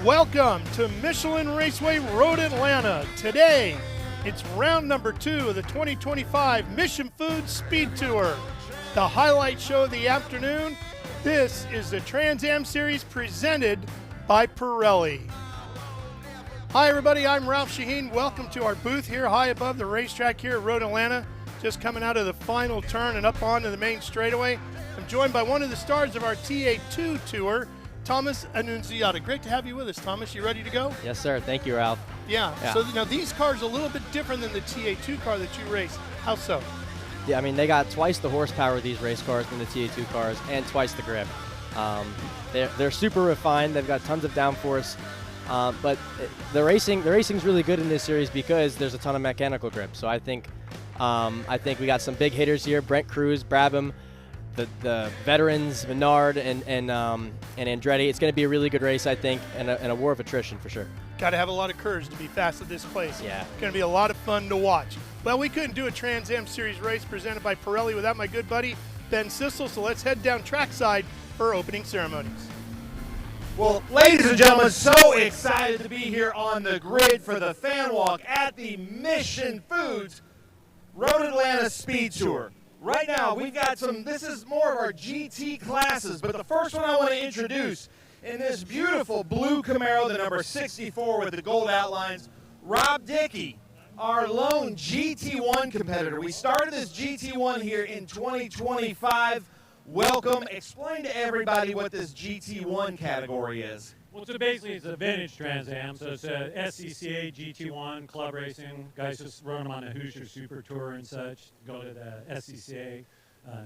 Welcome to Michelin Raceway Road Atlanta. Today, it's round number 2 of the 2025 Mission Foods Speed Tour. The highlight show of the afternoon, this is the Trans Am Series presented by Pirelli. Hi everybody, I'm Ralph Shaheen. Welcome to our booth here high above the racetrack here at Road Atlanta. Just coming out of the final turn and up onto the main straightaway. I'm joined by one of the stars of our TA2 tour, Thomas Annunziata. Great to have you with us, Thomas. You ready to go? Yes, sir. Thank you, Ralph. Yeah. So now these cars are a little bit different than the TA2 car that you race. How so? Yeah, I mean, they got twice the horsepower of these race cars than the TA2 cars and twice the grip. They're super refined. They've got tons of downforce. But the racing's really good in this series because there's a ton of mechanical grip. So I think we got some big hitters here: Brent Cruz, Brabham, the veterans, Menard and Andretti. It's going to be a really good race, I think, and a war of attrition for sure. Got to have a lot of courage to be fast at this place. Yeah. It's going to be a lot of fun to watch. Well, we couldn't do a Trans Am Series race presented by Pirelli without my good buddy Ben Sissel. So let's head down trackside for opening ceremonies. Well, ladies and gentlemen, so excited to be here on the grid for the fan walk at the Mission Foods Road Atlanta Speed Tour. Right now, we've got this is more of our GT classes, but the first one I want to introduce in this beautiful blue Camaro, the number 64 with the gold outlines, Rob Dickey, our lone GT1 competitor. We started this GT1 here in 2025. Welcome. Explain to everybody what this GT1 category is. Well, so basically it's a vintage Trans Am, so it's a SCCA GT1 club racing. Guys just run them on the Hoosier Super Tour and such. Go to the SCCA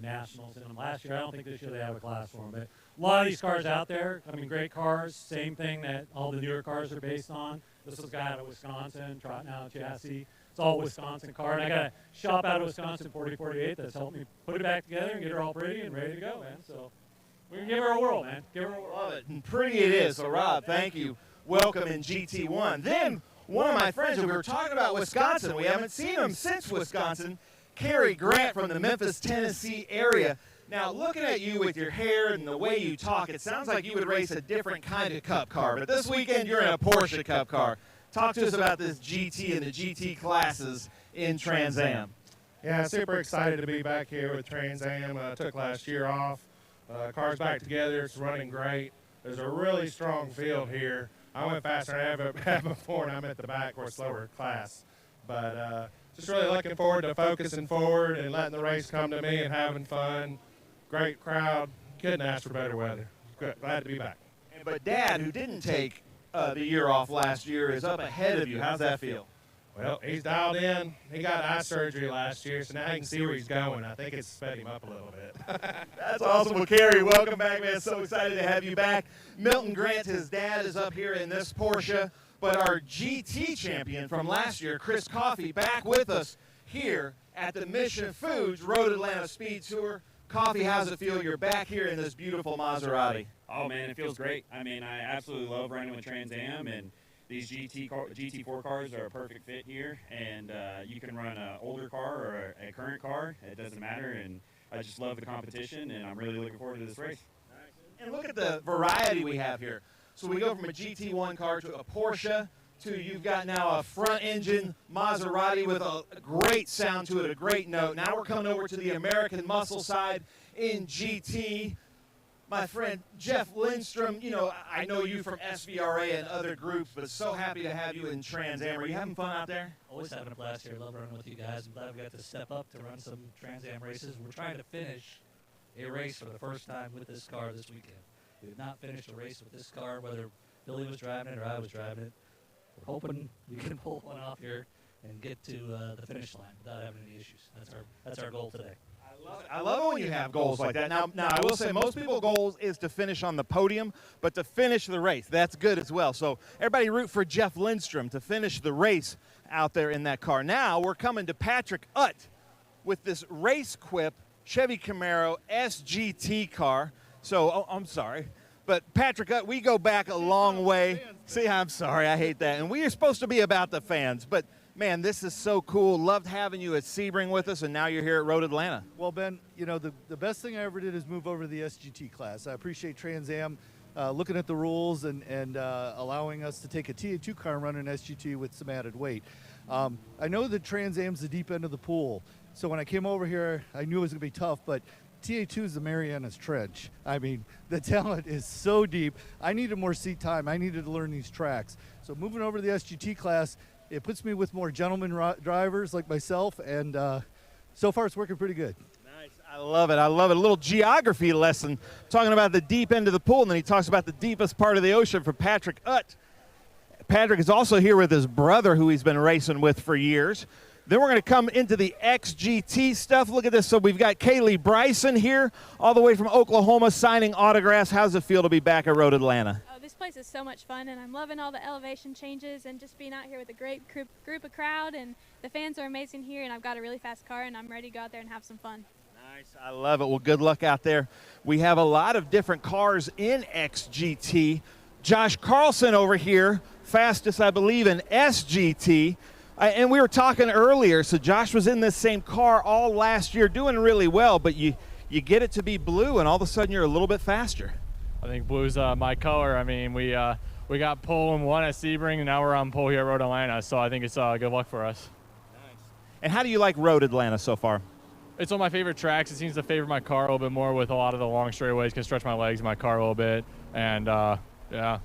Nationals in them last year. I don't think this year they have a class for them, but a lot of these cars out there, I mean, great cars, same thing that all the newer cars are based on. This was a guy out of Wisconsin, trotting out a chassis. It's all Wisconsin car, and I got a shop out of Wisconsin 4048 that's helped me put it back together and get her all pretty and ready to go, man. So we can give her a whirl, man. Give her a whirl. Love it. And pretty it is. So, Rob, thank you. Welcome in GT1. Then, one of my friends, we were talking about Wisconsin. We haven't seen him since Wisconsin. Kerry Grant from the Memphis, Tennessee area. Now, looking at you with your hair and the way you talk, it sounds like you would race a different kind of Cup car. But this weekend, you're in a Porsche Cup car. Talk to us about this GT and the GT classes in Trans Am. Yeah, super excited to be back here with Trans Am. Took last year off. Car's back together. It's running great. There's a really strong field here. I went faster than I ever have before, and I'm at the back for a slower class. But just really looking forward to focusing forward and letting the race come to me and having fun. Great crowd. Couldn't ask for better weather. Glad to be back. But Dad, who didn't take the year off last year, is up ahead of you. How's that feel? Well, he's dialed in. He got eye surgery last year, so now he can see where he's going. I think it's sped him up a little bit. That's awesome. Well, Kerry, welcome back, man. So excited to have you back. Milton Grant, his dad, is up here in this Porsche. But our GT champion from last year, Chris Coffey, back with us here at the Mission Foods Road Atlanta Speed Tour. Coffey, how's it feel? You're back here in this beautiful Maserati. Oh, man, it feels great. I mean, I absolutely love running with Trans Am, and these GT4 cars are a perfect fit here, and you can run an older car or a current car. It doesn't matter, and I just love the competition, and I'm really looking forward to this race. And look at the variety we have here. So we go from a GT1 car to a Porsche to you've got now a front-engine Maserati with a great sound to it, a great note. Now we're coming over to the American muscle side in GT. My friend Jeff Lindstrom, you know, I know you from SVRA and other groups, but so happy to have you in Trans Am. Are you having fun out there? Always having a blast here. Love running with you guys. I'm glad we got to step up to run some Trans Am races. We're trying to finish a race for the first time with this car this weekend. We have not finished a race with this car, whether Billy was driving it or I was driving it. We're hoping we can pull one off here and get to the finish line without having any issues. That's our goal today. I love it when you have goals like that. Now, I will say most people's goals is to finish on the podium, but to finish the race, that's good as well. So everybody root for Jeff Lindstrom to finish the race out there in that car. Now we're coming to Patrick Utt with this Race Quip Chevy Camaro SGT car. So, I'm sorry. But Patrick Utt, we go back a long way. See, I'm sorry, I hate that. And we are supposed to be about the fans, but man, this is so cool. Loved having you at Sebring with us, and now you're here at Road Atlanta. Well, Ben, you know, the best thing I ever did is move over to the SGT class. I appreciate Trans Am looking at the rules and allowing us to take a TA2 car and run an SGT with some added weight. I know that Trans Am's the deep end of the pool, so when I came over here, I knew it was going to be tough, but TA2 is the Marianas Trench. I mean, the talent is so deep. I needed more seat time. I needed to learn these tracks. So moving over to the SGT class, it puts me with more gentleman drivers like myself, and so far it's working pretty good. Nice. I love it. I love it. A little geography lesson talking about the deep end of the pool, and then he talks about the deepest part of the ocean for Patrick Utt. Patrick is also here with his brother, who he's been racing with for years. Then we're going to come into the XGT stuff. Look at this. So we've got Kaylee Bryson here, all the way from Oklahoma, signing autographs. How's it feel to be back at Road Atlanta? Oh, this place is so much fun, and I'm loving all the elevation changes and just being out here with a great group of crowd. And the fans are amazing here, and I've got a really fast car, and I'm ready to go out there and have some fun. Nice. I love it. Well, good luck out there. We have a lot of different cars in XGT. Josh Carlson over here, fastest, I believe, in SGT. And we were talking earlier, so Josh was in this same car all last year doing really well, but you get it to be blue, and all of a sudden you're a little bit faster. I think blue's my color. I mean, we got pole and one at Sebring, and now we're on pole here at Road Atlanta, so I think it's good luck for us. Nice. And how do you like Road Atlanta so far? It's one of my favorite tracks. It seems to favor my car a little bit more with a lot of the long straightaways, can stretch my legs in my car a little bit, and yeah.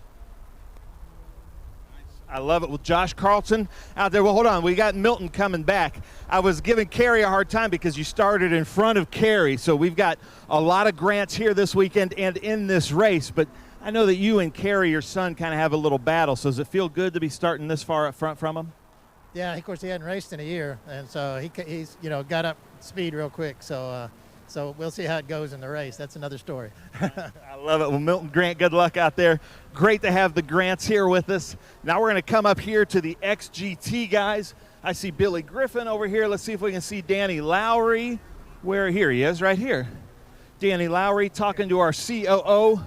I love it. Well, Josh Carlson out there. Well, hold on. We got Milton coming back. I was giving Carrie a hard time because you started in front of Carrie. So we've got a lot of grants here this weekend and in this race. But I know that you and Carrie, your son, kind of have a little battle. So does it feel good to be starting this far up front from him? Yeah, of course, he hadn't raced in a year. And so he's got up speed real quick. So we'll see how it goes in the race. That's another story. I love it. Well, Milton Grant, good luck out there. Great to have the Grants here with us. Now we're going to come up here to the XGT guys. I see Billy Griffin over here. Let's see if we can see Danny Lowry. Here he is, right here. Danny Lowry talking to our COO,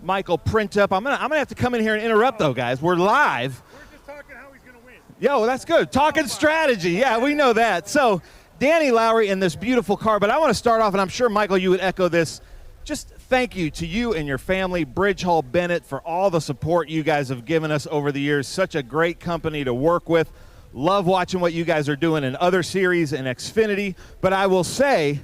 Michael Printup. I'm gonna have to come in here and interrupt, though, guys. We're live. We're just talking how he's going to win. Yo, well, that's good. Talking strategy. Yeah, we know that. So Danny Lowry in this beautiful car, but I want to start off, and I'm sure, Michael, you would echo this. Just thank you to you and your family, Bridge Hall Bennett, for all the support you guys have given us over the years. Such a great company to work with. Love watching what you guys are doing in other series and Xfinity. But I will say,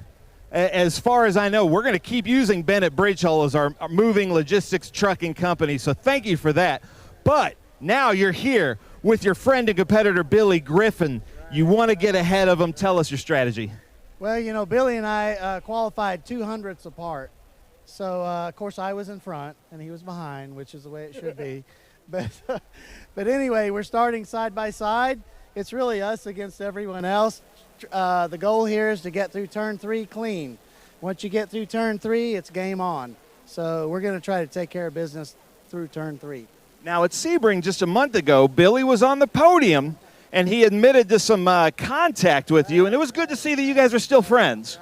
as far as I know, we're going to keep using Bennett Bridge Hall as our moving logistics trucking company. So thank you for that. But now you're here with your friend and competitor, Billy Griffin. You want to get ahead of him. Tell us your strategy. Well, Billy and I qualified 200ths apart. So, of course, I was in front and he was behind, which is the way it should be. But anyway, we're starting side by side. It's really us against everyone else. The goal here is to get through turn 3 clean. Once you get through turn 3, it's game on. So we're going to try to take care of business through turn 3. Now, at Sebring just a month ago, Billy was on the podium, and he admitted to some contact with you, and it was good to see that you guys are still friends.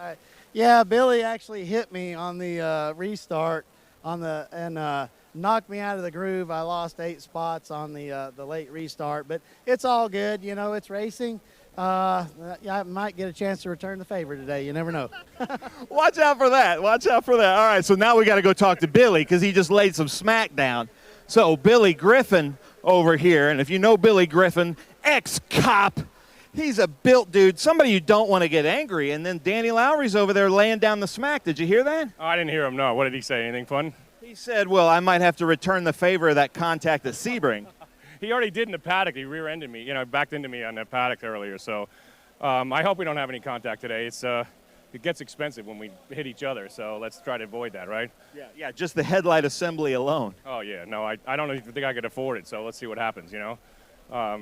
Yeah, Billy actually hit me on the restart and knocked me out of the groove. I lost 8 spots on the late restart, but it's all good. It's racing. I might get a chance to return the favor today. You never know. Watch out for that. Watch out for that. All right, so now we got to go talk to Billy because he just laid some smack down. So Billy Griffin over here, and if you know Billy Griffin, ex-cop, he's a built dude, somebody you don't want to get angry. And then Danny Lowry's over there laying down the smack. Did you hear that? Oh, I didn't hear him, no. What did he say? Anything fun? He said, well, I might have to return the favor of that contact at Sebring. He already did in the paddock. He rear-ended me, backed into me on the paddock earlier. So I hope we don't have any contact today. It gets expensive when we hit each other, so let's try to avoid that, right? Yeah, just the headlight assembly alone. Oh, yeah. No, I don't even think I could afford it, so let's see what happens,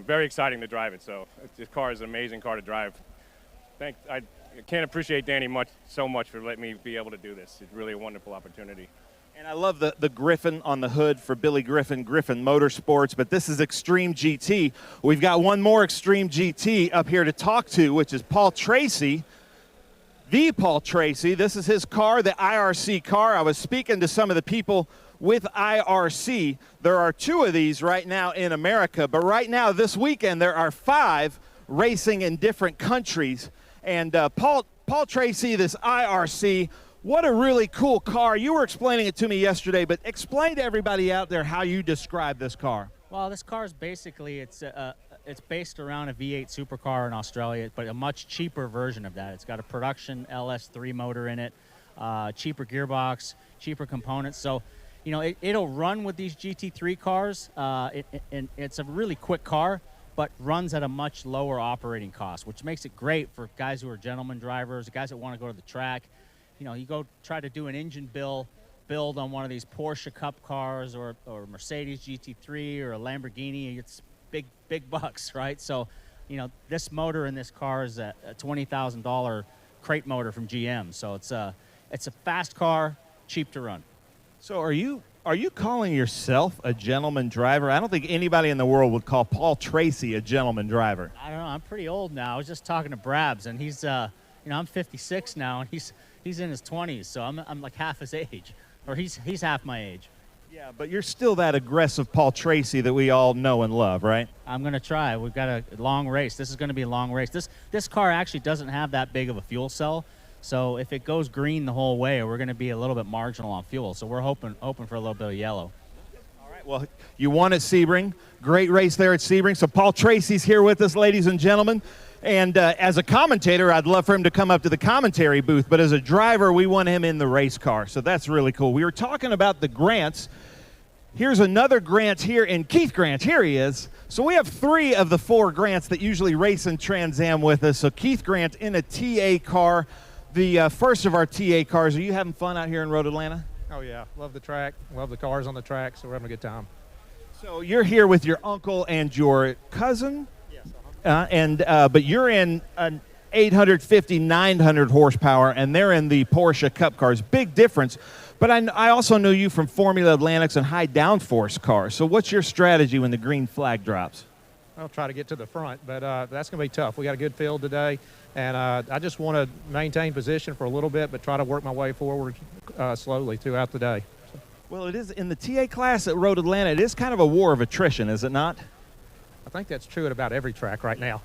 Very exciting to drive it, so this car is an amazing car to drive. I can't appreciate Danny so much for letting me be able to do this. It's really a wonderful opportunity. And I love the Griffin on the hood for Billy Griffin, Griffin Motorsports, but this is Extreme GT. We've got one more Extreme GT up here to talk to, which is Paul Tracy. The Paul Tracy. This is his car, the IRC car. I was speaking to some of the people with IRC. There are 2 of these right now in America, but right now this weekend there are 5 racing in different countries. And Paul Tracy, this IRC, What a really cool car. You were explaining it to me yesterday, but explain to everybody out there how you describe this car. Well, this car is basically, it's based around a V8 supercar in Australia, but a much cheaper version of that. It's got a production LS3 motor in it, cheaper gearbox, cheaper components. So, you know, it'll run with these GT3 cars. And it's a really quick car, but runs at a much lower operating cost, which makes it great for guys who are gentleman drivers, guys that want to go to the track. You know, you go try to do an engine build on one of these Porsche Cup cars or Mercedes GT3 or a Lamborghini, it's big bucks, right? So, you know, this motor in this car is a $20,000 crate motor from GM. So it's a fast car, cheap to run. So are you calling yourself a gentleman driver? I don't think anybody in the world would call Paul Tracy a gentleman driver. I don't know. I'm pretty old now. I was just talking to Brabs, and he's, you know, I'm 56 now, and he's in his 20s, so I'm like half his age, or he's half my age. Yeah, but you're still that aggressive Paul Tracy that we all know and love, right? I'm going to try. We've got a long race. This is going to be a long race. This car actually doesn't have that big of a fuel cell, so if it goes green the whole way, we're going to be a little bit marginal on fuel, so we're hoping for a little bit of yellow. All right, well, you won at Sebring. Great race there at Sebring. So Paul Tracy's here with us, ladies and gentlemen. And as a commentator, I'd love for him to come up to the commentary booth. But as a driver, we want him in the race car. So that's really cool. We were talking about the Grants. Here's another Grant here, and Keith Grant. Here he is. So we have 3 of the 4 Grants that usually race in Trans Am with us. So Keith Grant in a TA car, the first of our TA cars. Are you having fun out here in Road Atlanta? Oh, yeah. Love the track. Love the cars on the track, so we're having a good time. So you're here with your uncle and your cousin? But you're in an 850, 900 horsepower, and they're in the Porsche Cup cars. Big difference. But I also know you from Formula Atlantics and high downforce cars. So what's your strategy when the green flag drops? I'll try to get to the front, but that's going to be tough. We got a good field today, and I just want to maintain position for a little bit, but try to work my way forward slowly throughout the day. Well, it is in the TA class at Road Atlanta. It is kind of a war of attrition, is it not? I think that's true at about every track right now.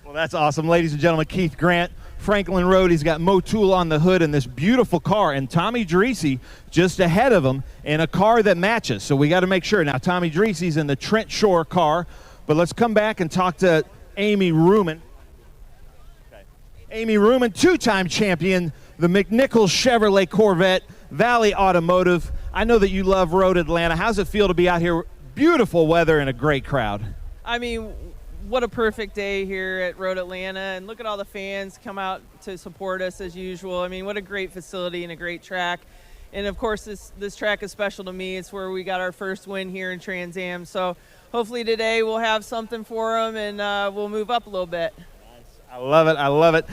Well, that's awesome. Ladies and gentlemen, Keith Grant, Franklin Road. He's got Motul on the hood in this beautiful car, and Tommy Dreese just ahead of him in a car that matches. So we got to make sure. Now, Tommy Dreese's in the Trent Shore car, but let's come back and talk to Amy Ruman. Okay. Amy Ruman, 2-time champion, the McNichols Chevrolet Corvette, Valley Automotive. I know that you love Road Atlanta. How's it feel to be out here? Beautiful weather and a great crowd. I mean, what a perfect day here at Road Atlanta, and look at all the fans come out to support us as usual. I mean, what a great facility and a great track. And of course, this track is special to me. It's where we got our first win here in Trans Am. So hopefully today we'll have something for them, and we'll move up a little bit. Nice. I love it. I love it.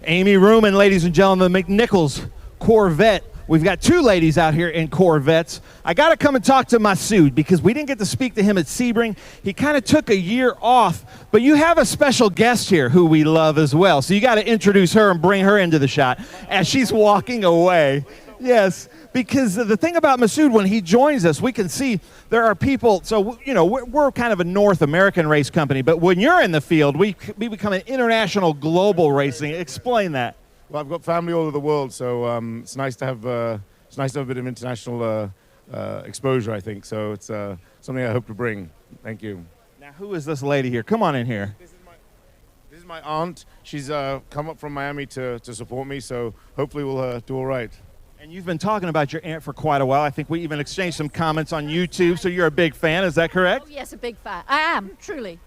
Amy Ruman, ladies and gentlemen, the McNichols Corvette. We've got 2 ladies out here in Corvettes. I got to come and talk to Masood because we didn't get to speak to him at Sebring. He kind of took a year off, but you have a special guest here who we love as well. So you got to introduce her and bring her into the shot as she's walking away. Yes, because the thing about Masood, when he joins us, we can see there are people. So, you know, we're kind of a North American race company, but when you're in the field, we become an international global racing. Explain that. Well, I've got family all over the world, so it's nice to have a bit of international exposure, I think. So it's something I hope to bring. Thank you. Now, who is this lady here? Come on in here. This is my aunt. She's come up from Miami to support me, so hopefully we'll do all right. And you've been talking about your aunt for quite a while. I think we even exchanged some comments on YouTube, so you're a big fan. Is that correct? Oh, yes, a big fan. I am, truly.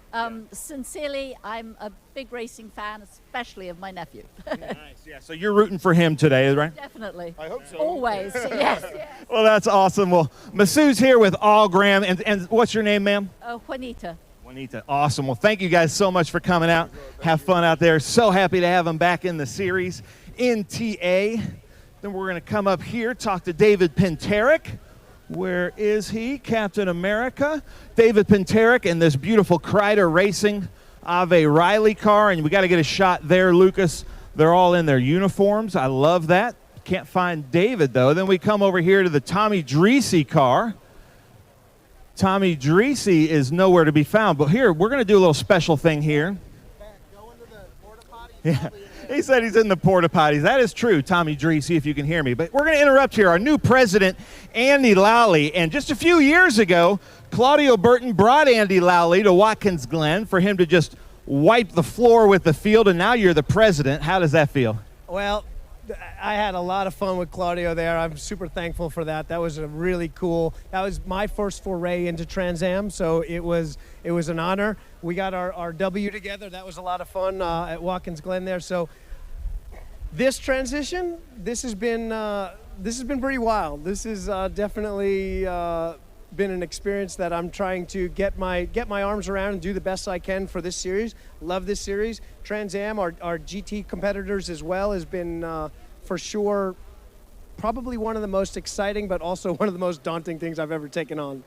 Sincerely, I'm a big racing fan, especially of my nephew. Nice, yeah. So you're rooting for him today, right? Definitely. I hope so. Always, yes. Well, that's awesome. Well, Masood's here with All Graham. And what's your name, ma'am? Juanita. Juanita. Awesome. Well, thank you guys so much for coming out. Have fun out there. So happy to have them back in the series in TA. Then we're going to come up here, talk to David Pinterick. Where is he? Captain America. David Pinterick in this beautiful Kreider Racing Ave Riley car. And we got to get a shot there, Lucas. They're all in their uniforms. I love that. Can't find David, though. Then we come over here to the Tommy Dreese car. Tommy Dreese is nowhere to be found. But here, we're going to do a little special thing here. Go into the porta potty Yeah, he said he's in the porta potties. That is true, Tommy Dree. See if you can hear me. But we're going to interrupt here. Our new president, Andy Lally. And just a few years ago, Claudio Burton brought Andy Lally to Watkins Glen for him to just wipe the floor with the field. And now you're the president. How does that feel? Well, I had a lot of fun with Claudio there. I'm super thankful for that. That was a really cool. That was my first foray into Trans Am, so it was an honor. We got our W together. That was a lot of fun at Watkins Glen there. So this transition, this has been pretty wild. This has definitely been an experience that I'm trying to get my arms around and do the best I can for this series. Love this series. Trans Am, our GT competitors as well, has been for sure probably one of the most exciting, but also one of the most daunting things I've ever taken on.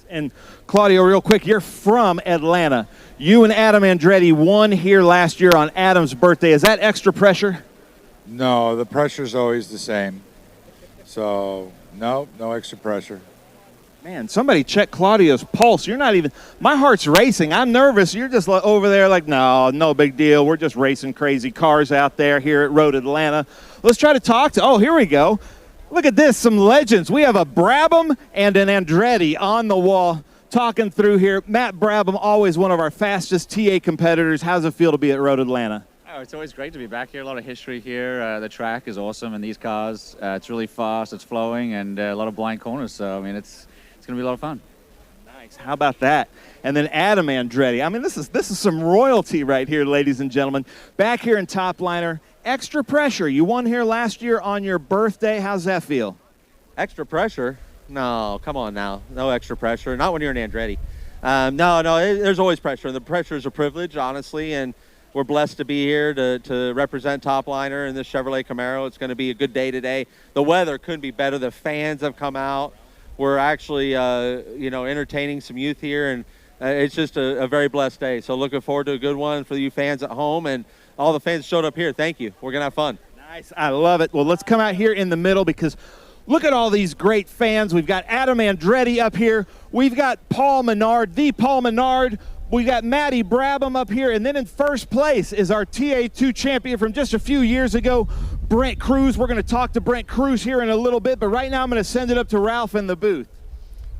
And Claudio, real quick, you're from Atlanta. You and Adam Andretti won here last year on Adam's birthday. Is that extra pressure? No, the pressure's always the same. So, no extra pressure. Man, somebody check Claudio's pulse. You're not even, my heart's racing. I'm nervous. You're just over there like, no big deal. We're just racing crazy cars out there here at Road Atlanta. Let's try to talk to, here we go. Look at this, some legends. We have a Brabham and an Andretti on the wall talking through here. Matt Brabham, always one of our fastest TA competitors. How's it feel to be at Road Atlanta? Oh, it's always great to be back here. A lot of history here. The track is awesome, and these cars, it's really fast, it's flowing, and a lot of blind corners. So, I mean, it's going to be a lot of fun. Nice. How about that? And then Adam Andretti. I mean, this is some royalty right here, ladies and gentlemen. Back here in Top Liner. Extra pressure. You won here last year on your birthday. How's that feel? Extra pressure? No, come on now. No extra pressure. Not when you're an Andretti. There's always pressure. The pressure is a privilege, honestly, and we're blessed to be here to represent Top Liner in this Chevrolet Camaro. It's going to be a good day today. The weather couldn't be better. The fans have come out. We're actually, entertaining some youth here, and it's just a very blessed day. So looking forward to a good one for you fans at home, and all the fans showed up here. Thank you. We're going to have fun. Nice. I love it. Well, let's come out here in the middle because look at all these great fans. We've got Adam Andretti up here. We've got Paul Menard, the Paul Menard. We got Matty Brabham up here. And then in first place is our TA2 champion from just a few years ago, Brent Cruz. We're going to talk to Brent Cruz here in a little bit, but right now I'm going to send it up to Ralph in the booth.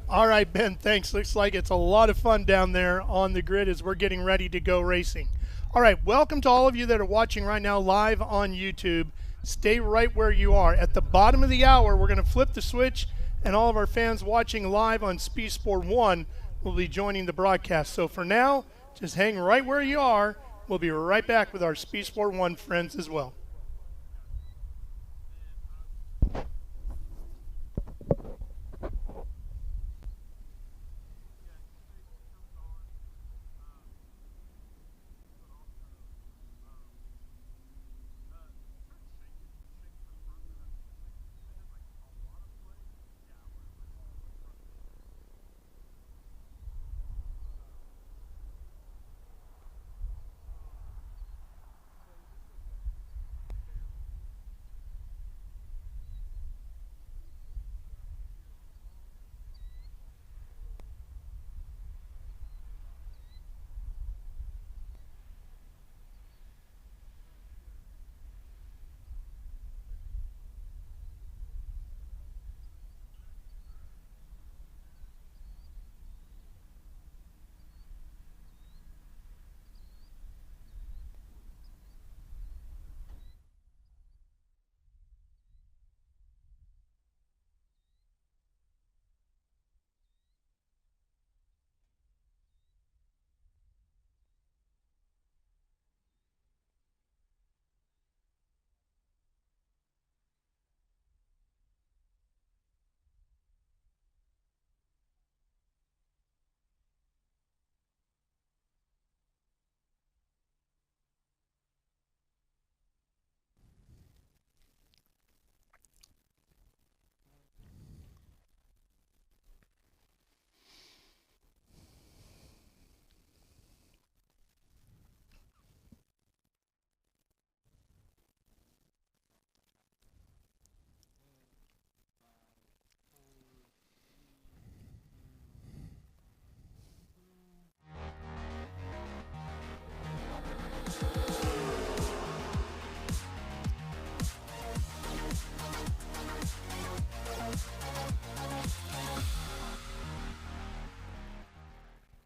All right, Ben, thanks. Looks like it's a lot of fun down there on the grid as we're getting ready to go racing. All right, welcome to all of you that are watching right now live on YouTube. Stay right where you are. At the bottom of the hour, we're going to flip the switch, and all of our fans watching live on Speed Sport 1 will be joining the broadcast. So for now, just hang right where you are. We'll be right back with our Speed Sport 1 friends as well.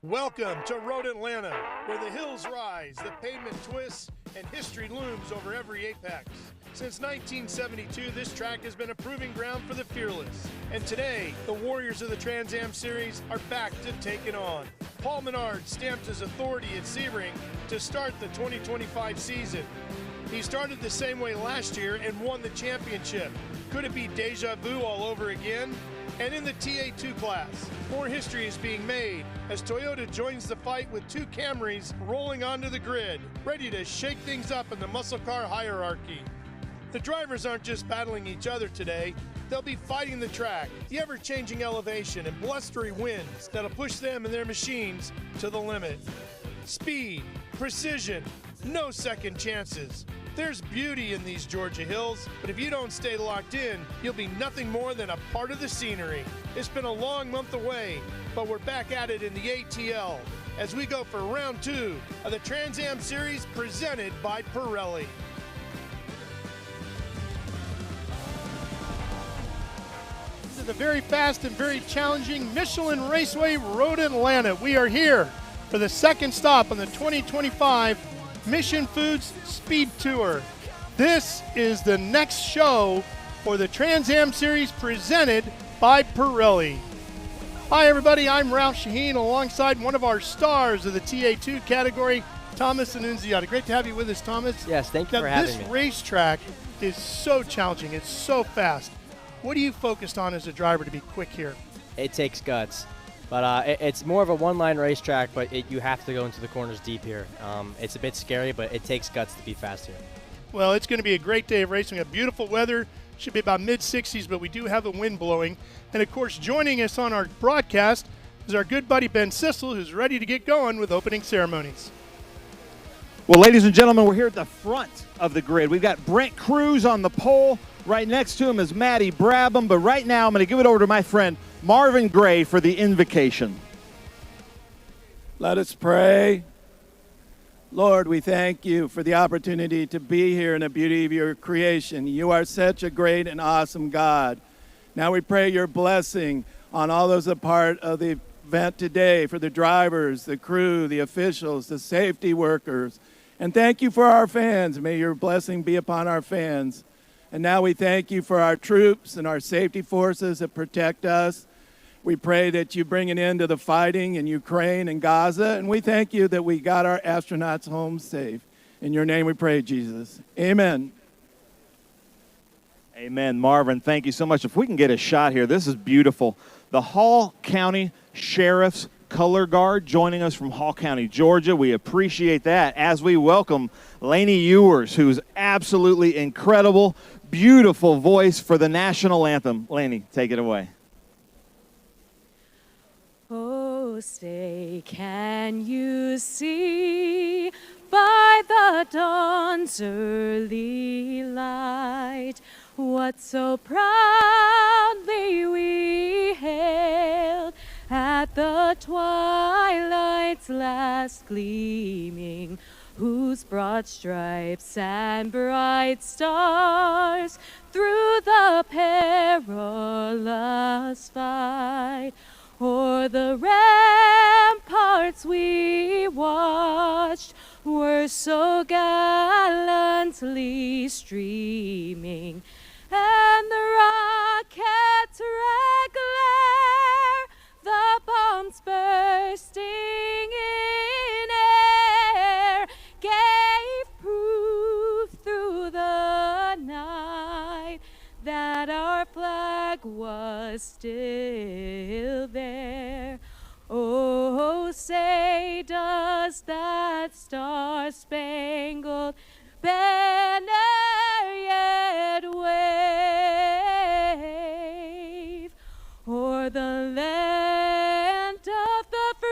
Welcome to Road Atlanta, where the hills rise, the pavement twists, and history looms over every apex. Since 1972, this track has been a proving ground for the fearless. And today, the warriors of the Trans Am Series are back to take it on. Paul Menard stamped his authority at Sebring to start the 2025 season. He started the same way last year and won the championship. Could it be deja vu all over again? And in the TA2 class, more history is being made as Toyota joins the fight with two Camrys rolling onto the grid, ready to shake things up in the muscle car hierarchy. The drivers aren't just battling each other today, they'll be fighting the track, the ever-changing elevation and blustery winds that'll push them and their machines to the limit. Speed, precision, no second chances. There's beauty in these Georgia hills, but if you don't stay locked in, you'll be nothing more than a part of the scenery. It's been a long month away, but we're back at it in the ATL as we go for round 2 of the Trans Am Series presented by Pirelli. This is the very fast and very challenging Michelin Raceway Road Atlanta. We are here for the second stop on the 2025 Mission Foods Speed Tour. This is the next show for the Trans Am Series presented by Pirelli. Hi everybody, I'm Ralph Shaheen alongside one of our stars of the TA2 category, Thomas Annunziata. Great to have you with us, Thomas. Yes, thank you for having me. This racetrack is so challenging, it's so fast. What are you focused on as a driver to be quick here? It takes guts. But it's more of a one-line racetrack, but you have to go into the corners deep here. It's a bit scary, but it takes guts to be fast here. Well, it's going to be a great day of racing. A beautiful weather. Should be about mid-60s, but we do have a wind blowing. And, of course, joining us on our broadcast is our good buddy Ben Sissel, who's ready to get going with opening ceremonies. Well, ladies and gentlemen, we're here at the front of the grid. We've got Brent Cruz on the pole. Right next to him is Matty Brabham. But right now, I'm going to give it over to my friend Marvin Gray for the invocation. Let us pray. Lord, we thank you for the opportunity to be here in the beauty of your creation. You are such a great and awesome God. Now we pray your blessing on all those a part of the event today, for the drivers, the crew, the officials, the safety workers. And thank you for our fans. May your blessing be upon our fans. And now we thank you for our troops and our safety forces that protect us. We pray that you bring an end to the fighting in Ukraine and Gaza. And we thank you that we got our astronauts home safe. In your name we pray, Jesus. Amen. Amen. Marvin, thank you so much. If we can get a shot here, this is beautiful. The Hall County Sheriff's Color Guard joining us from Hall County, Georgia. We appreciate that as we welcome Lainey Ewers, who's absolutely incredible, beautiful voice for the national anthem. Lainey, take it away. Oh, say, can you see by the dawn's early light what so proudly we hailed at the twilight's last gleaming, whose broad stripes and bright stars through the perilous fight o'er the ramparts we watched were so gallantly streaming, and the rockets' red glare, the bombs bursting in air, gave proof through the night that our flag was still there. Oh, say, does that star-spangled banner yet wave o'er the land of the free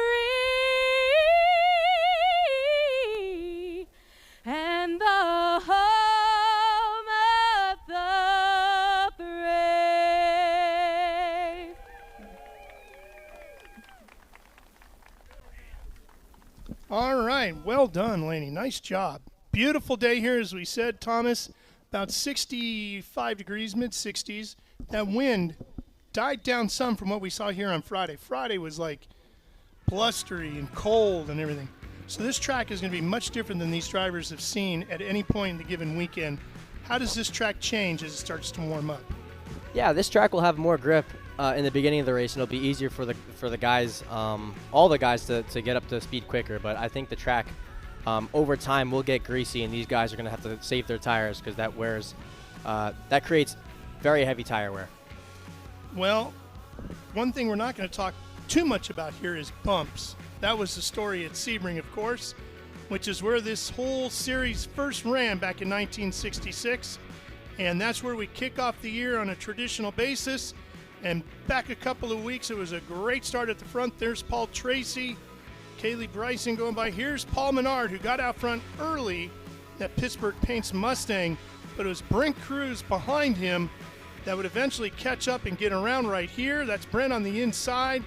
and the home of the brave? All right, well done, Lainey. Nice job. Beautiful day here, as we said, Thomas. About 65 degrees, mid-60s. That wind died down some from what we saw here on Friday. Friday was like blustery and cold and everything. So this track is going to be much different than these drivers have seen at any point in the given weekend. How does this track change as it starts to warm up? Yeah, this track will have more grip in the beginning of the race, and it'll be easier for the guys, all the guys, to get up to speed quicker. But I think the track over time will get greasy, and these guys are going to have to save their tires because that creates very heavy tire wear. Well, one thing we're not going to talk too much about here is bumps. That was the story at Sebring, of course, which is where this whole series first ran back in 1966. And that's where we kick off the year on a traditional basis. And back a couple of weeks, it was a great start at the front. There's Paul Tracy, Kaylee Bryson going by. Here's Paul Menard, who got out front early, that Pittsburgh Paints Mustang. But it was Brent Cruz behind him that would eventually catch up and get around right here. That's Brent on the inside.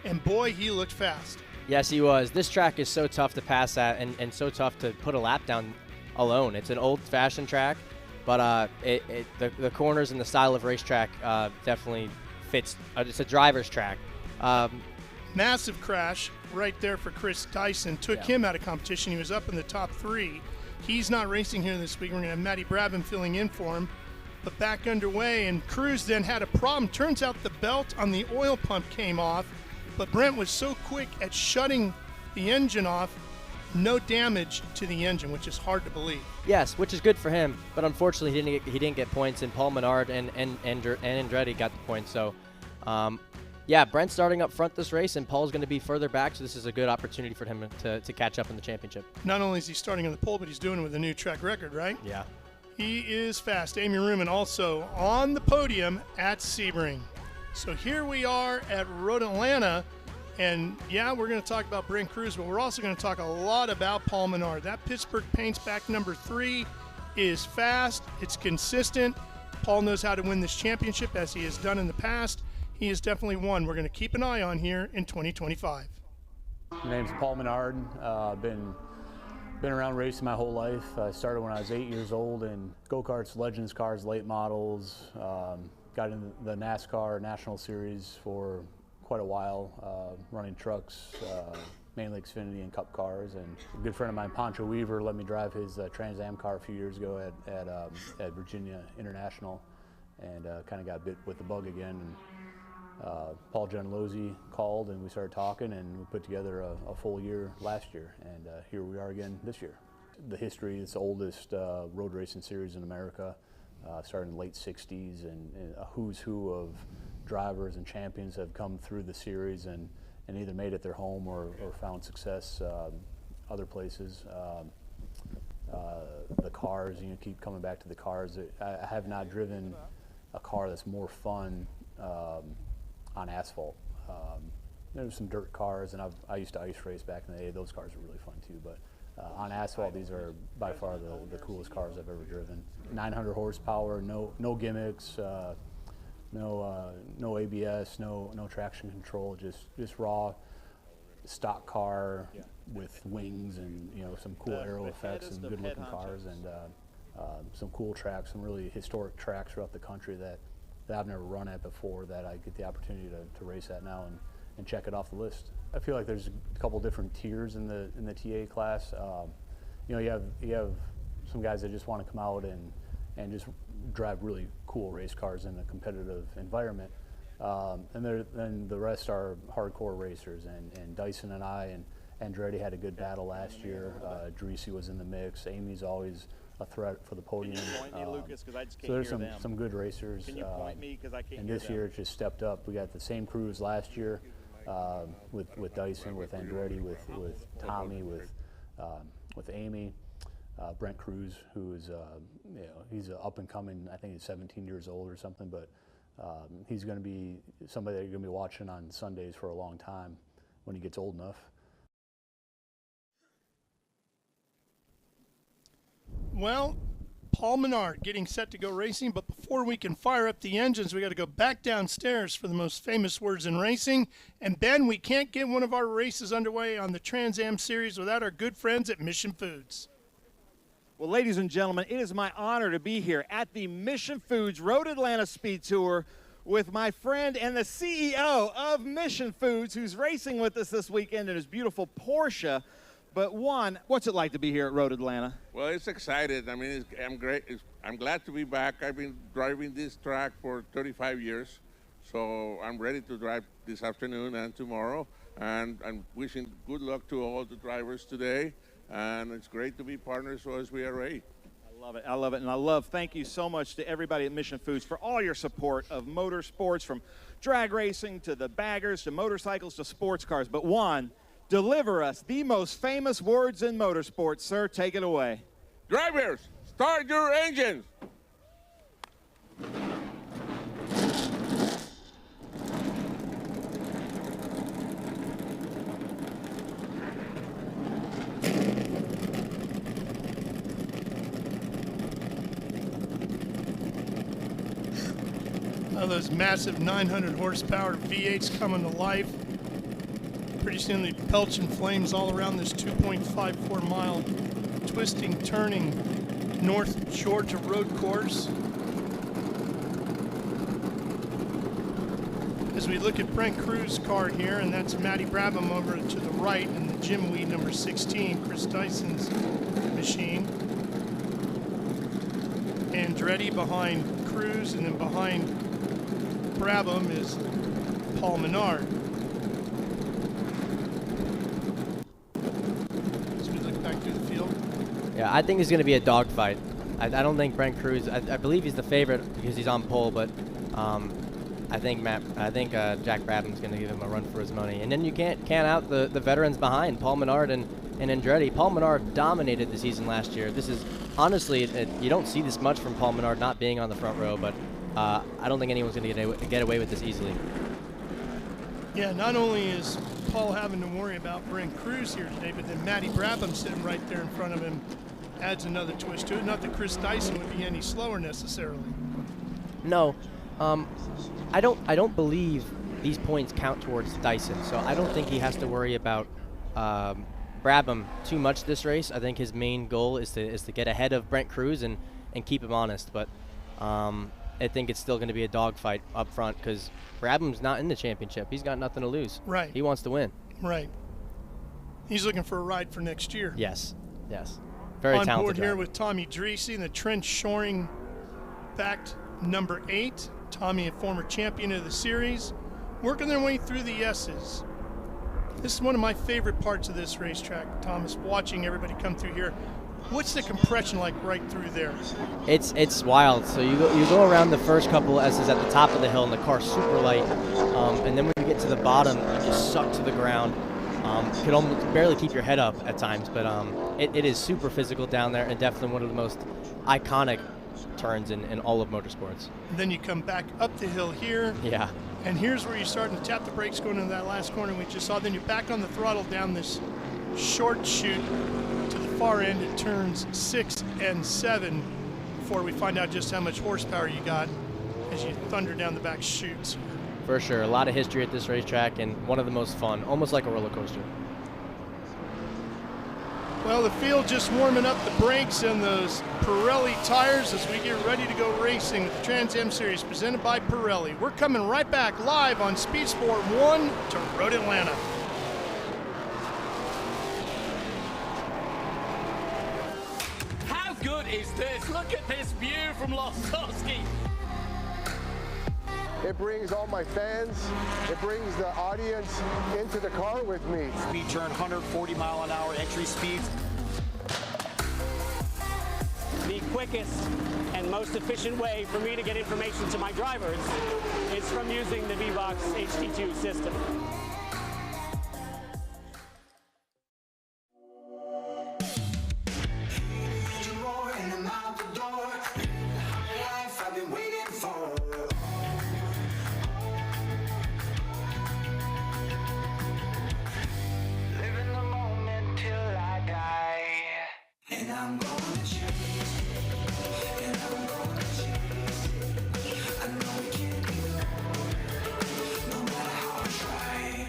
And boy, he looked fast. Yes, he was. This track is so tough to pass at and so tough to put a lap down alone. It's an old-fashioned track, but the corners and the style of racetrack definitely fits. It's a driver's track. Massive crash right there for Chris Dyson. Took him out of competition. He was up in the top 3. He's not racing here this week. We're going to have Matty Brabham filling in for him. But back underway, and Cruz then had a problem. Turns out the belt on the oil pump came off, but Brent was so quick at shutting the engine off, no damage to the engine, which is hard to believe. Yes, which is good for him, but unfortunately he didn't get points, and Paul Menard and Andretti got the points. So, yeah, Brent's starting up front this race, and Paul's going to be further back, so this is a good opportunity for him to catch up in the championship. Not only is he starting on the pole, but he's doing it with a new track record, right? Yeah. He is fast. Amy Ruman also on the podium at Sebring. So here we are at Road Atlanta, and yeah, we're going to talk about Brent Cruz, but we're also going to talk a lot about Paul Menard. That Pittsburgh Paints back number 3 is fast. It's consistent. Paul knows how to win this championship as he has done in the past. He is definitely one we're going to keep an eye on here in 2025. My name's Paul Menard. Been around racing my whole life. I started when I was 8 years old in go-karts, legends cars, late models. Got into the NASCAR National Series for quite a while, running trucks, mainly Xfinity and Cup cars. And a good friend of mine, Pancho Weaver, let me drive his Trans Am car a few years ago at Virginia International, and kind of got bit with the bug again. And Paul Gianlozzi called, and we started talking, and we put together a full year last year, and here we are again this year. The history, it's the oldest road racing series in America. Started in the late 60s, and a who's who of drivers and champions have come through the series and either made it their home or found success other places. The cars, keep coming back to the cars. I have not driven a car that's more fun on asphalt. There's some dirt cars, and I used to ice race back in the day. Those cars are really fun too, but on asphalt, these are by far the coolest cars I've ever driven. 900 horsepower, no gimmicks, no ABS, no traction control, just raw stock car with wings and some cool aero effects and good looking cars, and some cool tracks, some really historic tracks throughout the country that I've never run at before, that I get the opportunity to race at now and check it off the list. I feel like there's a couple different tiers in the TA class. You have some guys that just want to come out and just drive really cool race cars in a competitive environment. And then the rest are hardcore racers, and Dyson and I and Andretti had a good battle last year. Dreesy was in the mix. Amy's always a threat for the podium. Can you point me, Lucas, 'cause I just can't so there's hear them. some good racers. Can you point me, 'cause I can't and hear this them. year it's just stepped up. We got the same crews last year with Dyson, with Andretti, with Tommy, with Amy. Brent Cruz, who is he's up and coming. I think he's 17 years old or something, but he's going to be somebody that you're going to be watching on Sundays for a long time when he gets old enough. Well, Paul Menard getting set to go racing, but before we can fire up the engines, we got to go back downstairs for the most famous words in racing. And Ben, we can't get one of our races underway on the Trans Am Series without our good friends at Mission Foods. Well, ladies and gentlemen, it is my honor to be here at the Mission Foods Road Atlanta Speed Tour with my friend and the CEO of Mission Foods, who's racing with us this weekend in his beautiful Porsche. But Juan, what's it like to be here at Road Atlanta? Well, it's excited. I mean, I'm great. I'm glad to be back. I've been driving this track for 35 years, so I'm ready to drive this afternoon and tomorrow. And I'm wishing good luck to all the drivers today. And it's great to be partners with SVRA. I love it. I love it. And I love, thank you so much to everybody at Mission Foods for all your support of motorsports, from drag racing to the baggers to motorcycles to sports cars. But Juan, deliver us the most famous words in motorsports, sir. Take it away. Drivers, start your engines. Those massive 900 horsepower V8s coming to life. Pretty soon they're belching flames all around this 2.54 mile twisting, turning North Georgia road course. As we look at Brent Cruz's car here, and that's Matty Brabham over to the right, and the Jim Weed number 16, Chris Dyson's machine. Andretti behind Cruz, and then behind Brabham is Paul Menard. As we look back through the field. Yeah, I think it's going to be a dogfight. I don't think Brent Cruz. I believe he's the favorite because he's on pole, but I think Jack Brabham's going to give him a run for his money. And then you can't count out the veterans behind, Paul Menard and Andretti. Paul Menard dominated the season last year. This is honestly, you don't see this much from Paul Menard not being on the front row, but I don't think anyone's going to get away with this easily. Yeah, not only is Paul having to worry about Brent Cruz here today, but then Matty Brabham sitting right there in front of him adds another twist to it. Not that Chris Dyson would be any slower necessarily. No, I don't believe these points count towards Dyson, so I don't think he has to worry about Brabham too much this race. I think his main goal is to get ahead of Brent Cruz and keep him honest, but I think it's still going to be a dogfight up front because Brabham's not in the championship. He's got nothing to lose. Right. He wants to win. Right. He's looking for a ride for next year. Yes. Yes. Very on talented board here driver. with Tommy Dreese, the Trent Shoring backed number 8. Tommy, a former champion of the series, working their way through the S's. This is one of my favorite parts of this racetrack, Thomas, watching everybody come through here. What's the compression like right through there? It's wild. So you go around the first couple S's at the top of the hill, and the car's super light. And then when you get to the bottom, you just suck to the ground. You can almost barely keep your head up at times, but it is super physical down there, and definitely one of the most iconic turns in all of motorsports. And then you come back up the hill here. Yeah. And here's where you're starting to tap the brakes going into that last corner we just saw. Then you're back on the throttle down this short chute to the far end at turns 6 and 7 before we find out just how much horsepower you got as you thunder down the back chutes. For sure. A lot of history at this racetrack and one of the most fun, almost like a roller coaster. Well, the field just warming up the brakes and those Pirelli tires as we get ready to go racing with the Trans Am Series presented by Pirelli. We're coming right back live on Speed Sport 1 to Road Atlanta. How good is this? Look at this view from Losowski. It brings all my fans, it brings the audience into the car with me. Speed turn, 140 mile an hour entry speeds. The quickest and most efficient way for me to get information to my drivers is from using the V-Box HD2 system. Try.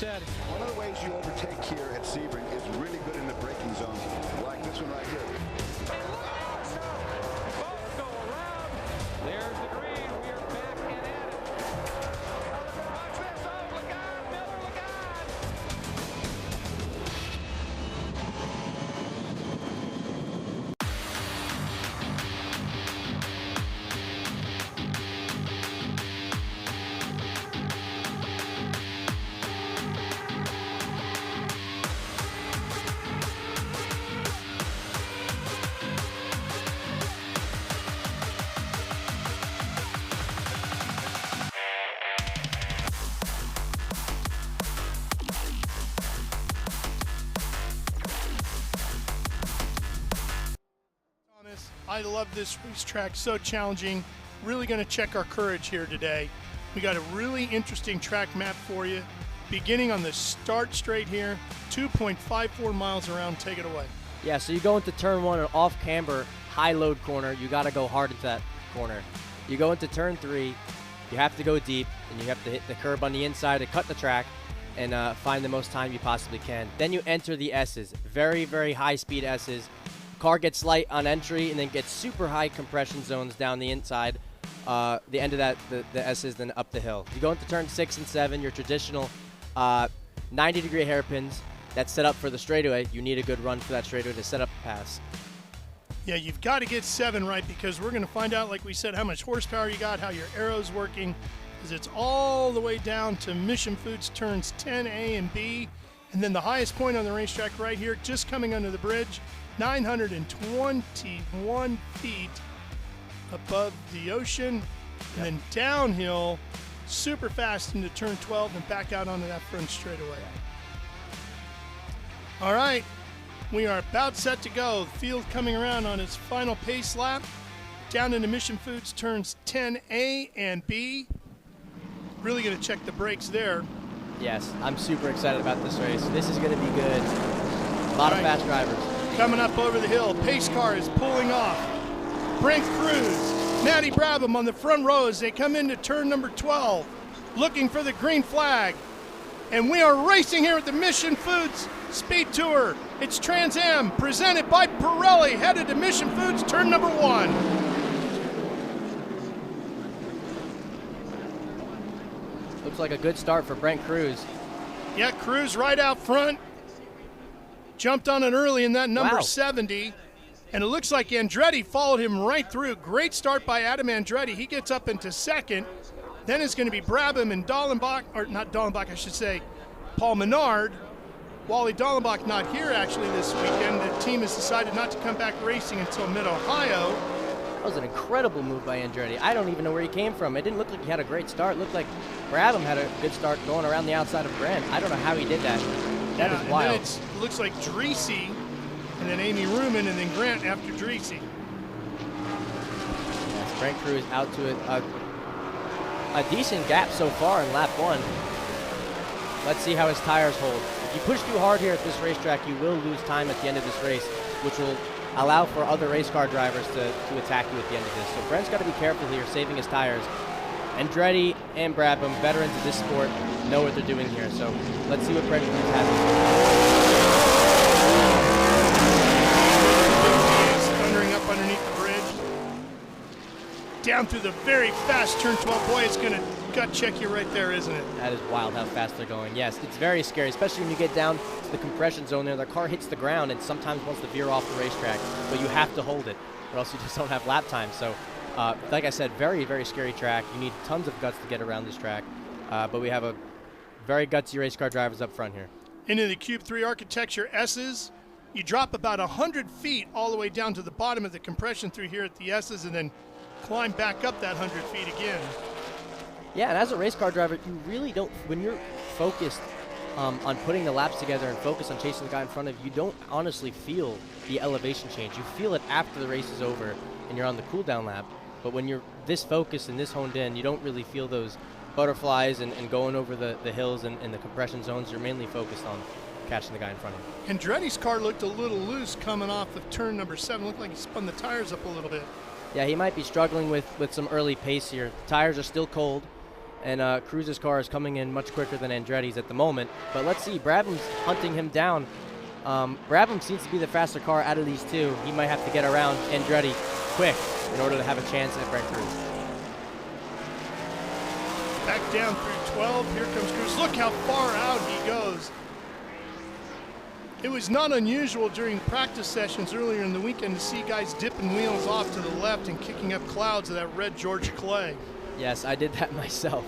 said. One of the ways you overtake here at Sebring is really good in the braking zones, like this one right here. Both go around. There's the green. We are back and at it. Watch this. Oh, look out, Miller, look out. I love this racetrack, so challenging. Really going to check our courage here today. We got a really interesting track map for you. Beginning on the start straight here, 2.54 miles around. Take it away. Yeah, so you go into turn 1, an off camber, high load corner. You got to go hard into that corner. You go into turn 3, you have to go deep, and you have to hit the curb on the inside to cut the track and find the most time you possibly can. Then you enter the S's, very, very high speed S's. Car gets light on entry and then gets super high compression zones down the inside. The end of that, the S's, then up the hill. You go into turn 6 and 7, your traditional 90-degree hairpins that's set up for the straightaway. You need a good run for that straightaway to set up the pass. Yeah, you've got to get 7 right because we're going to find out, like we said, how much horsepower you got, how your arrow's working, because it's all the way down to Mission Foods turns 10A and B, and then the highest point on the racetrack right here, just coming under the bridge, 921 feet above the ocean, and then downhill super fast into turn 12 and back out onto that front straightaway. All right, we are about set to go. The field coming around on its final pace lap. Down into Mission Foods turns 10A and B. Really going to check the brakes there. Yes, I'm super excited about this race. This is going to be good. A lot of fast drivers. Coming up over the hill, pace car is pulling off. Brent Cruz, Matty Brabham on the front row as they come into turn number 12, looking for the green flag. And we are racing here at the Mission Foods Speed Tour. It's Trans Am presented by Pirelli, headed to Mission Foods turn number 1. Looks like a good start for Brent Cruz. Yeah, Cruz right out front. Jumped on it early in that number 70. And it looks like Andretti followed him right through. Great start by Adam Andretti. He gets up into second. Then it's going to be Brabham and Dallenbach, or not Dallenbach, I should say, Paul Menard. Wally Dallenbach not here actually this weekend. The team has decided not to come back racing until mid-Ohio. That was an incredible move by Andretti. I don't even know where he came from. It didn't look like he had a great start. It looked like Brabham had a good start going around the outside of Brent. I don't know how he did that. That is wild. And then it looks like Dreesy, and then Amy Ruman, and then Grant after Dreesy. Yes, Brent Cruz out to a decent gap so far in lap 1. Let's see how his tires hold. If you push too hard here at this racetrack, you will lose time at the end of this race, which will allow for other race car drivers to attack you at the end of this. So Brent's got to be careful here, saving his tires. Andretti and Brabham, veterans of this sport, know what they're doing here. So let's see what Brent Cruz has. Thundering up underneath the bridge. Down through the very fast turn 12. Boy, it's going to gut check you right there, isn't it? That is wild how fast they're going. Yes, it's very scary, especially when you get down to the compression zone there. The car hits the ground and sometimes wants to veer off the racetrack, but you have to hold it or else you just don't have lap time. So like I said, very, very scary track. You need tons of guts to get around this track, but we have a very gutsy race car drivers up front here. Into the Cube 3 Architecture S's. You drop about 100 feet all the way down to the bottom of the compression through here at the S's and then climb back up that 100 feet again. Yeah, and as a race car driver, you really don't, when you're focused on putting the laps together and focused on chasing the guy in front of you, you don't honestly feel the elevation change. You feel it after the race is over and you're on the cool down lap. But when you're this focused and this honed in, you don't really feel those butterflies and going over the hills and the compression zones. You're mainly focused on catching the guy in front of you. Andretti's car looked a little loose coming off of turn number 7. Looked like he spun the tires up a little bit. Yeah, he might be struggling with some early pace here. The tires are still cold, And Cruz's car is coming in much quicker than Andretti's at the moment. But let's see, Brabham's hunting him down. Brabham seems to be the faster car out of these two. He might have to get around Andretti quick in order to have a chance at Brent Cruz. Back down through 12. Here comes Cruz. Look how far out he goes. It was not unusual during practice sessions earlier in the weekend to see guys dipping wheels off to the left and kicking up clouds of that red Georgia clay. Yes, I did that myself.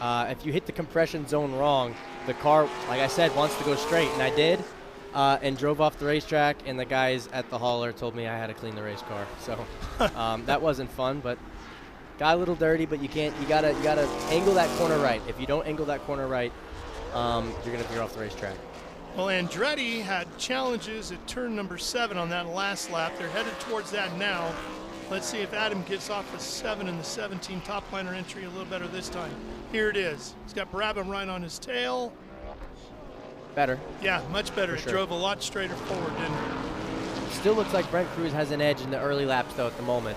If you hit the compression zone wrong, the car, like I said, wants to go straight, and I did, and drove off the racetrack, and the guys at the hauler told me I had to clean the race car. So that wasn't fun, but got a little dirty, but you gotta angle that corner right. If you don't angle that corner right, you're gonna veer off the racetrack. Well, Andretti had challenges at turn number 7 on that last lap. They're headed towards that now. Let's see if Adam gets off the 7 and the 17 top liner entry a little better this time. Here it is. He's got Brabham right on his tail. Better. Yeah, much better. For It sure. drove a lot straighter forward, didn't it? Still looks like Brent Cruz has an edge in the early laps, though, at the moment.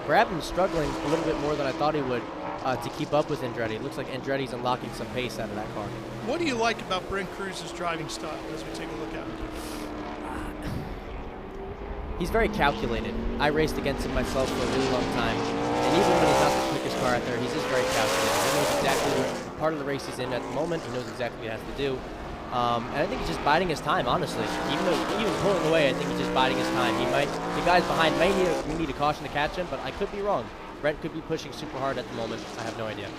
Brabham's struggling a little bit more than I thought he would to keep up with Andretti. It looks like Andretti's unlocking some pace out of that car. What do you like about Brent Cruz's driving style as we take a look at it? He's very calculated. I raced against him myself for a really long time, and even when he's not the quickest car out there, he's just very calculated. He knows exactly what part of the race he's in at the moment. He knows exactly what he has to do. And I think he's just biding his time, honestly. Even pulling away, I think he's just biding his time. The guys behind may need a caution to catch him, but I could be wrong. Brent could be pushing super hard at the moment. I have no idea.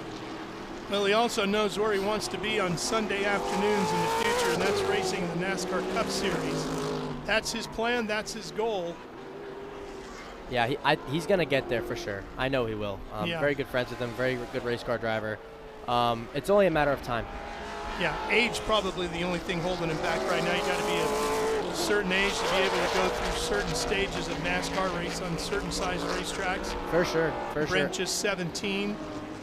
Well, he also knows where he wants to be on Sunday afternoons in the future, and that's racing in the NASCAR Cup Series. That's his plan. That's his goal. Yeah, he's going to get there for sure. I know he will. Yeah. Very good friends with him. Very good race car driver. It's only a matter of time. Yeah, age probably the only thing holding him back right now. You got to be a certain age to be able to go through certain stages of NASCAR race on certain size racetracks. For sure, Brent just 17,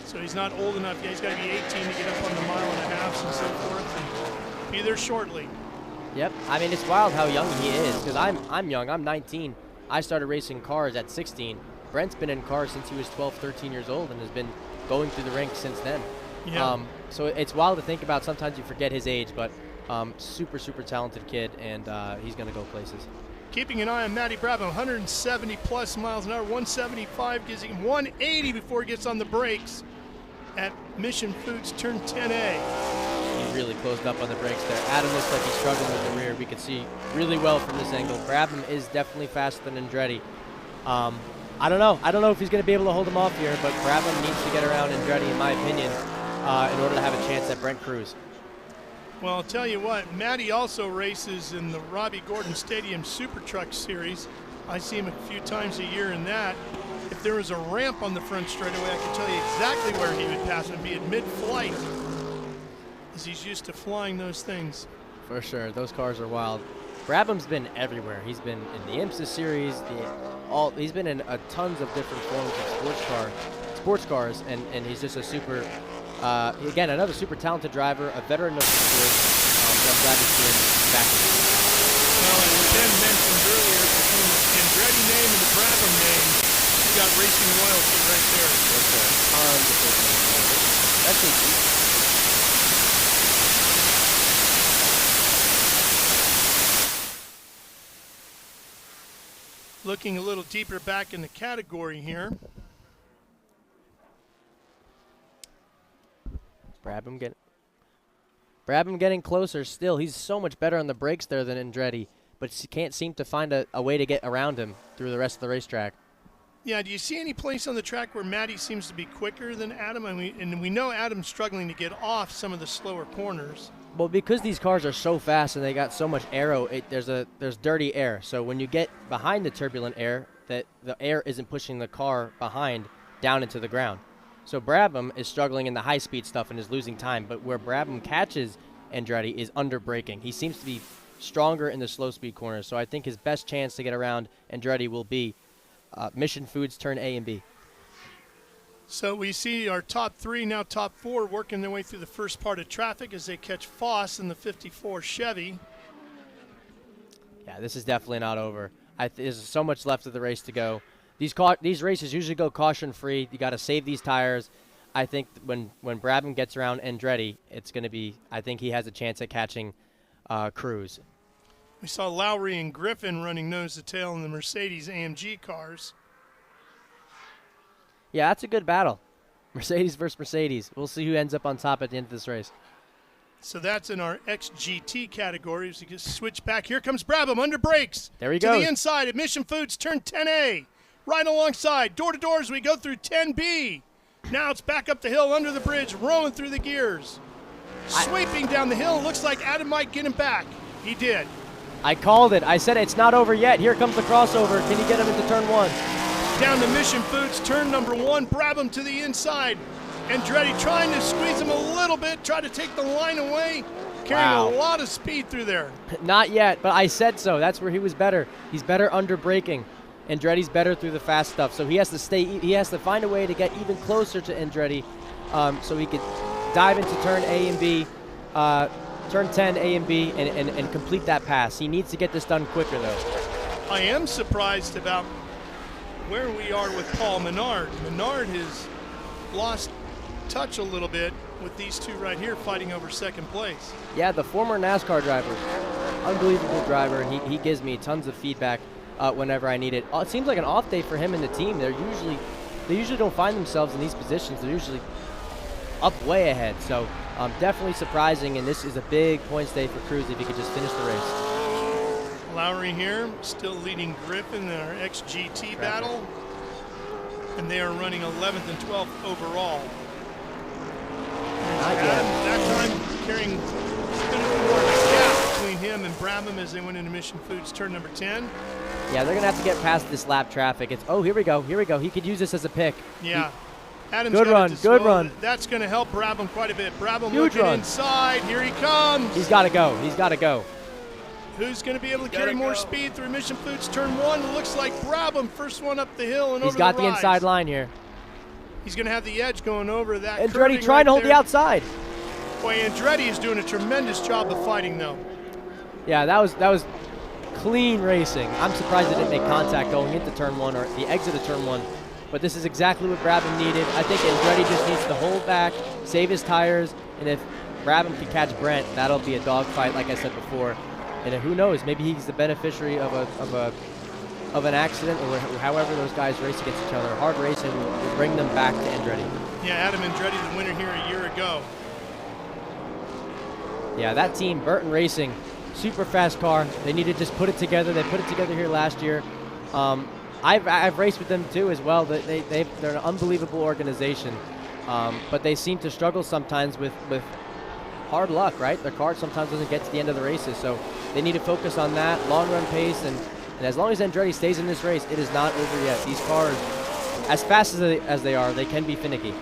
so he's not old enough yet. He's got to be 18 to get up on the mile and a half and so forth, and be there shortly. Yep. I mean, it's wild how young he is, because I'm young. I'm 19. I started racing cars at 16. Brent's been in cars since he was 12, 13 years old and has been going through the ranks since then. Yeah. So it's wild to think about. Sometimes you forget his age, but super, super talented kid, and he's going to go places. Keeping an eye on Matty Brabham, 170 plus miles an hour, 175 gives him 180 before he gets on the brakes at Mission Foods turn 10A. He really closed up on the brakes there. Adam looks like he's struggling with the rear. We can see really well from this angle. Brabham is definitely faster than Andretti. I don't know if he's going to be able to hold him off here, but Brabham needs to get around Andretti, in my opinion, in order to have a chance at Brent Cruz. Well, I'll tell you what, Matty also races in the Robbie Gordon Stadium Super Truck Series. I see him a few times a year in that. If there was a ramp on the front straightaway, I could tell you exactly where he would pass. It would be at mid-flight, as he's used to flying those things. For sure, those cars are wild. Brabham's been everywhere. He's been in the IMSA series. He's been in tons of different forms of sports cars, and he's just a super. Again, another super talented driver, a veteran of the sport. I'm glad to see him back. Well, as Ben mentioned earlier, between the Andretti name and the Brabham name, you got racing royalty right there. Yes, sir. Tons of racing. That's easy. Looking a little deeper back in the category here. Brabham getting closer still. He's so much better on the brakes there than Andretti, but he can't seem to find a way to get around him through the rest of the racetrack. Yeah, do you see any place on the track where Matty seems to be quicker than Adam? And we know Adam's struggling to get off some of the slower corners. Well, because these cars are so fast and they got so much aero, there's dirty air. So when you get behind the turbulent air, the air isn't pushing the car behind down into the ground. So Brabham is struggling in the high-speed stuff and is losing time. But where Brabham catches Andretti is under braking. He seems to be stronger in the slow-speed corners. So I think his best chance to get around Andretti will be Mission Foods turn A and B. So we see our top 3, now top 4, working their way through the first part of traffic as they catch Foss in the 54 Chevy. Yeah, this is definitely not over. There's so much left of the race to go. These races usually go caution-free. You got to save these tires. I think when Brabham gets around Andretti, it's going to be, I think he has a chance at catching Cruz. We saw Lowry and Griffin running nose to tail in the Mercedes AMG cars. Yeah, that's a good battle. Mercedes versus Mercedes. We'll see who ends up on top at the end of this race. So that's in our XGT category. As you can switch back. Here comes Brabham under brakes. There he to goes. the inside at Mission Foods, turn 10A. Right alongside, door to door as we go through 10B. Now it's back up the hill under the bridge, rolling through the gears. Sweeping down the hill. Looks like Adam might get him back. He did. I called it. I said it's not over yet. Here comes the crossover. Can he get him into turn 1? Down to Mission Foods, turn number 1. Brabham to the inside. Andretti trying to squeeze him a little bit, try to take the line away. Carrying a lot of speed through there. Not yet, but I said so. That's where he was better. He's better under braking. Andretti's better through the fast stuff, so he has to stay. He has to find a way to get even closer to Andretti, so he could dive into turn A and B, turn 10 A and B, and complete that pass. He needs to get this done quicker, though. I am surprised about where we are with Paul Menard. Menard has lost touch a little bit with these two right here fighting over second place. Yeah, the former NASCAR driver, unbelievable driver, and he gives me tons of feedback whenever I need it. It seems like an off day for him and the team. They usually don't find themselves in these positions. They're usually up way ahead. So definitely surprising, and this is a big points day for Cruz if he could just finish the race. Lowry here, still leading Griffin in our XGT battle, and they are running 11th and 12th overall. That time carrying more of a gap between him and Brabham as they went into Mission Foods turn number 10. Yeah, they're going to have to get past this lap traffic. Here we go. He could use this as a pick. Yeah. Adam's good run, good run. That's going to help Brabham quite a bit. Brabham Huge looking run. inside. Here he comes. He's got to go. He's got to go. Who's going to be able to carry more speed through Mission Foods turn 1? Looks like Brabham, first one up the hill and over the rise. He's got the inside line here. He's going to have the edge going over that. Andretti trying to hold the outside. Boy, Andretti is doing a tremendous job of fighting, though. Yeah, that was clean racing. I'm surprised they didn't make contact going into turn 1 or the exit of turn 1. But this is exactly what Brabham needed. I think Andretti just needs to hold back, save his tires, and if Brabham can catch Brent, that'll be a dogfight, like I said before. And who knows? Maybe he's the beneficiary of an accident, or however those guys race against each other. Hard racing will bring them back to Andretti. Yeah, Adam Andretti, the winner here a year ago. Yeah, that team, Burton Racing, super fast car. They need to just put it together. They put it together here last year. I've raced with them too as well. They're an unbelievable organization, but they seem to struggle sometimes with hard luck, right? Their car sometimes doesn't get to the end of the races, so they need to focus on that long run pace. And as long as Andretti stays in this race, it is not over yet. These cars, as fast as they are, they can be finicky.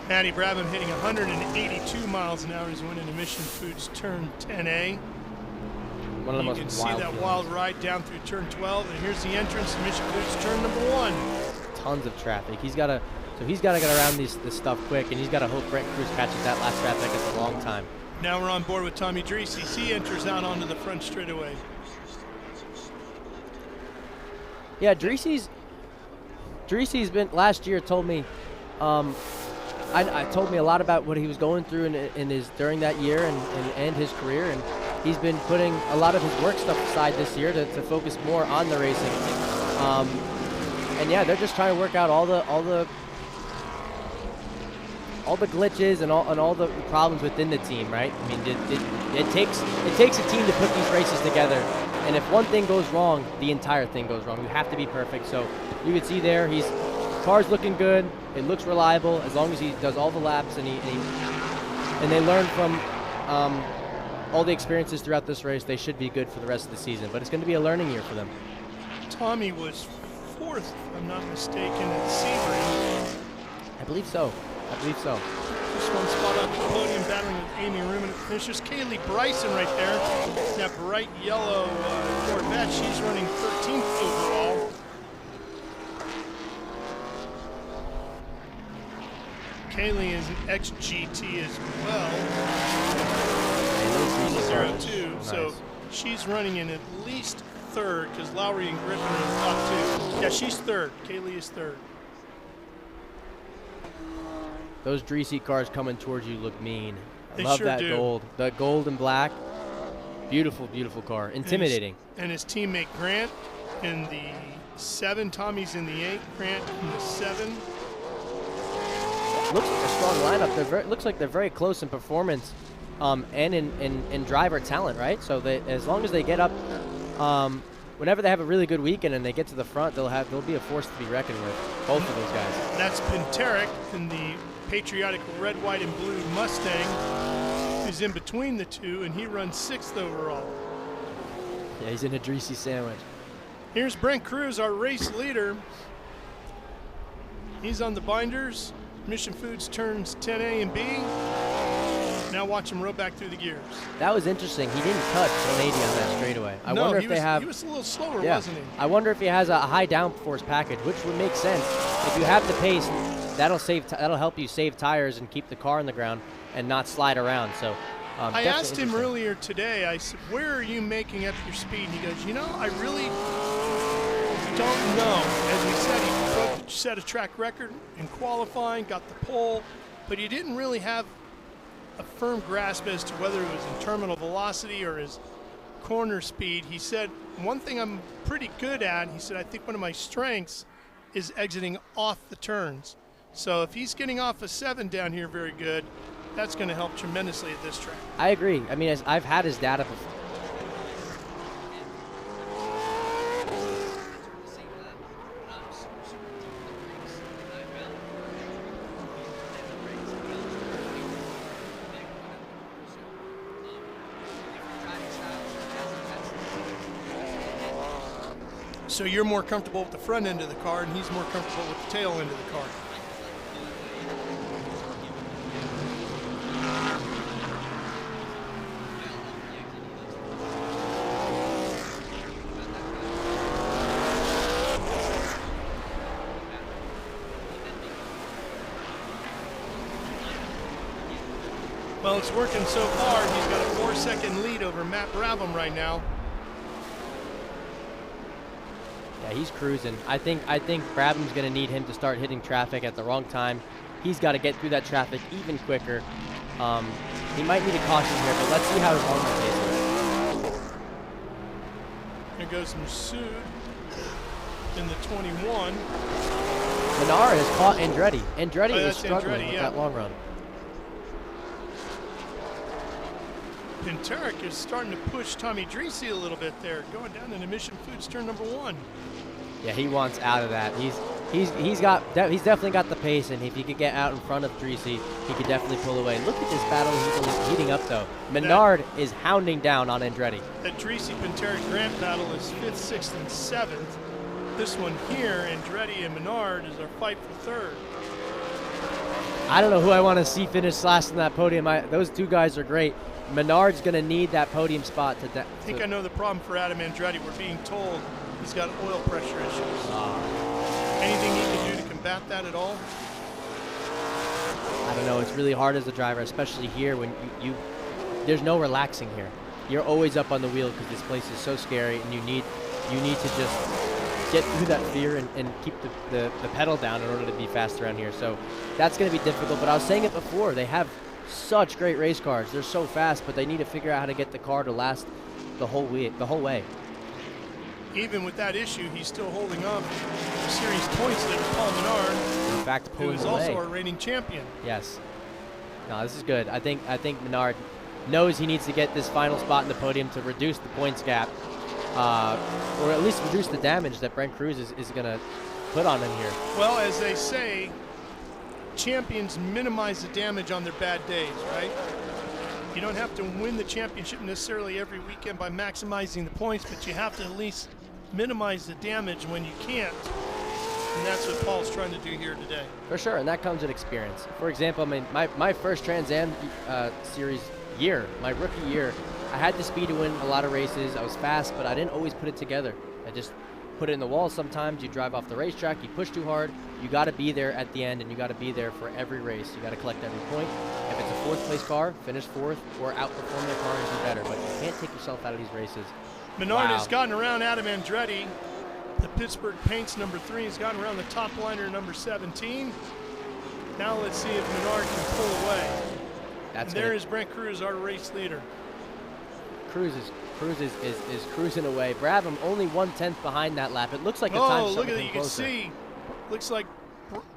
Matty Brabham hitting 182 miles an hour. He's winning the Mission Foods turn 10A. One of the you most can see wild that feelings. Wild ride down through turn 12, and here's the entrance to Mission Foods turn number 1. Tons of traffic. He's got to get around this stuff quick, and he's got to hope Brent Cruz catches that last traffic. It's a long time. Now we're on board with Tommy Dreese. He enters out onto the front straightaway. Yeah, Dreese's been last year told me. I told me a lot about what he was going through in his during that year and his career, and he's been putting a lot of his work stuff aside this year to focus more on the racing. And yeah, they're just trying to work out all the glitches and all the problems within the team, right? I mean, it takes a team to put these races together, and if one thing goes wrong, the entire thing goes wrong. You have to be perfect. So you can see there, car's looking good. It looks reliable as long as he does all the laps and they learn from all the experiences throughout this race. They should be good for the rest of the season, but it's going to be a learning year for them. Tommy was 4th, if I'm not mistaken, at Sebring. I believe so. Just one spot on the podium, battling with Amy Ruman at the finishers. Kaylee Bryson right there. That bright yellow Corvette. She's running 13th overall. Kaylee is an XGT as well. 02, nice. So she's running in at least 3rd because Lowry and Griffin are in the top 2. Yeah, she's 3rd. Kaylee is 3rd. Those Dreesy cars coming towards you look mean. I They love sure that do. gold. The gold and black. Beautiful, beautiful car. Intimidating. And his teammate Grant in the 7. Tommy's in the 8. Grant in the 7. Looks like a strong lineup. Looks like they're very close in performance and in driver talent, right? So as long as they get up, whenever they have a really good weekend and they get to the front, they'll be a force to be reckoned with. Both of those guys. That's Pinteric in the patriotic red, white, and blue Mustang, who's in between the two, and he runs 6th overall. Yeah, he's in a Dreesy sandwich. Here's Brent Cruz, our race leader. He's on the binders. Mission Foods turns 10A and B. Now watch him roll back through the gears. That was interesting. He didn't touch 180 on that straightaway. I wonder if they have. He was a little slower, Yeah. wasn't he? I wonder if he has a high downforce package, which would make sense. If you have the pace, that'll help you save tires and keep the car on the ground and not slide around. So I asked him earlier today, I said, where are you making up your speed? And he goes, I really don't know. As we said, he broke the set a track record in qualifying, got the pole, but he didn't really have a firm grasp as to whether it was in terminal velocity or his corner speed. He said, one thing I'm pretty good at, he said, I think one of my strengths is exiting off the turns. So if he's getting off a 7 down here very good, that's going to help tremendously at this track. I agree. I mean, I've had his data before. So you're more comfortable with the front end of the car, and he's more comfortable with the tail end of the car. Well, it's working so far. He's got a 4-second lead over Matt Brabham right now. Yeah, he's cruising. I think Brabham's going to need him to start hitting traffic at the wrong time. He's got to get through that traffic even quicker. He might need a caution here, but let's see how his long run is. Here goes Masood in the 21. Menard has caught Andretti. Andretti is that's struggling Andretti, with yeah. that long run. Pinteric is starting to push Tommy Dreesy a little bit there, going down into Mission Foods turn number 1. Yeah, he wants out of that. He's definitely got the pace, and if he could get out in front of Dreesy, he could definitely pull away. Look at this battle he's heating up though. Menard is hounding down on Andretti. That Dreesy Pinteric Grant battle is 5th, 6th, and 7th. This one here, Andretti and Menard, is our fight for 3rd. I don't know who I want to see finish last on that podium. Those two guys are great. Menard's going to need that podium spot to. I think I know the problem for Adam Andretti. We're being told he's got oil pressure issues. Anything he can do to combat that at all? I don't know. It's really hard as a driver, especially here when there's no relaxing here. You're always up on the wheel because this place is so scary, and you need to just get through that fear and keep the pedal down in order to be fast around here. So that's going to be difficult. But I was saying it before. They have such great race cars. They're so fast, but they need to figure out how to get the car to last the whole way. Even with that issue, he's still holding on to series points leader Paul Menard, In fact, who pulling is away. also our reigning champion. Yes. No, this is good. I think Menard knows he needs to get this final spot in the podium to reduce the points gap, or at least reduce the damage that Brent Cruz is going to put on him here. Well, as they say, champions minimize the damage on their bad days, right? You don't have to win the championship necessarily every weekend by maximizing the points, but you have to at least minimize the damage when you can't. And that's what Paul's trying to do here today. For sure, and that comes with experience. For example, I mean, my first Trans Am Series year, my rookie year, I had the speed to win a lot of races. I was fast, but I didn't always put it together. I just put it in the wall sometimes. You drive off the racetrack, you push too hard. You got to be there at the end, and you got to be there for every race. You got to collect every point. If it's a 4th place car, finish 4th or outperform the car and do better. But you can't take yourself out of these races. Menard has gotten around Adam Andretti. The Pittsburgh Paints number 3 has gotten around the top liner number 17. Now let's see if Menard can pull away. That's and there is Brent Cruz, our race leader. Cruz is cruising away. Brabham only 1/10 behind that lap. It looks like the Oh, time look at it. You can see. Looks like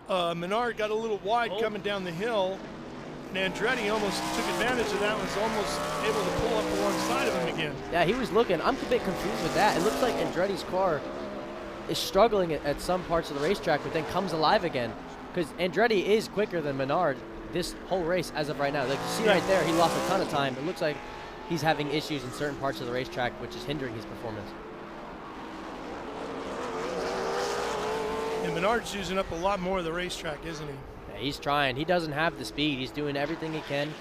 Menard got a little wide coming down the hill. And Andretti almost took advantage of that, was almost able to pull up alongside of him again. Yeah, he was looking. I'm a bit confused with that. It looks like Andretti's car is struggling at some parts of the racetrack, but then comes alive again. Because Andretti is quicker than Menard this whole race as of right now. Like you see right there, he lost a ton of time. It looks like he's having issues in certain parts of the racetrack, which is hindering his performance. And Menard's using up a lot more of the racetrack, isn't he? Yeah, he's trying. He doesn't have the speed. He's doing everything he can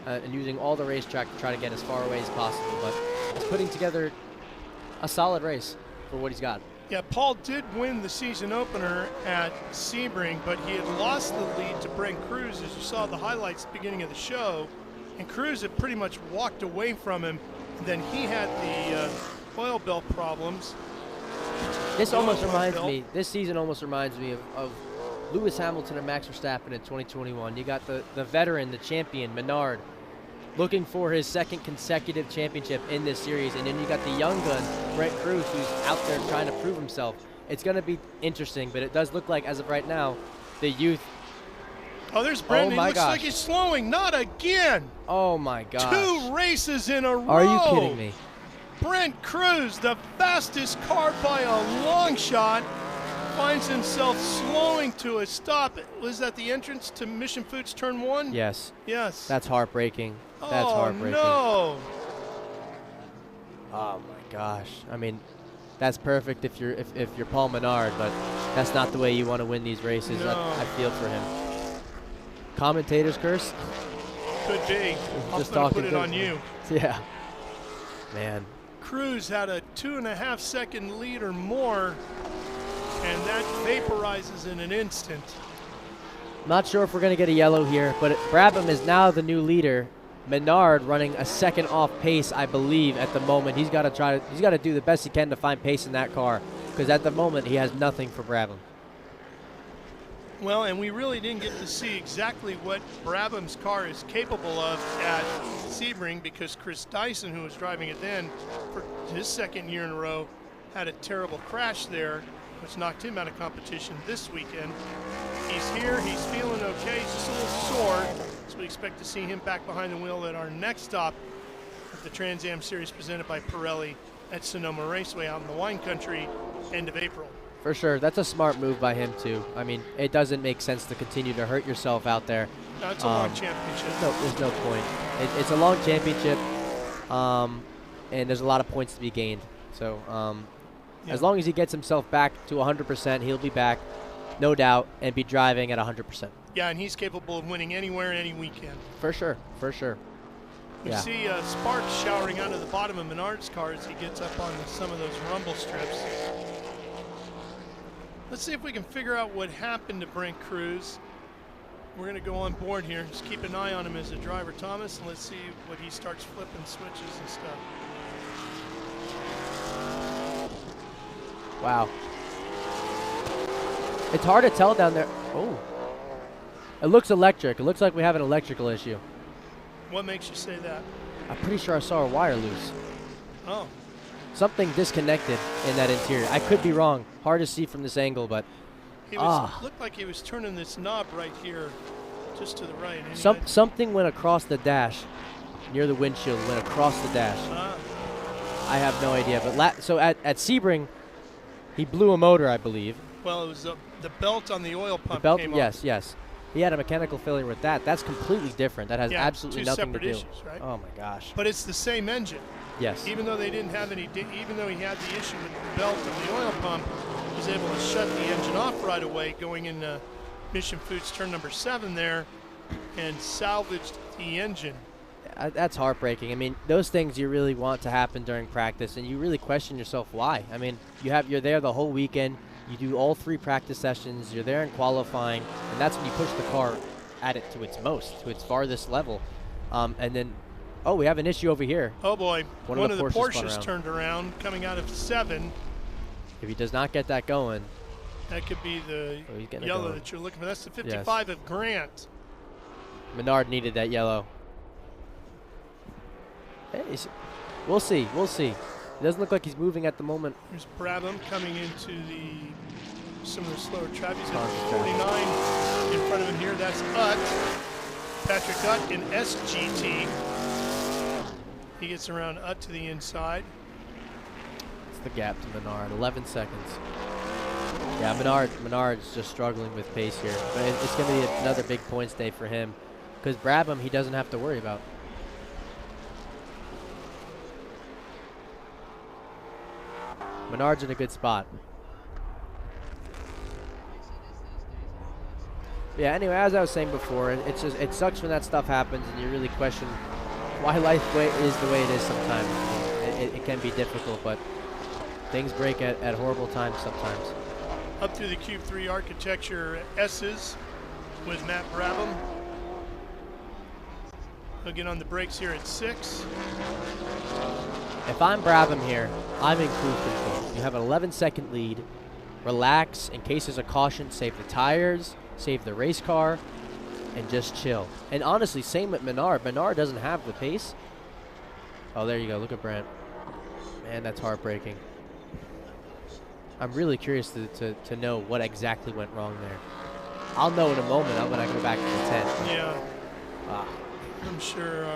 and using all the racetrack to try to get as far away as possible. But he's putting together a solid race for what he's got. Yeah, Paul did win the season opener at Sebring, but he had lost the lead to Brent Cruz, as you saw the highlights at the beginning of the show. And Cruz had pretty much walked away from him. And then he had the oil belt problems. This almost reminds me, this season almost reminds me of Lewis Hamilton and Max Verstappen in 2021. You got the veteran, the champion, Menard, looking for his second consecutive championship in this series. And then you got the young gun, Brent Cruz, who's out there trying to prove himself. It's going to be interesting, but it does look like, as of right now, the youth. Oh, there's Brent. Oh my he looks gosh. like he's slowing. Not again. Oh, my gosh. 2 races in a row. Are you kidding me? Brent Cruz, the fastest car by a long shot, finds himself slowing to a stop. Was that the entrance to Mission Foods Turn 1? Yes. Yes. That's heartbreaking. That's heartbreaking. No. Oh my gosh. I mean, that's perfect if you're Paul Menard, but that's not the way you want to win these races. No. I feel for him. Commentator's curse? Could be. I'm Just going to put talking it to on him. you. Yeah. Man. Cruz had a 2.5 second lead or more, and that vaporizes in an instant. Not sure if we're going to get a yellow here, but Brabham is now the new leader. Menard running a second off pace, I believe, at the moment. He's got to do the best he can to find pace in that car, because at the moment he has nothing for Brabham. Well, and we really didn't get to see exactly what Brabham's car is capable of at Sebring, because Chris Dyson, who was driving it then for his second year in a row, had a terrible crash there, which knocked him out of competition this weekend. He's here, he's feeling okay, he's just a little sore, so we expect to see him back behind the wheel at our next stop at the Trans Am Series presented by Pirelli at Sonoma Raceway out in the wine country, end of April. For sure. That's a smart move by him, too. I mean, it doesn't make sense to continue to hurt yourself out there. No, it's a long championship. There's no point. It's a long championship, and there's a lot of points to be gained. So as long as he gets himself back to 100%, he'll be back, no doubt, and be driving at 100%. Yeah, and he's capable of winning anywhere, any weekend. For sure. For sure. We see sparks showering out of the bottom of Menard's car as he gets up on some of those rumble strips. Let's see if we can figure out what happened to Brent Cruz. We're going to go on board here. Just keep an eye on him as a driver, Thomas, and let's see what he starts flipping switches and stuff. Wow. It's hard to tell down there. Oh. It looks electric. It looks like we have an electrical issue. What makes you say that? I'm pretty sure I saw a wire loose. Oh. Something disconnected in that interior. I could be wrong. Hard to see from this angle, but He looked like he was turning this knob right here, just to the right. Something went across the dash, near the windshield, went across the dash. I have no idea. But so at Sebring, he blew a motor, I believe. Well, it was the belt on the oil pump. The belt, came yes, off. yes. He had a mechanical failure with that. That's completely different. That has absolutely nothing to do. Two separate issues, right? Oh my gosh. But it's the same engine. Yes. Even though they didn't have even though he had the issue with the belt of the oil pump, he was able to shut the engine off right away going into Mission Foods turn number 7 there and salvaged the engine. That's heartbreaking. I mean, those things you really want to happen during practice, and you really question yourself why. I mean, you're there the whole weekend. You do all 3 practice sessions. You're there in qualifying, and that's when you push the car at it to its most, to its farthest level. And then, we have an issue over here. Oh boy, one of the Porsches spun turned around coming out of 7. If he does not get that going, That could be the yellow that you're looking for. That's the 55 of Grant. Menard needed that yellow. Hey, we'll see. We'll see. It doesn't look like he's moving at the moment. Here's Brabham coming into some of the slower trap. He's at 49 in front of him here. That's Utt. Patrick Utt in SGT. He gets around Utt to the inside. It's the gap to Menard, 11 seconds. Yeah, Menard's just struggling with pace here. But it's going to be another big points day for him because Brabham he doesn't have to worry about. Menard's in a good spot. Yeah, anyway, as I was saying before, it sucks when that stuff happens and you really question why life is the way it is sometimes. It can be difficult, but things break at horrible times sometimes. Up through the Cube 3 Architecture S's with Matt Brabham. He'll get on the brakes here at 6. If I'm Brabham here, I'm in cruise control. You have an 11-second lead. Relax. In case there's a caution, save the tires, save the race car, and just chill. And honestly, same with Menard. Menard doesn't have the pace. Oh, there you go. Look at Brant. Man, that's heartbreaking. I'm really curious to know what exactly went wrong there. I'll know in a moment when I go back to the tent. Yeah. I'm sure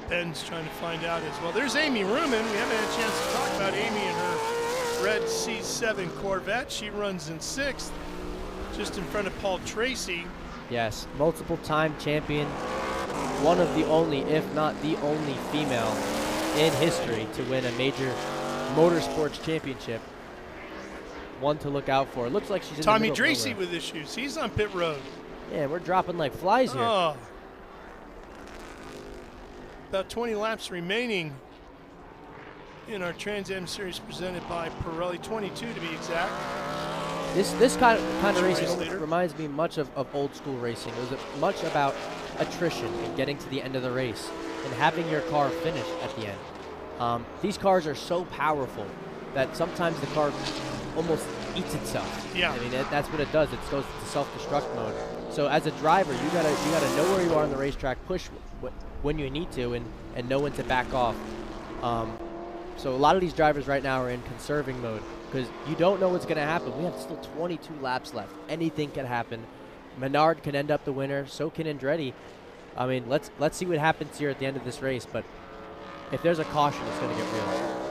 Ben's trying to find out as well. There's Amy Ruman. We haven't had a chance to talk about Amy and her red C7 Corvette. She runs in 6th, just in front of Paul Tracy. Yes, multiple-time champion. One of the only, if not the only, female in history to win a major motorsports championship. One to look out for. It looks like she's in Tommy the middle of Dracy nowhere. with issues. He's on pit road. Yeah, we're dropping like flies here. Oh. About 20 laps remaining in our Trans Am Series presented by Pirelli, 22 to be exact. This kind of racing reminds me much of old school racing. It was much about attrition and getting to the end of the race and having your car finish at the end. These cars are so powerful that sometimes the car almost eats itself. Yeah. I mean, that's what it does. It goes into self-destruct mode. So as a driver, you gotta know where you are on the racetrack, push when you need to, and know when to back off. So a lot of these drivers right now are in conserving mode because you don't know what's going to happen. We have still 22 laps left. Anything can happen. Menard can end up the winner. So can Andretti. I mean, let's see what happens here at the end of this race. But if there's a caution, it's going to get real.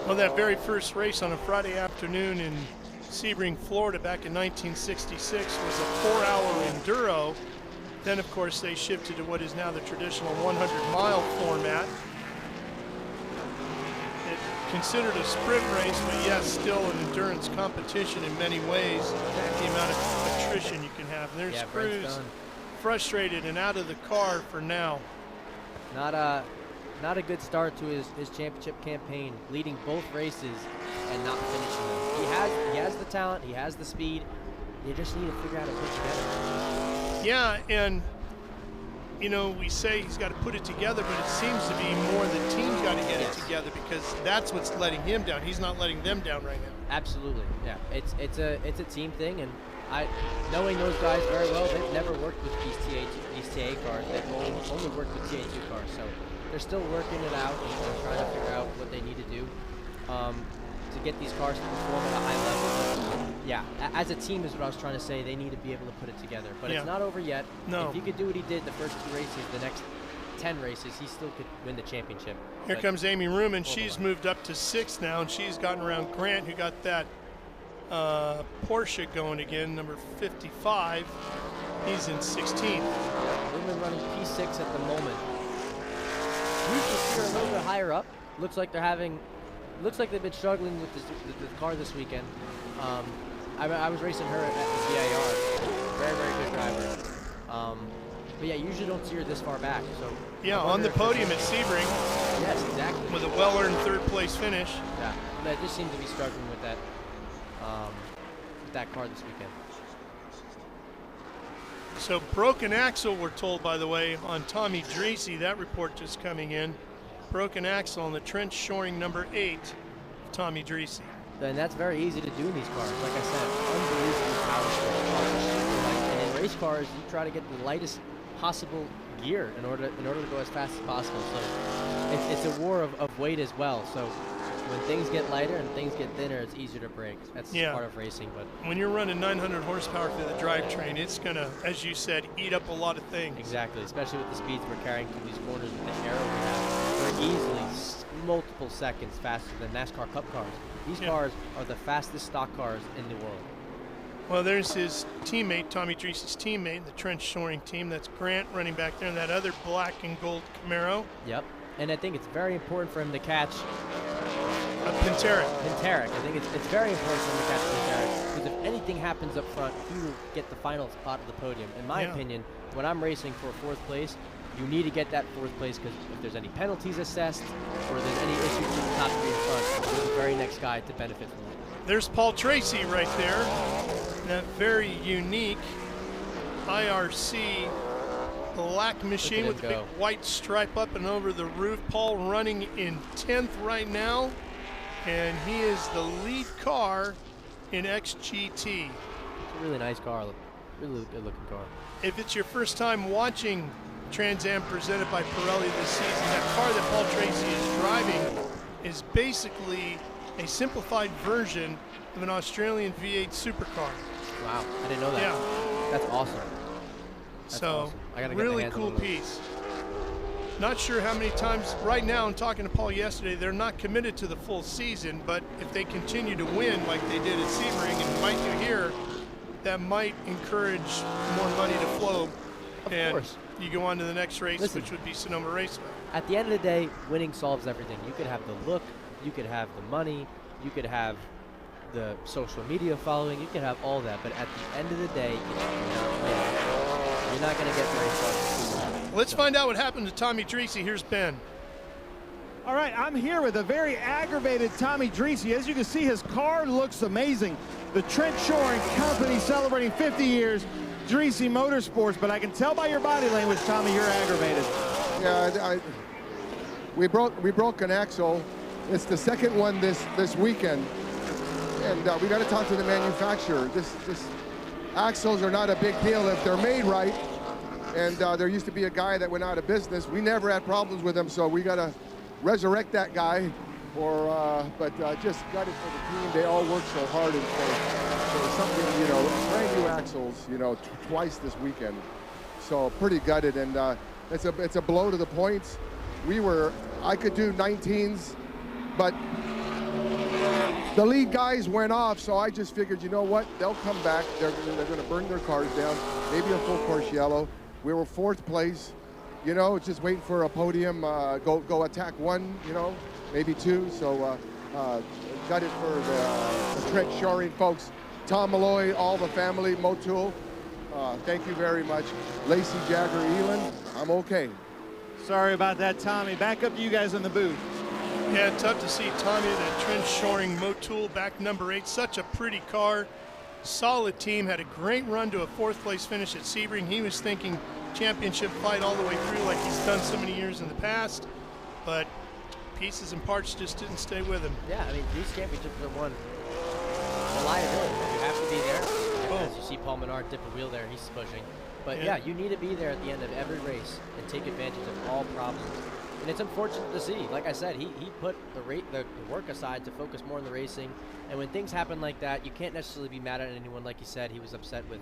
Well, that very first race on a Friday afternoon in Sebring, Florida, back in 1966 was a 4-hour enduro. Then, of course, they shifted to what is now the traditional 100-mile format. Considered a sprint race, but yes, still an endurance competition in many ways. The amount of attrition you can have. And there's Cruz, frustrated and out of the car for now. Not a good start to his championship campaign, leading both races and not finishing them. He has the talent, he has the speed. You just need to figure out how to put it together. Yeah, and you know, we say he's got to put it together, but it seems to be more the team's got to get it together because that's what's letting him down. He's not letting them down right now. Absolutely, yeah. It's a team thing, and knowing those guys very well, they've never worked with these TA cars. They've only worked with TA2 cars, so they're still working it out and trying to figure out what they need to do to get these cars to perform at a high level. But yeah, as a team is what I was trying to say. They need to be able to put it together. But it's not over yet. No. If he could do what he did the first 2 races, the next 10 races, he still could win the championship. Here comes Amy Ruman. She's moved up to 6th now, and she's gotten around Grant, who got that Porsche going again, number 55. He's in 16th. Ruman running P6 at the moment. Usually here a little bit higher up. Looks like they've been struggling with the car this weekend. I was racing her at the VIR. Very, very good driver. But yeah, you usually don't see her this far back. So yeah, on the podium at Sebring. Yes, exactly. With a well-earned 3rd place finish. Yeah, but it just seems to be struggling with that car this weekend. So broken axle, we're told, by the way, on Tommy Dracy. That report just coming in. Broken axle on the trench shoring number 8 of Tommy Dracy. And that's very easy to do in these cars. Like I said, unbelievably powerful cars, super light. And in race cars, you try to get the lightest possible gear in order to go as fast as possible. So it's a war of weight as well. So when things get lighter and things get thinner, it's easier to brake. That's part of racing. But when you're running 900 horsepower through the drivetrain, it's gonna, as you said, eat up a lot of things. Exactly, especially with the speeds we're carrying through these corners with the aero we have. We're easily multiple seconds faster than NASCAR Cup cars. These cars are the fastest stock cars in the world. Well, there's his teammate, Tommy Dreese's teammate, the trench shoring team. That's Grant running back there in that other black and gold Camaro. Yep, and I think it's very important for him to catch Pinteric. I think it's very important for him to catch Pinteric, because if anything happens up front, he will get the final spot of the podium. In my opinion, when I'm racing for 4th place, you need to get that 4th place, because if there's any penalties assessed or there's any issues with the top 3 in front, you're the very next guy to benefit from it. There's Paul Tracy right there. That very unique IRC black machine with the big white stripe up and over the roof. Paul running in 10th right now, and he is the lead car in XGT. It's a really nice car, really good looking car. If it's your first time watching Trans Am presented by Pirelli this season, that car that Paul Tracy is driving is basically a simplified version of an Australian V8 supercar. Wow, I didn't know that. Yeah. That's awesome. That's so, awesome. I gotta get really my hands cool on those. piece. Not sure how many times, right now, I'm talking to Paul yesterday, they're not committed to the full season, but if they continue to win like they did at Sebring and might do here, that might encourage more money to flow. Of course. You go on to the next race, which would be Sonoma Raceway. At the end of the day, winning solves everything. You could have the look, you could have the money, you could have the social media following, you could have all that, but at the end of the day, you're not going to get very far. Let's find out what happened to Tommy Dreese. Here's Ben. All right, I'm here with a very aggravated Tommy Dreese. As you can see, his car looks amazing. The Trent Shoring Company celebrating 50 years, Dreese Motorsports, but I can tell by your body language, Tommy, you're aggravated. Yeah, we broke an axle. It's the second one this weekend, and we got to talk to the manufacturer. This axles are not a big deal if they're made right. And there used to be a guy that went out of business. We never had problems with him, so we got to resurrect that guy. But just got it for the team. They all worked so hard and for something, brand new axles, twice this weekend. So pretty gutted, and it's a blow to the points. I could do 19s, but the lead guys went off, so I just figured, you know what? They'll come back. They're going to burn their cars down. Maybe a full course yellow. We were 4th place. Just waiting for a podium. Go attack 1. Maybe 2. So got it for the Trent Shoring folks. Tom Malloy, all the family, Motul. Thank you very much. Lacey, Jagger, Elin. I'm okay. Sorry about that, Tommy. Back up to you guys in the booth. Yeah, tough to see Tommy, the Trent Shoring Motul, back number 8. Such a pretty car. Solid team. Had a great run to a 4th place finish at Sebring. He was thinking championship fight all the way through like he's done so many years in the past. But pieces and parts just didn't stay with him. Yeah, I mean, these championships are won. Reliability. You have to be there. As you see Paul Menard dip a wheel there, he's pushing. But yeah, you need to be there at the end of every race and take advantage of all problems. And it's unfortunate to see. Like I said, he put the work aside to focus more on the racing. And when things happen like that, you can't necessarily be mad at anyone. Like you said, he was upset with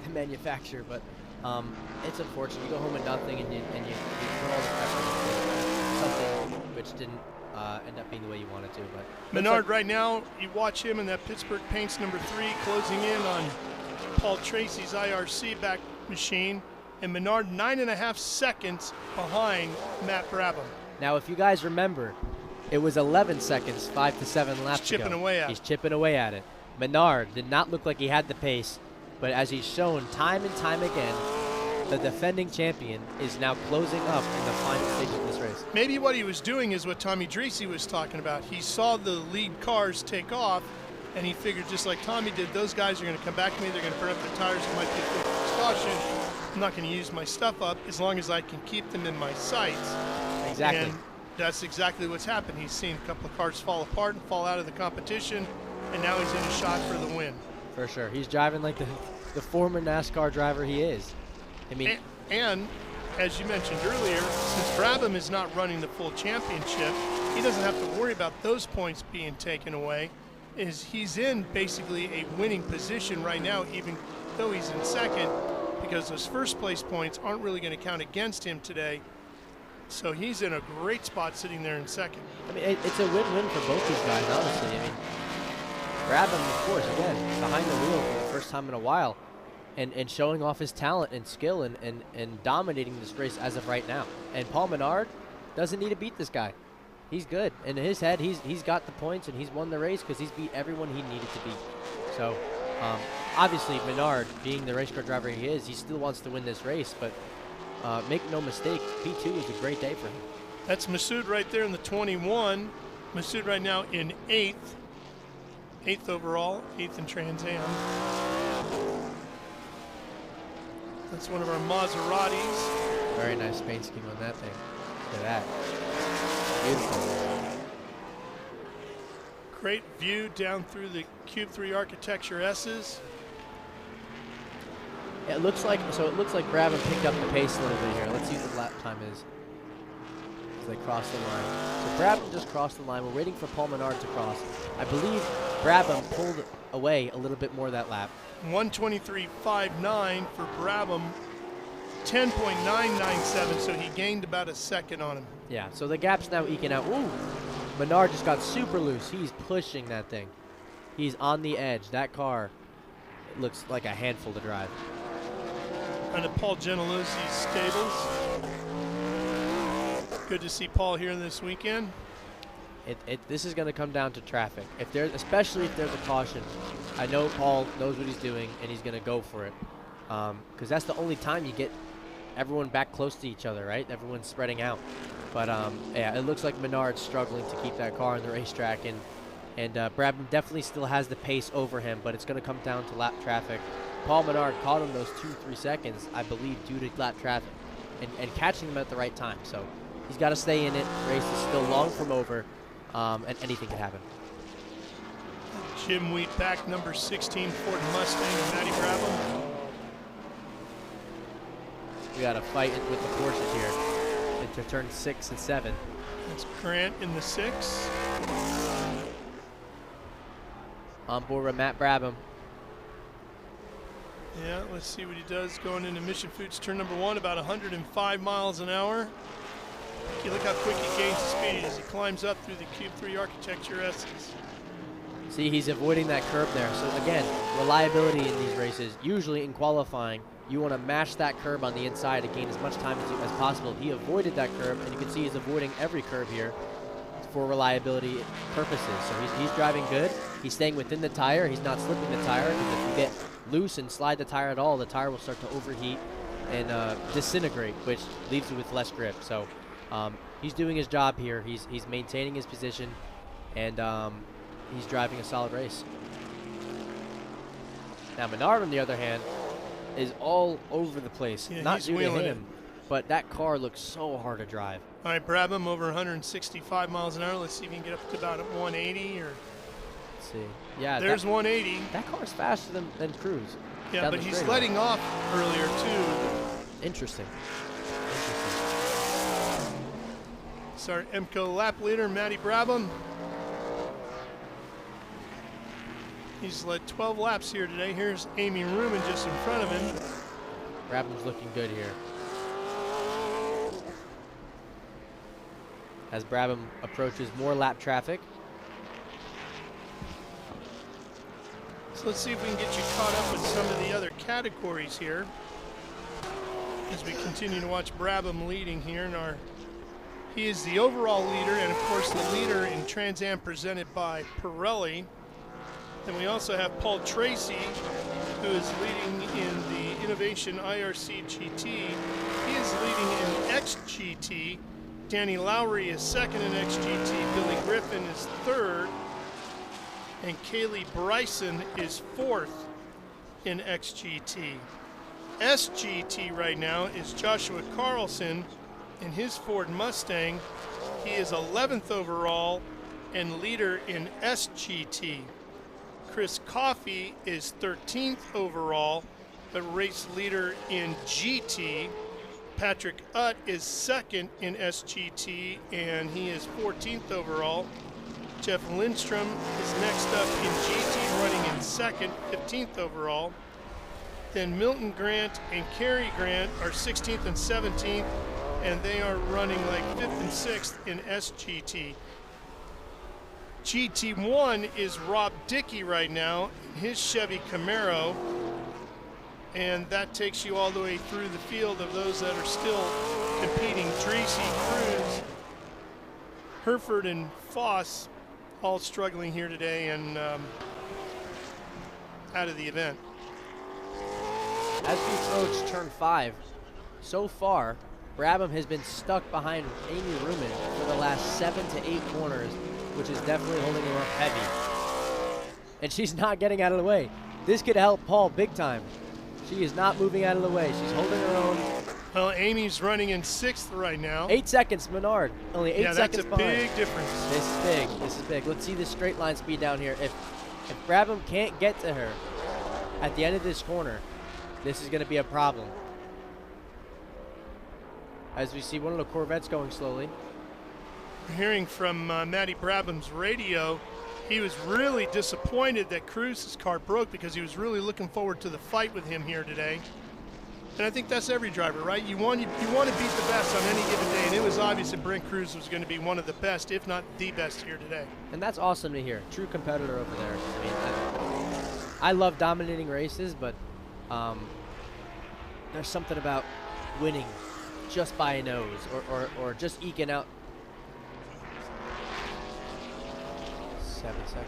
the manufacturer. But it's unfortunate. You go home with nothing and you put all the pressure into something which didn't end up being the way you wanted to. But Menard right now, you watch him in that Pittsburgh Paints number 3 closing in on Paul Tracy's IRC back machine, and Menard 9.5 seconds behind Matt Brabham. Now, if you guys remember, it was 11 seconds, 5 to 7 laps He's chipping away at it. He's chipping away at it. Menard did not look like he had the pace, but as he's shown time and time again, the defending champion is now closing up in the final stage of this race. Maybe what he was doing is what Tommy Dreese was talking about. He saw the lead cars take off, and he figured, just like Tommy did, those guys are going to come back to me. They're going to burn up their tires. It might be a quick caution. I'm not going to use my stuff up as long as I can keep them in my sights. Exactly. And that's exactly what's happened. He's seen a couple of cars fall apart and fall out of the competition. and now he's in a shot for the win. For sure. He's driving like the former NASCAR driver he is. I mean, and as you mentioned earlier, since Brabham is not running the full championship, he doesn't have to worry about those points being taken away. He's in basically a winning position right now, even though he's in second, because those first place points aren't really going to count against him today. So he's in a great spot sitting there in second. I mean, it's a win-win for both these guys, honestly. I mean, Brabham, of course, again, behind the wheel for the first time in a while, and showing off his talent and skill and dominating this race as of right now. And Paul Menard doesn't need to beat this guy. He's good. In his head, he's got the points, and he's won the race because he's beat everyone he needed to beat. So, obviously, Menard, being the race car driver he is, he still wants to win this race, but make no mistake, P2 is a great day for him. That's Masoud right there in the 21. Masoud right now in 8th. 8th overall, 8th in Trans Am. That's one of our Maseratis. Very nice paint scheme on that thing. Look at that. Beautiful. Great view down through the Cube 3 Architecture S's. It looks like Brabham picked up the pace a little bit here. Let's see what the lap time is as they cross the line. So Brabham just crossed the line. We're waiting for Paul Menard to cross. I believe Brabham pulled away a little bit more that lap. 1:23.59 for Brabham, 10.997, so he gained about a second on him. Yeah, so the gap's now eking out. Ooh, Menard just got super loose. He's pushing that thing. He's on the edge. That car, it looks like a handful to drive. And at Paul Gentiluzzi's stables. Good to see Paul here this weekend. This is going to come down to traffic. Especially if there's a caution. I know Paul knows what he's doing, and he's going to go for it. Because that's the only time you get everyone back close to each other, right? Everyone's spreading out. But, yeah, it looks like Menard's struggling to keep that car on the racetrack. And Brabham definitely still has the pace over him, but it's going to come down to lap traffic. Paul Menard caught him those 2-3 seconds, I believe, due to lap traffic and catching them at the right time. So he's got to stay in it. The race is still long from over, and anything can happen. Jim Wheatback, number 16, Ford Mustang, and Matty Brabham. We got a fight with the Porsches here into turn 6 and 7. That's Grant in the 6. On board with Matt Brabham. Yeah, let's see what he does going into Mission Foods turn number 1, about 105 miles an hour. Look how quick he gains speed as he climbs up through the Cube 3 Architecture S's. See, he's avoiding that curb there. So again, reliability in these races. Usually in qualifying, you want to mash that curb on the inside to gain as much time as possible. He avoided that curb, and you can see he's avoiding every curb here for reliability purposes. So he's driving good. He's staying within the tire. He's not slipping the tire, because if you get loose and slide the tire at all, the tire will start to overheat and disintegrate, which leaves you with less grip. So he's doing his job here. He's maintaining his position, and he's driving a solid race. Now Menard, on the other hand, is all over the place. Yeah, Not he's due to wheeling him, but that car looks so hard to drive. All right, Brabham over 165 miles an hour. Let's see if he can get up to about 180 or. Let's see. Yeah, there's 180. That car's faster than Cruz. Yeah, but he's letting off earlier too. Interesting. It's our EMCO lap leader, Matty Brabham. He's led 12 laps here today. Here's Amy Ruman just in front of him. Brabham's looking good here. As Brabham approaches more lap traffic. So let's see if we can get you caught up with some of the other categories here as we continue to watch Brabham leading here in our. He is the overall leader, and of course the leader in Trans Am presented by Pirelli. Then we also have Paul Tracy, who is leading in the Innovation IRC GT. He is leading in XGT. Danny Lowry is second in XGT. Billy Griffin is third. And Kaylee Bryson is fourth in XGT. SGT right now is Joshua Carlson in his Ford Mustang. He is 11th overall and leader in SGT. Chris Coffey is 13th overall, the race leader in GT. Patrick Utt is second in SGT, and he is 14th overall. Jeff Lindstrom is next up in GT, running in second, 15th overall. Then Milton Grant and Kerry Grant are 16th and 17th, and they are running like 5th and 6th in SGT. GT1 is Rob Dickey right now in his Chevy Camaro, and that takes you all the way through the field of those that are still competing. Tracy, Cruz, Hereford, and Foss all struggling here today and out of the event. As we approach turn 5, so far, Brabham has been stuck behind Amy Ruman for the last 7 to 8 corners, which is definitely holding her up heavy. And she's not getting out of the way. This could help Paul big time. She is not moving out of the way. She's holding her own. Well, Amy's running in 6th right now. 8 seconds, Menard. Only 8 seconds behind. Yeah, that's a big difference. This is big. This is big. Let's see the straight line speed down here. If Brabham can't get to her at the end of this corner, this is going to be a problem. As we see one of the Corvettes going slowly. We're hearing from Matty Brabham's radio. He was really disappointed that Cruz's car broke because he was really looking forward to the fight with him here today. And I think that's every driver, right? You want to beat the best on any given day, and it was obvious that Brent Cruz was going to be one of the best, if not the best here today. And that's awesome to hear. True competitor over there. I mean, I love dominating races, but there's something about winning just by a nose or just eking out 7 seconds.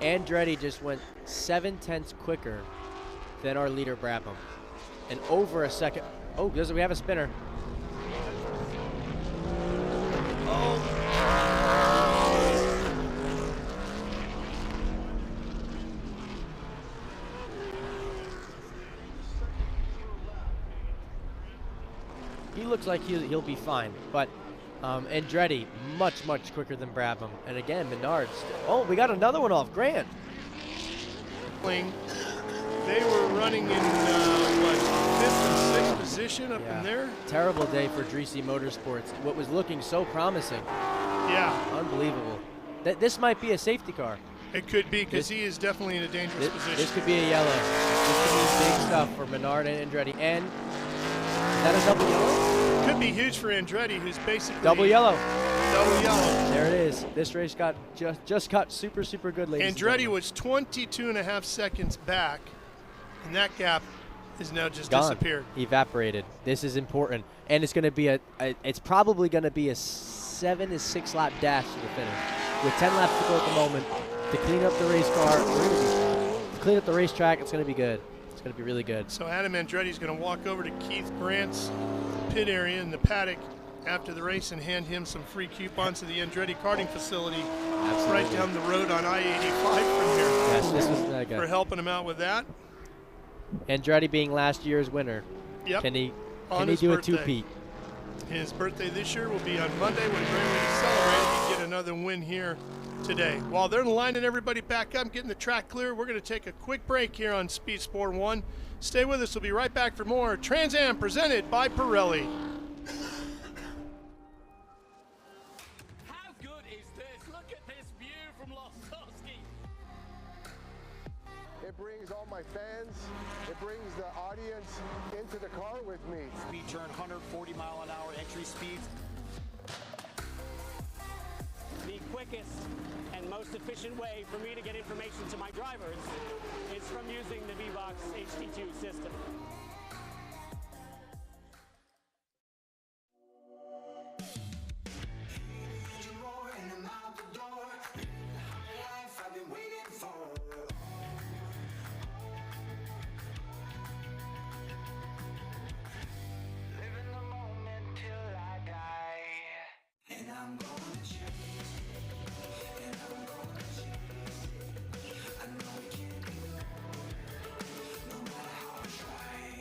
Andretti just went 7/10 quicker than our leader Brabham, and over a second. Oh, we have a spinner. He looks like he'll be fine, but Andretti much quicker than Brabham, and again Menard. Oh, we got another one off Grant. They were running in 5th and 6th position up in there. Terrible day for Dreesy Motorsports. What was looking so promising. Yeah. Unbelievable. This might be a safety car. It could be, because he is definitely in a dangerous position. This could be a yellow. This could be big stuff for Menard and Andretti. And is that a double yellow? Could be huge for Andretti, who's basically double yellow. Double yellow. There it is. This race got just got super good, ladies. Andretti was 22.5 seconds back, and that gap is now just gone. Disappeared. Evaporated. This is important, and it's going to be it's probably going to be a 7 to 6 lap dash to the finish, with 10 laps to go at the moment to clean up the race car. To clean up the racetrack, it's going to be good. It's going to be really good. So Adam Andretti is going to walk over to Keith Grant's pit area in the paddock after the race and hand him some free coupons to the Andretti karting facility. Absolutely. Right down the road on I-85 from here. Yes, this was that guy. For helping him out with that. Andretti being last year's winner. Yep. Can he his do birthday. a two-peat? His birthday this year will be on Monday when he's ready to celebrate and get another win here today. While they're lining everybody back up, getting the track clear, we're going to take a quick break here on Speed Sport 1. Stay with us. We'll be right back for more Trans Am presented by Pirelli. How good is this? Look at this view from Losowski. It brings all my fans, it brings the audience into the car with me. Speed turn 140-mile-an-hour entry speeds. The quickest and most efficient way for me to get information to my drivers is from using the V-Box HD2 system. Try.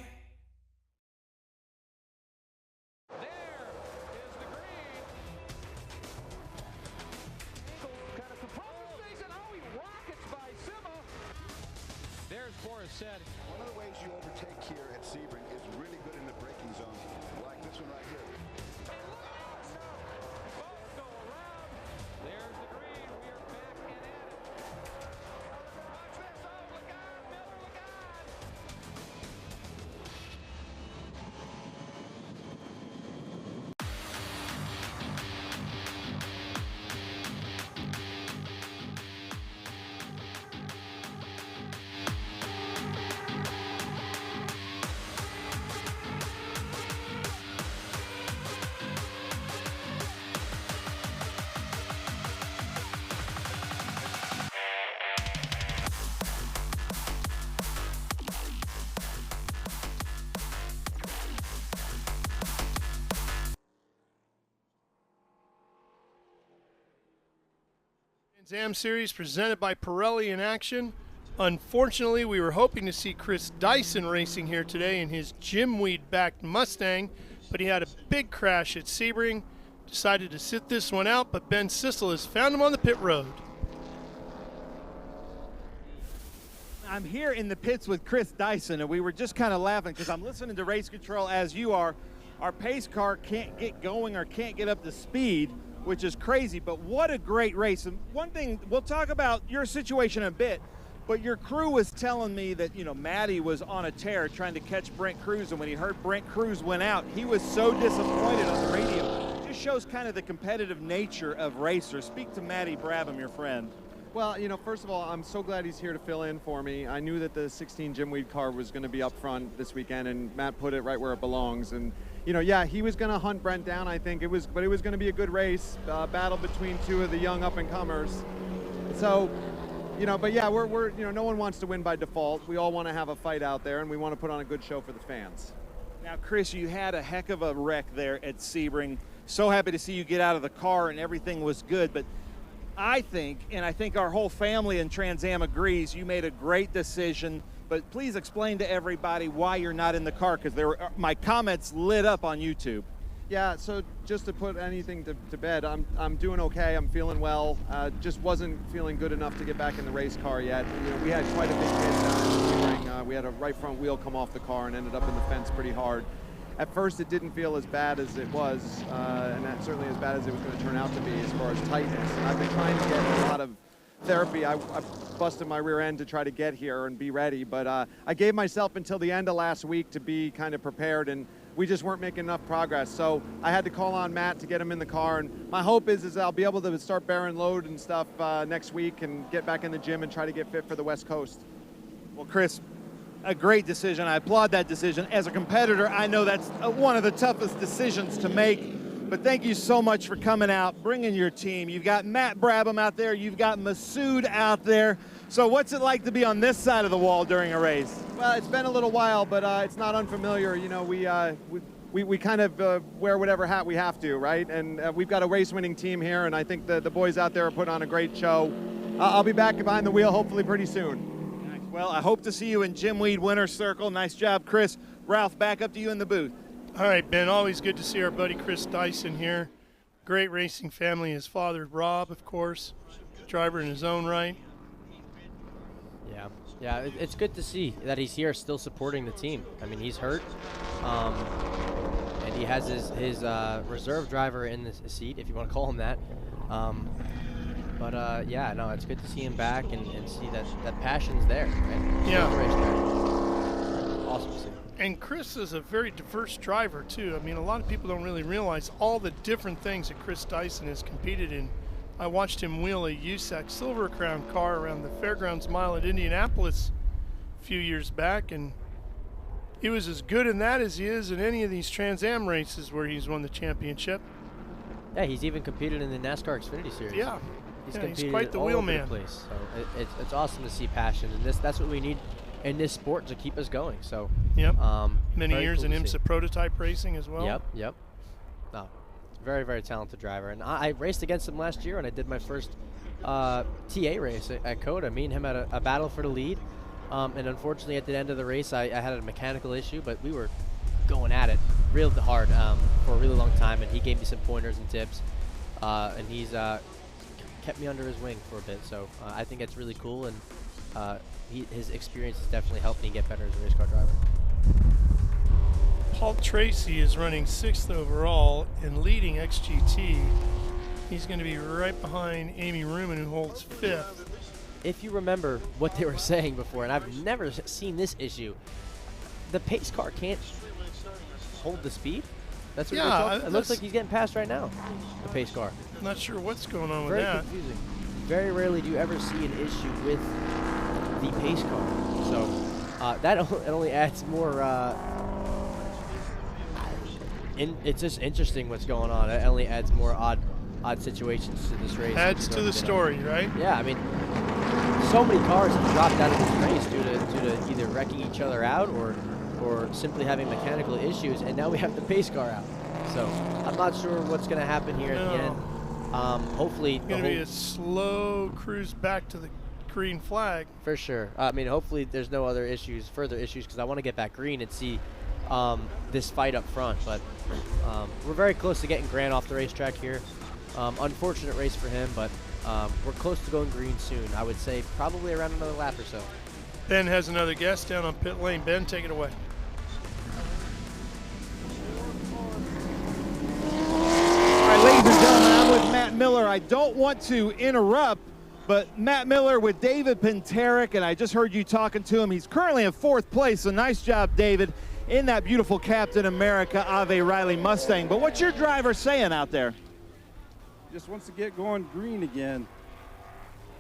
Trans Am Series presented by Pirelli in action. Unfortunately, we were hoping to see Chris Dyson racing here today in his Jimweed-backed Mustang, but he had a big crash at Sebring. Decided to sit this one out, but Ben Sissel has found him on the pit road. I'm here in the pits with Chris Dyson, and we were just kind of laughing because I'm listening to race control as you are. Our pace car can't get going or can't get up to speed, which is crazy, but what a great race. And one thing, we'll talk about your situation in a bit, but your crew was telling me that, you know, Matty was on a tear trying to catch Brent Cruz, and when he heard Brent Cruz went out, he was so disappointed on the radio. It just shows kind of the competitive nature of racers. Speak to Matty Brabham, your friend. Well, you know, first of all, I'm so glad he's here to fill in for me. I knew that the 16 Jimweed car was going to be up front this weekend, and Matt put it right where it belongs. And, you know, yeah, he was going to hunt Brent down, I think. But it was going to be a good race, battle between two of the young up-and-comers. So, you know, but yeah, we're you know, no one wants to win by default. We all want to have a fight out there, and we want to put on a good show for the fans. Now, Chris, you had a heck of a wreck there at Sebring. So happy to see you get out of the car and everything was good, but I think, and I think our whole family in Trans Am agrees, you made a great decision, but please explain to everybody why you're not in the car, because my comments lit up on YouTube. Yeah, so just to put anything to bed, I'm doing okay, I'm feeling well, just wasn't feeling good enough to get back in the race car yet. You know, we had quite a big hit down in Sebring. We had a right front wheel come off the car and ended up in the fence pretty hard. At first, it didn't feel as bad as it was, and that's certainly as bad as it was going to turn out to be as far as tightness. And I've been trying to get a lot of therapy. I busted my rear end to try to get here and be ready, but I gave myself until the end of last week to be kind of prepared, and we just weren't making enough progress. So I had to call on Matt to get him in the car, and my hope is I'll be able to start bearing load and stuff next week and get back in the gym and try to get fit for the West Coast. Well, Chris, a great decision. I applaud that decision. As a competitor, I know that's one of the toughest decisions to make, but thank you so much for coming out, bringing your team. You've got Matt Brabham out there, you've got Masood out there. So what's it like to be on this side of the wall during a race? Well, it's been a little while, but it's not unfamiliar. You know, we kind of wear whatever hat we have to, right? And we've got a race-winning team here, and I think the boys out there are putting on a great show. I'll be back behind the wheel hopefully pretty soon. Well, I hope to see you in Jimweed Winner's Circle. Nice job, Chris. Ralph, back up to you in the booth. All right, Ben, always good to see our buddy Chris Dyson here. Great racing family. His father, Rob, of course, driver in his own right. Yeah, it's good to see that he's here still supporting the team. I mean, he's hurt, and he has his reserve driver in the seat, if you want to call him that. But yeah, no, it's good to see him back and see that passion's there. Right? Yeah. Awesome to see. And Chris is a very diverse driver, too. I mean, a lot of people don't really realize all the different things that Chris Dyson has competed in. I watched him wheel a USAC Silver Crown car around the Fairgrounds Mile at Indianapolis a few years back, and he was as good in that as he is in any of these Trans Am races where he's won the championship. Yeah, he's even competed in the NASCAR Xfinity Series. Yeah. He's quite the all wheel over man. the place. So it's awesome to see passion, and that's what we need in this sport to keep us going. So yep. Many years cool in IMSA prototype racing as well. Yep. No, very, very talented driver. And I raced against him last year when I did my first TA race at COTA. Me and him had a battle for the lead. And unfortunately, at the end of the race, I had a mechanical issue, but we were going at it real hard for a really long time. And he gave me some pointers and tips. And he's kept me under his wing for a bit. So I think it's really cool. And his experience has definitely helped me get better as a race car driver. Paul Tracy is running 6th overall and leading XGT. He's going to be right behind Amy Ruman, who holds 5th. If you remember what they were saying before, and I've never seen this issue, the pace car can't hold the speed? That's what they're talking. It looks like he's getting passed right now, the pace car. I'm not sure what's going on with Very that. confusing. Very rarely do you ever see an issue with the pace car. So that only adds more. It's just interesting what's going on. It only adds more odd situations to this race. Adds to the story, right? Yeah, I mean, so many cars have dropped out of this race due to either wrecking each other out or simply having mechanical issues, and now we have the pace car out. So I'm not sure what's going to happen here at the end. Hopefully, It's going to be a slow cruise back to the green flag. For sure. I mean, hopefully there's no other issues, further issues, because I want to get back green and see this fight up front. But we're very close to getting Grant off the racetrack here. Unfortunate race for him, but we're close to going green soon. I would say probably around another lap or so. Ben has another guest down on pit lane. Ben, take it away. All right, ladies and gentlemen, I'm with Matt Miller. I don't want to interrupt, but Matt Miller with David Pinteric, and I just heard you talking to him. He's currently in 4th place, so nice job, David, in that beautiful Captain America Ave Riley Mustang. But what's your driver saying out there? Just wants to get going green again.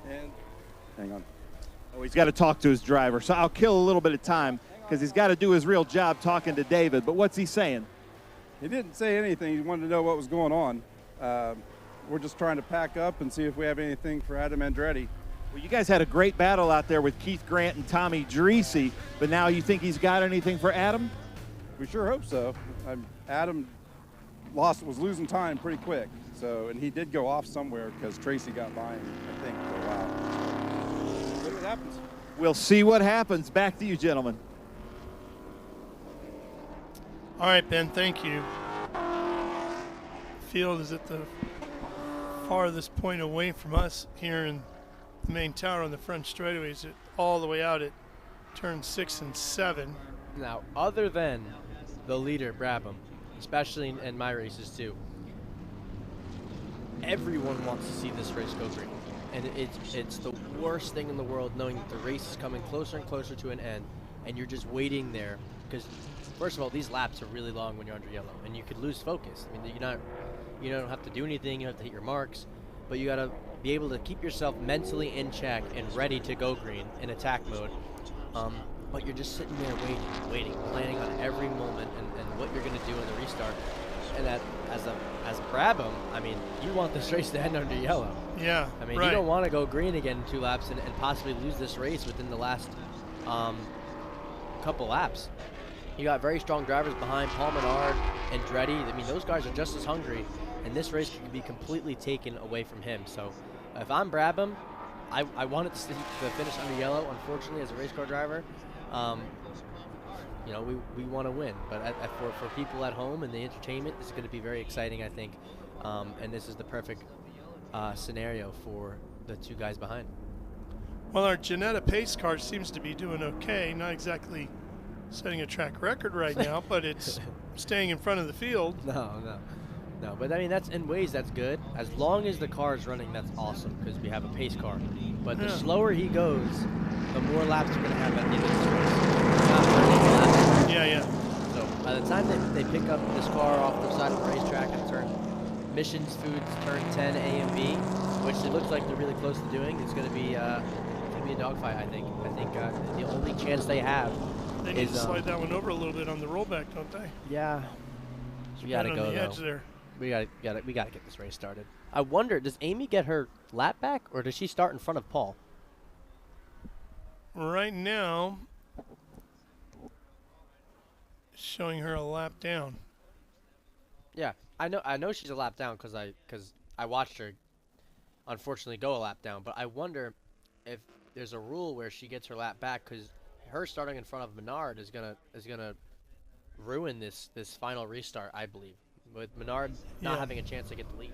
And hang on. Oh, he's got to talk to his driver, so I'll kill a little bit of time because he's got to do his real job talking to David. But what's he saying? He didn't say anything. He wanted to know what was going on. We're just trying to pack up and see if we have anything for Adam Andretti. Well, you guys had a great battle out there with Keith Grant and Tommy Dreese, but now you think he's got anything for Adam? We sure hope so. Adam was losing time pretty quick. So, and he did go off somewhere because Tracy got by him, I think, for a while. See what happens. We'll see what happens. Back to you, gentlemen. All right, Ben, thank you. Field is at the farthest point away from us here in the main tower on the front straightaways, all the way out at turn 6 and 7. Now, other than the leader, Brabham, especially in my races too, everyone wants to see this race go green. And it's the worst thing in the world knowing that the race is coming closer and closer to an end, and you're just waiting there. Because, first of all, these laps are really long when you're under yellow, and you could lose focus. I mean, you don't have to do anything, you don't have to hit your marks, but you got to be able to keep yourself mentally in check and ready to go green in attack mode. But you're just sitting there waiting, planning on every moment and what you're going to do in the restart. And that, as a Brabham, I mean, you want this race to end under yellow. Yeah, I mean, right. You don't want to go green again in 2 laps and possibly lose this race within the last couple laps. You got very strong drivers behind Paul Menard and Andretti. I mean, those guys are just as hungry, and this race could be completely taken away from him. So if I'm Brabham, I want it to finish under yellow, unfortunately, as a race car driver. You know, we want to win, but for people at home and the entertainment, this is going to be very exciting, I think. And this is the perfect scenario for the 2 guys behind. Well, our Ginetta pace car seems to be doing okay. Not exactly setting a track record right now, but it's staying in front of the field. No. But I mean, in ways that's good. As long as the car is running, that's awesome because we have a pace car. But the slower he goes, the more laps we're going to have at the end of this race. Not running laps. Yeah. So by the time they pick up this car off the side of the racetrack and turn Missions Foods turn 10 A and B, which it looks like they're really close to doing, it's going to be a dogfight. I think the only chance they have They need to slide that one over a little bit on the rollback, don't they? Yeah. We got to go, on the edge though. there. We got to get this race started. I wonder, does Amy get her lap back, or does she start in front of Paul? Right now, showing her a lap down. Yeah, I know she's a lap down because I watched her, unfortunately, go a lap down. But I wonder if there's a rule where she gets her lap back, because her starting in front of Menard is gonna ruin this final restart, I believe, with Menard not having a chance to get the lead.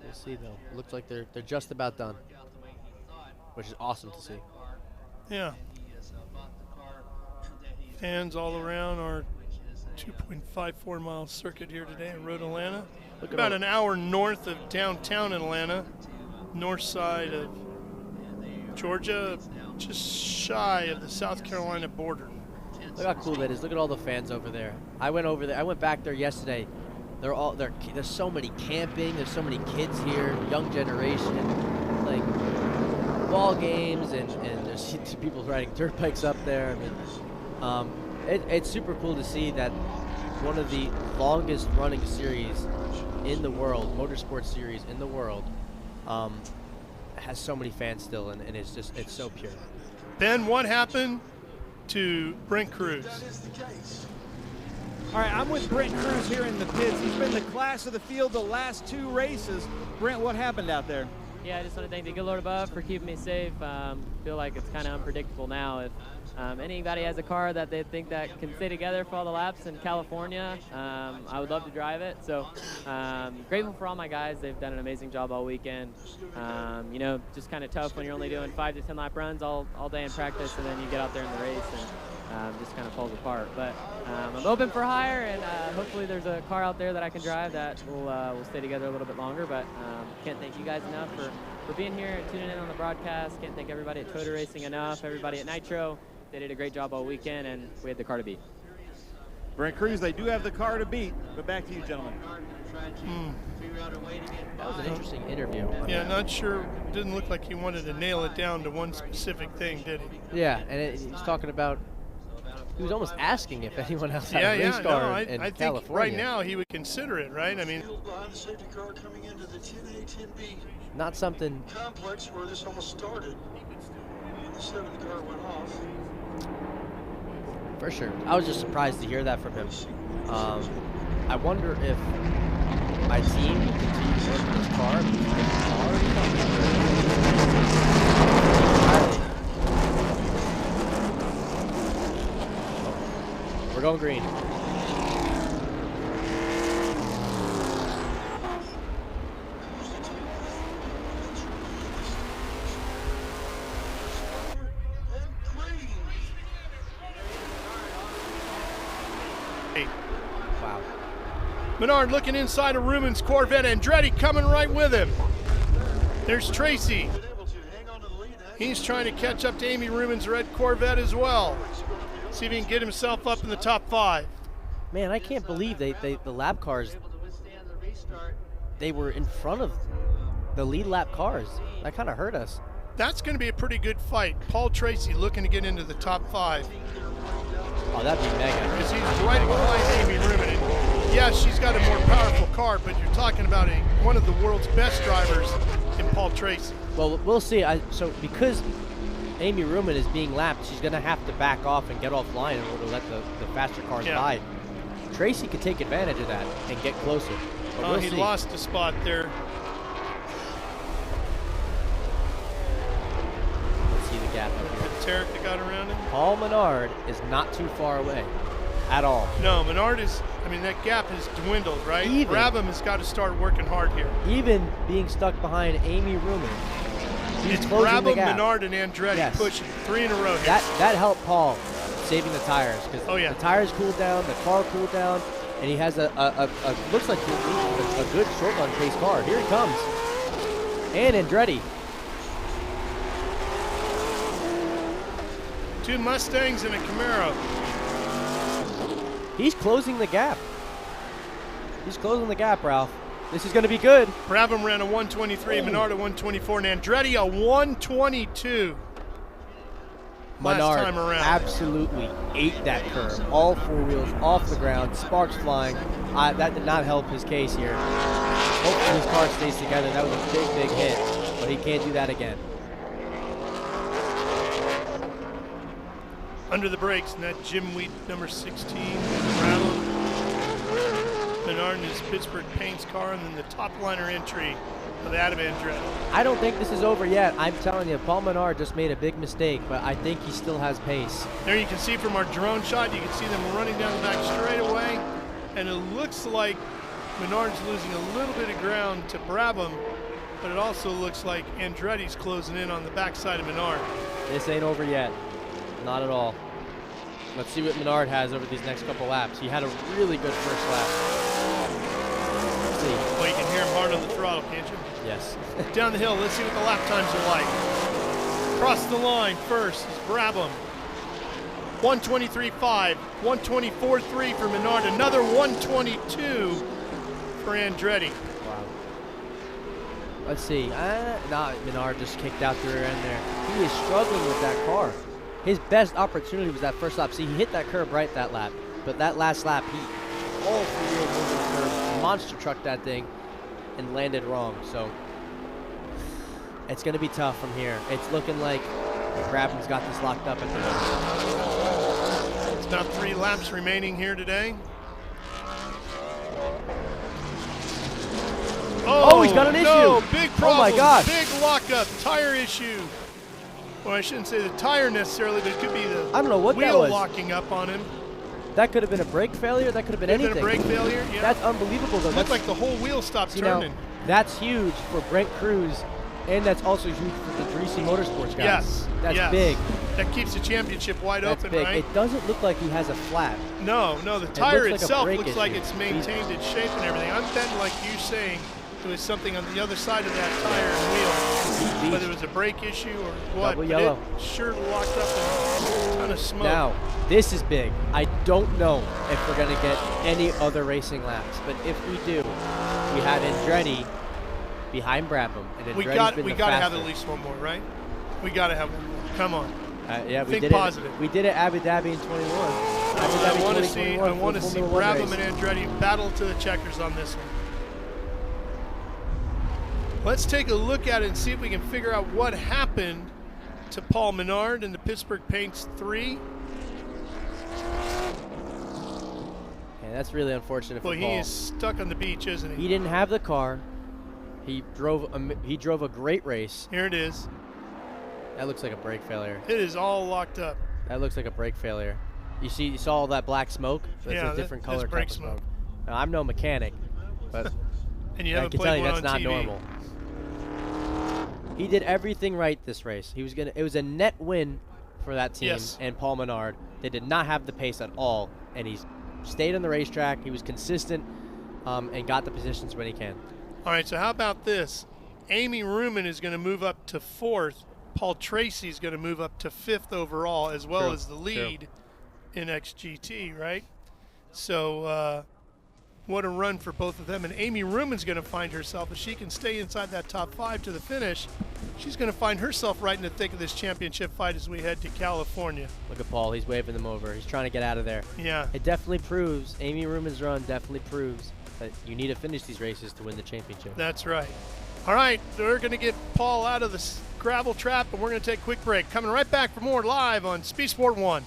We'll see though. Looks like they're just about done, which is awesome to see. Yeah. Fans all around our 2.54 mile circuit here today in Road Atlanta. About an hour north of downtown Atlanta, north side of Georgia, just shy of the South Carolina border. Look how cool that is. Look at all the fans over there. I went over there. I went back there yesterday. There's so many camping. There's so many kids here, young generation, like ball games, and there's people riding dirt bikes up there. I mean, it's super cool to see that one of the longest running series in the world, motorsport series in the world, has so many fans still, and it's so pure. Ben, what happened to Brent Cruz? All right, I'm with Brent Cruz here in the pits. He's been the class of the field the last 2 races. Brent, what happened out there? Yeah, I just want to thank the good Lord above for keeping me safe. Feel like it's kind of unpredictable now. If anybody has a car that they think that can stay together for all the laps in California, I would love to drive it. So grateful for all my guys. They've done an amazing job all weekend. You know, just kind of tough when you're only doing 5 to 10 lap runs all day in practice, and then you get out there in the race and just kind of falls apart. But I'm open for hire, and hopefully there's a car out there that I can drive that will stay together a little bit longer. But can't thank you guys enough for being here and tuning in on the broadcast. Can't thank everybody at Toyota Racing enough, everybody at Nitro. They did a great job all weekend, and we had the car to beat. Brent Cruz, they do have the car to beat, but back to you, gentlemen. That was an interesting interview. Yeah, not sure. Didn't look like he wanted to nail it down to one specific thing, did he? Yeah, and he's talking about, he was almost asking if anyone else had a race car in I think California. right now he would consider it, right? I mean, behind the safety car coming into the 10A, 10B not something complex where this almost started, and the 7 car went off. for sure. I was just surprised to hear that from him. I wonder if my team will continue to work on this car. We're going green. Wow. Menard looking inside of Ruben's Corvette. Andretti coming right with him. There's Tracy. He's trying to catch up to Amy Ruben's red Corvette as well. See if he can get himself up in the top 5. Man, I can't believe the lap cars, they were in front of the lead lap cars. That kind of hurt us. That's going to be a pretty good fight. Paul Tracy looking to get into the top 5. Oh, that'd be mega. Because he's right behind Amy Ruben. And yeah, she's got a more powerful car, but you're talking about one of the world's best drivers in Paul Tracy. Well, we'll see. So because Amy Ruben is being lapped, she's going to have to back off and get offline in order to let the faster cars by. Tracy could take advantage of that and get closer. But we'll he see. lost a spot there. Let's see the gap up here. Tarek that got around him. Paul Menard is not too far away at all. No, Menard is, I mean, that gap has dwindled, right? Brabham has got to start working hard here. Even being stuck behind Amy Ruben. It's Brabham, Menard, and Andretti pushing 3 in a row here. That helped Paul saving the tires because the tires cooled down, the car cooled down, and he has a looks like a good short run pace car. Here he comes. And Andretti. 2 Mustangs and a Camaro. He's closing the gap. He's closing the gap, Ralph. This is going to be good. Brabham ran a 123, Menard a 124, and Andretti a 122. Menard last time around. Absolutely ate that curve. All 4 wheels off the ground, sparks flying. That did not help his case here. Hopefully his car stays together. That was a big, big hit, but he can't do that again. Under the brakes, and that Jim Wheat number 16, Brabham. Menard in his Pittsburgh Paints car, and then the top liner entry of Adam Andretti. I don't think this is over yet. I'm telling you, Paul Menard just made a big mistake, but I think he still has pace. There you can see from our drone shot, you can see them running down the back straightaway, and it looks like Menard's losing a little bit of ground to Brabham, but it also looks like Andretti's closing in on the backside of Menard. This ain't over yet. Not at all. Let's see what Menard has over these next couple laps. He had a really good first lap. Let's see. Well, you can hear him hard on the throttle, can't you? Yes. Down the hill, let's see what the lap times are like. Across the line first is Brabham. 123.5, 124.3 for Menard, another 122 for Andretti. Wow. Let's see. Menard just kicked out the rear end there. He is struggling with that car. His best opportunity was that first lap. See, he hit that curb right that lap, but that last lap, he all 3 wheels over the curb, monster trucked that thing, and landed wrong. So it's going to be tough from here. It's looking like Brabham's got this locked up at the moment. It's about 3 laps remaining here today. Oh, he's got an issue. No, big problem. Oh my gosh. Big lockup, tire issue. Well, I shouldn't say the tire necessarily, but it could be the I don't know what that wheel was. locking up on him. That could have been a brake failure. That could have been Could have anything. been a brake failure, yeah. That's unbelievable, though. It looked like the whole wheel stopped turning. Now, that's huge for Brent Cruz, and that's also huge for the Dreesy Motorsports guys. Yes. That's yes. big. That keeps the championship wide That's open, big. right? It doesn't look like he has a flat. No, the tire looks like a itself brake looks like issue. it's maintained its shape and everything. I'm betting, like you saying, there was something on the other side of that tire and wheel, whether it was a brake issue or what. Double but yellow. It sure locked up in a ton of smoke. Now, this is big. I don't know if we're going to get any other racing laps, but if we do, we have Andretti behind Brabham, and we got to have at least one more, right? We got to have one more. Come on. Yeah, we Think did positive. it. We did it at Abu Dhabi in 21. I want to see Brabham and Andretti battle to the checkers on this one. Let's take a look at it and see if we can figure out what happened to Paul Menard in the Pittsburgh Paints 3. Yeah, that's really unfortunate for Well, Paul. he is stuck on the beach, isn't he? He didn't have the car. He drove a great race. Here it is. That looks like a brake failure. It is all locked up. That looks like a brake failure. You saw all that black smoke? That's Yeah, a different that's color brake type of smoke. Now, I'm no mechanic, but And you I haven't can played tell you one that's on not TV. normal. He did everything right this race. It was a net win for that team Yes. and Paul Menard. They did not have the pace at all, and he's stayed on the racetrack. He was consistent and got the positions when he can. All right, so how about this? Amy Ruman is going to move up to 4th. Paul Tracy is going to move up to 5th overall, as well True, as the lead in XGT, right? So what a run for both of them. And Amy Ruman's going to find herself, if she can stay inside that top 5 to the finish, she's going to find herself right in the thick of this championship fight as we head to California. Look at Paul. He's waving them over. He's trying to get out of there. Yeah. It definitely proves, Amy Ruman's run definitely proves that you need to finish these races to win the championship. That's right. All right, we're going to get Paul out of the gravel trap, and we're going to take a quick break. Coming right back for more live on Speed Sport 1.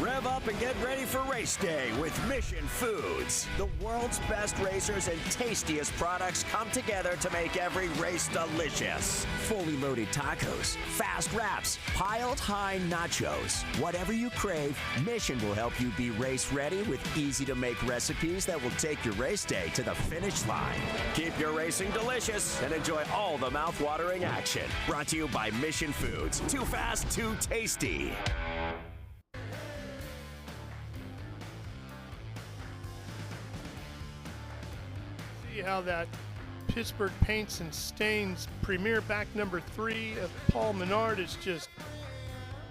Rev up and get ready for race day with Mission Foods. The world's best racers and tastiest products come together to make every race delicious. Fully loaded tacos, fast wraps, piled high nachos. Whatever you crave, Mission will help you be race ready with easy to make recipes that will take your race day to the finish line. Keep your racing delicious and enjoy all the mouth-watering action. Brought to you by Mission Foods. Too fast, too tasty. See how that Pittsburgh Paints and Stains premier back number 3 of Paul Menard is just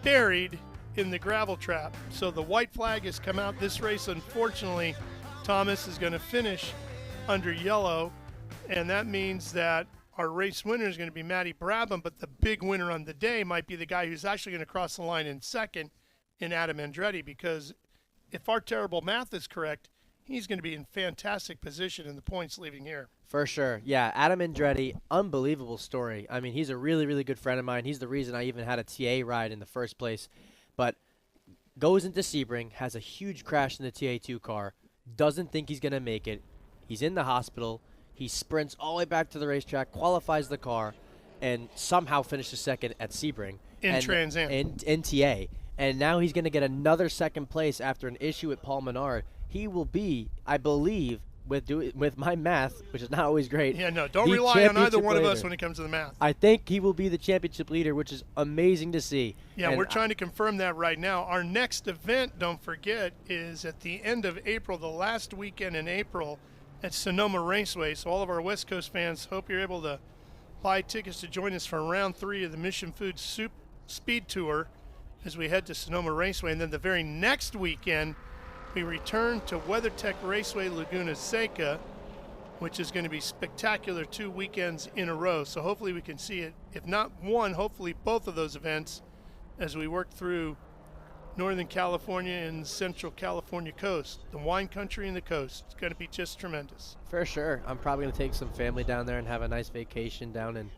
buried in the gravel trap. So the white flag has come out. This race, unfortunately, Thomas is going to finish under yellow, and that means that our race winner is going to be Matty Brabham, but the big winner on the day might be the guy who's actually going to cross the line in second in Adam Andretti, because if our terrible math is correct, he's going to be in fantastic position in the points leaving here. For sure. Yeah, Adam Andretti, unbelievable story. I mean, he's a really, really good friend of mine. He's the reason I even had a TA ride in the first place. But goes into Sebring, has a huge crash in the TA2 car, doesn't think he's going to make it. He's in the hospital. He sprints all the way back to the racetrack, qualifies the car, and somehow finishes second at Sebring. In Trans Am. In TA. And now he's going to get another second place after an issue at Paul Menard. He will be, I believe, with my math, which is not always great. Yeah, no, don't rely on either one of us when it comes to the math. I think he will be the championship leader, which is amazing to see. Yeah, and we're trying to confirm that right now. Our next event, don't forget, is at the end of April, the last weekend in April at Sonoma Raceway. So all of our West Coast fans, hope you're able to buy tickets to join us for round 3 of the Mission Foods Speed Tour as we head to Sonoma Raceway. And then the very next weekend, we return to WeatherTech Raceway Laguna Seca, which is going to be spectacular 2 weekends in a row. So hopefully we can see it, if not one, hopefully both of those events as we work through Northern California and Central California coast, the wine country and the coast. It's going to be just tremendous. For sure. I'm probably going to take some family down there and have a nice vacation down in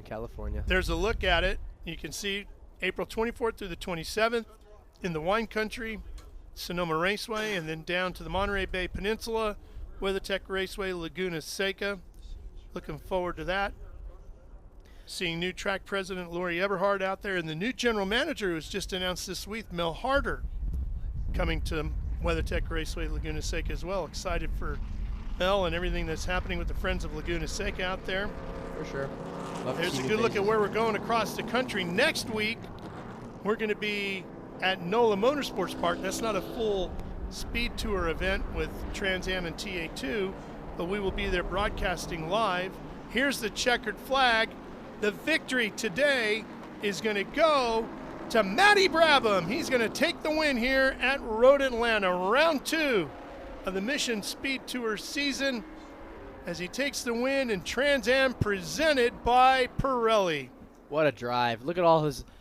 California. There's a look at it. You can see April 24th through the 27th in the wine country, Sonoma Raceway, and then down to the Monterey Bay Peninsula, WeatherTech Raceway, Laguna Seca. Looking forward to that. Seeing new track president Lori Eberhard out there, and the new general manager who was just announced this week, Mel Harder, coming to WeatherTech Raceway, Laguna Seca as well. Excited for Mel and everything that's happening with the Friends of Laguna Seca out there. For sure. There's a good look at where we're going across the country. Next week, we're going to be at NOLA Motorsports Park. That's not a full Speed Tour event with Trans Am and TA2, but we will be there broadcasting live. Here's the checkered flag. The victory today is going to go to Matty Brabham. He's going to take the win here at Road Atlanta, round 2 of the Mission Speed Tour season, as he takes the win in Trans Am presented by Pirelli. What a drive. Look at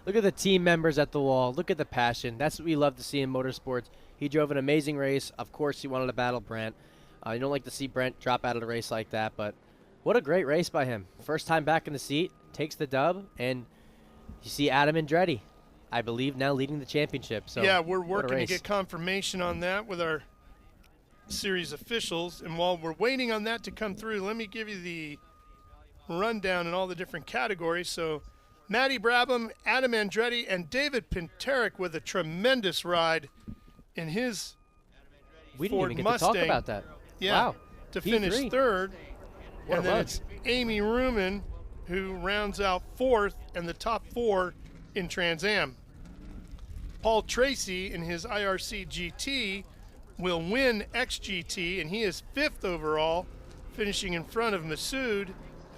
the team members at the wall. Look at the passion. That's what we love to see in motorsports. He drove an amazing race. Of course, he wanted to battle Brent. You don't like to see Brent drop out of the race like that, but what a great race by him. First time back in the seat, takes the dub, and you see Adam Andretti, I believe, now leading the championship. So yeah, we're working to get confirmation on that with our series officials, and while we're waiting on that to come through, let me give you the rundown in all the different categories. So Matty Brabham, Adam Andretti, and David Pinteric with a tremendous ride in his We didn't Ford even get Mustang. to talk about that. Yeah, Wow. to P3. finish third. What And a then run. it's Amy Ruman who rounds out 4th and the top 4 in Trans Am. Paul Tracy in his IRC GT will win XGT, and he is 5th overall, finishing in front of Masood,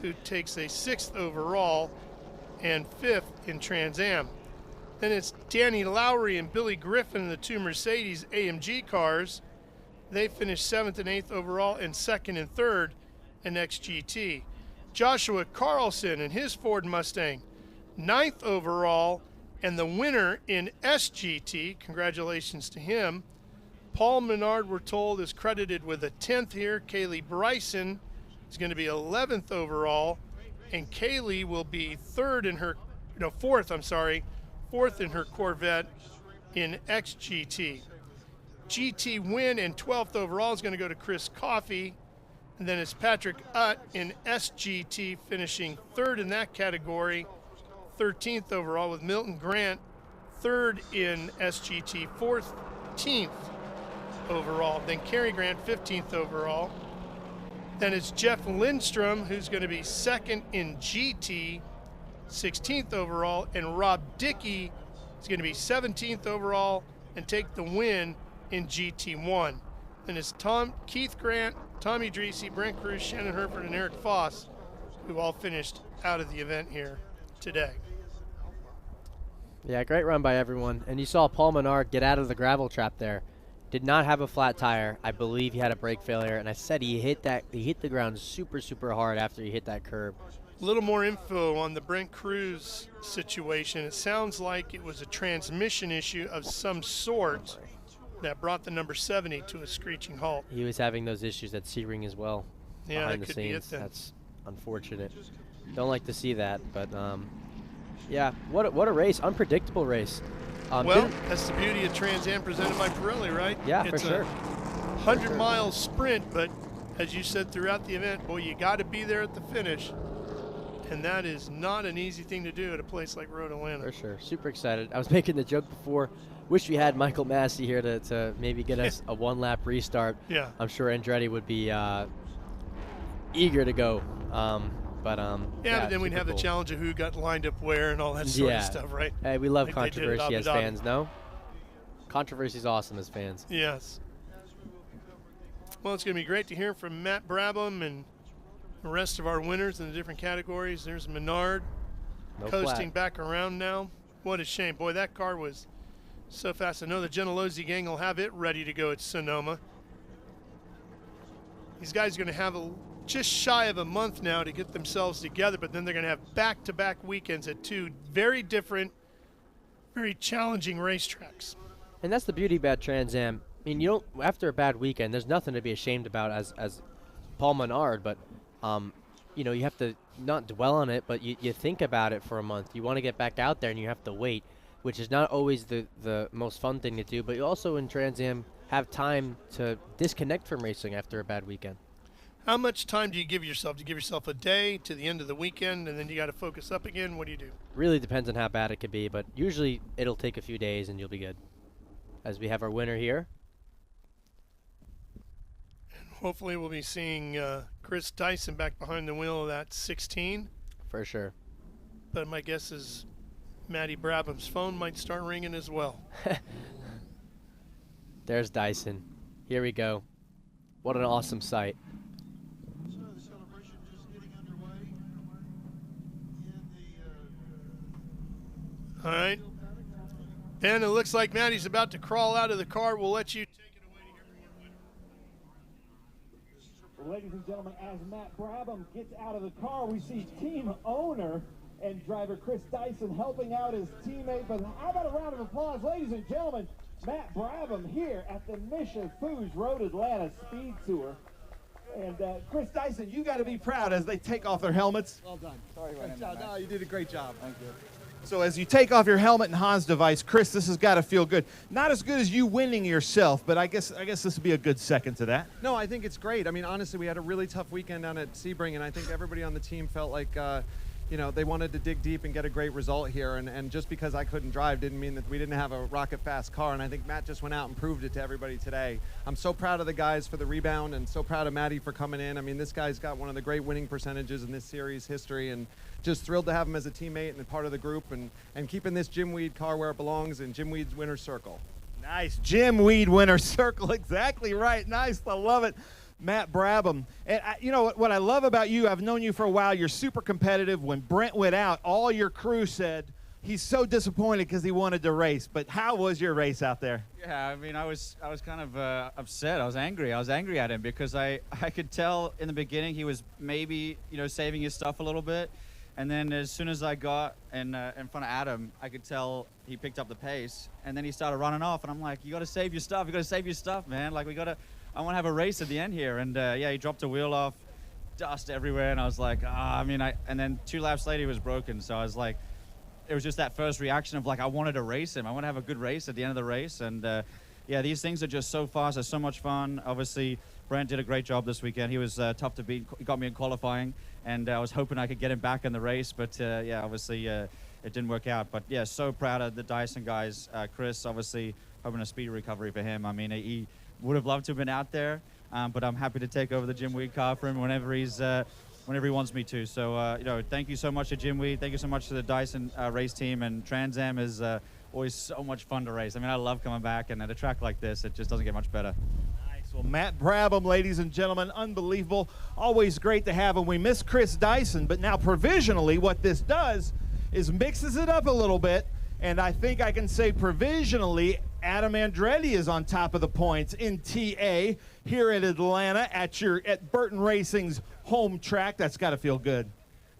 who takes a 6th overall and 5th in Trans Am. Then it's Danny Lowry and Billy Griffin in the 2 Mercedes AMG cars. They finished 7th and 8th overall and 2nd and 3rd in XGT. Joshua Carlson and his Ford Mustang, 9th overall and the winner in SGT. Congratulations to him. Paul Menard, we're told, is credited with a 10th here. Kaylee Bryson is going to be 11th overall, and Kaylee will be 4th in her Corvette in XGT. GT win and 12th overall is going to go to Chris Coffey. And then it's Patrick Utt in SGT finishing 3rd in that category, 13th overall, with Milton Grant 3rd in SGT, 14th overall. Then Cary Grant 15th overall. Then it's Jeff Lindstrom, who's going to be 2nd in GT, 16th overall, and Rob Dickey is going to be 17th overall and take the win in GT1. Then it's Keith Grant, Tommy Dreesy, Brent Cruz, Shannon Herford, and Eric Foss, who all finished out of the event here today. Yeah, great run by everyone. And you saw Paul Menard get out of the gravel trap there. Did not have a flat tire. I believe he had a brake failure, and I said he hit the ground super, super hard after he hit that curb. A little more info on the Brent Cruz situation. It sounds like it was a transmission issue of some sort. that brought the number 70 to a screeching halt. He was having those issues at Sebring as well. Yeah, behind that the could be it scenes. then. That's unfortunate. Don't like to see that, but yeah, what a race, unpredictable race. Well, that's the beauty of Trans Am presented by Pirelli, right? Yeah, it's for sure. 100-mile sprint, but as you said throughout the event, boy, you got to be there at the finish. And that is not an easy thing to do at a place like Road Atlanta. For sure. Super excited. I was making the joke before. Wish we had Michael Massey here to maybe get us a one-lap restart. Yeah. I'm sure Andretti would be eager to go. Yeah, but then we'd have cool. the challenge of who got lined up where and all that sort of stuff, right? Hey, we love like they did at controversy Abu as Dhabi. fans, no? Controversy's awesome as fans. Yes. Well, it's going to be great to hear from Matt Brabham and the rest of our winners in the different categories. There's Menard coasting back around now. What a shame. Boy, that car was so fast. I know the Gentilozzi gang will have it ready to go at Sonoma. These guys are going to have just shy of a month now to get themselves together, but then they're going to have back-to-back weekends at two very different, very challenging racetracks. And that's the beauty about Trans Am. I mean, you don't, after a bad weekend, there's nothing to be ashamed about as Paul Menard, but you know, you have to not dwell on it, but you think about it for a month. You want to get back out there and you have to wait, which is not always the most fun thing to do, but you also in Trans Am have time to disconnect from racing after a bad weekend. How much time do you give yourself? Do you give yourself a day to the end of the weekend and then you got to focus up again? What do you do? Really depends on how bad it could be, but usually it'll take a few days and you'll be good. As we have our winner here. And hopefully we'll be seeing Chris Dyson back behind the wheel of that 16. For sure. But my guess is Matty Brabham's phone might start ringing as well. There's Dyson. Here we go. What an awesome sight. All right. And it looks like Matty's about to crawl out of the car. We'll let you take it away here. Ladies and gentlemen, as Matt Brabham gets out of the car, we see team owner and driver Chris Dyson helping out his teammate. But how about a round of applause, ladies and gentlemen? Matt Brabham here at the Mission Foods Road Atlanta Speed Tour. And Chris Dyson, you got to be proud as they take off their helmets. Well done. Sorry, No, you did a great job. Thank you. So as you take off your helmet and Hans device, Chris, this has got to feel good. Not as good as you winning yourself, but I guess this would be a good second to that. No, I think it's great. I mean, honestly, we had a really tough weekend down at Sebring, and I think everybody on the team felt like, you know, they wanted to dig deep and get a great result here. And just because I couldn't drive didn't mean that we didn't have a rocket fast car. And I think Matt just went out and proved it to everybody today. I'm so proud of the guys for the rebound and so proud of Matty for coming in. I mean, this guy's got one of the great winning percentages in this series history, and just thrilled to have him as a teammate and a part of the group, and keeping this Jim Weed car where it belongs in Jim Weed's winner's circle. Nice. Jim Weed winner circle. Exactly right. Nice. I love it. Matt Brabham. And you know what I love about you, I've known you for a while. You're super competitive. When Brent went out, all your crew said he's so disappointed because he wanted to race. But how was your race out there? Yeah, I mean, I was kind of upset. I was angry. I was angry at him because I could tell in the beginning he was maybe, you know, saving his stuff a little bit. And then as soon as I got in front of Adam, I could tell he picked up the pace. And then he started running off. And I'm like, you got to save your stuff. You got to save your stuff, man. Like, I want to have a race at the end here. And yeah, he dropped a wheel off, dust everywhere. And I was like, and then 2 laps later, he was broken. So I was like, it was just that first reaction of like, I wanted to race him. I want to have a good race at the end of the race. And yeah, these things are just so fast. They're so much fun. Obviously, Brent did a great job this weekend. He was tough to beat. He got me in qualifying. And I was hoping I could get him back in the race. But yeah, obviously, it didn't work out. But yeah, so proud of the Dyson guys. Chris, obviously, hoping a speedy recovery for him. I mean, he would have loved to have been out there. But I'm happy to take over the Jim Weed car for him whenever he wants me to. So, you know, thank you so much to Jim Weed. Thank you so much to the Dyson race team. And Trans Am is always so much fun to race. I mean, I love coming back. And at a track like this, it just doesn't get much better. Well, Matt Brabham, ladies and gentlemen, unbelievable. Always great to have him. We miss Chris Dyson, but now provisionally what this does is mixes it up a little bit, and I think I can say provisionally Adam Andretti is on top of the points in TA here in Atlanta at Burton Racing's home track. That's got to feel good.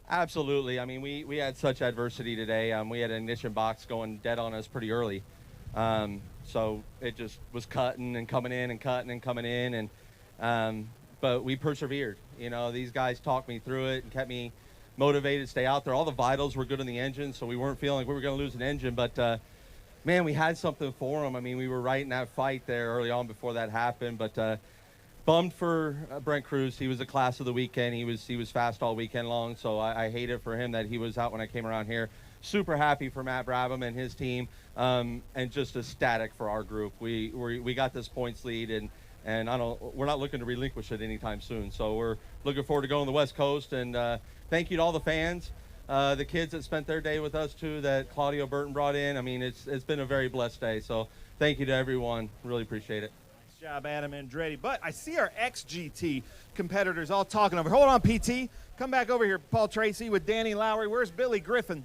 Absolutely. I mean, we had such adversity today. We had an ignition box going dead on us pretty early. So it just was cutting and coming in and cutting and coming in. And but we persevered. You know, these guys talked me through it and kept me motivated to stay out there. All the vitals were good in the engine, so we weren't feeling like we were going to lose an engine. But, man, we had something for them. I mean, we were right in that fight there early on before that happened. But bummed for Brent Cruz. He was the class of the weekend. He was fast all weekend long, so I hate it for him that he was out when I came around here. Super happy for Matt Brabham and his team, and just ecstatic for our group. We got this points lead, and we're not looking to relinquish it anytime soon. So we're looking forward to going to the West Coast, and thank you to all the fans, the kids that spent their day with us too, that Claudio Burton brought in. I mean, it's been a very blessed day. So thank you to everyone. Really appreciate it. Nice job, Adam Andretti. But I see our XGT competitors all talking over. Hold on, PT. Come back over here, Paul Tracy with Danny Lowry. Where's Billy Griffin?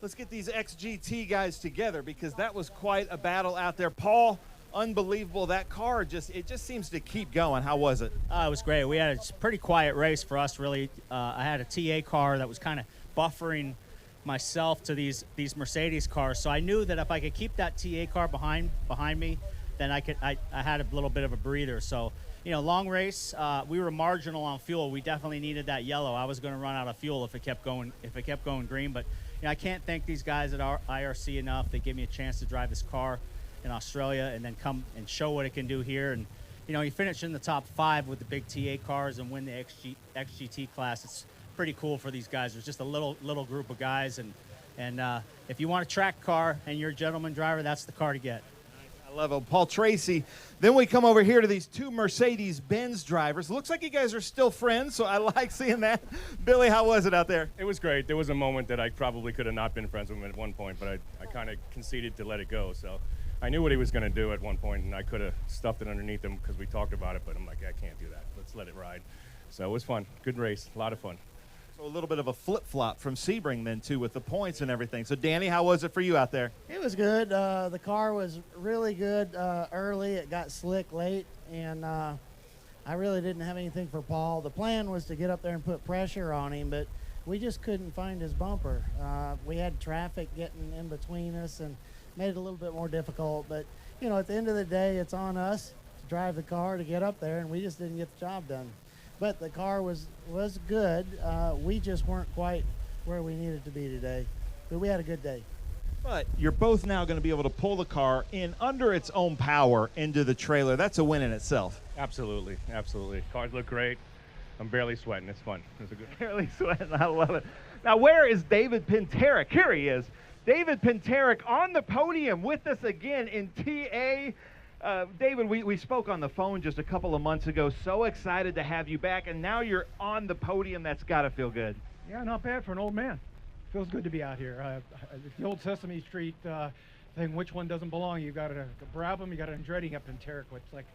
Let's get these XGT guys together, because that was quite a battle out there. Paul, unbelievable. That car just seems to keep going. How was it? It was great. We had a pretty quiet race for us, really. I had a TA car that was kind of buffering myself to these Mercedes cars, so I knew that if I could keep that TA car behind me, then I had a little bit of a breather. So, you know, long race, we were marginal on fuel. We definitely needed that yellow. I was going to run out of fuel if it kept going green, but you know, I can't thank these guys at IRC enough. They gave me a chance to drive this car in Australia and then come and show what it can do here. And you know, you finish in the top 5 with the big TA cars and win the XGT class. It's pretty cool for these guys. There's just a little group of guys, and if you want a track car and you're a gentleman driver, that's the car to get. I love it. Paul Tracy. Then we come over here to these 2 Mercedes-Benz drivers. Looks like you guys are still friends, so I like seeing that. Billy, how was it out there? It was great. There was a moment that I probably could have not been friends with him at one point, but I kind of conceded to let it go. So I knew what he was going to do at one point, and I could have stuffed it underneath him because we talked about it, but I'm like, I can't do that. Let's let it ride. So it was fun. Good race. A lot of fun. So a little bit of a flip-flop from Sebring then, too, with the points and everything. So, Danny, how was it for you out there? It was good. The car was really good early. It got slick late, and I really didn't have anything for Paul. The plan was to get up there and put pressure on him, but we just couldn't find his bumper. We had traffic getting in between us and made it a little bit more difficult. But, you know, at the end of the day, it's on us to drive the car to get up there, and we just didn't get the job done. But the car was good. We just weren't quite where we needed to be today. But we had a good day. But you're both now going to be able to pull the car in under its own power into the trailer. That's a win in itself. Absolutely. Absolutely. Cars look great. I'm barely sweating. It's fun. It's a good. Barely sweating. I love it. Now, where is David Pinterick? Here he is. David Pinterick on the podium with us again in TA. David, we spoke on the phone just a couple of months ago. So excited to have you back, and now you're on the podium. That's got to feel good. Yeah, not bad for an old man. Feels good to be out here. The old Sesame Street thing, which one doesn't belong? You got a Brabham, you got an Andretti up in Terrick, which like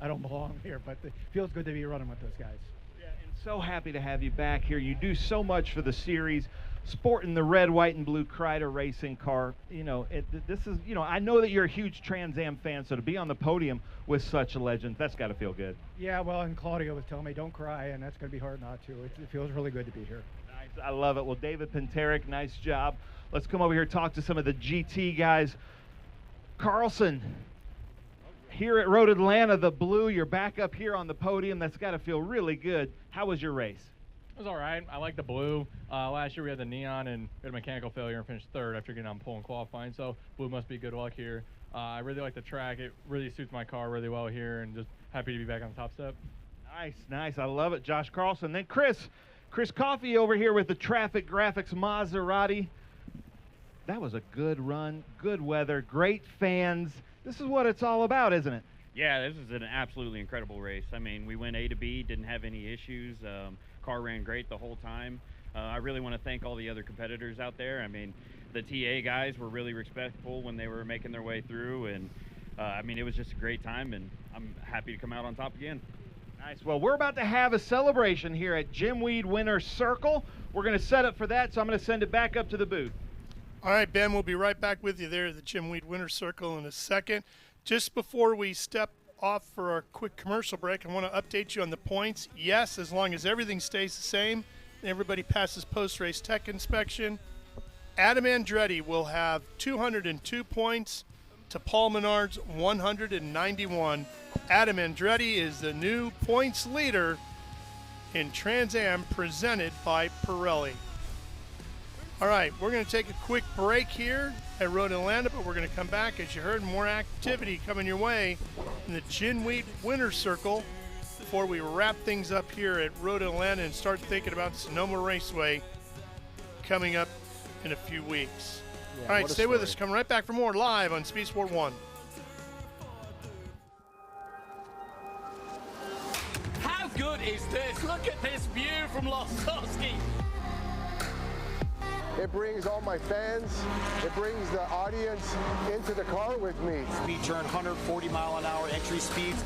I don't belong here, but it feels good to be running with those guys. Yeah, and so happy to have you back here. You do so much for the series. Sporting the red, white, and blue Kreider racing car, you know, this is, you know, I know that you're a huge Trans Am fan, so to be on the podium with such a legend, that's got to feel good. Yeah, well, and Claudio was telling me, don't cry, and that's going to be hard not to. It feels really good to be here. Nice, I love it. Well, David Pinterick, nice job. Let's come over here and talk to some of the GT guys. Carlson, here at Road Atlanta, the blue, you're back up here on the podium. That's got to feel really good. How was your race? It was all right. I like the blue. Last year we had the neon and we had a mechanical failure and finished 3rd after getting on pole and qualifying, so blue must be good luck here. I really like the track. It really suits my car really well here, and just happy to be back on the top step. Nice. I love it, Josh Carlson. Then Chris Coffey over here with the Traffic Graphics Maserati. That was a good run, good weather, great fans. This is what it's all about, isn't it? Yeah, this is an absolutely incredible race. I mean, we went A to B, didn't have any issues. Car ran great the whole time. I really want to thank all the other competitors out there. I mean, the TA guys were really respectful when they were making their way through, and I mean, it was just a great time, and I'm happy to come out on top again. Nice. Well, we're about to have a celebration here at Jim Weed Winner's Circle. We're going to set up for that, so I'm going to send it back up to the booth. All right, Ben, we'll be right back with you there at the Jim Weed Winner's Circle in a second. Just before we step off for our quick commercial break, I want to update you on the points. Yes, as long as everything stays the same, everybody passes post-race tech inspection, Adam Andretti will have 202 points. to Paul Menard's 191. Adam Andretti is the new points leader in Trans Am presented by Pirelli. All right, we're going to take a quick break here at Road Atlanta, but we're going to come back. As you heard, more activity coming your way in the Ginetta Winner's Circle before we wrap things up here at Road Atlanta and start thinking about Sonoma Raceway coming up in a few weeks. Yeah, all right, stay with us. Coming right back for more live on Speed Sport 1. How good is this? Look at this view from Losowski. It brings all my fans, it brings the audience into the car with me. Speed turn 140-mile-an-hour entry speeds.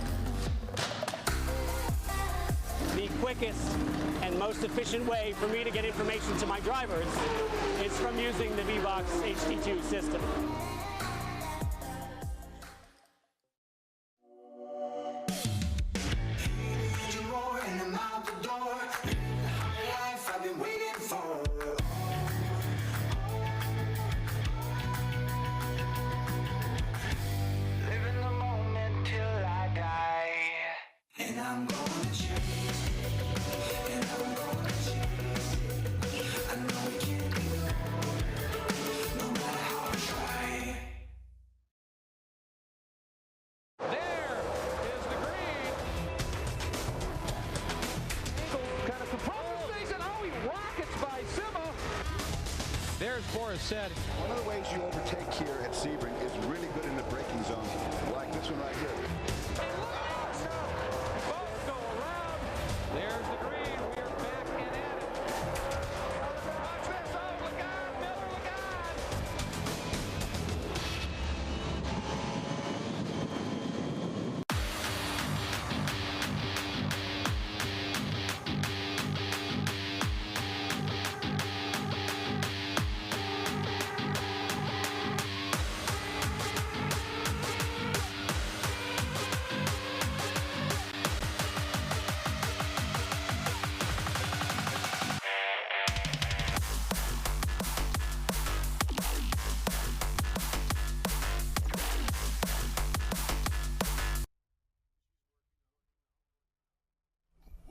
The quickest and most efficient way for me to get information to my drivers is from using the VBox HD2 system. Said. One of the ways you overtake here at Sebring is really good in the braking zone, like this one right here. Both go around. There's the green. We're back and at it. Watch this. Oh, look out, Miller, look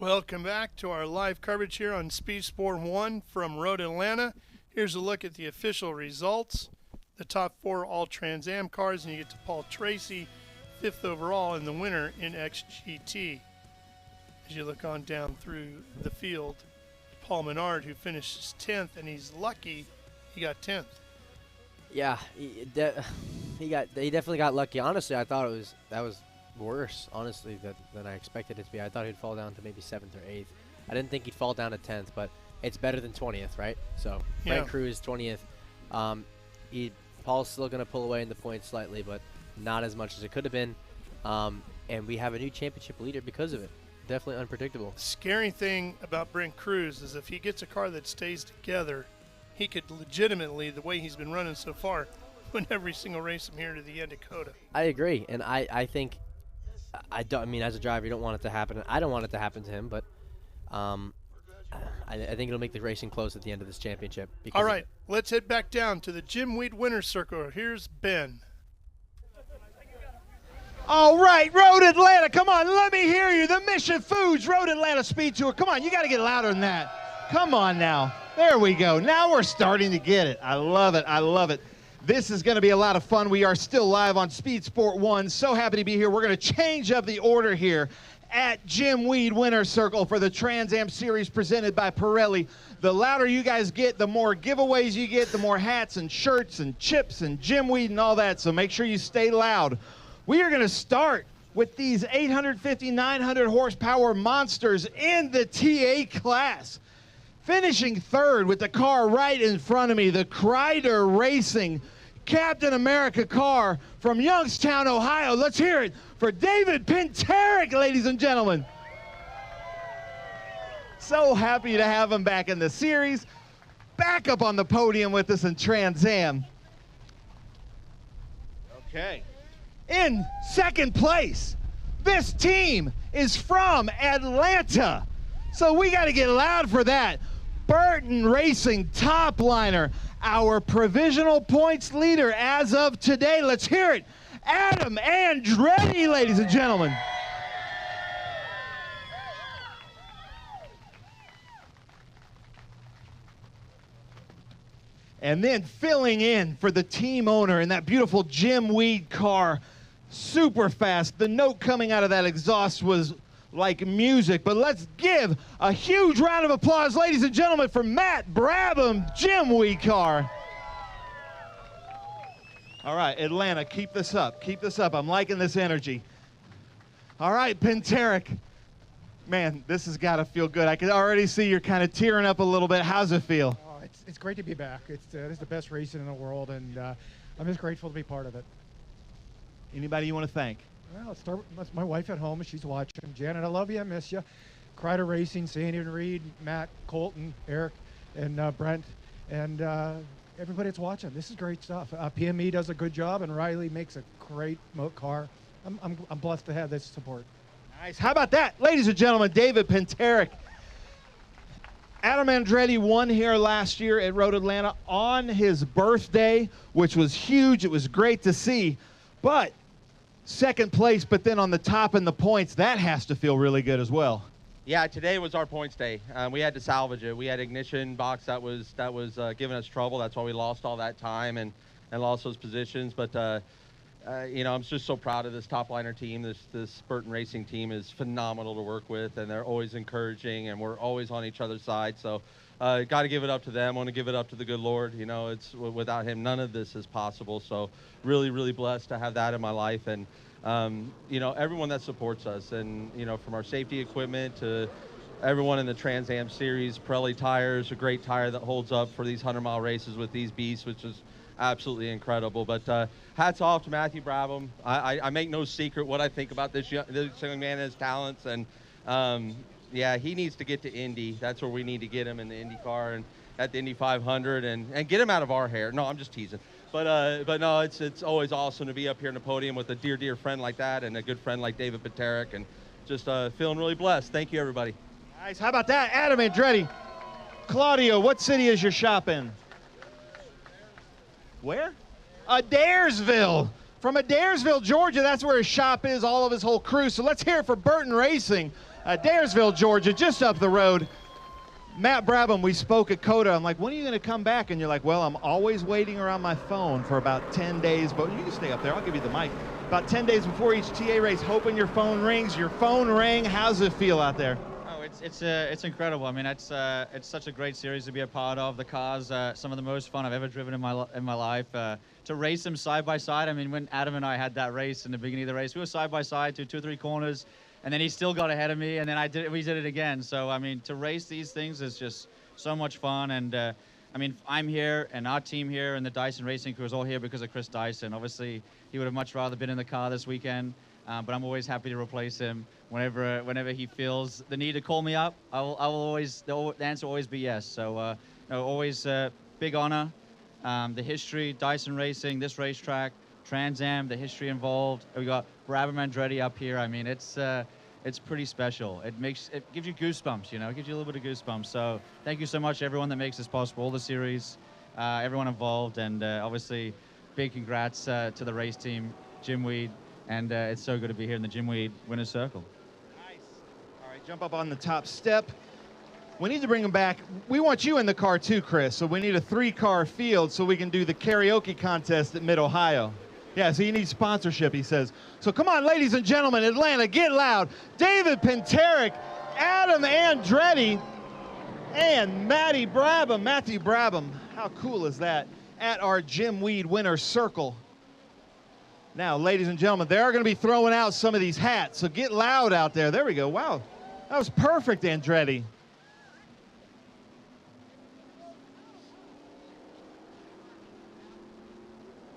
Welcome back to our live coverage here on Speed Sport 1 from Road Atlanta. Here's a look at the official results. The top 4 all Trans Am cars, and you get to Paul Tracy, 5th overall, and the winner in XGT. As you look on down through the field, Paul Menard, who finishes 10th, and he's lucky he got 10th. Yeah, he definitely got lucky. Honestly, I thought that was worse, honestly, than I expected it to be. I thought he'd fall down to maybe 7th or 8th. I didn't think he'd fall down to 10th, but it's better than 20th, right? So Brent Cruz 20th. Paul's still going to pull away in the points slightly, but not as much as it could have been. And we have a new championship leader because of it. Definitely unpredictable. Scary thing about Brent Cruz is if he gets a car that stays together, he could legitimately, the way he's been running so far, win every single race from here to the end of Dakota. I agree, and I think I mean, as a driver, you don't want it to happen. I don't want it to happen to him, but I think it'll make the racing close at the end of this championship. All right, let's head back down to the Ginetta Winner's Circle. Here's Ben. All right, Road Atlanta, come on, let me hear you. The Mission Foods Road Atlanta Speed Tour. Come on, you got to get louder than that. Come on now. There we go. Now we're starting to get it. I love it. I love it. This is going to be a lot of fun. We are still live on Speed Sport 1. So happy to be here. We're going to change up the order here at Ginetta Winner's Circle for the Trans Am Series presented by Pirelli. The louder you guys get, the more giveaways you get, the more hats and shirts and chips and Ginetta and all that. So make sure you stay loud. We are going to start with these 850, 900 horsepower monsters in the TA class. Finishing third with the car right in front of me, the Kreider Racing Captain America car from Youngstown, Ohio. Let's hear it for David Pinterick, ladies and gentlemen. So happy to have him back in the series. Back up on the podium with us in Trans Am. Okay. In second place, this team is from Atlanta. So we got to get loud for that. Burton Racing Topliner, our provisional points leader as of today. Let's hear it. Adam Andretti, ladies and gentlemen. And then filling in for the team owner in that beautiful Jim Weed car, super fast. The note coming out of that exhaust was like music. But let's give a huge round of applause, ladies and gentlemen, for Matt Brabham, Jim Weed car. All right, Atlanta, keep this up. Keep this up. I'm liking this energy. All right, Penteric. Man, this has got to feel good. I can already see you're kind of tearing up a little bit. How's it feel? It's great to be back. This is the best racing in the world, and I'm just grateful to be part of it. Anybody you want to thank? Well, let's start with my wife at home. She's watching. Janet, I love you. I miss you. Kreider Racing, Sandy and Reed, Matt, Colton, Eric, and Brent, and everybody that's watching. This is great stuff. PME does a good job, and Riley makes a great car. I'm blessed to have this support. Nice. How about that? Ladies and gentlemen, David Penteric. Adam Andretti won here last year at Road Atlanta on his birthday, which was huge. It was great to see. But second place, but then on the top in the points, that has to feel really good as well. Yeah, today was our points day. We had to salvage it. We had ignition box that was giving us trouble. That's why we lost all that time and lost those positions. But you know, I'm just so proud of this top liner team. This Burton Racing team is phenomenal to work with, and they're always encouraging, and we're always on each other's side. So got to give it up to them. I want to give it up to the good Lord. You know, it's without him, none of this is possible. So really, really blessed to have that in my life. And you know, everyone that supports us, and you know, from our safety equipment to everyone in the Trans Am series. Pirelli tires, a great tire that holds up for these 100-mile races with these beasts, which is absolutely incredible. But hats off to Matthew Brabham. I make no secret what I think about this young man and his talents, and yeah, he needs to get to Indy. That's where we need to get him, in the Indy car and at the Indy 500, and get him out of our hair. No, I'm just teasing. But no, it's always awesome to be up here on the podium with a dear friend like that, and a good friend like David Penteric, and just feeling really blessed. Thank you, everybody. Nice. How about that? Adam Andretti. Claudio, what city is your shop in? Where? Adairsville. From Adairsville, Georgia, that's where his shop is, all of his whole crew. So let's hear it for Burton Racing. Adairsville, Georgia, just up the road. Matt Brabham, we spoke at COTA. I'm like, when are you going to come back? And you're like, well, I'm always waiting around my phone for about 10 days. But you can stay up there. I'll give you the mic. About 10 days before each TA race, hoping your phone rings. Your phone rang. How's it feel out there? Oh, it's incredible. I mean, it's such a great series to be a part of. The cars, some of the most fun I've ever driven in my life. To race them side by side. I mean, when Adam and I had that race in the beginning of the race, we were side by side to 2 or 3 corners, and then he still got ahead of me, and then we did it again. So I mean, to race these things is just so much fun. And I mean, I'm here, and our team here, and the Dyson Racing crew is all here because of Chris Dyson. Obviously, he would have much rather been in the car this weekend. But I'm always happy to replace him whenever he feels the need to call me up. I will always, the answer will always be yes. So no, always big honor. The history, Dyson Racing, this racetrack, Trans Am, the history involved. We got Brabham Andretti up here. I mean, it's pretty special. It gives you goosebumps, you know. It gives you a little bit of goosebumps. So thank you so much, everyone that makes this possible, all the series, everyone involved, and obviously big congrats to the race team, Jim Weed. And it's so good to be here in the Jim Weed Winner's Circle. Nice. All right, jump up on the top step. We need to bring him back. We want you in the car too, Chris. So we need a 3-car field so we can do the karaoke contest at Mid-Ohio. Yeah, so you need sponsorship, he says. So come on, ladies and gentlemen, Atlanta, get loud. David Penteric, Adam Andretti, and Matthew Brabham. How cool is that? At our Jim Weed Winner's Circle. Now, ladies and gentlemen, they're going to be throwing out some of these hats, so get loud out there. There we go. Wow, that was perfect, Andretti.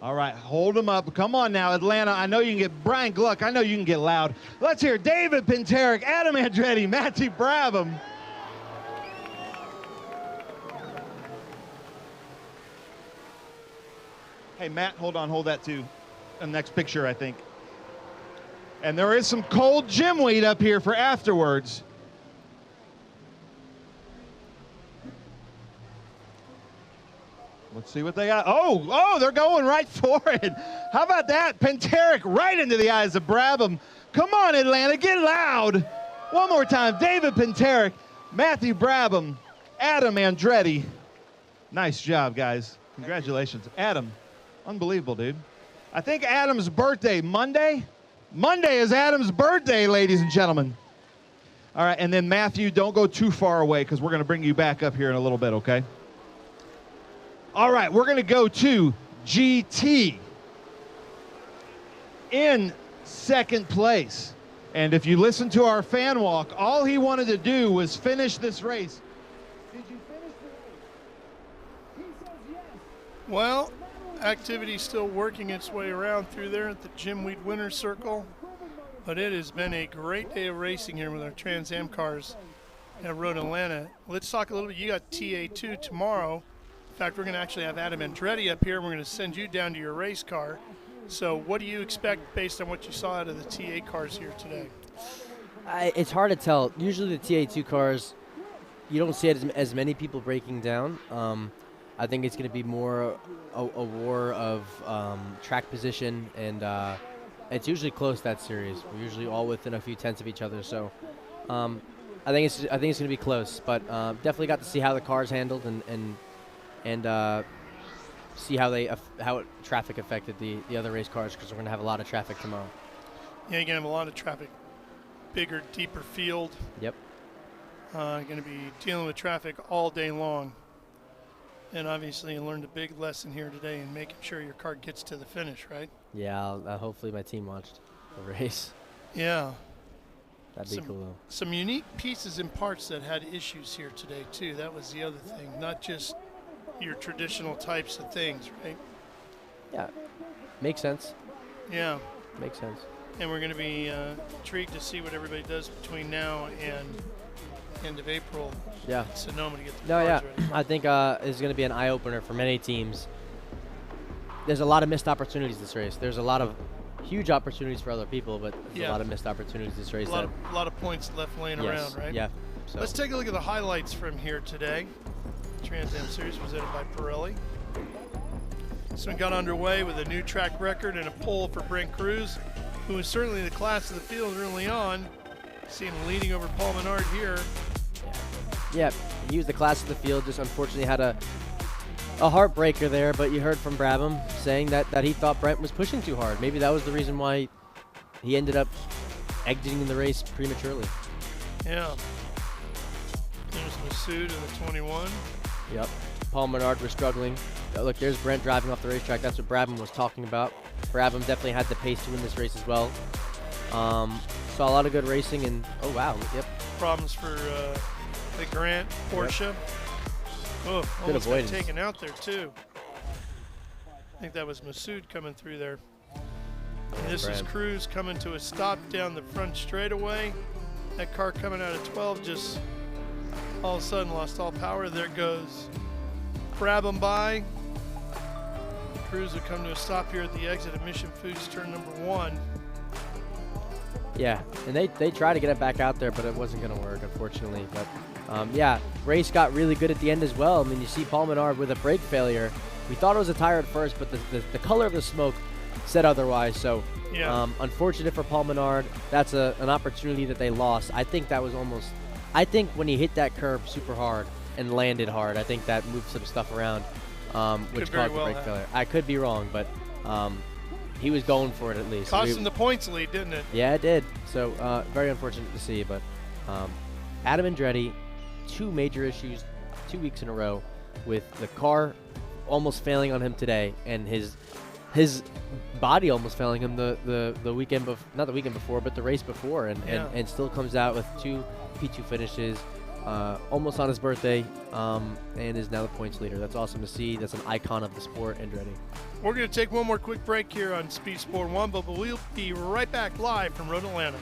All right, hold them up. Come on now, Atlanta. I know you can get Brian Gluck. I know you can get loud. Let's hear David Penteric, Adam Andretti, Matthew Brabham. Hey, Matt, hold on. Hold that too. The next picture, I think. And there is some cold Jim Weed up here for afterwards. Let's see what they got. Oh, they're going right for it. How about that? Penteric right into the eyes of Brabham. Come on, Atlanta, get loud. One more time, David Penteric, Matthew Brabham, Adam Andretti. Nice job, guys. Congratulations. Adam, unbelievable, dude. I think Adam's birthday, Monday? Monday is Adam's birthday, ladies and gentlemen. All right, and then Matthew, don't go too far away because we're going to bring you back up here in a little bit, okay? All right, we're going to go to GT in second place. And if you listen to our fan walk, all he wanted to do was finish this race. Did you finish the race? He says yes. Well, activity's still working its way around through there at the Jim Weed Winner's Circle. But it has been a great day of racing here with our Trans Am cars at Road Atlanta. Let's talk a little bit. You got TA2 tomorrow. In fact, we're going to actually have Adam Andretti up here. We're going to send you down to your race car. So what do you expect based on what you saw out of the TA cars here today? It's hard to tell. Usually the TA2 cars, you don't see as many people breaking down. I think it's going to be more a war of track position, and it's usually close, that series. We're usually all within a few tenths of each other. So I think it's going to be close, but definitely got to see how the cars handled and see how traffic affected the other race cars, because we're going to have a lot of traffic tomorrow. Yeah, you're going to have a lot of traffic. Bigger, deeper field. Yep. Going to be dealing with traffic all day long. And obviously you learned a big lesson here today in making sure your car gets to the finish, right? Yeah, hopefully my team watched the race. Yeah. That'd be cool. Some unique pieces and parts that had issues here today, too. That was the other thing. Not just your traditional types of things, right? Yeah. Makes sense. Yeah. Makes sense. And we're going to be intrigued to see what everybody does between now and end of April. Yeah. In Sonoma to get the cars ready. I think it's going to be an eye-opener for many teams. There's a lot of missed opportunities this race. There's a lot of huge opportunities for other people, but there's a lot of missed opportunities this race. A lot of points left laying around, right? Yeah. So. Let's take a look at the highlights from here today. Trans Am Series presented by Pirelli. This one got underway with a new track record and a pole for Brent Cruz, who was certainly the class of the field early on. See him leading over Paul Menard here. Yeah, he was the class of the field, just unfortunately had a heartbreaker there, but you heard from Brabham saying that he thought Brent was pushing too hard. Maybe that was the reason why he ended up exiting the race prematurely. Yeah. There's Masood in the 21. Yep. Paul Menard was struggling. Look, there's Brent driving off the racetrack. That's what Brabham was talking about. Brabham definitely had the pace to win this race as well. Saw a lot of good racing, and oh wow, yep. Problems for the Grant Porsche. Yep. Oh, almost got taken out there too. I think that was Masood coming through there. And this is Cruz coming to a stop down the front straightaway. That car coming out of 12 just all of a sudden lost all power. There goes Brabham by. Cruz would come to a stop here at the exit of Mission Foods turn number 1. Yeah, and they tried to get it back out there, but it wasn't going to work, unfortunately. But yeah, race got really good at the end as well. I mean, you see Paul Menard with a brake failure. We thought it was a tire at first, but the color of the smoke said otherwise. So yeah. Unfortunate for Paul Menard. That's an opportunity that they lost. I think that was almost. I think when he hit that curb super hard and landed hard, I think that moved some stuff around, which caused the brake failure. I could be wrong, but he was going for it at least. Cost him the points lead, didn't it? Yeah, it did. So very unfortunate to see. But Adam Andretti, 2 major issues 2 weeks in a row, with the car almost failing on him today, and his body almost failing him the weekend not the weekend before, but the race before, and still comes out with 2 P2 finishes, almost on his birthday, and is now the points leader. That's awesome to see. That's an icon of the sport, Andretti. We're going to take one more quick break here on Speed Sport 1, but we'll be right back live from Road Atlanta.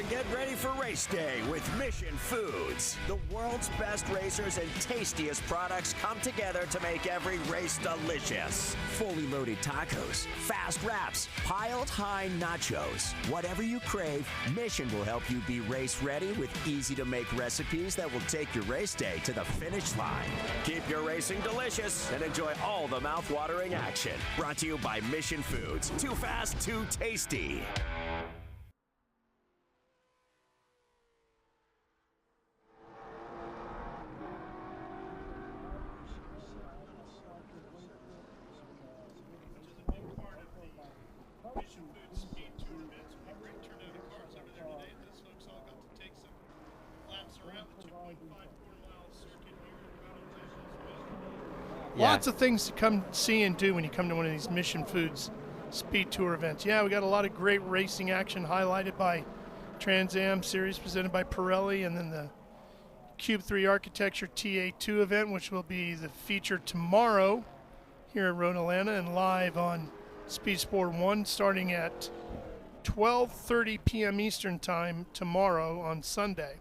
and get ready for race day with Mission Foods. The world's best racers and tastiest products come together to make every race delicious. Fully loaded tacos, fast wraps, piled high nachos. Whatever you crave, Mission will help you be race ready with easy to make recipes that will take your race day to the finish line. Keep your racing delicious and enjoy all the mouth-watering action. Brought to you by Mission Foods. Too fast, too tasty. Mission Foods SpeedTour events. We had a great turnout of cars over there today. Those folks all got to take some laps around the 2.54-mile circuit here in Roanoke as well. Yeah. Lots of things to come see and do when you come to one of these Mission Foods SpeedTour events. Yeah, we got a lot of great racing action highlighted by Trans Am Series presented by Pirelli, and then the Cube 3 Architecture TA2 event, which will be the feature tomorrow here at Road Atlanta and live on Speed Sport 1 starting at 12:30 p.m. Eastern Time tomorrow on Sunday.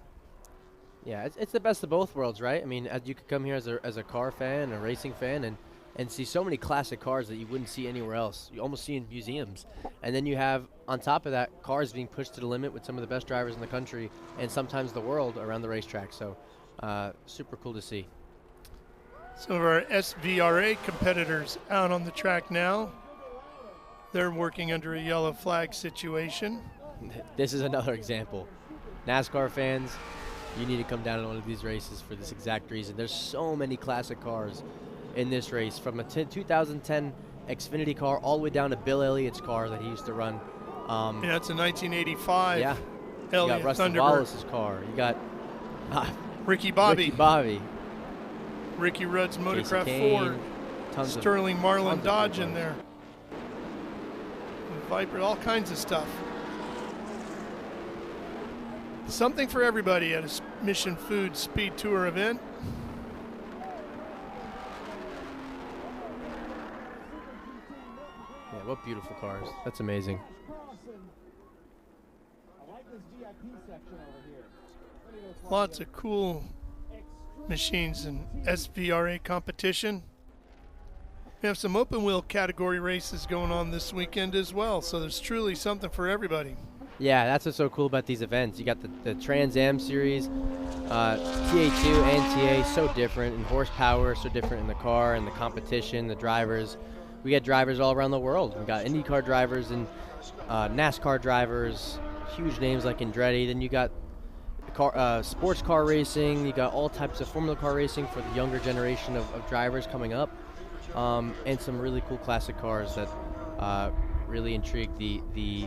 Yeah, it's the best of both worlds, right? I mean, you could come here as a car fan, a racing fan, and see so many classic cars that you wouldn't see anywhere else. You almost see in museums. And then you have, on top of that, cars being pushed to the limit with some of the best drivers in the country and sometimes the world around the racetrack. So super cool to see. Some of our SVRA competitors out on the track now. They're working under a yellow flag situation. This is another example. NASCAR fans, you need to come down to one of these races for this exact reason. There's so many classic cars in this race, from a 2010 Xfinity car all the way down to Bill Elliott's car that he used to run. Yeah, it's a 1985 yeah. Elliott You got Rusty Thunderbird. Wallace's car. You got Ricky Bobby. Ricky Bobby. Ricky Rudd's Motorcraft Kane, Ford. Sterling Marlin tons of Dodge cool in there. Viper, all kinds of stuff. Something for everybody at a Mission Foods SpeedTour event. Yeah, what beautiful cars. That's amazing. Lots of cool machines in SVRA competition. We have some open wheel category races going on this weekend as well, so there's truly something for everybody. Yeah, that's what's so cool about these events. You got the Trans Am Series, TA2 and TA, so different in horsepower, so different in the car and the competition, the drivers. We got drivers all around the world. We got IndyCar drivers and NASCAR drivers, huge names like Andretti. Then you got sports car racing. You got all types of Formula car racing for the younger generation of drivers coming up, and some really cool classic cars that really intrigue the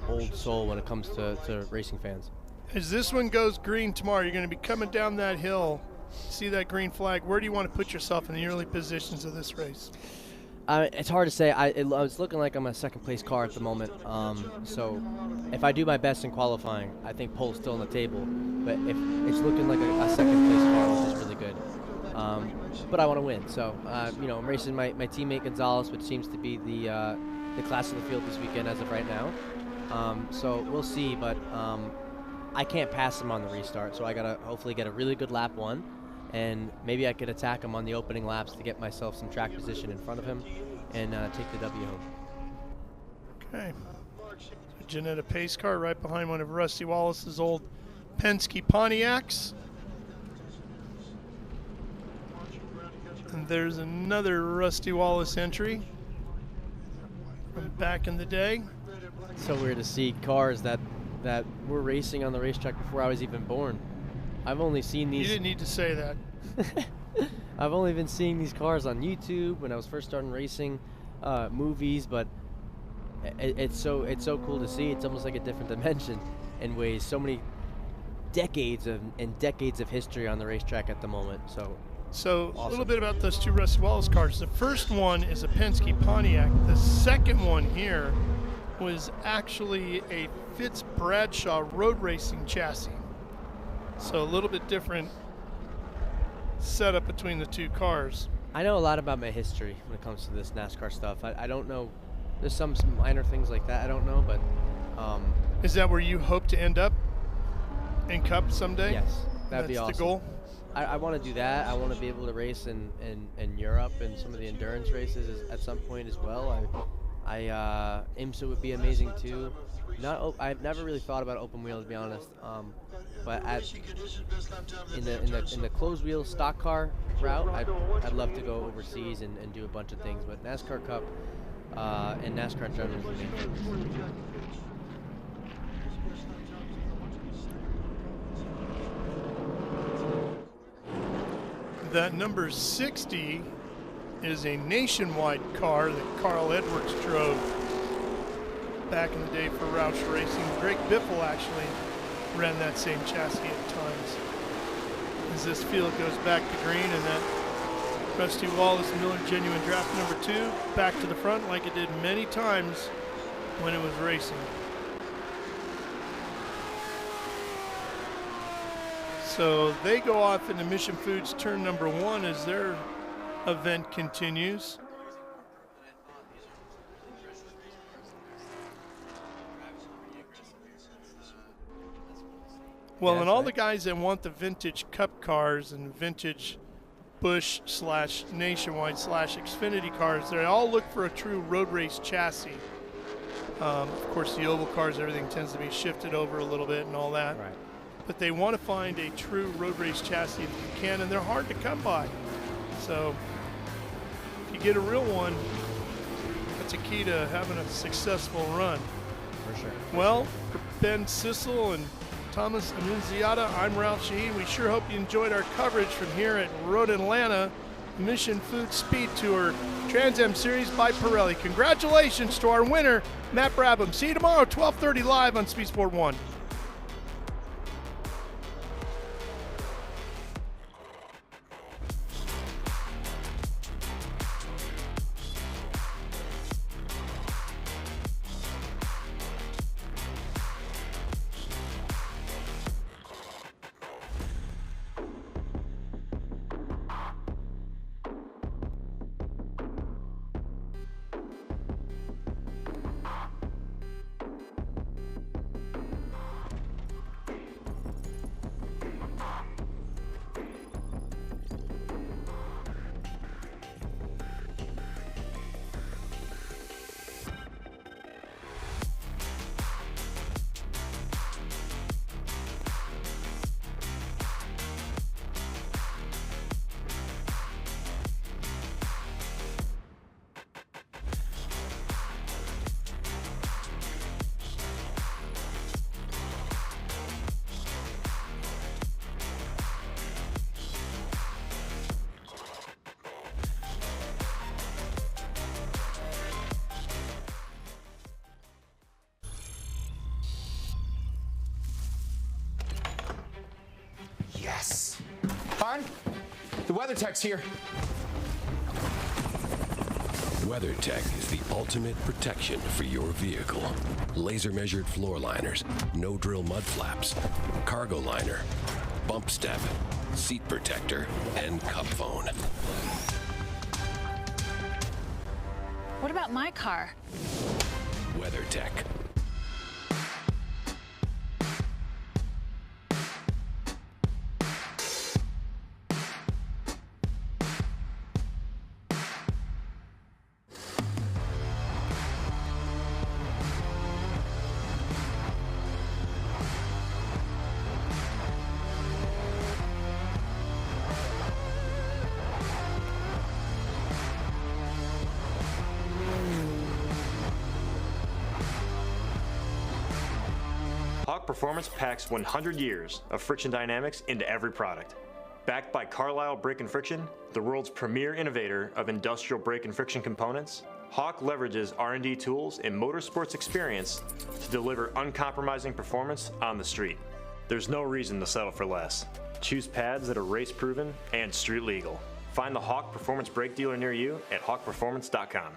old soul when it comes to racing fans. As this one goes green tomorrow, you're going to be coming down that hill, see that green flag. Where do you want to put yourself in the early positions of this race? It's hard to say. It's looking like I'm a second place car at the moment. So if I do my best in qualifying, I think pole's still on the table. But if it's looking like a second place car, which is really good. But I want to win. So I'm racing my teammate Gonzalez, which seems to be the class of the field this weekend as of right now. So we'll see, but I can't pass him on the restart, so I gotta hopefully get a really good lap one, and maybe I could attack him on the opening laps to get myself some track position in front of him and take the W home. Okay. So Ginetta pace car right behind one of Rusty Wallace's old Penske Pontiacs. And there's another Rusty Wallace entry from back in the day. So weird to see cars that were racing on the racetrack before I was even born. I've only seen these. You didn't need to say that. I've only been seeing these cars on YouTube when I was first starting racing, movies, but it's so cool to see. It's almost like a different dimension in ways. So many decades of history on the racetrack at the moment. So awesome. A little bit about those two Rusty Wallace cars. The first one is a Penske Pontiac. The second one here was actually a Fitz Bradshaw road racing chassis. So a little bit different setup between the two cars. I know a lot about my history when it comes to this NASCAR stuff. I don't know. There's some minor things like that I don't know, but is that where you hope to end up in Cup someday? Yes, that'd be That's awesome. the goal? I want to do that. I want to be able to race in Europe and some of the endurance races at some point as well. IMSA would be amazing too. I've never really thought about open wheel, to be honest. But in the closed wheel stock car route, I'd love to go overseas and do a bunch of things. But NASCAR Cup and NASCAR in general is the main focus. That number 60 is a nationwide car that Carl Edwards drove back in the day for Roush Racing. Greg Biffle actually ran that same chassis at times. As this field goes back to green, and that Rusty Wallace Miller Genuine Draft number 2 back to the front like it did many times when it was racing. So they go off into Mission Foods turn number 1 as their event continues. Well, and all the guys that want the vintage Cup cars and vintage Busch / Nationwide / Xfinity cars, they all look for a true road race chassis. Of course, the oval cars, everything tends to be shifted over a little bit and all that. Right. But they want to find a true road race chassis that you can, and they're hard to come by. So if you get a real one, that's a key to having a successful run. For sure. Well, for Ben Sissel and Thomas Annunziata, I'm Ralph Shaheen. We sure hope you enjoyed our coverage from here at Road Atlanta Mission Food Speed Tour Trans Am Series by Pirelli. Congratulations to our winner, Matt Brabham. See you tomorrow, 12:30 live on Speed Sport 1. Yes. Hon, the WeatherTech's here. WeatherTech is the ultimate protection for your vehicle. Laser measured floor liners, no drill mud flaps, cargo liner, bump step, seat protector, and cup phone. What about my car? WeatherTech. Hawk Performance packs 100 years of friction dynamics into every product. Backed by Carlisle Brake and Friction, the world's premier innovator of industrial brake and friction components, Hawk leverages R&D tools and motorsports experience to deliver uncompromising performance on the street. There's no reason to settle for less. Choose pads that are race-proven and street-legal. Find the Hawk Performance brake dealer near you at hawkperformance.com.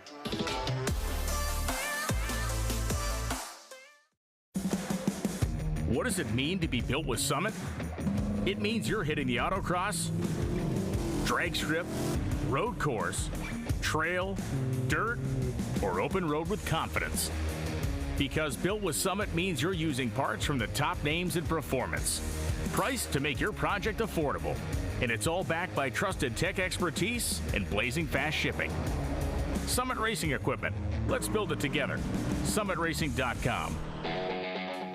What does it mean to be built with Summit? It means you're hitting the autocross, drag strip, road course, trail, dirt, or open road with confidence. Because built with Summit means you're using parts from the top names in performance. Priced to make your project affordable. And it's all backed by trusted tech expertise and blazing fast shipping. Summit Racing Equipment. Let's build it together. SummitRacing.com.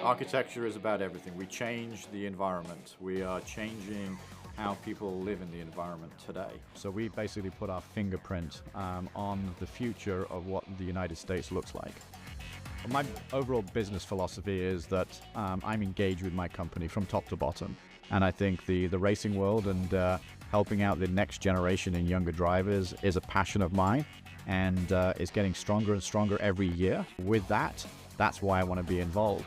Architecture is about everything. We change the environment. We are changing how people live in the environment today. So we basically put our fingerprint on the future of what the United States looks like. My overall business philosophy is that I'm engaged with my company from top to bottom. And I think the racing world and helping out the next generation and younger drivers is a passion of mine, and is getting stronger and stronger every year. With that, that's why I want to be involved.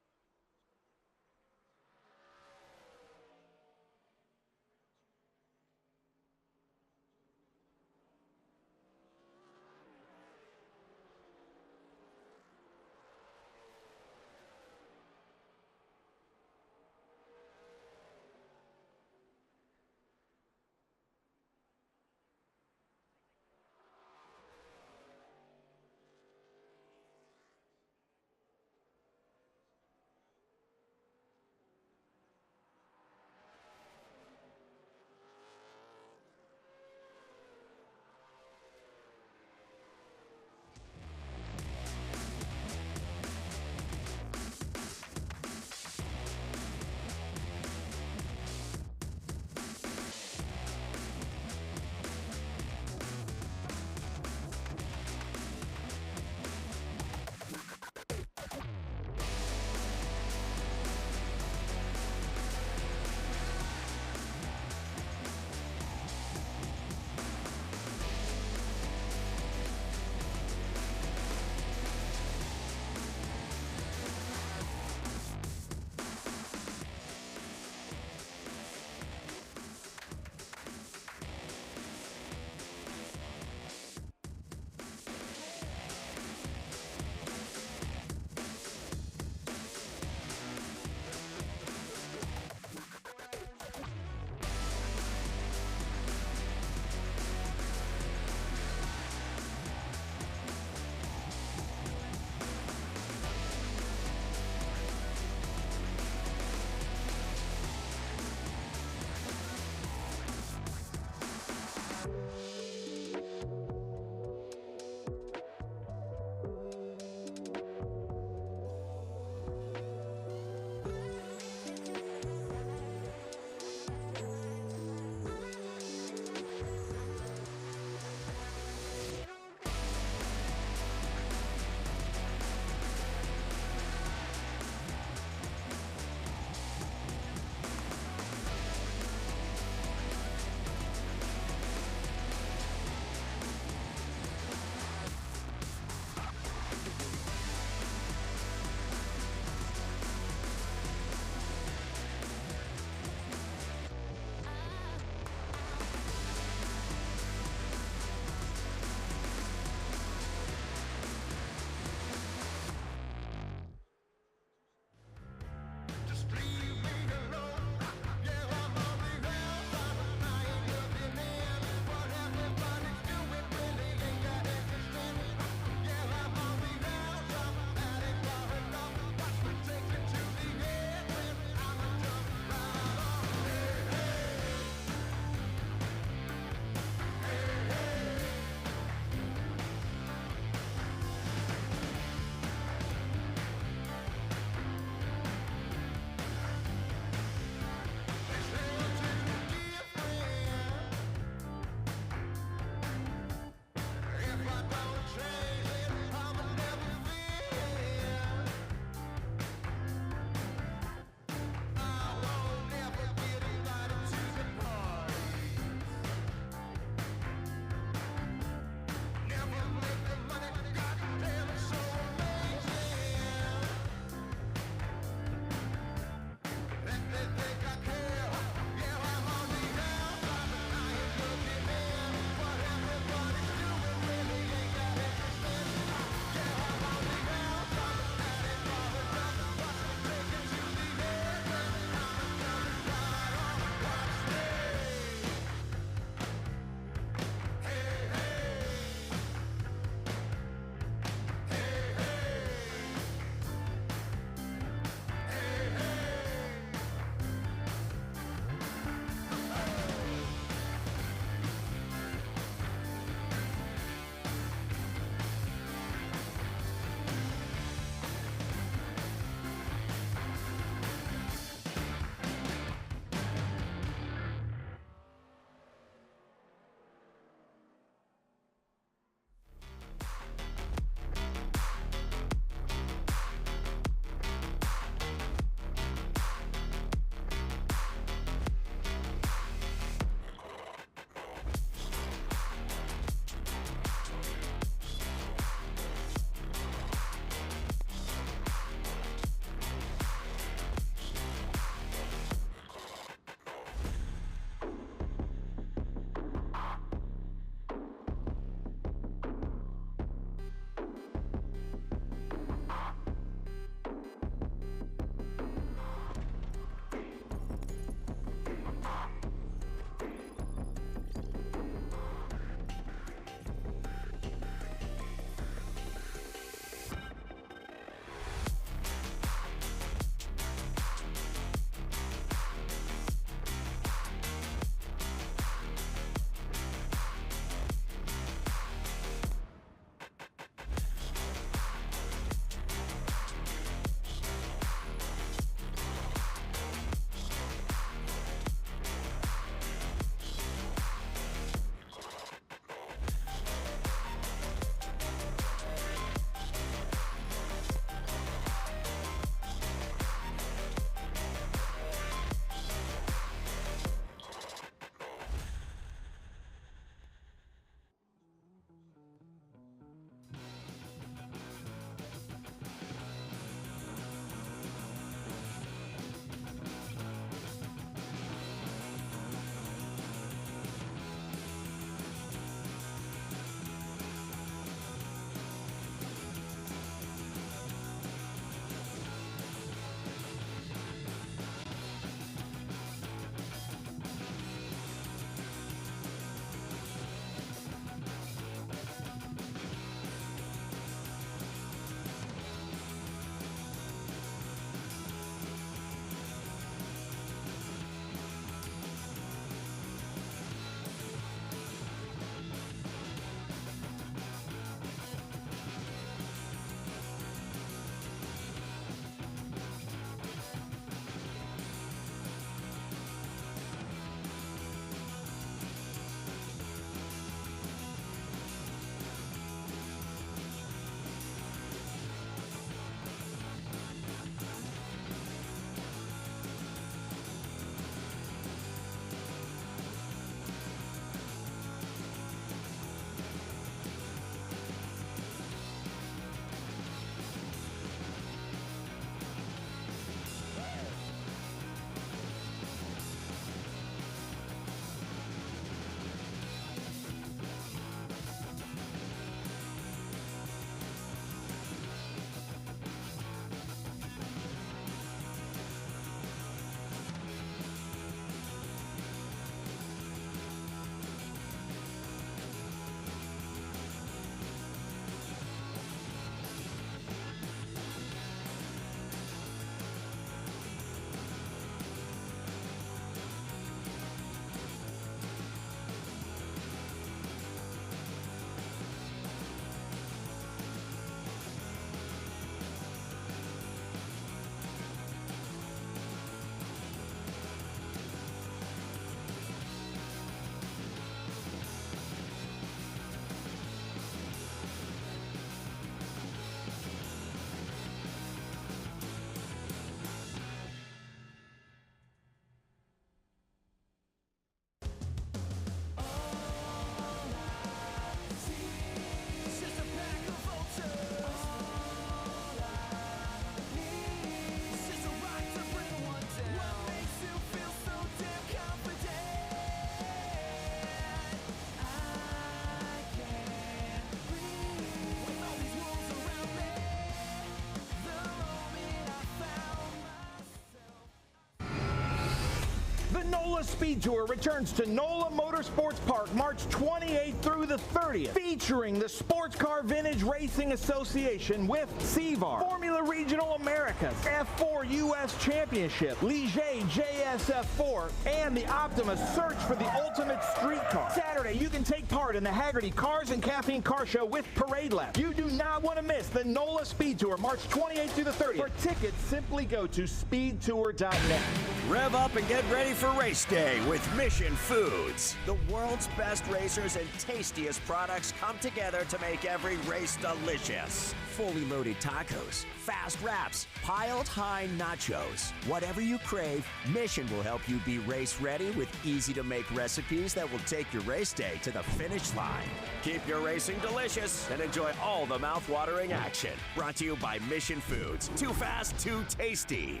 SpeedTour returns to NOLA Motorsports Park March 28th through the 30th, featuring the Sportscar Vintage Racing Association with SVRA, Formula Regional Americas, F4 U.S. Championship, Ligier JSF4, and the Optima Search for the Ultimate Street Car. Saturday, you can take part in the Haggerty Cars and Caffeine Car Show with Parade Lap. You do not want to miss the NOLA SpeedTour March 28th through the 30th. For tickets, simply go to speedtour.net. Rev up and get ready for race day with Mission Foods. The world's best racers and tastiest products come together to make every race delicious. Fully loaded tacos, fast wraps, piled high nachos. Whatever you crave, Mission will help you be race ready with easy to make recipes that will take your race day to the finish line. Keep your racing delicious and enjoy all the mouth-watering action. Brought to you by Mission Foods. Too fast, too tasty.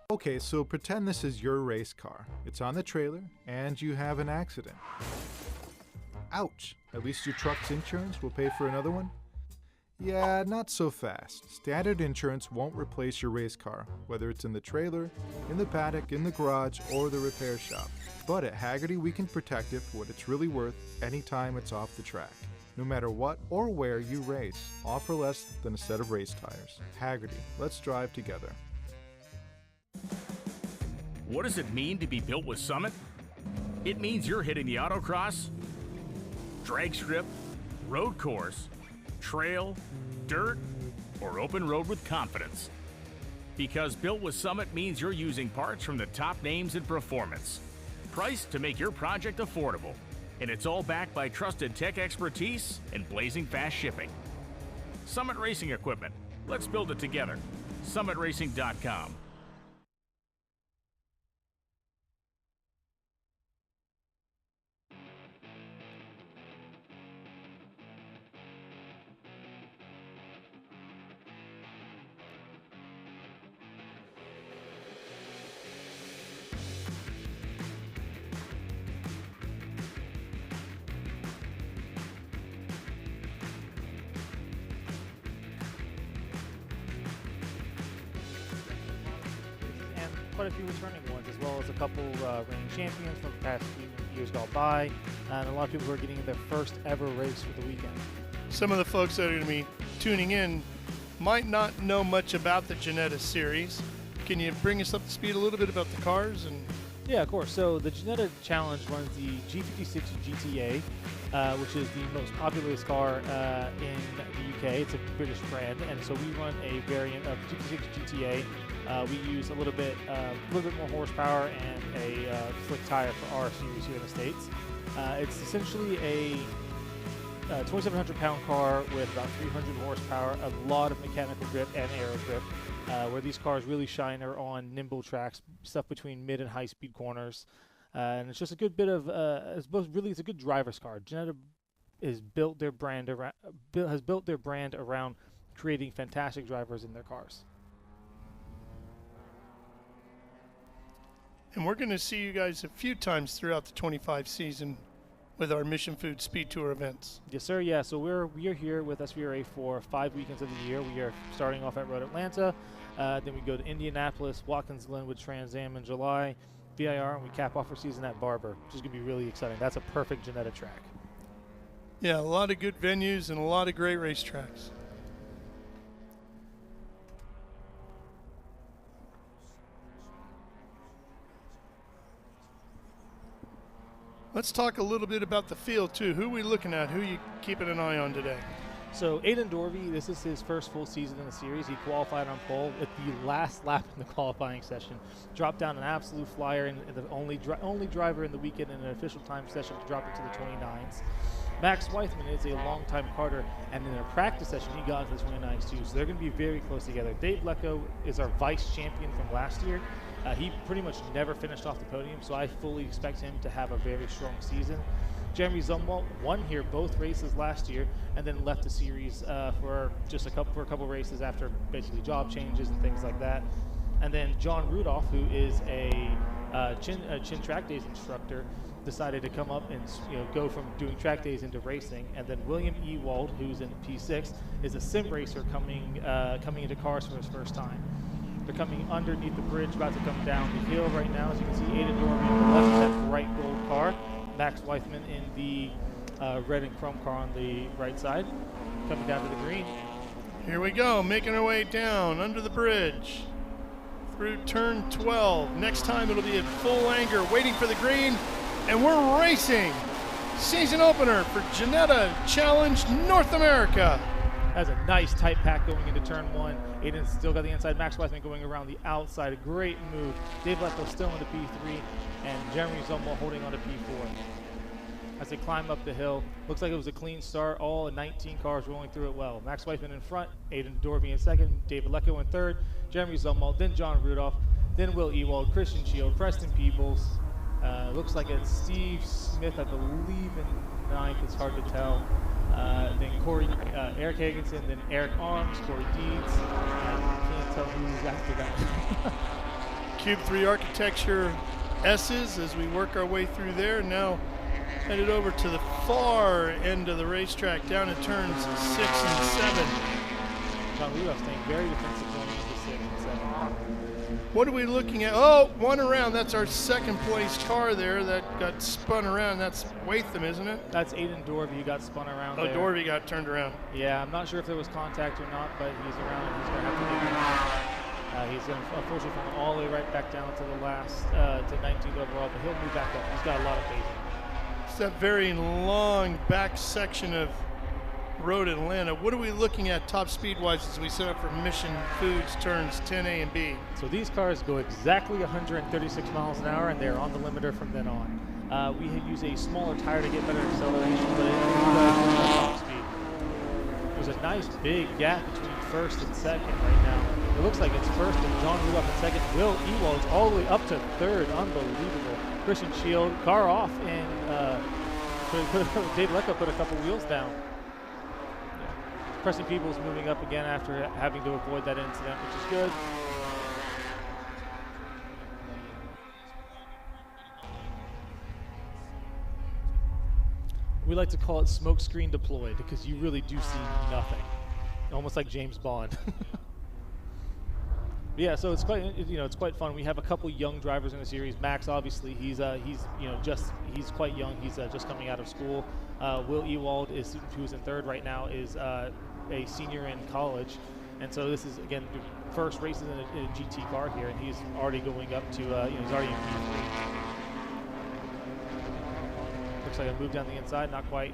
Okay, so pretend this is your race car. It's on the trailer, and you have an accident. Ouch! At least your truck's insurance will pay for another one? Yeah, not so fast. Standard insurance won't replace your race car, whether it's in the trailer, in the paddock, in the garage, or the repair shop. But at Haggerty, we can protect it for what it's really worth anytime it's off the track. No matter what or where you race, all for less than a set of race tires. Haggerty, let's drive together. What does it mean to be built with Summit? It means you're hitting the autocross, drag strip, road course, trail, dirt, or open road with confidence. Because built with Summit means you're using parts from the top names in performance, priced to make your project affordable, and it's all backed by trusted tech expertise and blazing fast shipping. Summit Racing Equipment. Let's build it together. SummitRacing.com. Quite a few returning ones, as well as a couple reigning champions from the past few years gone by, and a lot of people who are getting their first ever race for the weekend. Some of the folks that are going to be tuning in might not know much about the Ginetta series. Can you bring us up to speed a little bit about the cars? Yeah, of course. So the Ginetta Challenge runs the G56 GTA, which is the most popular car in the UK. It's a British brand, and so we run a variant of G56 GTA. We use a little bit more horsepower and a slick tire for our series here in the States. It's essentially a 2,700-pound car with about 300 horsepower, a lot of mechanical grip and aero grip. Where these cars really shine are on nimble tracks, stuff between mid and high speed corners, and it's just a good bit of it's a good driver's car. Ginetta has built their brand around creating fantastic drivers in their cars. And we're going to see you guys a few times throughout the 25 season with our Mission Food Speed Tour events. Yes, sir. Yeah. So we are here with SVRA for 5 weekends of the year. We are starting off at Road Atlanta, then we go to Indianapolis, Watkins Glenwood Trans Am in July, VIR, and we cap off our season at Barber, which is going to be really exciting. That's a perfect Ginetta track. Yeah, a lot of good venues and a lot of great racetracks. Let's talk a little bit about the field, too. Who are we looking at? Who are you keeping an eye on today? So Aidan Dorvey, this is his first full season in the series. He qualified on pole at the last lap in the qualifying session. Dropped down an absolute flyer, and the only driver in the weekend in an official time session to drop into the 29s. Max Weithman is a longtime karter, and in a practice session, he got into the 29s too. So they're going to be very close together. Dave Lecco is our vice champion from last year, He pretty much never finished off the podium, so I fully expect him to have a very strong season. Jeremy Zumwalt won here both races last year, and then left the series for a couple races after basically job changes and things like that. And then John Rudolph, who is a Chin Track Days instructor, decided to come up and go from doing track days into racing. And then William Ewald, who's in P6, is a sim racer coming into cars for his first time. They're coming underneath the bridge, about to come down the hill right now. As you can see, Aidan Dorby on the left of that bright gold car. Max Weithman in the red and chrome car on the right side, coming down to the green. Here we go, making our way down under the bridge through turn 12. Next time it'll be at full anger, waiting for the green, and we're racing. Season opener for Ginetta Challenge North America. Has a nice tight pack going into turn 1. Aiden's still got the inside. Max Weithman going around the outside. A great move. Dave Lecco still into P3, and Jeremy Zumwalt holding on to P4. As they climb up the hill, looks like it was a clean start. All 19 cars rolling through it well. Max Weithman in front, Aidan Dorby in second, David Lecco in third, Jeremy Zumwalt, then John Rudolph, then Will Ewald, Christian Shield, Preston Peebles. Looks like it's Steve Smith, I believe, in ninth. It's hard to tell. Then Eric Higginson, then Eric Arms, Corey Deeds. Can't tell who's after that. Cube 3 Architecture S's as we work our way through there. Now headed over to the far end of the racetrack, down in turns 6 and 7. John Rudolph staying very defensive going into 6 and 7. What are we looking at? Oh, one around. That's our second place car there that got spun around. That's Watham, isn't it? That's Aidan Dorby who got spun around there. Dorby got turned around. Yeah, I'm not sure if there was contact or not, but he's around and he's going to have to do it. He's going to unfortunately fall all the way right back down to the last, to 19th overall, but he'll move back up. He's got a lot of faith. It's that very long back section of Road Atlanta. What are we looking at top speed-wise as we set up for Mission Foods turns 10A and B? So these cars go exactly 136 miles an hour, and they're on the limiter from then on. We use a smaller tire to get better acceleration, but it does top speed. There's a nice big gap between first and second right now. It looks like it's first and John Rudolph in second. Will Ewald's all the way up to third. Unbelievable. Christian Shield, car off, and Dave Lecco put a couple wheels down. Preston Peebles moving up again after having to avoid that incident, which is good. We like to call it smoke screen deployed because you really do see nothing, almost like James Bond. Yeah, so it's quite it's quite fun. We have a couple young drivers in the series. Max, obviously, he's quite young. He's just coming out of school. Will Ewald who's in third right now, is a senior in college, and so this is again the first races in a GT car here, and he's already going up to he's already in P3. Looks like a move down the inside, not quite.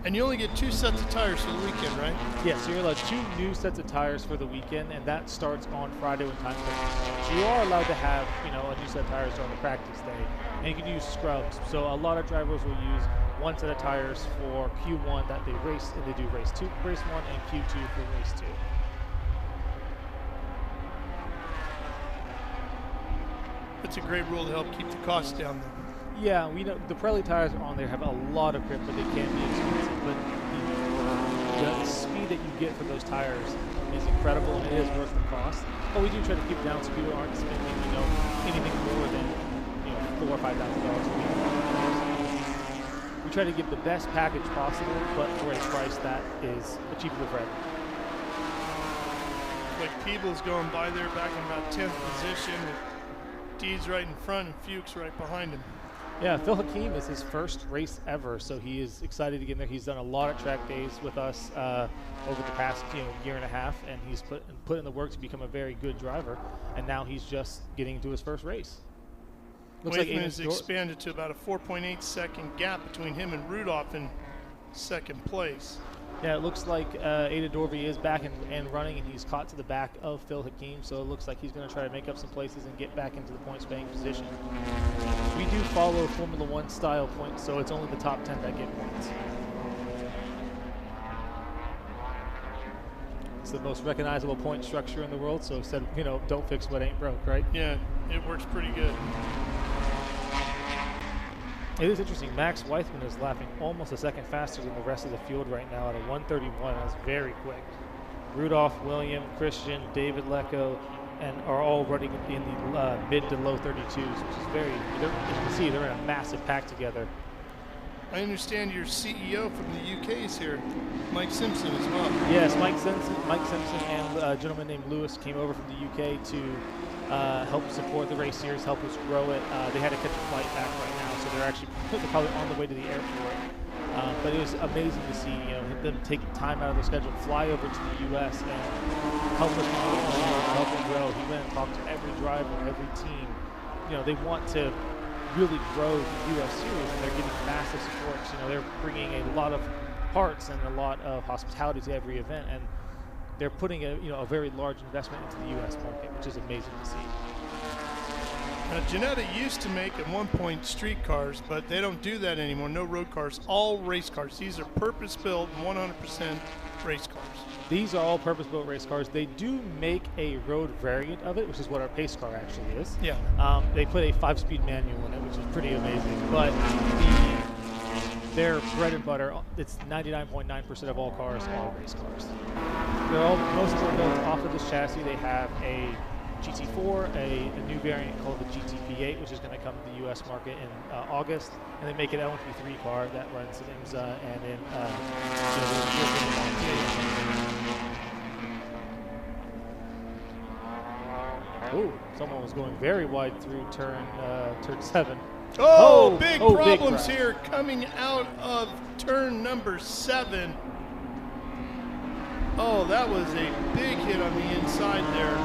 And you only get 2 sets of tires for the weekend, right? Yeah, so you're allowed 2 new sets of tires for the weekend, and that starts on Friday when time comes. So you are allowed to have, a new set of tires during the practice day, and you can use scrubs. So a lot of drivers will use 1 set of tires for Q1 that they race, and they do race 1 and Q2 for race 2. That's a great rule to help keep the costs down there. Yeah, we know the Pirelli tires on there have a lot of grip, but they can be expensive. But the speed that you get for those tires is incredible, and it is worth the cost. But we do try to keep it down so people aren't spending, anything more than, $4,000 or $5,000 a week. We try to give the best package possible, but for a price that is achievable for everyone. Like Peebles going by there back in about 10th position, with Deeds right in front and Fuchs right behind him. Yeah, Phil Hakeem is his first race ever, so he is excited to get in there. He's done a lot of track days with us over the past year and a half, and he's put in the work to become a very good driver, and now he's just getting into his first race. Looks like has expanded to about a 4.8 second gap between him and Rudolph in second place. Yeah, it looks like Aidan Dorby is back and running, and he's caught to the back of Phil Hakeem, so it looks like he's going to try to make up some places and get back into the points-paying position. We do follow Formula One style points, so it's only the top 10 that get points. It's the most recognizable point structure in the world. So said, you know, don't fix what ain't broke, right? Yeah, it works pretty good. It is interesting. Max Weithman is lapping almost a second faster than the rest of the field right now at a 1:31. That's very quick. Rudolph, William, Christian, David Lecco, and are all running in the mid to low 32s, which is very, you can see they're in a massive pack together. I understand your CEO from the UK is here, Mike Simpson as well. Yes, Mike Simpson and a gentleman named Lewis came over from the UK to help support the race series, help us grow it. They had to catch a flight back right now, so they're probably on the way to the airport. But it was amazing to see, you know, them take time out of their schedule, fly over to the U.S. and help us help them grow. He went and talked to every driver, every team. You know, they want to really grow the U.S. series, and they're getting massive support. You know, they're bringing a lot of parts and a lot of hospitality to every event, and they're putting a very large investment into the U.S. market, which is amazing to see. Now, Ginetta used to make at one point street cars, but they don't do that anymore. No road cars, all race cars. These are purpose-built, 100% race cars. These are all purpose-built race cars. They do make a road variant of it, which is what our pace car actually is. Yeah. They put a 5-speed manual in it, which is pretty amazing. But their bread and butter, it's 99.9% of all cars are race cars. Most of them are built off of this chassis. They have a GT4, a new variant called the GTP8, which is going to come to the U.S. market in August, and they make an LMP3 car that runs in IMSA and in Oh, someone was going very wide through turn 7. Big problems here coming out of turn number 7. Oh, that was a big hit on the inside there.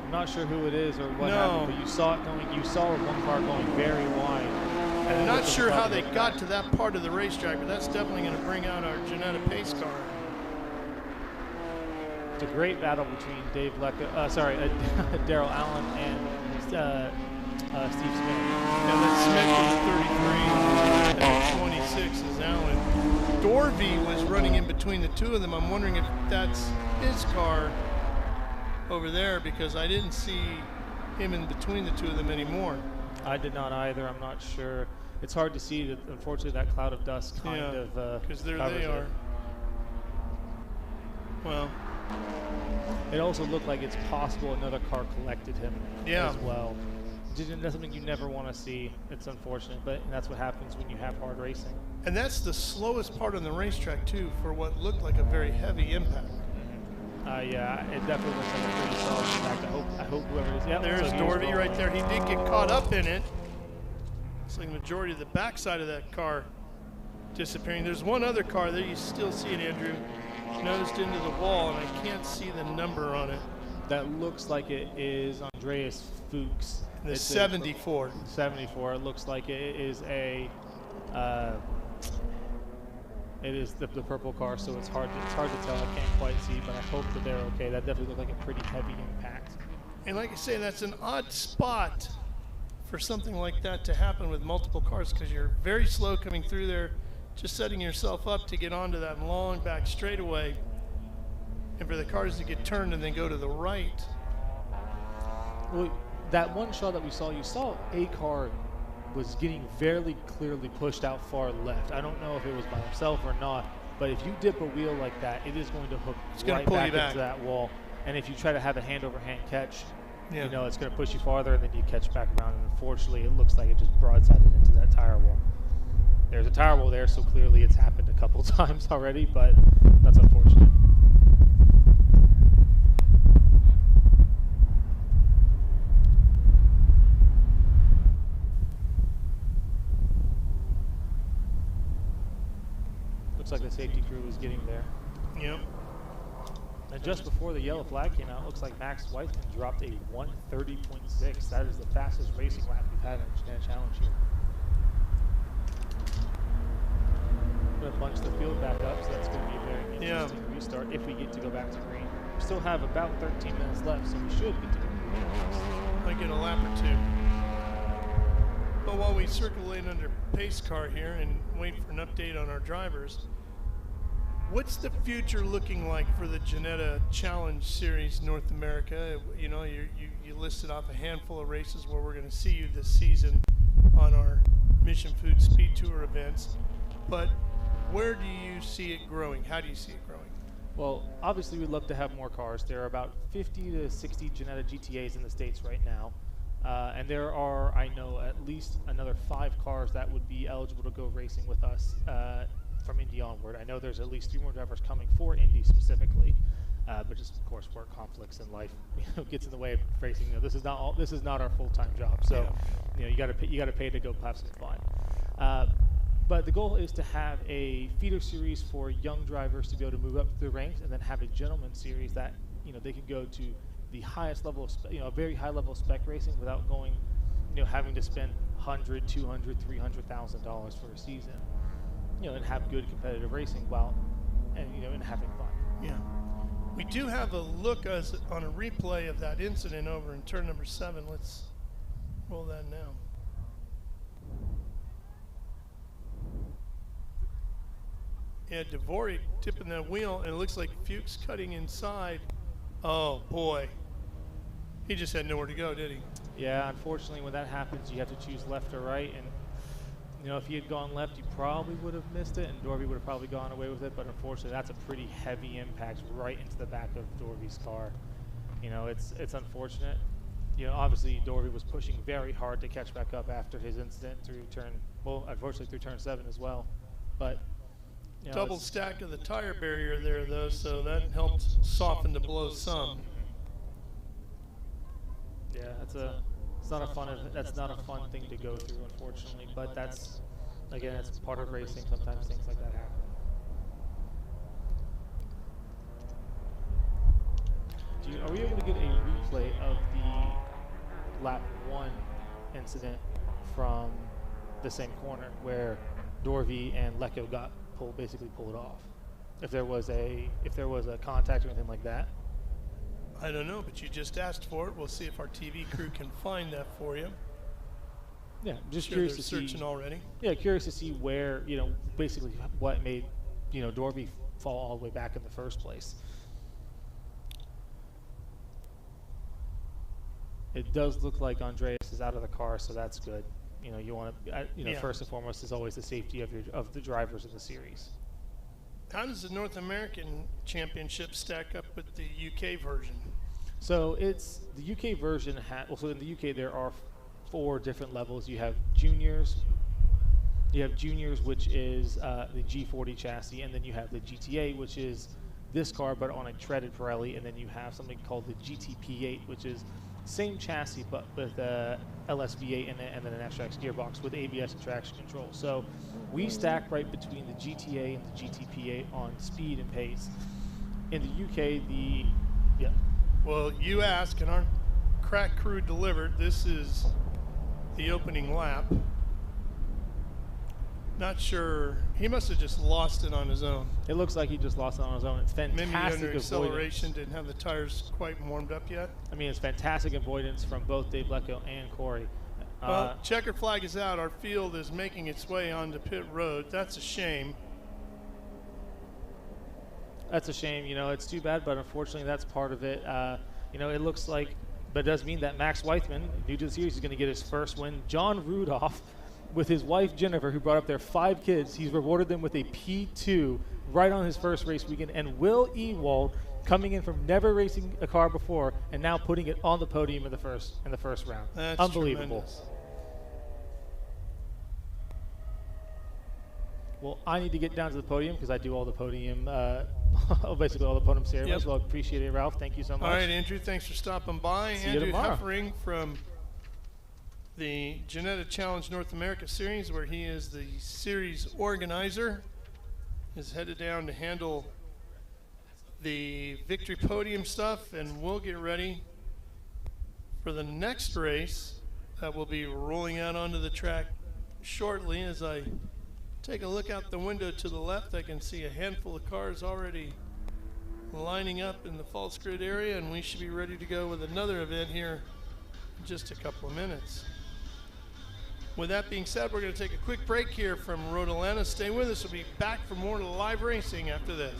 I'm not sure who it is or what happened, but you saw it going. You saw one car going very wide. I'm not sure how they got to that part of the racetrack, but that's definitely going to bring out our Ginetta pace car. It's a great battle between Daryl Allen and Steve Smith. Yeah, that's Smith is 33, and 26 is Allen. Dorvey was running in between the two of them. I'm wondering if that's his car over there, because I didn't see him in between the two of them anymore. I did not either. I'm not sure. It's hard to see. That, unfortunately, that cloud of dust kind of because there they are. Well, it also looked like it's possible another car collected him as well. That's something you never want to see. It's unfortunate, but that's what happens when you have hard racing. And that's the slowest part on the racetrack too, for what looked like a very heavy impact. Yeah, it definitely looks like a pretty solid impact. I hope whoever it is. Yeah, there's Dorvey right there. He did get caught up in it. It's like the majority of the backside of that car disappearing. There's one other car there. You still see it, Andrew, nosed into the wall, and I can't see the number on it. That looks like it is Andreas Fuchs. The 74. 74. It looks like it is a. It is the purple car, so it's hard to tell. I can't quite see, but I hope that they're okay. That definitely looked like a pretty heavy impact. And like I say, that's an odd spot for something like that to happen with multiple cars, because you're very slow coming through there, just setting yourself up to get onto that long back straightaway, and for the cars to get turned and then go to the right. Well, that one shot that we saw, you saw a car was getting fairly clearly pushed out far left. I don't know if it was by himself or not, but if you dip a wheel like that, it is going to hook right back into that wall. And if you try to have a hand-over-hand catch, you know, it's going to push you farther, and then you catch back around. And unfortunately, it looks like it just broadsided into that tire wall. There's a tire wall there, so clearly it's happened a couple times already, but that's unfortunate. Looks like the safety crew was getting there. Yep. And just before the yellow flag came out, it looks like Max Weithman dropped a 1:30.6. That is the fastest racing lap we've had in the Ginetta Challenge here. I'm going to bunch the field back up, so that's going to be a very interesting restart if we get to go back to green. We still have about 13 minutes left, so we should get to go green. Might get a lap or two. But while we circulate under pace car here and wait for an update on our drivers, What's the future looking like for the Ginetta Challenge Series North America? You know, you listed off a handful of races where we're going to see you this season on our Mission Food Speed Tour events, but where do you see it growing? How do you see it growing? Well, obviously we'd love to have more cars. There are about 50 to 60 Ginetta GTAs in the States right now. And there are, I know, at least another 5 cars that would be eligible to go racing with us from Indy onward. I know there's at least 3 more drivers coming for Indy specifically, but just of course work conflicts in life gets in the way of racing. You know, this is not our full-time job, so you know you got to pay to go have some fun. But the goal is to have a feeder series for young drivers to be able to move up the ranks, and then have a gentleman series that they can go to the highest level of very high level spec racing without going, having to spend $100,000, $200,000, $300,000 for a season. And have good competitive racing and having fun. Yeah. We do have a look on a replay of that incident over in turn number 7. Let's roll that now. Yeah, Dvorak tipping that wheel, and it looks like Fuchs cutting inside. Oh boy. He just had nowhere to go, did he? Yeah, unfortunately when that happens you have to choose left or right, and if he had gone left, you probably would have missed it, and Dorby would have probably gone away with it. But unfortunately, that's a pretty heavy impact right into the back of Dorby's car. It's unfortunate. Obviously Dorby was pushing very hard to catch back up after his incident unfortunately through turn 7 as well. But double stack of the tire barrier there, though, so that helped soften the blow some. Yeah, that's not a fun thing to go through, unfortunately. But that's part of racing. Sometimes things like that happen. Are we able to get a replay of the lap 1 incident from the same corner where Dorvey and Lecco got basically pulled off? If there was a contact or anything like that. I don't know, but you just asked for it. We'll see if our TV crew can find that for you. Yeah, just sure curious they're to searching see. Already. Yeah, curious to see where basically what made Dorby fall all the way back in the first place. It does look like Andreas is out of the car, so that's good. You want to, first and foremost is always the safety of the drivers in the series. How does the North American Championship stack up with the UK version? So it's the UK version. So in the UK there are 4 different levels. You have juniors. Which is the G40 chassis, and then you have the GTA, which is this car but on a treaded Pirelli, and then you have something called the GTP8, which is same chassis but with LSV8 and then an SRX gearbox with ABS and traction control. So we stack right between the GTA and the GTP8 on speed and pace. In the UK, Well, you asked, and our crack crew delivered. This is the opening lap. Not sure. He must have just lost it on his own. It looks like he just lost it on his own. It's fantastic. Maybe under acceleration, didn't have the tires quite warmed up yet. I mean, it's fantastic avoidance from both Dave Lecco and Corey. Well, checkered flag is out. Our field is making its way onto pit road. That's a shame. That's a shame. It's too bad, but unfortunately, that's part of it. It looks like, but it does mean that Max Weithman, new to the series, is going to get his first win. John Rudolph, with his wife Jennifer, who brought up their 5 kids, he's rewarded them with a P2 right on his first race weekend. And Will Ewald, coming in from never racing a car before and now putting it on the podium in the first round. That's unbelievable. Tremendous. Well, I need to get down to the podium because I do all the podium, basically all the podium ceremonies. Yep. Well, appreciate it, Ralph. Thank you so much. All right, Andrew, thanks for stopping by. See you Andrew tomorrow. Heffering from the Ginetta Challenge North America Series, where he is the series organizer, is headed down to handle the victory podium stuff, and we'll get ready for the next race that will be rolling out onto the track shortly. As I take a look out the window to the left, I can see a handful of cars already lining up in the false grid area, and we should be ready to go with another event here in just a couple of minutes. With that being said, we're going to take a quick break here from Road Atlanta. Stay with us. We'll be back for more live racing after this.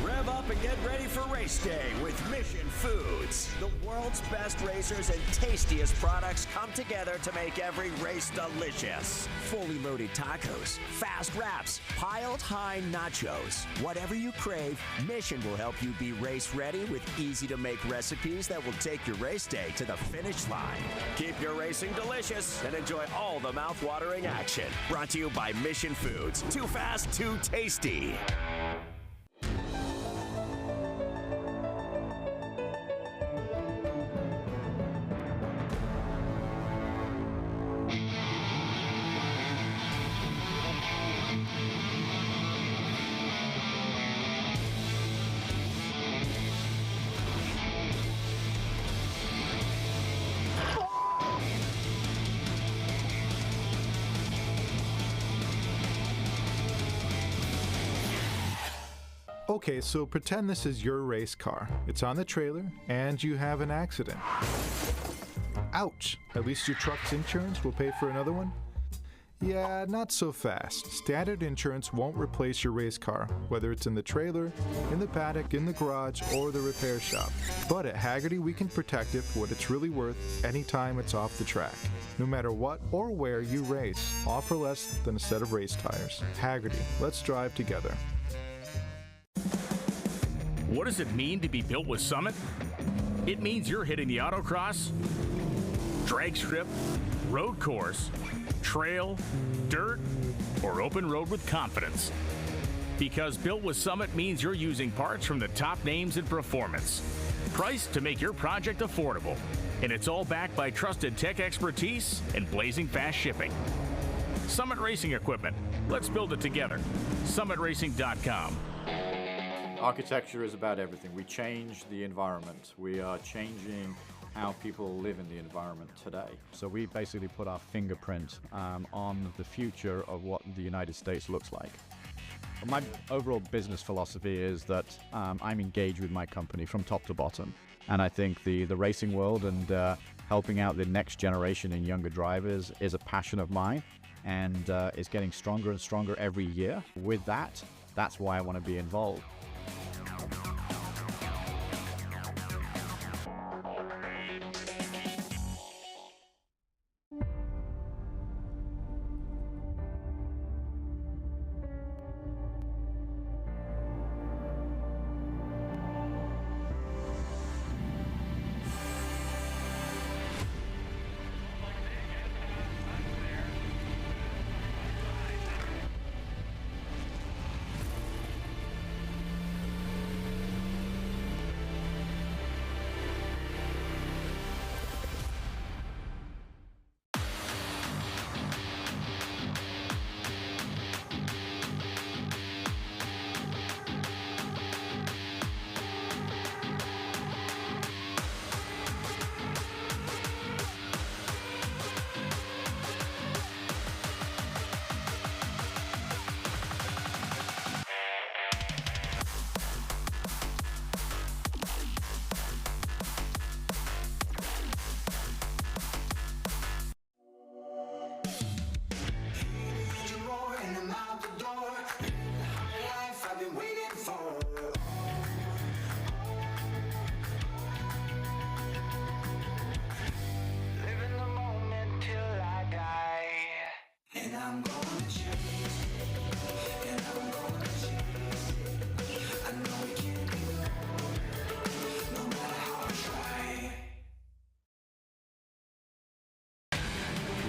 Rev up and get ready for race day with Mission Foods. The world's best racers and tastiest products come together to make every race delicious. Fully loaded tacos, fast wraps, piled high nachos. Whatever you crave, Mission will help you be race ready with easy to make recipes that will take your race day to the finish line. Keep your racing delicious and enjoy all the mouth-watering action. Brought to you by Mission Foods. Too fast, too tasty. Okay, so pretend this is your race car. It's on the trailer, and you have an accident. Ouch! At least your truck's insurance will pay for another one? Yeah, not so fast. Standard insurance won't replace your race car, whether it's in the trailer, in the paddock, in the garage, or the repair shop. But at Haggerty, we can protect it for what it's really worth anytime it's off the track. No matter what or where you race, all for less than a set of race tires. Haggerty, let's drive together. What does it mean to be built with Summit? It means you're hitting the autocross, drag strip, road course, trail, dirt, or open road with confidence. Because built with Summit means you're using parts from the top names in performance. Priced to make your project affordable. And it's all backed by trusted tech expertise and blazing fast shipping. Summit Racing Equipment. Let's build it together. SummitRacing.com. Architecture is about everything. We change the environment. We are changing how people live in the environment today. So we basically put our fingerprint on the future of what the United States looks like. My overall business philosophy is that I'm engaged with my company from top to bottom. And I think the racing world and helping out the next generation and younger drivers is a passion of mine, and it's getting stronger and stronger every year. With that, that's why I want to be involved.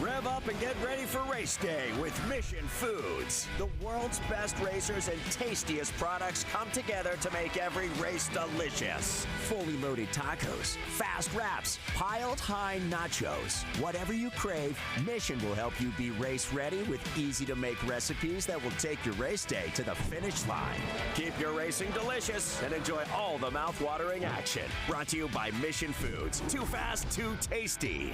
Rev up and get ready for race day with Mission Foods. The world's best racers and tastiest products come together to make every race delicious. Fully loaded tacos, fast wraps, piled high nachos. Whatever you crave, Mission will help you be race ready with easy to make recipes that will take your race day to the finish line. Keep your racing delicious and enjoy all the mouth-watering action. Brought to you by Mission Foods. Too fast, too tasty.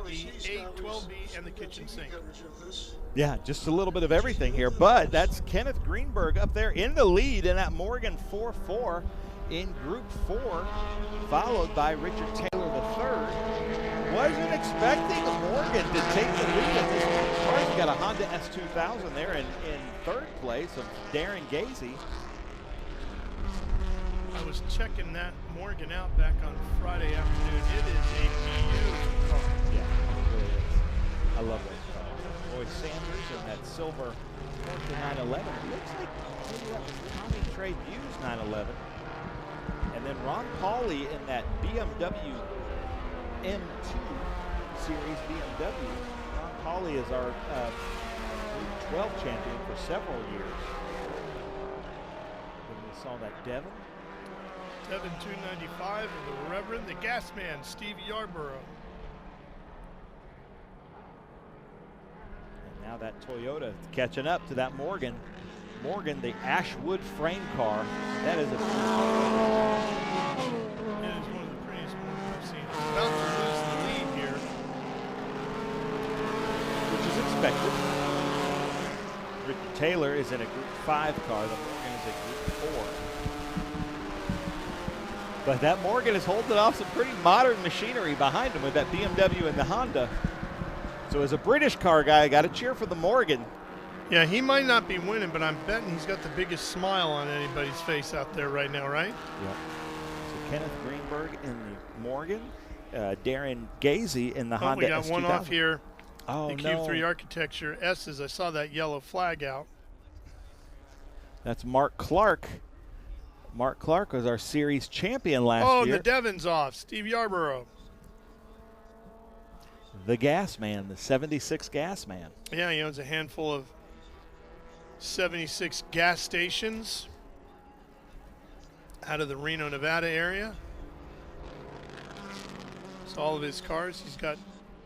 The 812B and the kitchen sink. Yeah, just a little bit of everything here, but that's Kenneth Greenberg up there in the lead in that Morgan 4-4 in Group 4, followed by Richard Taylor III. Wasn't expecting Morgan to take the lead in this car. He's got a Honda S2000 there in third place of Darren Gazy. I was checking that Morgan out back on Friday afternoon. It is a beautiful car. Yeah, it really is. I love those cars. Roy Sanders in that silver Porsche 911. It looks like maybe that was Tommy Trey Bue's 911. And then Ron Pauly in that BMW M2 Series BMW. Ron Pauly is our Group 12 champion for several years. Then we saw that Devin 295 and the Reverend, the gas man, Steve Yarborough. And now that Toyota is catching up to that Morgan. Morgan, the Ashwood frame car. That is a It is one of the prettiest ones I've seen. It's about to lose the lead here. which is expected. Richard Taylor is in a Group 5 car. The Morgan is a Group 4. But that Morgan is holding off some pretty modern machinery behind him with that BMW and the Honda. So as a British car guy, I got to cheer for the Morgan. Yeah, he might not be winning, but I'm betting he's got the biggest smile on anybody's face out there right now, right? Yep. So Kenneth Greenberg in the Morgan, Darren Gazy in the Honda We got S2000. one off here. Oh, the Q3 Architecture S's. I saw that yellow flag out. That's Mark Clark. Mark Clark was our series champion last year. Oh, year. the Devon's off. Steve Yarborough. The gas man, the 76 gas man. Yeah, he owns a handful of 76 gas stations out of the Reno, Nevada area. So all of his cars, he's got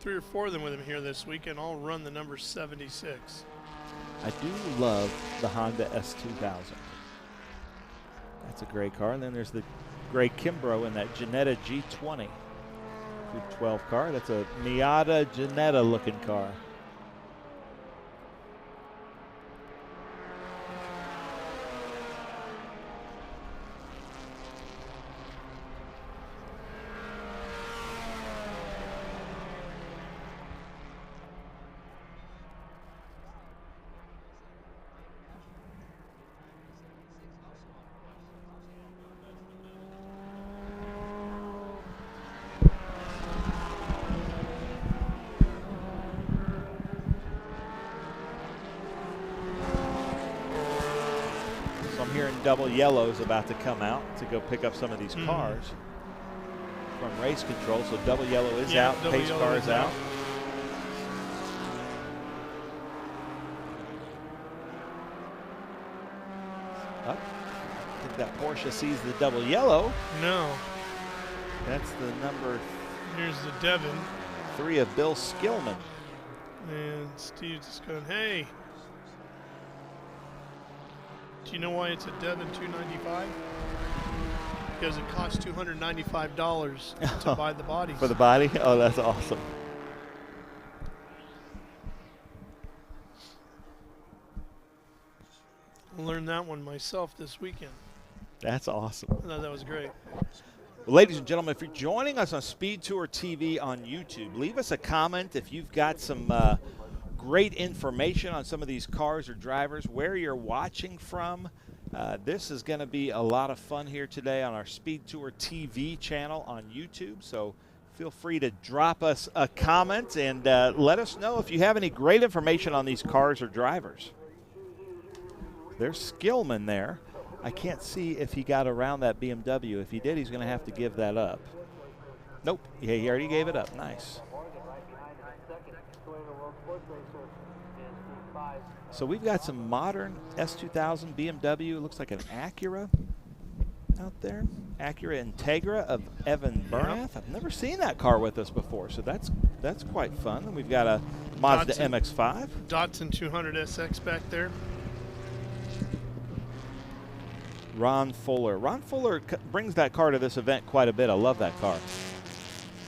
3 or 4 of them with him here this weekend, all run the number 76. I do love the Honda S2000. That's a great car. And then there's the gray Kimbrough in that Ginetta G20. Group 12 car. That's a Miata Ginetta looking car. Double Yellow's about to come out to go pick up some of these cars from race control. So Double Yellow is out, pace car is out. I think that Porsche sees the Double Yellow. No. That's the number. Here's the Devon. 3 of Bill Skillman. And Steve's just going, hey. Do you know why it's a Devon 295? Because it costs $295 to buy the bodies. For the body? Oh, that's awesome. I learned that one myself this weekend. That's awesome. I thought that was great. Well, ladies and gentlemen, if you're joining us on SpeedTour TV on YouTube, leave us a comment if you've got some great information on some of these cars or drivers, where you're watching from. This is going to be a lot of fun here today on our SpeedTour TV channel on YouTube. So feel free to drop us a comment and let us know if you have any great information on these cars or drivers. There's Skillman there. I can't see if he got around that BMW. If he did, he's going to have to give that up. Nope. Yeah, he already gave it up. Nice. So we've got some modern S2000 BMW. It looks like an Acura out there. Acura Integra of Evan Bernath. I've never seen that car with us before, so that's quite fun. And we've got a Mazda MX-5. Datsun 200 SX back there. Ron Fuller. Ron Fuller brings that car to this event quite a bit. I love that car.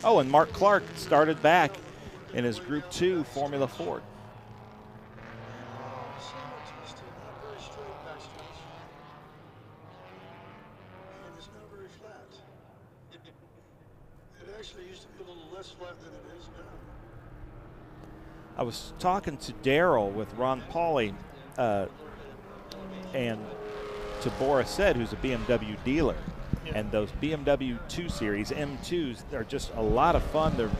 Oh, and Mark Clark started back in his Group 2 Formula Ford. I was talking to Daryl with Ron Pauly and to Boris Said, who's a BMW dealer. Yeah. And those BMW 2 Series, M2s, are just a lot of fun. They're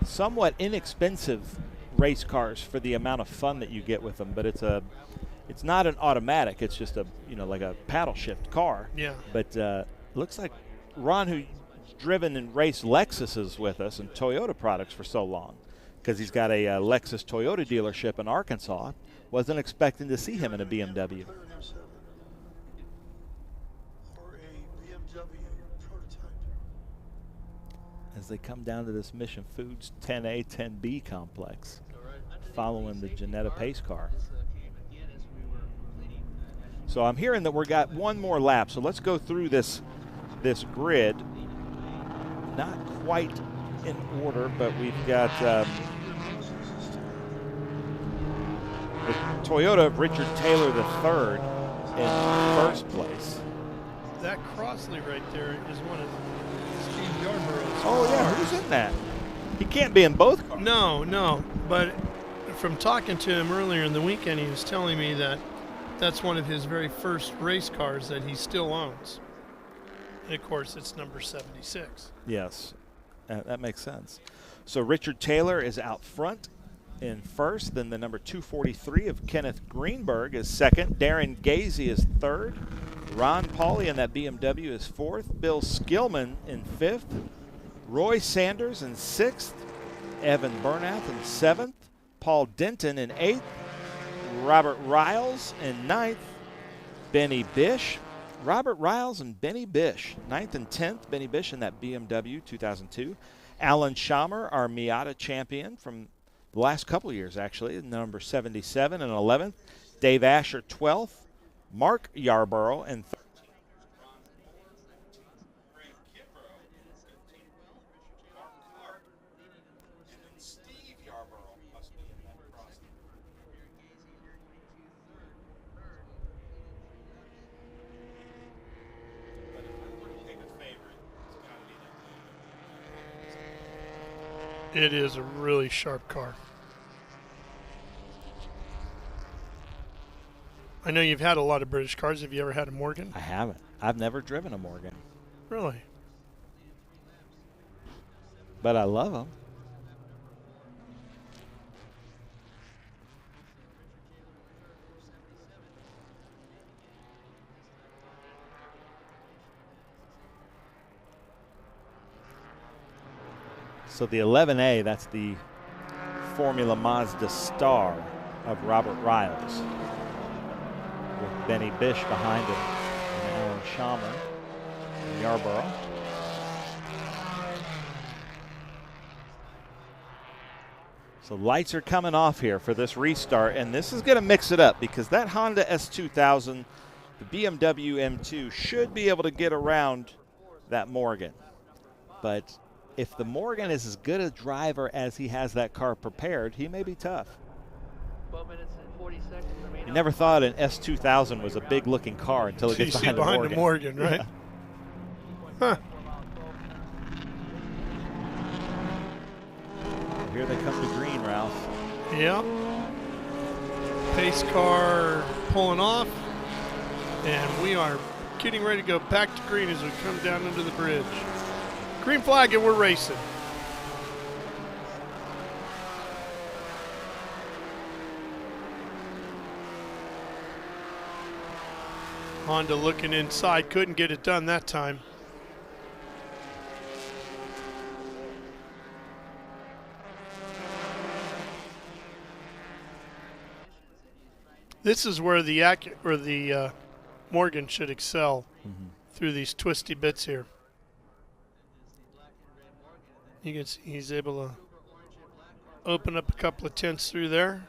somewhat inexpensive race cars for the amount of fun that you get with them, but it's not an automatic. It's just a, like a paddle shift car. Yeah. But looks like Ron, who's driven and raced Lexuses with us and Toyota products for so long, because he's got a Lexus Toyota dealership in Arkansas, wasn't expecting to see him in a BMW. As they come down to this Mission Foods 10A, 10B complex, following the Ginetta pace car. So I'm hearing that we've got one more lap, so let's go through this grid. Not quite in order, but we've got the Toyota of Richard Taylor III in first place. That Crossley right there is one of Steve Yarborough's Oh, yeah, cars. who's in that? He can't be in both cars. No, but from talking to him earlier in the weekend, he was telling me that that's one of his very first race cars that he still owns. And of course, it's number 76. Yes, that makes sense. So Richard Taylor is out front in first. Then the number 243 of Kenneth Greenberg is second. Darren Gazy is third. Ron Pauly in that BMW is fourth. Bill Skillman in fifth. Roy Sanders in sixth. Evan Bernath in seventh. Paul Denton in eighth. Robert Riles in ninth. Benny Bish. Robert Riles and Benny Bish, 9th and 10th. Benny Bish in that BMW 2002. Alan Schamer, our Miata champion from the last couple of years, actually, number 77 and 11th. Dave Asher, 12th. Mark Yarborough in 13th. It is a really sharp car. I know you've had a lot of British cars. Have you ever had a Morgan? I haven't. I've never driven a Morgan. Really? But I love them. So the 11A, that's the Formula Mazda Star of Robert Riles, with Benny Bish behind him and Alan Schamer and Yarborough. So lights are coming off here for this restart, and this is going to mix it up because that Honda S2000, the BMW M2, should be able to get around that Morgan. But if the Morgan is as good a driver as he has that car prepared, he may be tough. 12 minutes and 40 seconds remaining. You never thought an S2000 was a big-looking car until it gets behind the Morgan, right? Huh. Here they come to green, Ralph. Yep. Pace car pulling off, and we are getting ready to go back to green as we come down under the bridge. Green flag and we're racing. Honda looking inside, couldn't get it done that time. This is where the Morgan should excel through these twisty bits here. You can see he's able to open up a couple of tenths through there.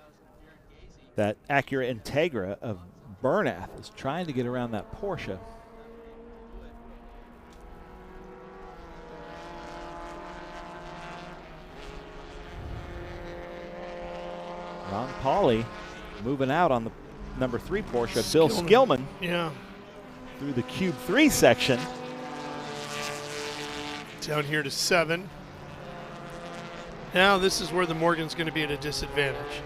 That Acura Integra of Bernath is trying to get around that Porsche. Ron Pauley moving out on the number 3 Porsche. Bill Skillman through the Cube 3 section. Down here to 7. Now this is where the Morgan's going to be at a disadvantage.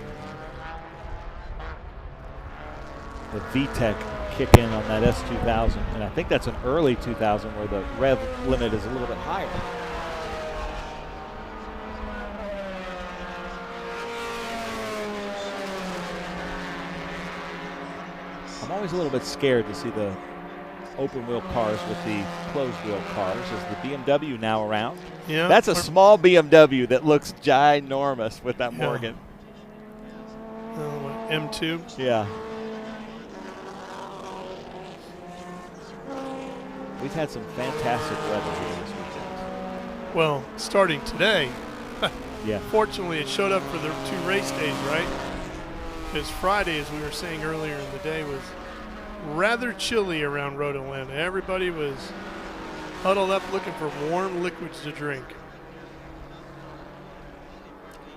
The VTEC kick in on that S2000, and I think that's an early 2000 where the rev limit is a little bit higher. I'm always a little bit scared to see the open wheel cars with the closed wheel cars. Is the BMW now around? Yeah. That's a small BMW that looks ginormous with that Morgan. M2? Yeah. We've had some fantastic weather here this weekend. Well, starting today. Yeah. Fortunately, it showed up for the 2 race days, right? Because Friday, as we were saying earlier in the day, was rather chilly around Road Atlanta. Everybody was huddled up looking for warm liquids to drink.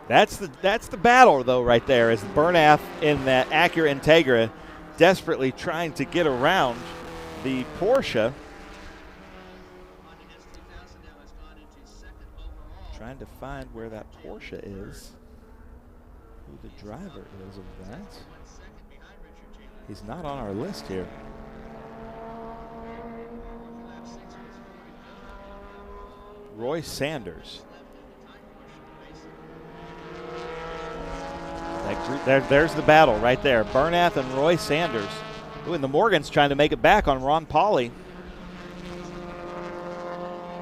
That's the battle, though, right there, is Bernath in that Acura Integra desperately trying to get around the Porsche. Trying to find where that Porsche is, who the driver is of that. He's not on our list here. Roy Sanders. There's the battle right there. Bernath and Roy Sanders. Ooh, and the Morgan's trying to make it back on Ron Pauley.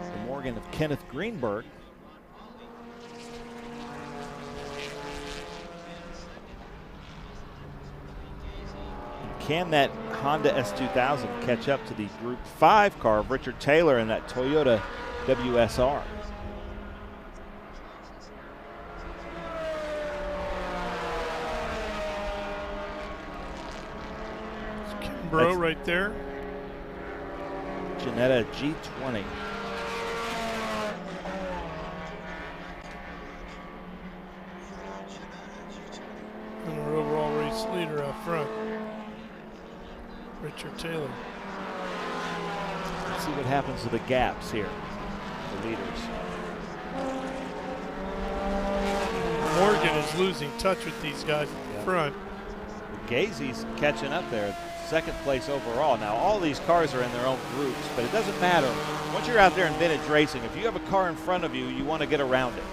The Morgan of Kenneth Greenberg. Can that Honda S2000 catch up to the Group 5 car of Richard Taylor and that Toyota WSR? Bro, right there. Ginetta G20. And our overall race leader out front, Richard Taylor. Let's see what happens to the gaps here, the leaders. Morgan is losing touch with these guys at the front. Gazy's catching up there, 2nd place overall. Now, all these cars are in their own groups, but it doesn't matter. Once you're out there in vintage racing, if you have a car in front of you, you want to get around it.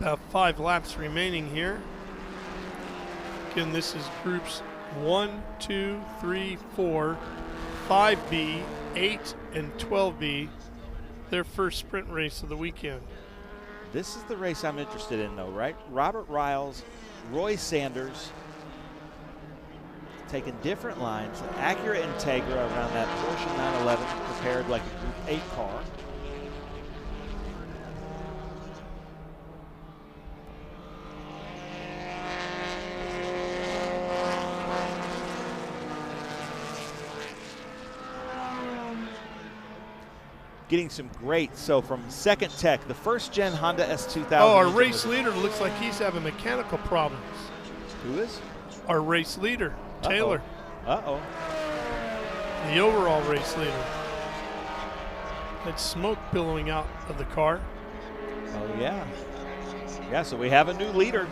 About 5 laps remaining here. Again, this is groups 1, 2, 3, 4, 5B, 8, and 12B. Their first sprint race of the weekend. This is the race I'm interested in, though, right? Robert Riles, Roy Sanders, taking different lines. Acura Integra around that Porsche 911, prepared like a Group 8 car. Getting some great, so from Second Tech, the 1st gen Honda S2000. Oh, our race leader looks like he's having mechanical problems. Who is? Our race leader, Taylor. Uh-oh. The overall race leader. Had smoke billowing out of the car. Oh, yeah. Yeah, so we have a new leader.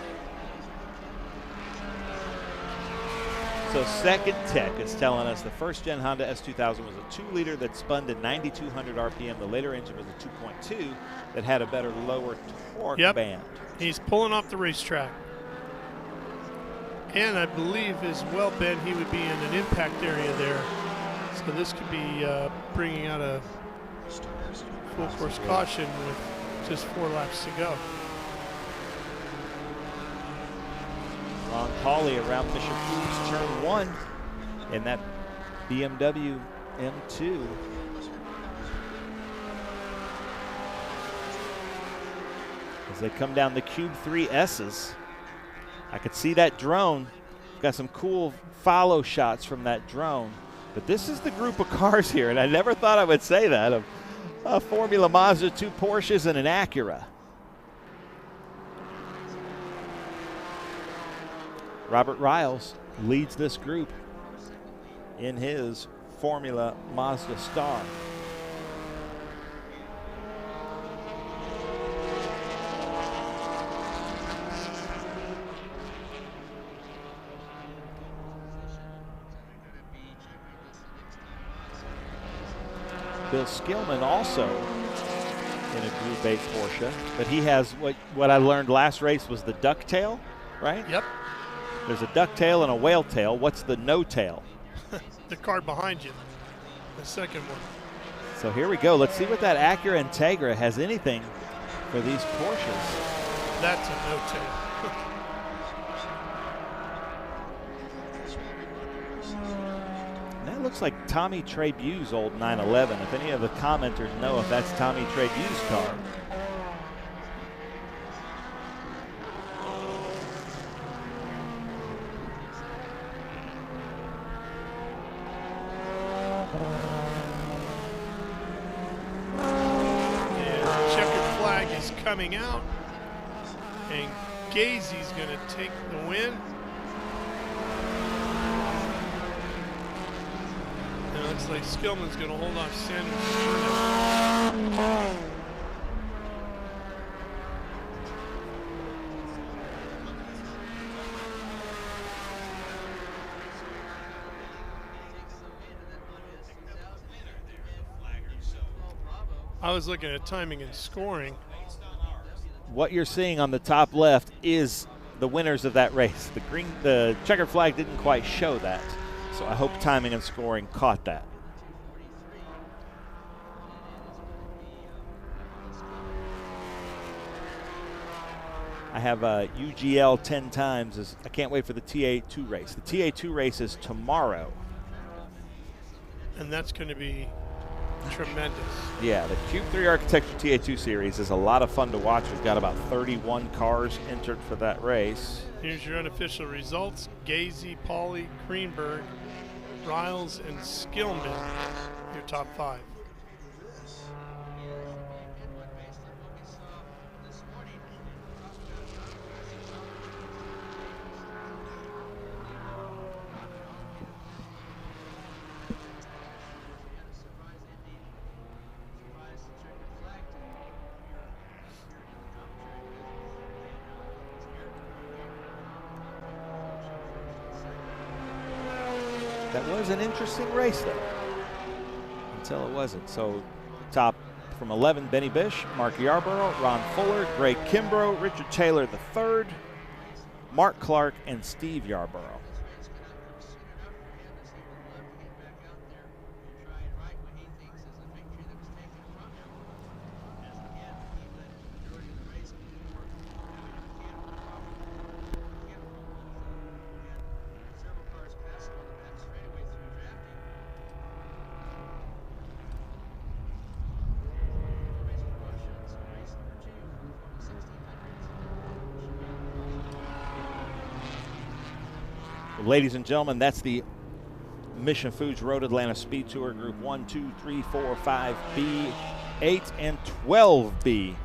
So Second Tech is telling us the 1st gen Honda S2000 was a 2-liter that spun to 9,200 RPM. The later engine was a 2.2 that had a better lower torque band. He's pulling off the racetrack. And I believe as well, Ben, he would be in an impact area there. So this could be bringing out a full course caution with just 4 laps to go. Ron Pauley around Mission Foods turn 1 in that BMW M2. As they come down the Cube 3 S's, I could see that drone Got some cool follow shots from that drone. But this is the group of cars here, and I never thought I would say that, of a Formula Mazda, 2 Porsches, and an Acura. Robert Riles leads this group in his Formula Mazda Star. Bill Skillman also in a Group 8 Porsche, but he has what I learned last race was the ducktail, right? Yep. There's a ducktail and a whale tail. What's the no tail? The car behind you, the second one. So here we go. Let's see what that Acura Integra has anything for these Porsches. That's a no tail. That looks like Tommy Trebu's old 911. If any of the commenters know if that's Tommy Trebu's car. And checkered flag is coming out, and Gazy's going to take the win. It looks like Skillman's going to hold off Sanders. I was looking at timing and scoring. What you're seeing on the top left is the winners of that race. The checkered flag didn't quite show that. So I hope timing and scoring caught that. I have UGL 10 times. I can't wait for the TA2 race. The TA2 race is tomorrow. And that's going to be tremendous. Yeah, the Cube 3 Architecture TA2 Series is a lot of fun to watch. We've got about 31 cars entered for that race. Here's your unofficial results. Gazy, Pauly, Greenberg, Riles, and Skillman, your top 5. That was an interesting race, though, until it wasn't. So, top from 11, Benny Bish, Mark Yarborough, Ron Fuller, Greg Kimbrough, Richard Taylor III, Mark Clark, and Steve Yarborough. Ladies and gentlemen, that's the Mission Foods Road Atlanta Speed Tour Group 1, 2, 3, 4, 5B, 8, and 12B.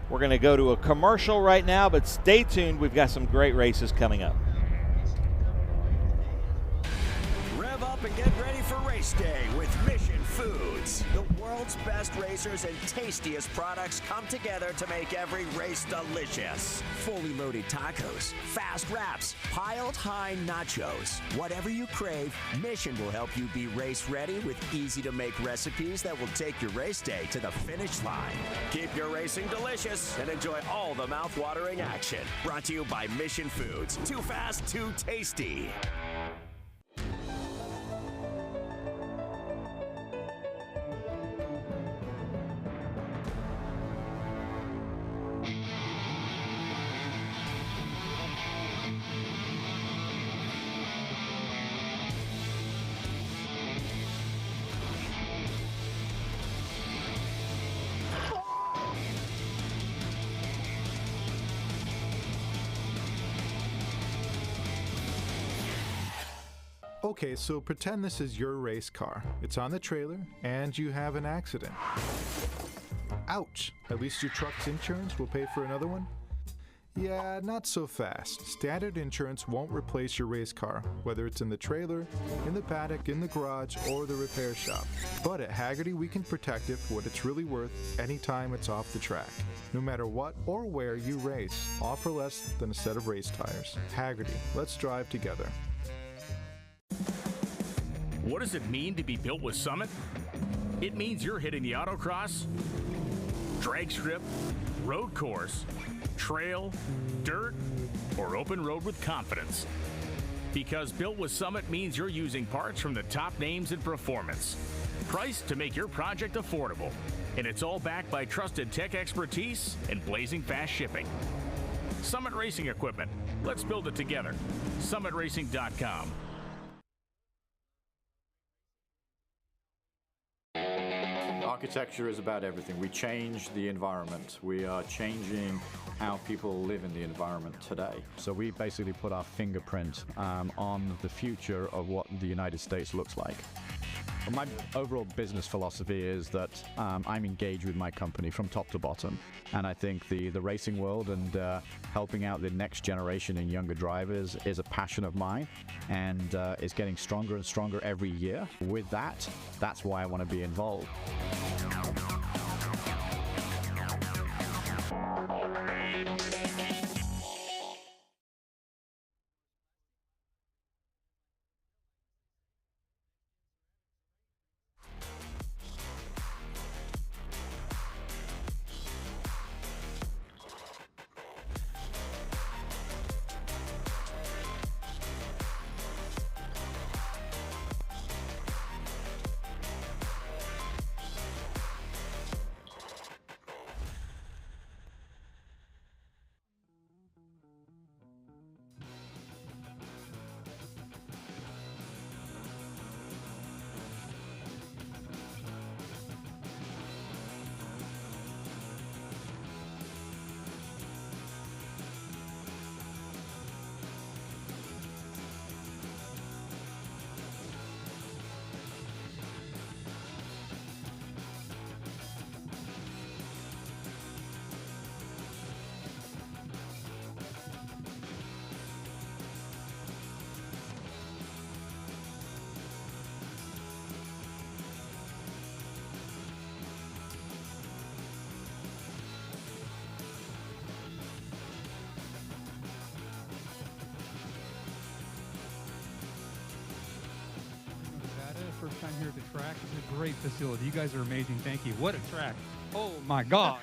We're going to go to a commercial right now, but stay tuned. We've got some great races coming up. Rev up and get ready for race day with Mission Foods. The world's best racers and tastiest products come together to make every race delicious. Fully loaded tacos, fast wraps, piled high nachos. Whatever you crave, Mission will help you be race ready with easy to make recipes that will take your race day to the finish line. Keep your racing delicious and enjoy all the mouth-watering action. Brought to you by Mission Foods. Too fast, too tasty. Okay, so pretend this is your race car. It's on the trailer, and you have an accident. Ouch! At least your truck's insurance will pay for another one? Yeah, not so fast. Standard insurance won't replace your race car, whether it's in the trailer, in the paddock, in the garage, or the repair shop. But at Haggerty, we can protect it for what it's really worth anytime it's off the track. No matter what or where you race, all for less than a set of race tires. Haggerty, let's drive together. What does it mean to be built with Summit? It means you're hitting the autocross, drag strip, road course, trail, dirt, or open road with confidence. Because built with Summit means you're using parts from the top names in performance. Priced to make your project affordable. And it's all backed by trusted tech expertise and blazing fast shipping. Summit Racing Equipment. Let's build it together. SummitRacing.com. Architecture is about everything. We change the environment. We are changing how people live in the environment today. So we basically put our fingerprint on the future of what the United States looks like. My overall business philosophy is that I'm engaged with my company from top to bottom, and I think the racing world and helping out the next generation and younger drivers is a passion of mine, and is getting stronger and stronger every year. With that, that's why I want to be involved. First time here at the track. It's a great facility. You guys are amazing. Thank you. What a track. Oh, my God.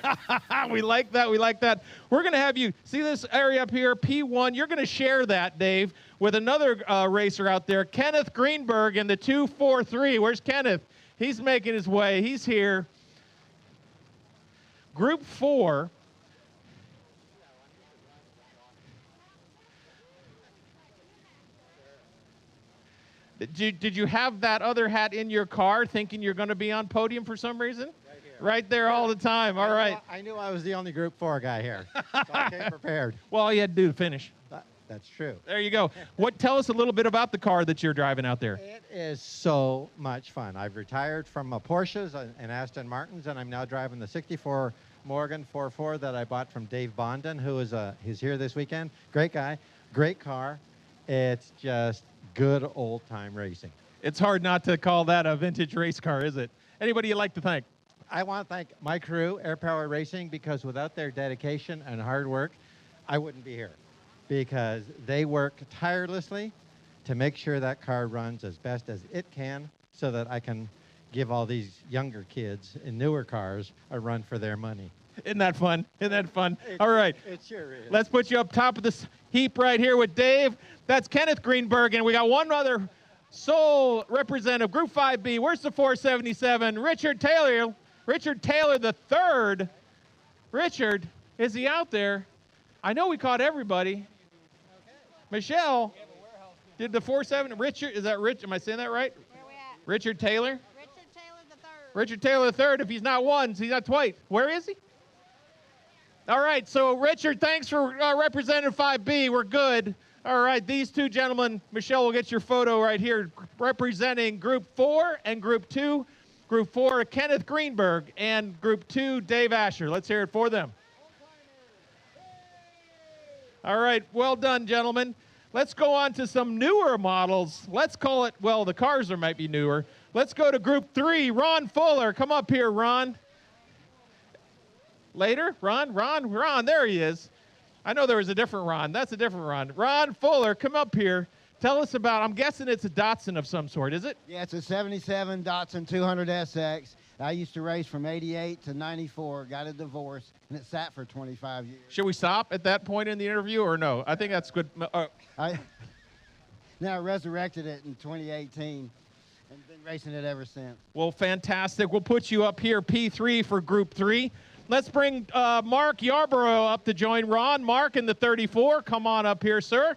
We like that. We like that. We're going to have you see this area up here, P1. You're going to share that, Dave, with another racer out there, Kenneth Greenberg in the 243. Where's Kenneth? He's making his way. He's here. Group 4. Did you have that other hat in your car thinking you're going to be on podium for some reason? Right there all the time. All right. I knew I was the only Group 4 guy here, so I came prepared. Well, all you had to do to finish. That's true. There you go. Tell us a little bit about the car that you're driving out there. It is so much fun. I've retired from Porsches and Aston Martins, and I'm now driving the 64 Morgan 4.4 that I bought from Dave Bondon, who's here this weekend. Great guy, great car. It's just good old-time racing. It's hard not to call that a vintage race car, is it? Anybody you'd like to thank? I want to thank my crew, Air Power Racing, because without their dedication and hard work, I wouldn't be here. Because they work tirelessly to make sure that car runs as best as it can so that I can give all these younger kids in newer cars a run for their money. Isn't that fun? Isn't that fun? All right. It sure is. Let's put you up top of this heap right here with Dave. That's Kenneth Greenberg, and we got one other sole representative, Group 5B. Where's the 477? Richard Taylor. Richard Taylor the third. Richard, is he out there? I know we caught everybody. Okay. Michelle, did the 470, Richard, is that Rich? Am I saying that right? Where we at? Richard Taylor? Richard Taylor the third. Richard Taylor the third. If he's not once, he's not twice. Where is he? All right, so Richard, thanks for representing 5B. We're good. All right, these two gentlemen, Michelle will get your photo right here, representing Group 4 and Group 2. Group 4, Kenneth Greenberg, and Group 2, Dave Asher. Let's hear it for them. All right, well done, gentlemen. Let's go on to some newer models. Let's call it, well, the cars might be newer. Let's go to Group 3, Ron Fuller. Come up here, Ron. Later? Ron, there he is. I know there was a different Ron. That's a different Ron. Ron Fuller, come up here. Tell us about, I'm guessing it's a Datsun of some sort, is it? Yeah, it's a 77 Datsun 200 SX. I used to race from 88 to 94, got a divorce, and it sat for 25 years. Should we stop at that point in the interview or no? I think that's good. I resurrected it in 2018 and been racing it ever since. Well, fantastic. We'll put you up here, P3 for Group 3. Let's bring Mark Yarborough up to join Ron. Mark in the 34. Come on up here, sir.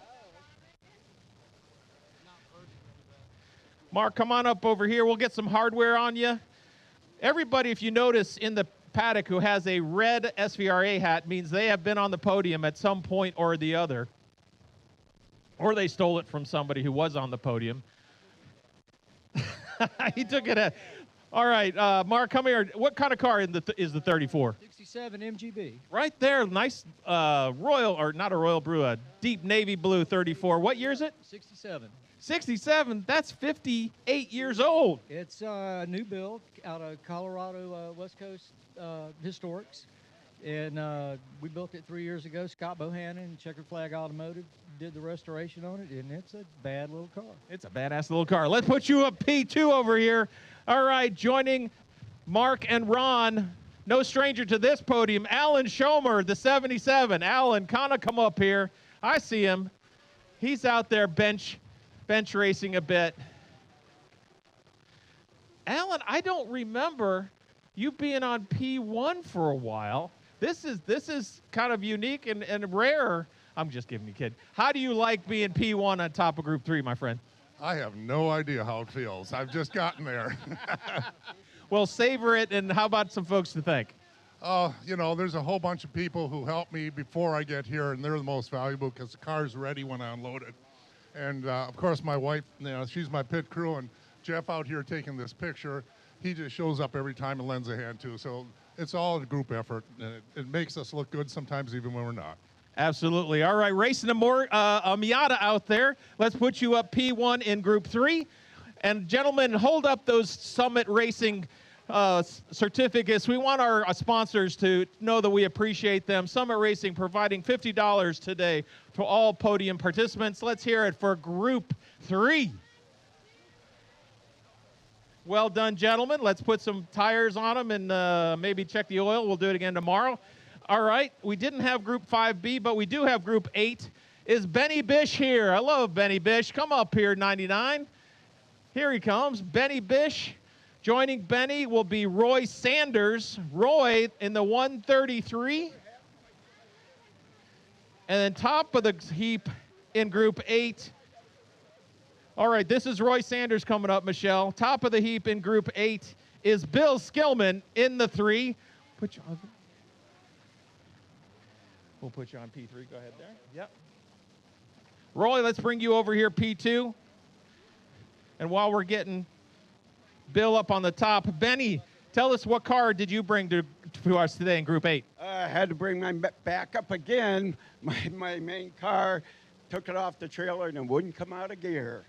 Mark, come on up over here. We'll get some hardware on you. Everybody, if you notice in the paddock who has a red SVRA hat means they have been on the podium at some point or the other. Or they stole it from somebody who was on the podium. He took it. All right, Mark, come here. What kind of car is the 34? 67 MGB. Right there. Nice royal, or not a royal blue, a deep navy blue 34. What year is it? 67. 67. That's 58 years old. It's a new build out of Colorado West Coast Historics. And we built it 3 years ago. Scott Bohannon, Checkered Flag Automotive, did the restoration on it, and it's a bad little car. It's a badass little car. Let's put you up P2 over here. All right, joining Mark and Ron, no stranger to this podium, Alan Schomer, the 77. Alan, kind of come up here. I see him. He's out there bench racing a bit. Alan, I don't remember you being on P1 for a while. This is kind of unique and rare. I'm just giving you a kid. How do you like being P1 on top of Group 3, my friend? I have no idea how it feels. I've just gotten there. Well, savor it, and how about some folks to thank? You know, there's a whole bunch of people who helped me before I get here, and they're the most valuable because the car's ready when I unload it. And, of course, my wife, you know, she's my pit crew, and Jeff out here taking this picture, he just shows up every time and lends a hand, too. So it's all a group effort, and it makes us look good sometimes even when we're not. Absolutely. All right, racing a Miata out there. Let's put you up P1 in Group 3. And, gentlemen, hold up those Summit Racing certificates. We want our sponsors to know that we appreciate them. Summit Racing providing $50 today for all podium participants. Let's hear it for Group 3. Well done, gentlemen. Let's put some tires on them and maybe check the oil. We'll do it again tomorrow. All right, we didn't have Group 5B, but we do have Group 8. Is Benny Bish here? Hello, Benny Bish. Come up here, 99. Here he comes, Benny Bish. Joining Benny will be Roy Sanders. Roy in the 133. And then top of the heap in Group 8. All right, this is Roy Sanders coming up, Michelle. Top of the heap in Group 8 is Bill Skillman in the 3. We'll put you on P3. Go ahead there. Yep. Roy, let's bring you over here, P2. And while we're getting Bill up on the top, Benny, tell us what car did you bring to us today in Group 8? I had to bring my back up again. My main car, took it off the trailer and it wouldn't come out of gear.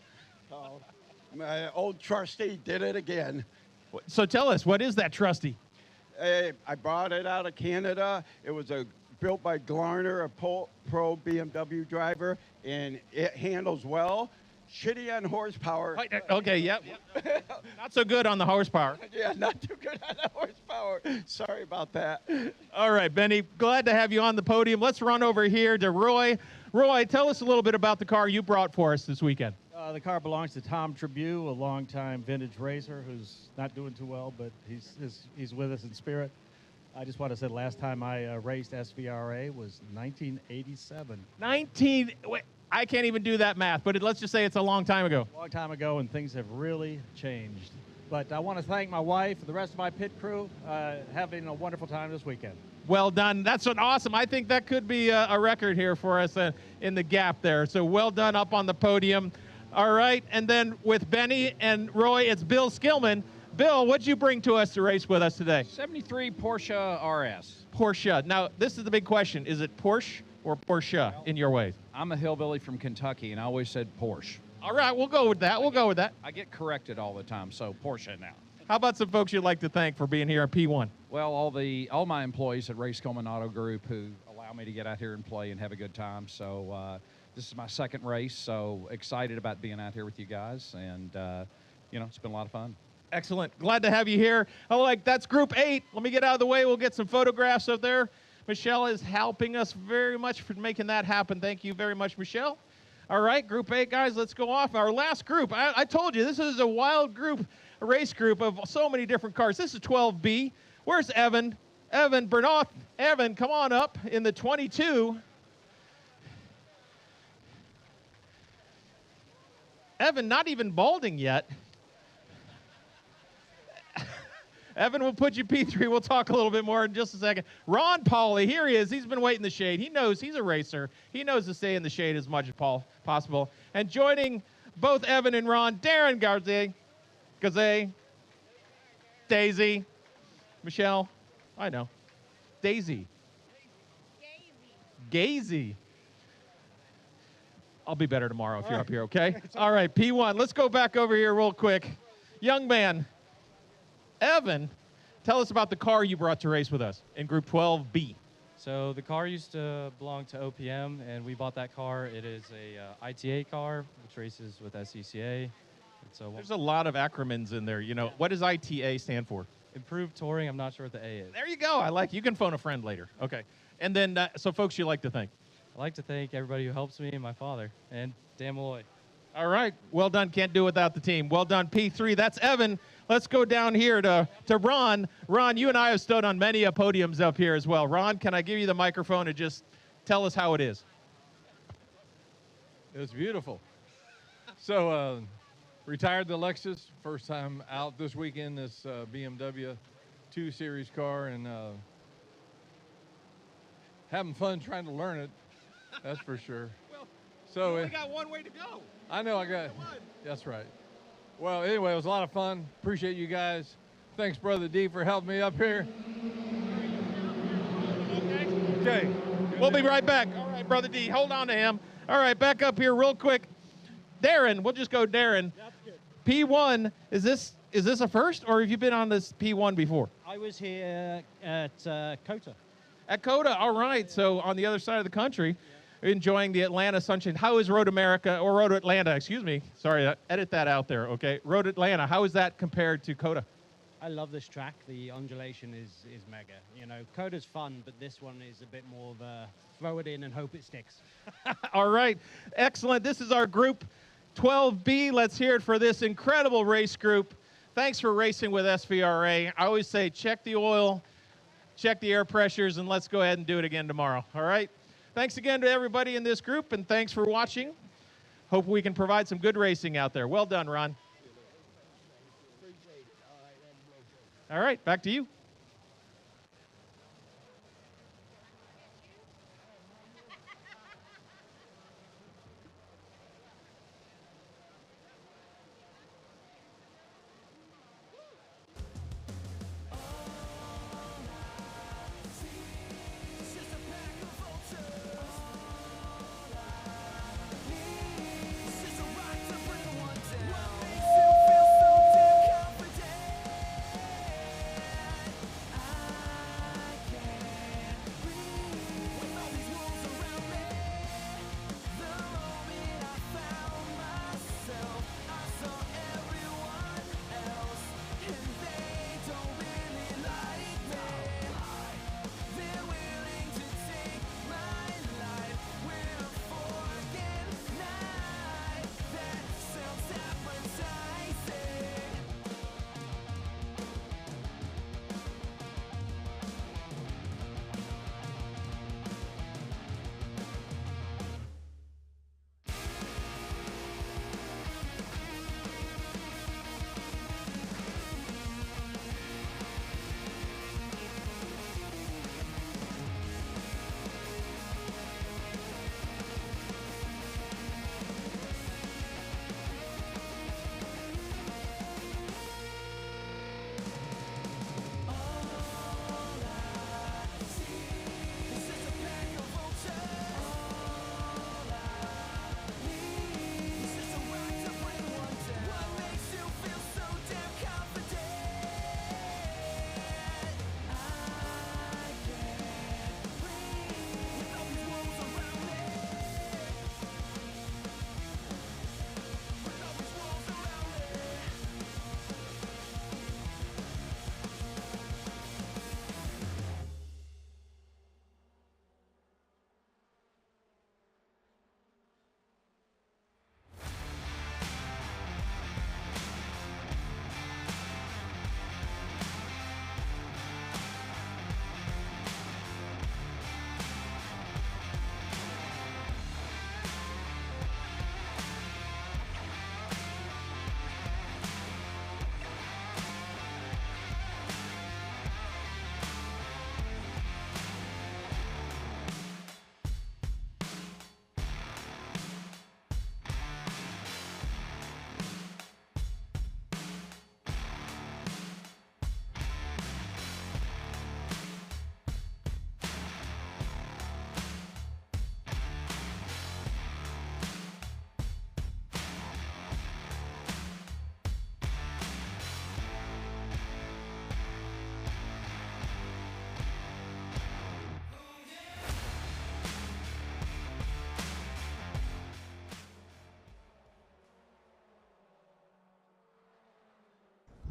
So my old trusty did it again. So tell us, what is that trusty? I brought it out of Canada. It was built by Glarner, a pro BMW driver, and it handles well. Shitty on horsepower. Okay, yep. Not so good on the horsepower. Yeah, not too good on the horsepower. Sorry about that. All right, Benny, glad to have you on the podium. Let's run over here to Roy. Roy, tell us a little bit about the car you brought for us this weekend. The car belongs to Tom Tribune, a longtime vintage racer who's not doing too well, but he's with us in spirit. I just want to say the last time I raced SVRA was 1987. I can't even do that math, but let's just say it's a long time ago. A long time ago, and things have really changed. But I want to thank my wife and the rest of my pit crew having a wonderful time this weekend. Well done. That's an awesome. I think that could be a record here for us in the gap there. So well done up on the podium. All right, and then with Benny and Roy, it's Bill Skillman. Bill, what'd you bring to us to race with us today? 73 Porsche RS. Porsche. Now, this is the big question. Is it Porsche or Porsche in your way? I'm a hillbilly from Kentucky, and I always said Porsche. All right, we'll go with that. We'll go with that. I get corrected all the time, so Porsche now. How about some folks you'd like to thank for being here at P1? Well, all my employees at Race Coleman Auto Group who allow me to get out here and play and have a good time. So this is my second race, so excited about being out here with you guys, and it's been a lot of fun. Excellent. Glad to have you here. That's Group 8. Let me get out of the way. We'll get some photographs up there. Michelle is helping us very much for making that happen. Thank you very much, Michelle. All right, Group 8, guys, let's go off. Our last group. I told you, this is a wild group, a race group of so many different cars. This is 12B. Where's Evan? Evan Bernoth. Evan, come on up in the 22. Evan, not even balding yet. Evan, we'll put you P3. We'll talk a little bit more in just a second. Ron Pauly, here he is. He's been waiting in the shade. He knows he's a racer. He knows to stay in the shade as much as possible. And joining both Evan and Ron, Darren Gaze, Daisy, Michelle, I know, Daisy, Gazy. I'll be better tomorrow if you're up here, okay? All right, P1. Let's go back over here real quick. Young man. Evan, tell us about the car you brought to race with us in Group 12B. So the car used to belong to OPM, and we bought that car. It is a ITA car, which races with SCCA. There's a lot of acronyms in there. What does ITA stand for? Improved Touring. I'm not sure what the A is. There you go. You can phone a friend later. Okay. And then, so folks you like to thank? I'd like to thank everybody who helps me and my father, and Dan Malloy. All right. Well done. Can't do without the team. Well done, P3. That's Evan. Let's go down here to Ron. Ron, you and I have stood on many podiums up here as well. Ron, can I give you the microphone and just tell us how it is? It was beautiful. So, retired the Lexus. First time out this weekend, this BMW 2 Series car, and having fun trying to learn it. That's for sure. You only got one way to go. I know. That's right. Well, anyway, it was a lot of fun. Appreciate you guys. Thanks, Brother D, for helping me up here. Okay. We'll be right back. All right, Brother D, hold on to him. All right, back up here real quick. Darren, we'll just go Darren. P1, is this a first, or have you been on this P1 before? I was here at COTA. At COTA, all right. So on the other side of the country. Enjoying the Atlanta sunshine. How is Road Atlanta, excuse me. Sorry, edit that out there, okay? Road Atlanta, how is that compared to COTA? I love this track. The undulation is mega. COTA's fun, but this one is a bit more of a throw it in and hope it sticks. All right, excellent. This is our Group 12B. Let's hear it for this incredible race group. Thanks for racing with SVRA. I always say check the oil, check the air pressures, and let's go ahead and do it again tomorrow, all right? Thanks again to everybody in this group, and thanks for watching. Hope we can provide some good racing out there. Well done, Ron. All right, back to you.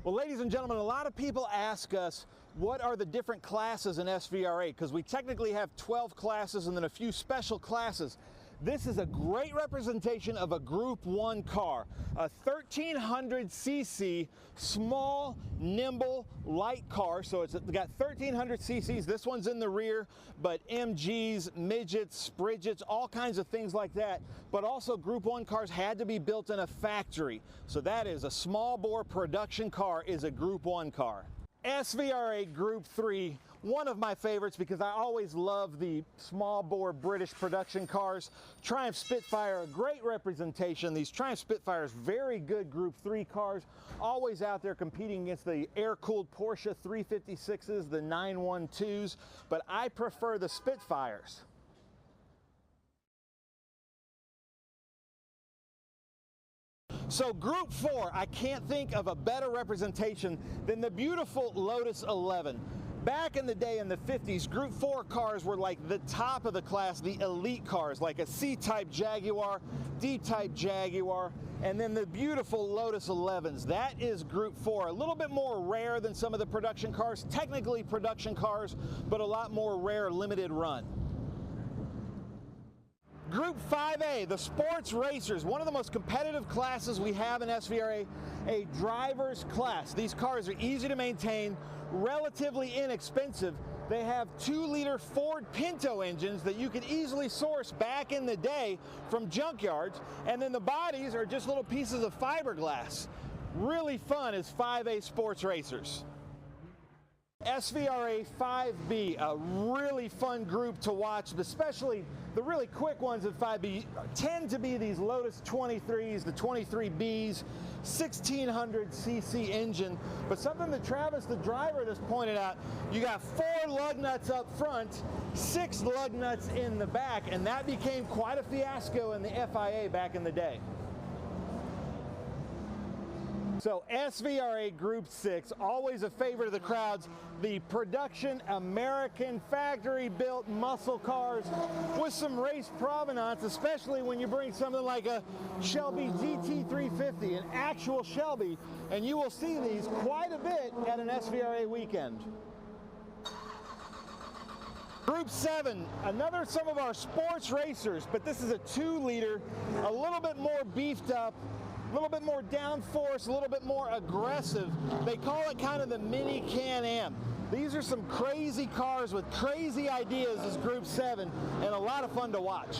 Well, ladies and gentlemen, a lot of people ask us, what are the different classes in SVRA? Because we technically have 12 classes and then a few special classes. This is a great representation of a Group 1 car, a 1300cc small, nimble, light car. So it's got 1300 cc's. This one's in the rear, but MGs, midgets, Spridgets, all kinds of things like that. But also Group 1 cars had to be built in a factory. So that is a small bore production car is a Group 1 car. SVRA Group 3, one of my favorites because I always love the small bore British production cars. Triumph Spitfire, a great representation. These Triumph Spitfires, very good Group 3 cars, always out there competing against the air-cooled Porsche 356s, the 912s, but I prefer the Spitfires. So Group 4, I can't think of a better representation than the beautiful Lotus 11. Back in the day in the 50s, Group 4 cars were like the top of the class, the elite cars, like a C-Type Jaguar, D-Type Jaguar, and then the beautiful Lotus 11s. That is Group 4, a little bit more rare than some of the production cars, technically production cars, but a lot more rare, limited run. Group 5A, the sports racers, one of the most competitive classes we have in SVRA, a driver's class. These cars are easy to maintain, relatively inexpensive. They have 2-liter Ford Pinto engines that you could easily source back in the day from junkyards, and then the bodies are just little pieces of fiberglass. Really fun as 5A sports racers. SVRA 5B, a really fun group to watch, especially the really quick ones at 5B tend to be these Lotus 23s, the 23Bs, 1600cc engine. But something that Travis, the driver, just pointed out, you got 4 lug nuts up front, 6 lug nuts in the back, and that became quite a fiasco in the FIA back in the day. So SVRA Group 6, always a favorite of the crowds, the production American factory-built muscle cars with some race provenance, especially when you bring something like a Shelby GT350, an actual Shelby, and you will see these quite a bit at an SVRA weekend. Group 7, some of our sports racers, but this is a 2-liter, a little bit more beefed up, a little bit more downforce, a little bit more aggressive. They call it kind of the mini Can-Am. These are some crazy cars with crazy ideas as Group 7 and a lot of fun to watch.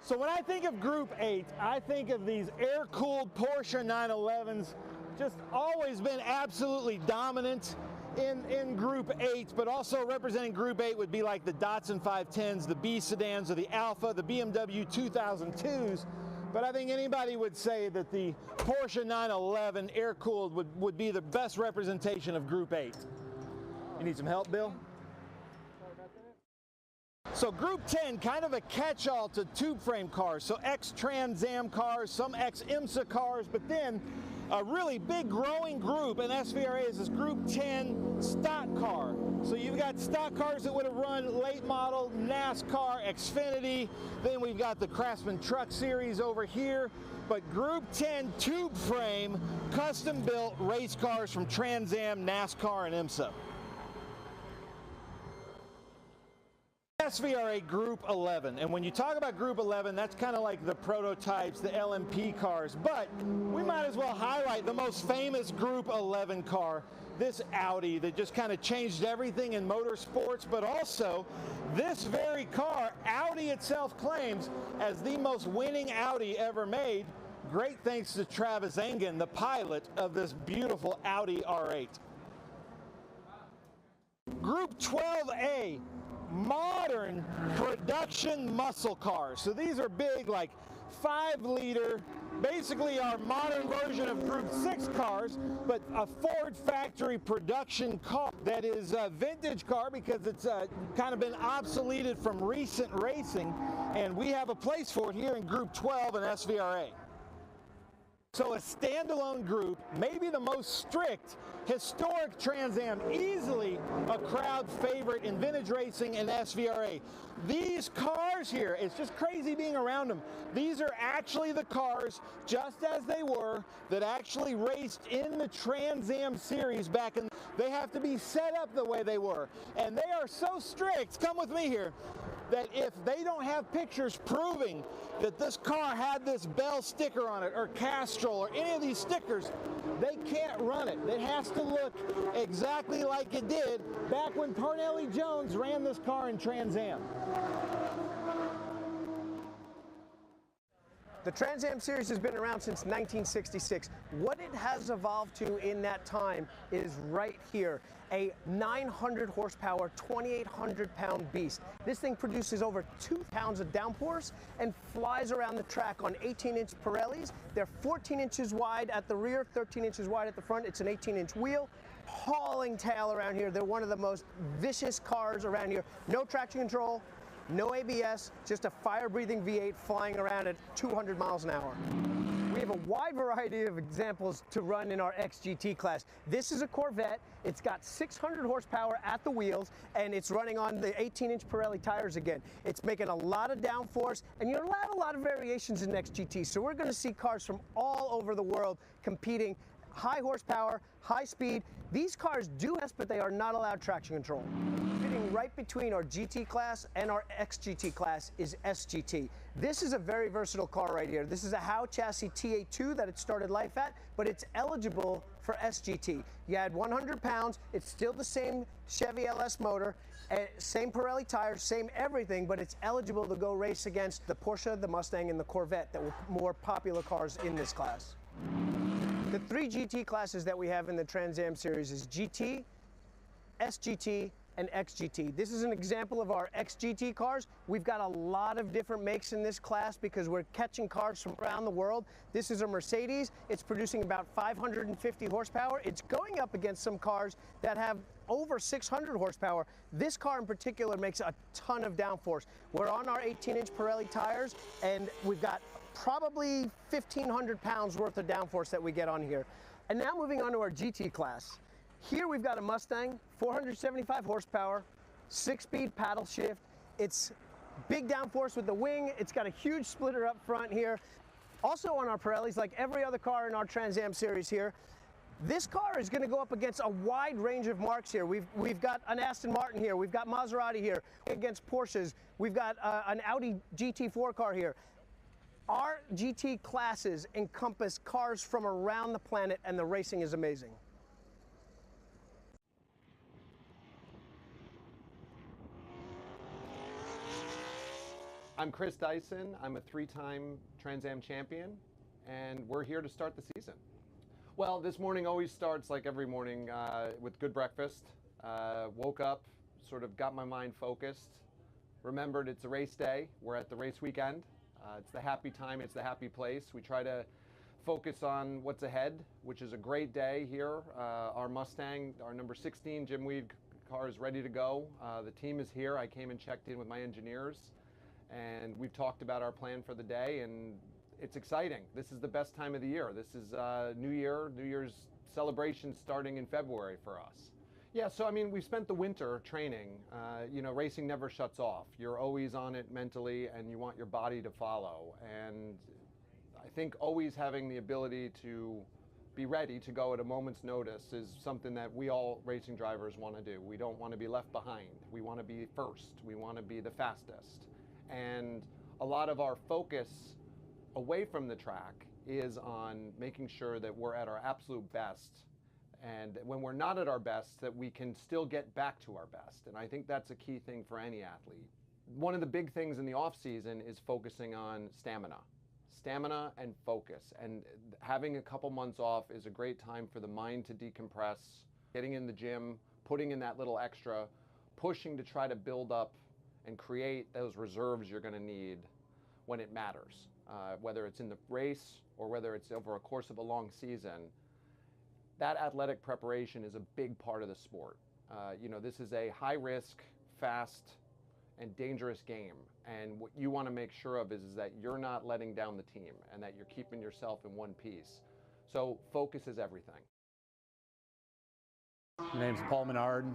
So when I think of Group 8, I think of these air-cooled Porsche 911s, just always been absolutely dominant in Group 8, but also representing Group 8 would be like the Datsun 510s, the B sedans, or the Alpha, the BMW 2002s. But I think anybody would say that the Porsche 911 air-cooled would be the best representation of Group 8. You need some help, Bill? So Group 10, kind of a catch-all to tube frame cars. So ex-Trans Am cars, some ex-IMSA cars, but then a really big growing group in SVRA is this Group 10 stock car. So you've got stock cars that would have run late model, NASCAR, Xfinity. Then we've got the Craftsman Truck Series over here. But Group 10 tube frame, custom built race cars from Trans Am, NASCAR, and IMSA. SVRA Group 11, and when you talk about Group 11, that's kind of like the prototypes, the LMP cars, but we might as well highlight the most famous Group 11 car, this Audi that just kind of changed everything in motorsports, but also this very car, Audi itself claims as the most winning Audi ever made, great thanks to Travis Engen, the pilot of this beautiful Audi R8. Group 12A, modern production muscle cars. So these are big, like 5-liter, basically our modern version of Group 6 cars, but a Ford factory production car that is a vintage car because it's kind of been obsoleted from recent racing, and we have a place for it here in Group 12 in SVRA. So a standalone group, maybe the most strict, historic Trans Am, easily a crowd favorite in vintage racing and SVRA. These cars here, it's just crazy being around them. These are actually the cars, just as they were, that actually raced in the Trans Am series back in. They have to be set up the way they were. And they are so strict, come with me here, that if they don't have pictures proving that this car had this Bell sticker on it or Castrol or any of these stickers, they can't run it. It has to look exactly like it did back when Pirelli Jones ran this car in Trans Am. The Trans Am Series has been around since 1966. What it has evolved to in that time is right here, a 900 horsepower, 2,800 pound beast. This thing produces over 2 pounds of downforce and flies around the track on 18-inch Pirellis. They're 14 inches wide at the rear, 13 inches wide at the front. It's an 18-inch wheel. Hauling tail around here. They're one of the most vicious cars around here. No traction control, no ABS, just a fire-breathing V8 flying around at 200 miles an hour. We have a wide variety of examples to run in our XGT class. This is a Corvette. It's got 600 horsepower at the wheels, and it's running on the 18-inch Pirelli tires again. It's making a lot of downforce, and you're allowed a lot of variations in XGT. So we're going to see cars from all over the world competing. High horsepower, high speed. These cars do this, but they are not allowed traction control. Fitting right between our GT class and our XGT class is SGT. This is a very versatile car right here. This is a Howe chassis TA2 that it started life at, but it's eligible for SGT. You add 100 pounds, it's still the same Chevy LS motor, same Pirelli tires, same everything, but it's eligible to go race against the Porsche, the Mustang, and the Corvette that were more popular cars in this class. The 3 GT classes that we have in the Trans Am series is GT, SGT, and XGT. This is an example of our XGT cars. We've got a lot of different makes in this class because we're catching cars from around the world. This is a Mercedes. It's producing about 550 horsepower. It's going up against some cars that have over 600 horsepower. This car in particular makes a ton of downforce. We're on our 18-inch Pirelli tires, and we've got probably 1,500 pounds worth of downforce that we get on here. And now moving on to our GT class. Here we've got a Mustang, 475 horsepower, 6-speed paddle shift. It's big downforce with the wing. It's got a huge splitter up front here. Also on our Pirellis, like every other car in our Trans Am series here, this car is going to go up against a wide range of marques here. We've got an Aston Martin here. We've got Maserati here against Porsches. We've got an Audi GT4 car here. Our GT classes encompass cars from around the planet, and the racing is amazing. I'm Chris Dyson. I'm a 3-time Trans Am champion, and we're here to start the season. Well, this morning always starts like every morning with good breakfast. Woke up, sort of got my mind focused, remembered it's a race day. We're at the race weekend. It's the happy time, it's the happy place. We try to focus on what's ahead, which is a great day here. Our Mustang, our number 16 Jim Weed car is ready to go. The team is here. I came and checked in with my engineers, and we've talked about our plan for the day, and it's exciting. This is the best time of the year. This is New Year's celebration starting in February for us. Yeah, so I mean, we spent the winter training. You know, racing never shuts off. You're always on it mentally, and you want your body to follow. And I think always having the ability to be ready to go at a moment's notice is something that we all racing drivers want to do. We don't want to be left behind. We want to be first. We want to be the fastest. And a lot of our focus away from the track is on making sure that we're at our absolute best, and when we're not at our best, that we can still get back to our best. And I think that's a key thing for any athlete. One of the big things in the off season is focusing on stamina and focus. And having a couple months off is a great time for the mind to decompress, getting in the gym, putting in that little extra, pushing to try to build up and create those reserves you're going to need when it matters, whether it's in the race or whether it's over a course of a long season. That athletic preparation is a big part of the sport. You know, this is a high risk, fast, and dangerous game. And what you want to make sure of is that you're not letting down the team and that you're keeping yourself in one piece. So focus is everything. My name's Paul Menard.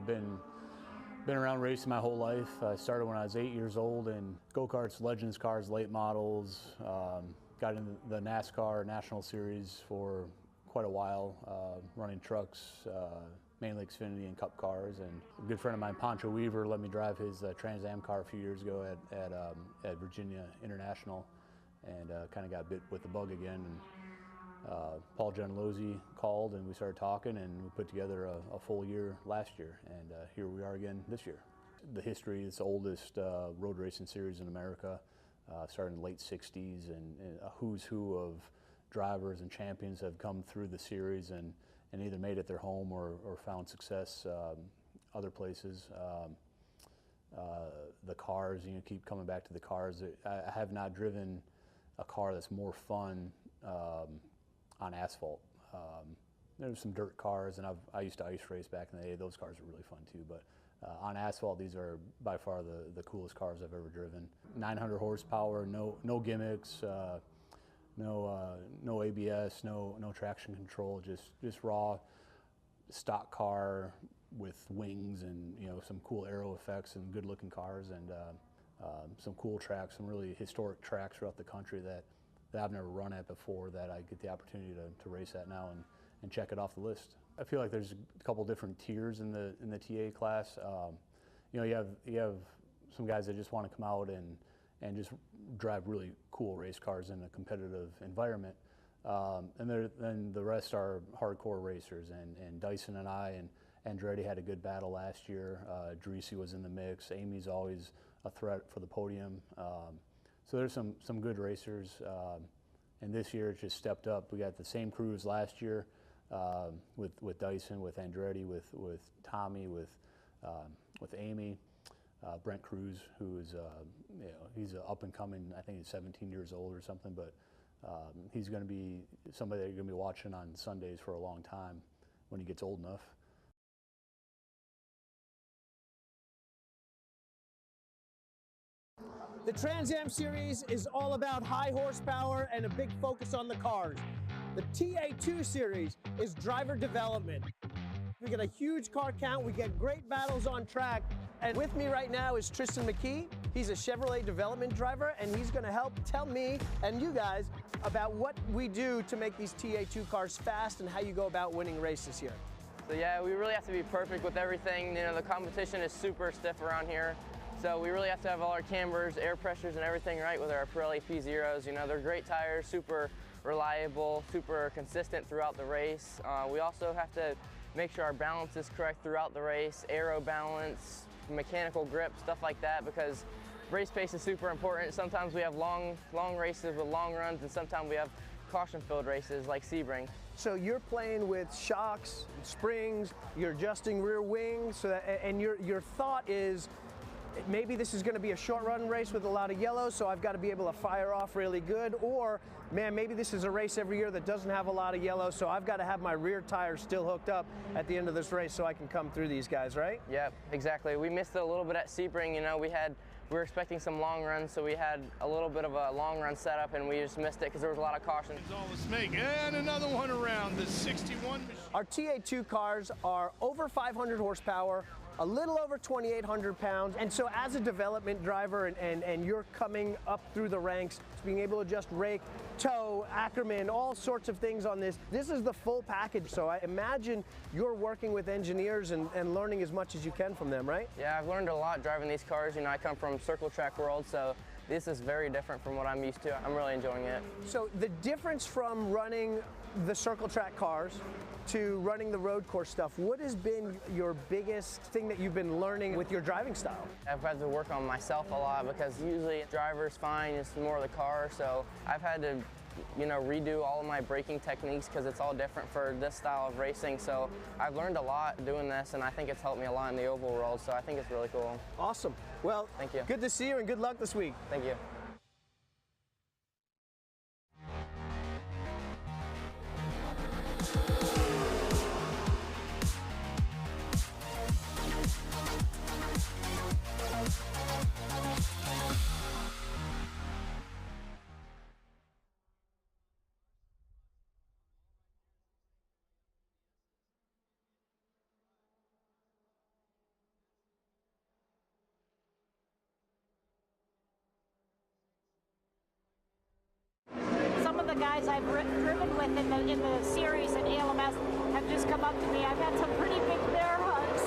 Been around racing my whole life. I started when I was 8 years old in go-karts, legends cars, late models. Got into the NASCAR National Series for quite a while, running trucks, mainly Xfinity and Cup cars. And a good friend of mine, Pancho Weaver, let me drive his Trans Am car a few years ago at Virginia International, and kind of got bit with the bug again. And Paul Gianlozzi called and we started talking, and we put together a full year last year, and here we are again this year. The history is the oldest road racing series in America, started in the late 60s, and a who's who of drivers and champions have come through the series and either made it their home or found success other places. The cars, you know, keep coming back to the cars. I have not driven a car that's more fun on asphalt. There's some dirt cars, and I used to ice race back in the day. Those cars are really fun too, but on asphalt, these are by far the coolest cars I've ever driven. 900 horsepower, no gimmicks, no ABS, no traction control, just raw stock car with wings and, you know, some cool aero effects and good looking cars, and some cool tracks, some really historic tracks throughout the country that I've never run at before, that I get the opportunity to race at now and check it off the list. I feel like there's a couple different tiers in the TA class. You know, you have some guys that just want to come out and just drive really cool race cars in a competitive environment. And then the rest are hardcore racers, and Dyson and I and Andretti had a good battle last year. Dreesy was in the mix. Amy's always a threat for the podium. So there's some good racers, and this year it's just stepped up. We got the same crews last year with Dyson, with Andretti, with Tommy, with Amy. Brent Cruz, who is, you know, he's up and coming. I think he's 17 years old or something, but he's going to be somebody that you're going to be watching on Sundays for a long time when he gets old enough. The Trans Am Series is all about high horsepower and a big focus on the cars. The TA2 Series is driver development. We get a huge car count, we get great battles on track, and with me right now is Tristan McKee. He's a Chevrolet development driver, and he's going to help tell me and you guys about what we do to make these TA2 cars fast and how you go about winning races here. So yeah, we really have to be perfect with everything. You know, the competition is super stiff around here. So we really have to have all our cambers, air pressures, and everything right with our Pirelli P0s. You know, they're great tires, super reliable, super consistent throughout the race. We also have to make sure our balance is correct throughout the race, aero balance, mechanical grip, stuff like that, because race pace is super important. Sometimes we have long races with long runs, and sometimes we have caution-filled races like Sebring. So you're playing with shocks, springs, you're adjusting rear wings, so that, and your thought is, maybe this is going to be a short run race with a lot of yellow, so I've got to be able to fire off really good, or man, maybe this is a race every year that doesn't have a lot of yellow, so I've got to have my rear tires still hooked up at the end of this race so I can come through these guys, right? Yep, exactly. We missed it a little bit at Sebring. You know, we were expecting some long runs, so we had a little bit of a long run setup, and we just missed it because there was a lot of caution. And another one around the 61. Our TA2 cars are over 500 horsepower, a little over 2,800 pounds, and so as a development driver and you're coming up through the ranks, being able to just rake, tow, Ackerman, all sorts of things on this is the full package. So I imagine you're working with engineers and learning as much as you can from them, right? Yeah, I've learned a lot driving these cars. You know, I come from circle track world, so this is very different from what I'm used to. I'm really enjoying it. So the difference from running the circle track cars to running the road course stuff, what has been your biggest thing that you've been learning with your driving style? I've had to work on myself a lot because usually driver's fine, it's more the car, so I've had to, you know, redo all of my braking techniques because it's all different for this style of racing. So I've learned a lot doing this, and I think it's helped me a lot in the oval world, so I think it's really cool. Awesome. Well, thank you. Good to see you and good luck this week. Thank you. guys I've driven with in the series at ALMS have just come up to me. I've had some pretty big bear hugs.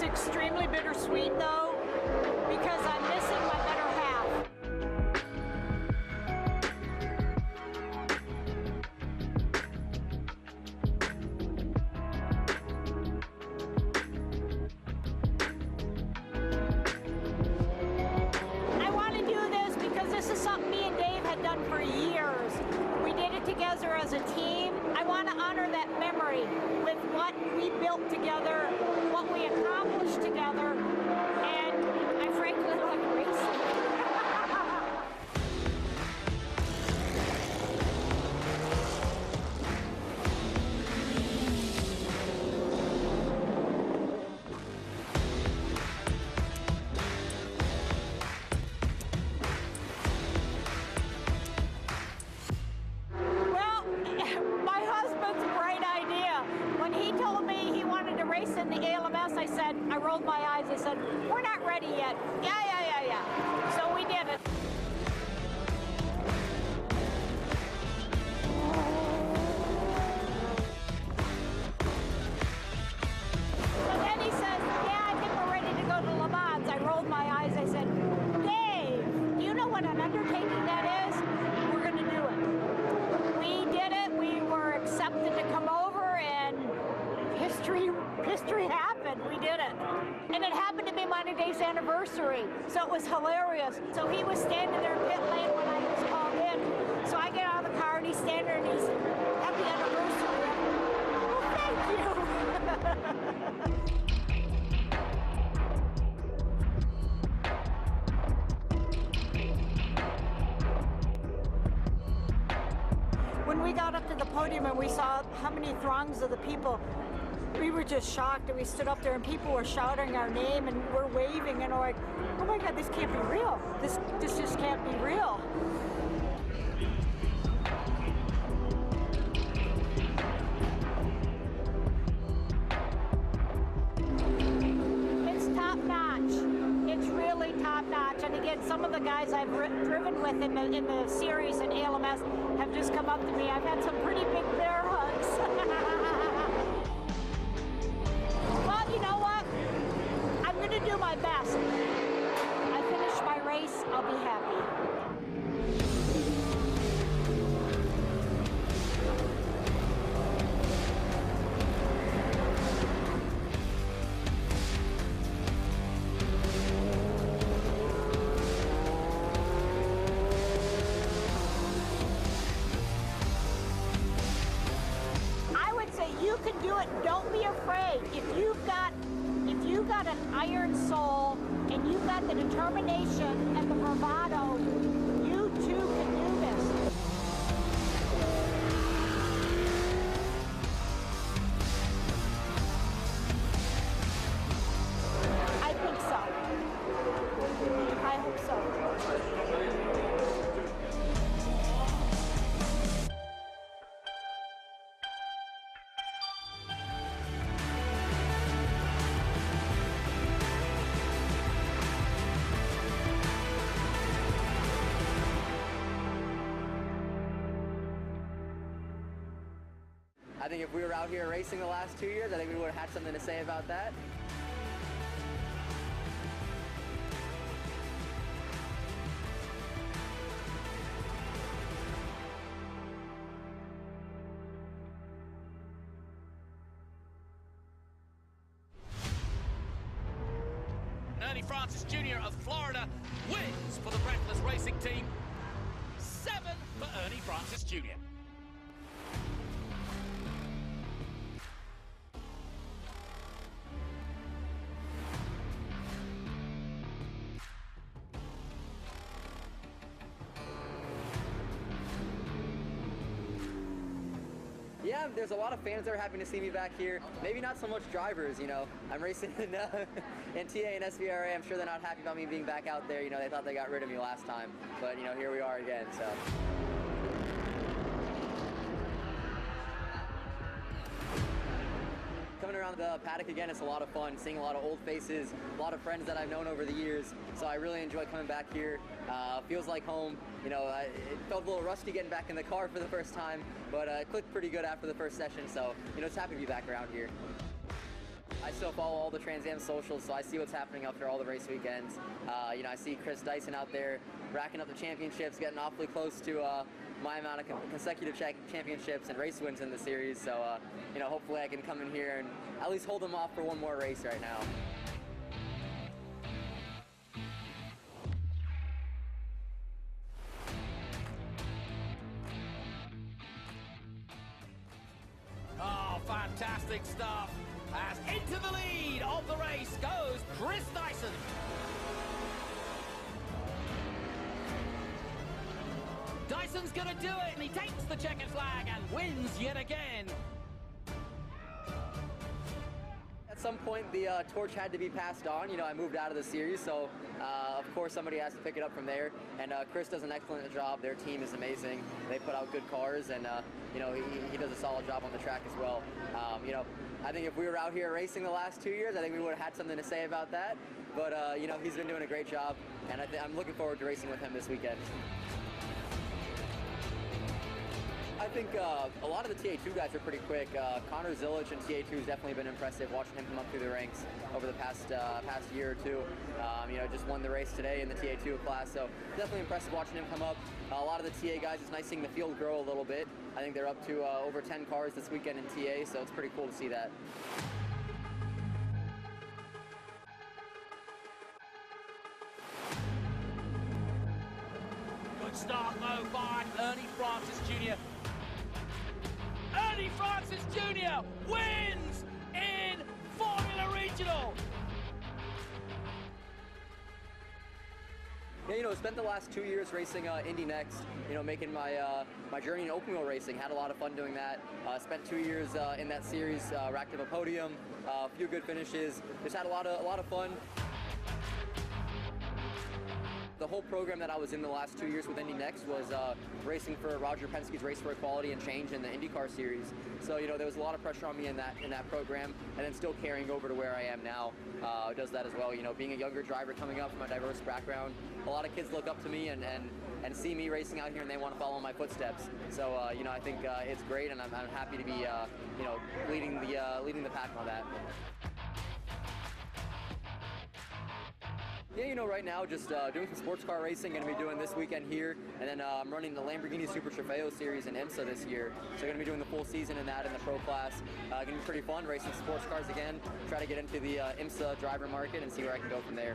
Extremely bittersweet though, because I'm missing my better half. I want to do this because this is something me and Dave had done for years. We did it together as a team. I want to honor that memory with what we built together, what we accomplished together, and I frankly like racing. Well, my husband's a great idea. When he told me he wanted to race in the ALMS, I rolled my eyes. I said, we're not ready yet. Yeah. So we did it. So then he says, yeah, I think we're ready to go to Le Mans. I rolled my eyes. I said, Dave, do you know what an undertaking that is? We're going to do it. We did it. We were accepted to come over, and history happened. We did it. And it happened to be my today's anniversary, so it was hilarious. So he was standing there in pit lane when I was called in. So I get out of the car and he's standing there and he's, happy anniversary. Well, thank you. When we got up to the podium and we saw how many throngs of the people, we were just shocked, and we stood up there and people were shouting our name and we're waving, and we're like, oh my God, this can't be real. This just can't be real. It's top notch. It's really top notch. And again, some of the guys I've driven with in the series at ALMS have just come up to me. I've had some pretty big bear hugs. Well, you know what? I'm going to do my best. I finish my race, I'll be happy. I would say you can do it. Don't be afraid. If you've got an iron soul and you've got the determination and the bravado, you too can do this. I think so. I hope so. I think if we were out here racing the last 2 years, I think we would have had something to say about that. Ernie Francis Jr. of Florida wins for the Reckless Racing team. 7 for Ernie Francis Jr. Yeah, there's a lot of fans that are happy to see me back here. Maybe not so much drivers, you know. I'm racing in TA and SVRA. I'm sure they're not happy about me being back out there. You know, they thought they got rid of me last time. But, you know, here we are again, so. Coming around the paddock again, it's a lot of fun, seeing a lot of old faces, a lot of friends that I've known over the years. So I really enjoy coming back here. Feels like home. You know, it felt a little rusty getting back in the car for the first time, but it clicked pretty good after the first session. So, you know, it's happy to be back around here. I still follow all the Trans Am socials, so I see what's happening after all the race weekends. You know, I see Chris Dyson out there racking up the championships, getting awfully close to my amount of consecutive championships and race wins in the series. So, you know, hopefully I can come in here and at least hold them off for one more race right now. Oh, fantastic stuff. As into the lead of the race goes Chris Dyson. Dyson's gonna do it, and he takes the checkered flag and wins yet again. At some point, the torch had to be passed on. You know, I moved out of the series, so of course somebody has to pick it up from there. And Chris does an excellent job. Their team is amazing. They put out good cars, and you know, he does a solid job on the track as well. You know, I think if we were out here racing the last 2 years, I think we would have had something to say about that. But you know, he's been doing a great job, and I'm looking forward to racing with him this weekend. I think a lot of the TA2 guys are pretty quick. Connor Zillich in TA2 has definitely been impressive, watching him come up through the ranks over the past year or two. You know, just won the race today in the TA2 class, so definitely impressive watching him come up. A lot of the TA guys, it's nice seeing the field grow a little bit. I think they're up to over 10 cars this weekend in TA, so it's pretty cool to see that. Good start though by Ernie Francis Jr. Ernie Francis Jr. wins in Formula Regional. Yeah, you know, spent the last 2 years racing Indy Next, you know, making my my journey in open wheel racing. Had a lot of fun doing that. Spent 2 years in that series, racked up a podium, a few good finishes. Just had a lot of fun. The whole program that I was in the last 2 years with Indy Next was racing for Roger Penske's Race for Equality and Change in the IndyCar series. So, you know, there was a lot of pressure on me in that program, and then still carrying over to where I am now does that as well. You know, being a younger driver coming up from a diverse background, a lot of kids look up to me and see me racing out here, and they want to follow in my footsteps. So, you know, I think it's great, and I'm happy to be, you know, leading the pack on that. Yeah, you know, right now just doing some sports car racing. Going to be doing this weekend here, and then I'm running the Lamborghini Super Trofeo Series in IMSA this year. So going to be doing the full season in that in the pro class. Going to be pretty fun racing sports cars again. Try to get into the IMSA driver market and see where I can go from there.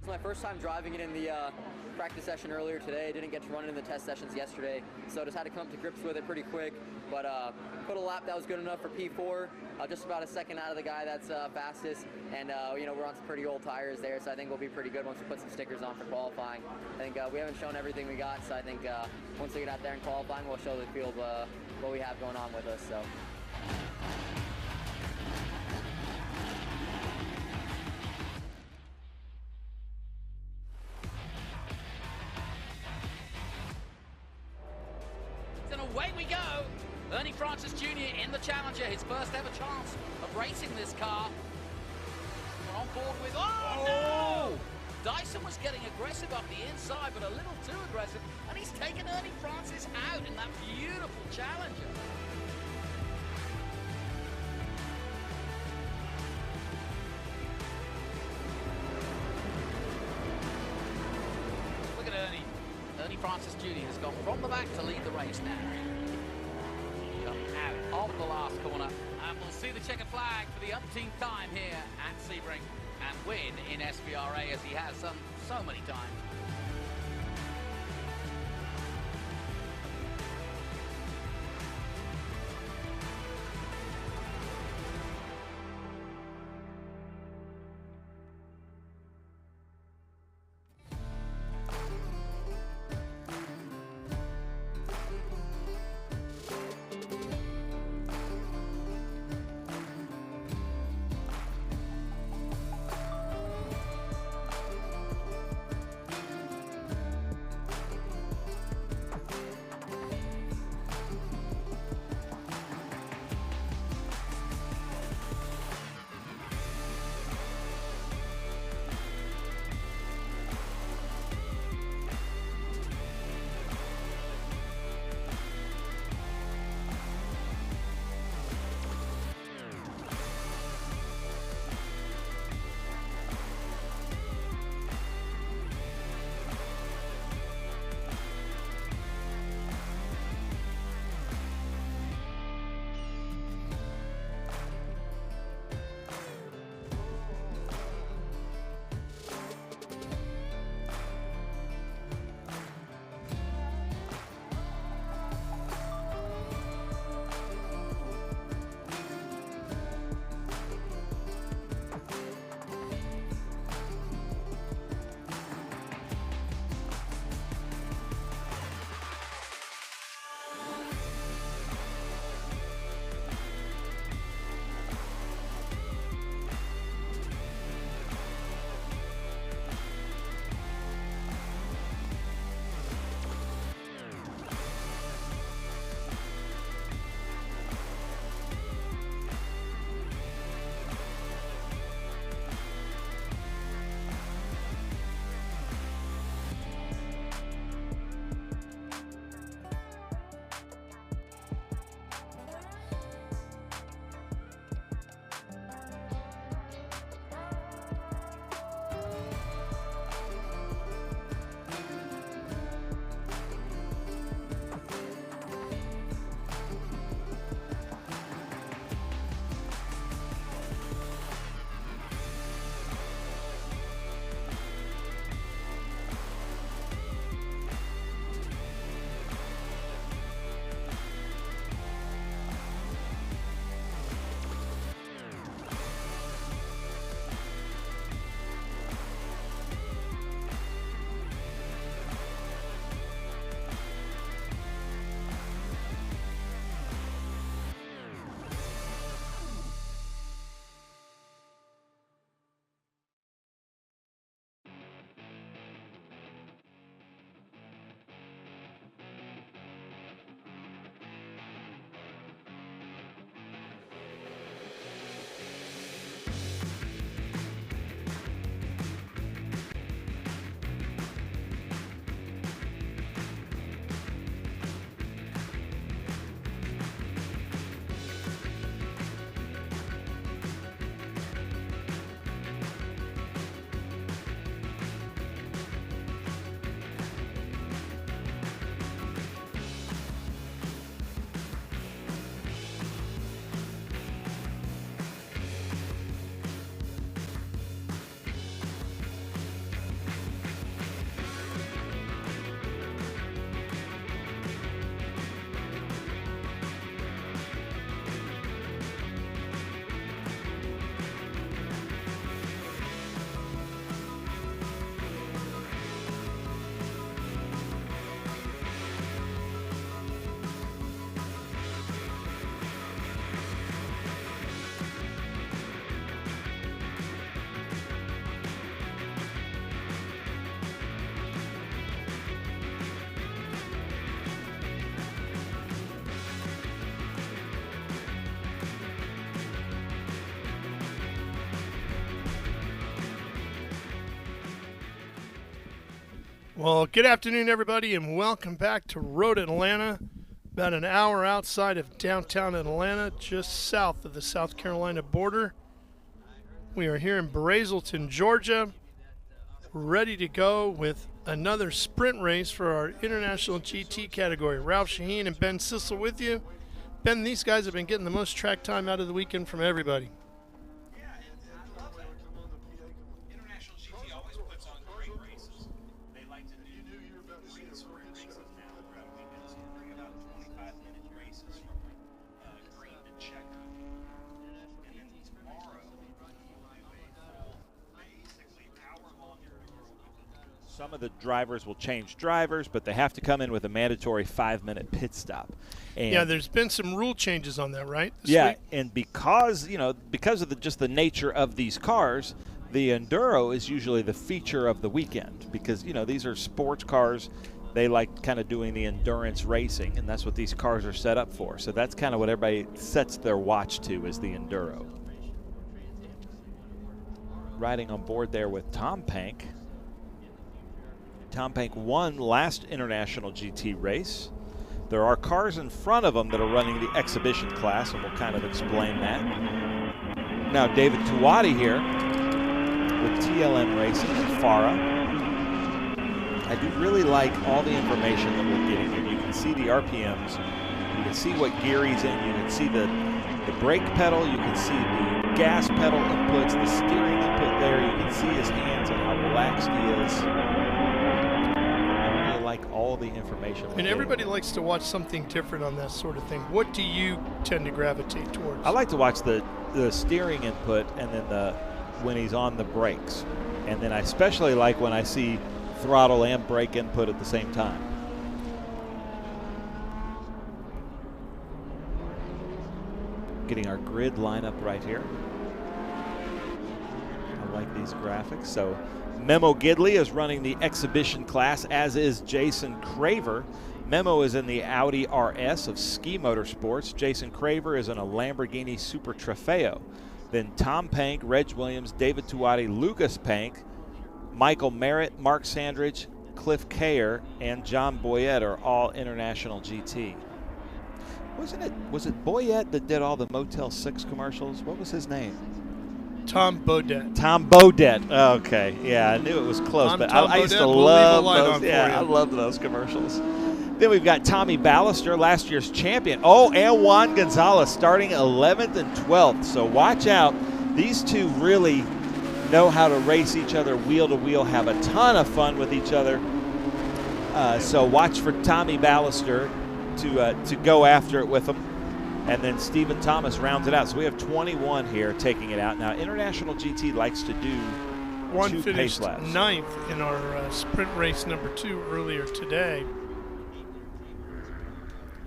It's my first time driving it in the practice session earlier today. Didn't get to run it in the test sessions yesterday, so just had to come to grips with it pretty quick. But put a lap that was good enough for P4, just about a second out of the guy that's fastest. And you know, we're on some pretty old tires there, so I think we'll be pretty good once we put some stickers on for qualifying. I think we haven't shown everything we got, so I think once we get out there in qualifying, we'll show the field what we have going on with us. So. Away we go. Ernie Francis Jr. in the Challenger, his first ever chance of racing this car. We're on board with, oh no! Dyson was getting aggressive up the inside, but a little too aggressive, and he's taken Ernie Francis out in that beautiful Challenger. Look at Ernie. Ernie Francis Jr. has gone from the back to lead the race now. Come out of the last corner, and we'll see the checkered flag for the umpteenth time here at Sebring, and win in SVRA as he has so many times. Well, good afternoon, everybody, and welcome back to Road Atlanta. About an hour outside of downtown Atlanta, just south of the South Carolina border. We are here in Brazelton, Georgia, ready to go with another sprint race for our International GT category. Ralph Shaheen and Ben Sissel with you. Ben, these guys have been getting the most track time out of the weekend from everybody. Some of the drivers will change drivers, but they have to come in with a mandatory 5-minute pit stop. And yeah, there's been some rule changes on that, right? Yeah, week? and because of just the nature of these cars, the Enduro is usually the feature of the weekend because these are sports cars. They like kind of doing the endurance racing, and that's what these cars are set up for. So that's kind of what everybody sets their watch to, is the Enduro. Riding on board there with Tom Pank. Tom Pank won last International GT race. There are cars in front of him that are running the exhibition class, and we'll kind of explain that. Now David Tuwadi here with TLM Racing and FARA. I do really like all the information that we're getting here. You can see the RPMs, you can see what gear he's in, you can see the brake pedal, you can see the gas pedal inputs, the steering input there, you can see his hands and how relaxed he is. Like all the information. And everybody likes to watch something different on that sort of thing. What do you tend to gravitate towards? I like to watch the steering input and then when he's on the brakes. And then I especially like when I see throttle and brake input at the same time. Getting our grid lineup right here. I like these graphics. So Memo Gidley is running the exhibition class, as is Jason Craver. Memo is in the Audi RS of Ski Motorsports. Jason Craver is in a Lamborghini Super Trofeo. Then Tom Pank, Reg Williams, David Tuwadi, Lucas Pank, Michael Merritt, Mark Sandridge, Cliff Kayer, and John Boyette are all International GT. Was it Boyette that did all the Motel 6 commercials? What was his name? Tom Bodette. Tom Bodette. Okay, yeah, I knew it was close, but I used to love those. Yeah, I loved those commercials. Then we've got Tommy Ballister, last year's champion. Oh, and Juan Gonzalez starting 11th and 12th. So watch out. These two really know how to race each other wheel to wheel, have a ton of fun with each other. So watch for Tommy Ballister to go after it with them. And then Stephen Thomas rounds it out. So we have 21 here taking it out. Now, International GT likes to do one two finished pace laps. 9th in our sprint race number 2 earlier today.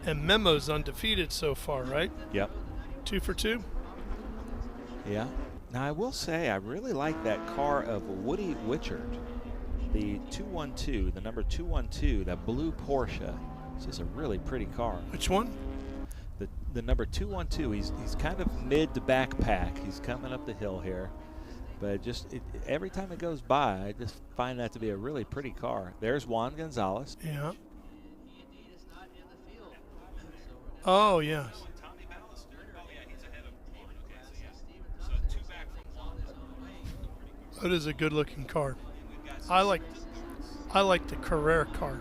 And Memo's undefeated so far, right? Yep. 2 for 2? Yeah. Now, I will say I really like that car of Woody Wichard, the 212, the number 212, that blue Porsche. It's just a really pretty car. Which one? The number 212, he's kind of mid to backpack. He's coming up the hill here. But every time it goes by, I just find that to be a really pretty car. There's Juan Gonzalez. Yeah. Oh, yes. That is a good-looking car. I like the Carrera car.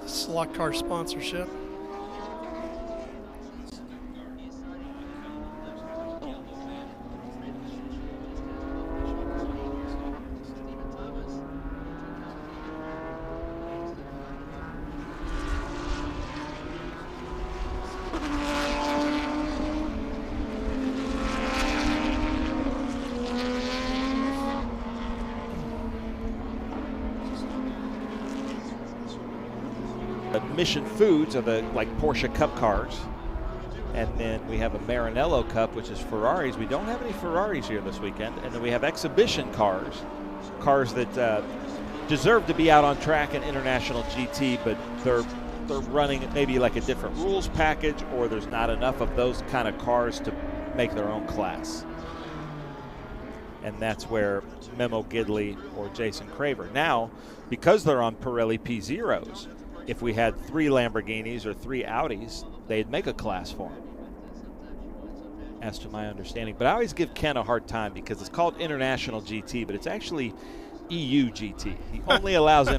Slot car sponsorship. Mission Foods are the Porsche Cup cars. And then we have a Maranello Cup, which is Ferraris. We don't have any Ferraris here this weekend. And then we have exhibition cars that deserve to be out on track in International GT, but they're running maybe like a different rules package, or there's not enough of those kind of cars to make their own class. and that's where Memo Gidley or Jason Craver. Now, because they're on Pirelli P0s, if we had 3 Lamborghinis or 3 Audis, they'd make a class for them, as to my understanding. But I always give Ken a hard time because it's called International GT, but it's actually EU GT. He only allows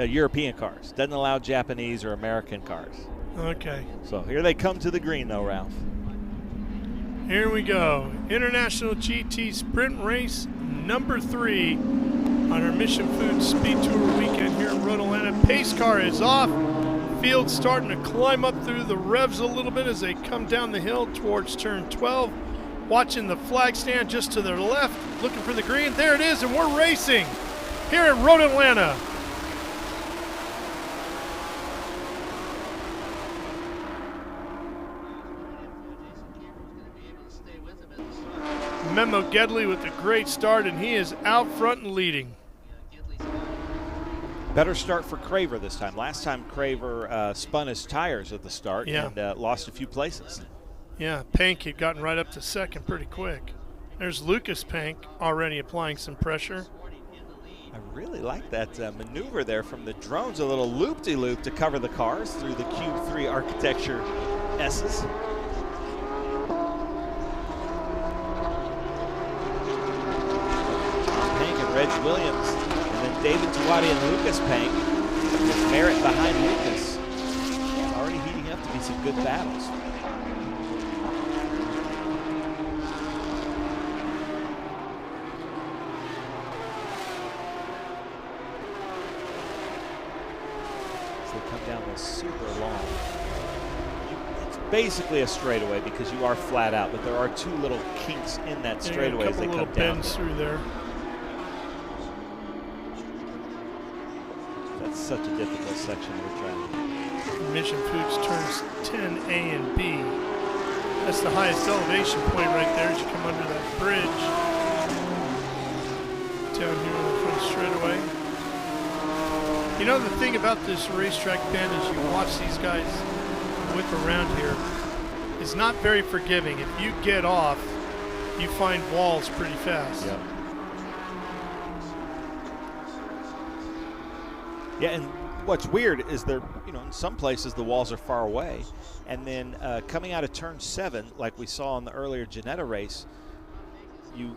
European cars, doesn't allow Japanese or American cars. Okay. So here they come to the green, though, Ralph. Here we go. International GT Sprint Race number 3 on our Mission Foods Speed Tour weekend here in Road Atlanta. Pace car is off. Field starting to climb up through the revs a little bit as they come down the hill towards turn 12. Watching the flag stand just to their left, looking for the green. There it is, and we're racing here at Road Atlanta. Memo Gidley with a great start, and he is out front and leading. Better start for Craver this time. Last time Craver spun his tires at the start and lost a few places. Yeah, Pank had gotten right up to second pretty quick. There's Lucas Pank already applying some pressure. I really like that maneuver there from the drones, a little loop-de-loop to cover the cars through the Q3 Architecture S's. Pank and Reg Williams, and then David Tuwadi and Lucas Pank with Merritt behind Lucas. Already heating up to be some good battles. Come down this super long. It's basically a straightaway because you are flat out, but there are 2 little kinks in that straightaway as they come down. Bends through there. That's such a difficult section of the track. Mission Foods turns 10 A and B. That's the highest elevation point right there as you come under that bridge. Down here on the front straightaway. You know, the thing about this racetrack, Ben, is you watch these guys whip around here, is not very forgiving. If you get off, you find walls pretty fast. Yep. Yeah, and what's weird is there, you know, in some places the walls are far away, and then coming out of turn 7, like we saw in the earlier Ginetta race, you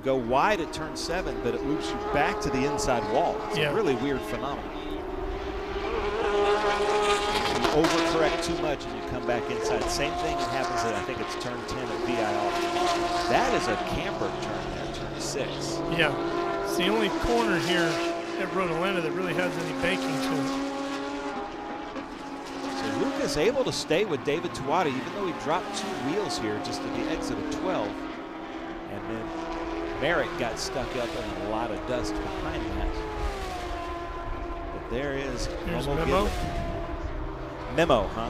go wide at turn 7, but it loops you back to the inside wall. It's a really weird phenomenon. You overcorrect too much and you come back inside. Same thing happens at, I think it's turn 10 at VIR. That is a camper turn there, turn 6. Yeah, it's the only corner here at Road Atlanta that really has any banking to it. So Lucas able to stay with David Tuwadi, even though he dropped 2 wheels here just at the exit of 12. And then Merritt got stuck up in a lot of dust behind that. But there is Memo. Memo, huh?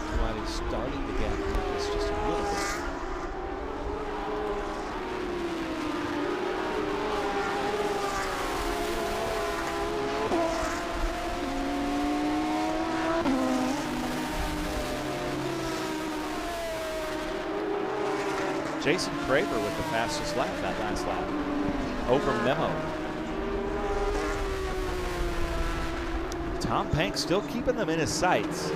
Tuwadi's starting to gap Lucas just a little bit. Jason Craver with the fastest lap that last lap over Memo. Tom Pank still keeping them in his sights.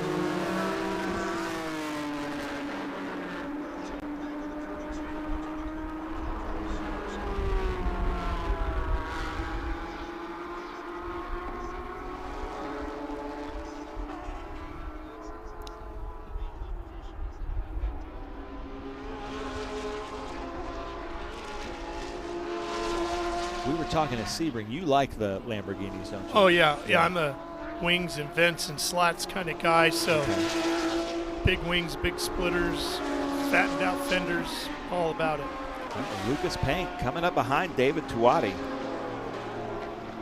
We were talking to Sebring. You like the Lamborghinis, don't you? Oh, yeah. Yeah, I'm a wings and vents and slats kind of guy, so big wings, big splitters, fattened out fenders, all about it. Lucas Pank coming up behind David Tuwadi.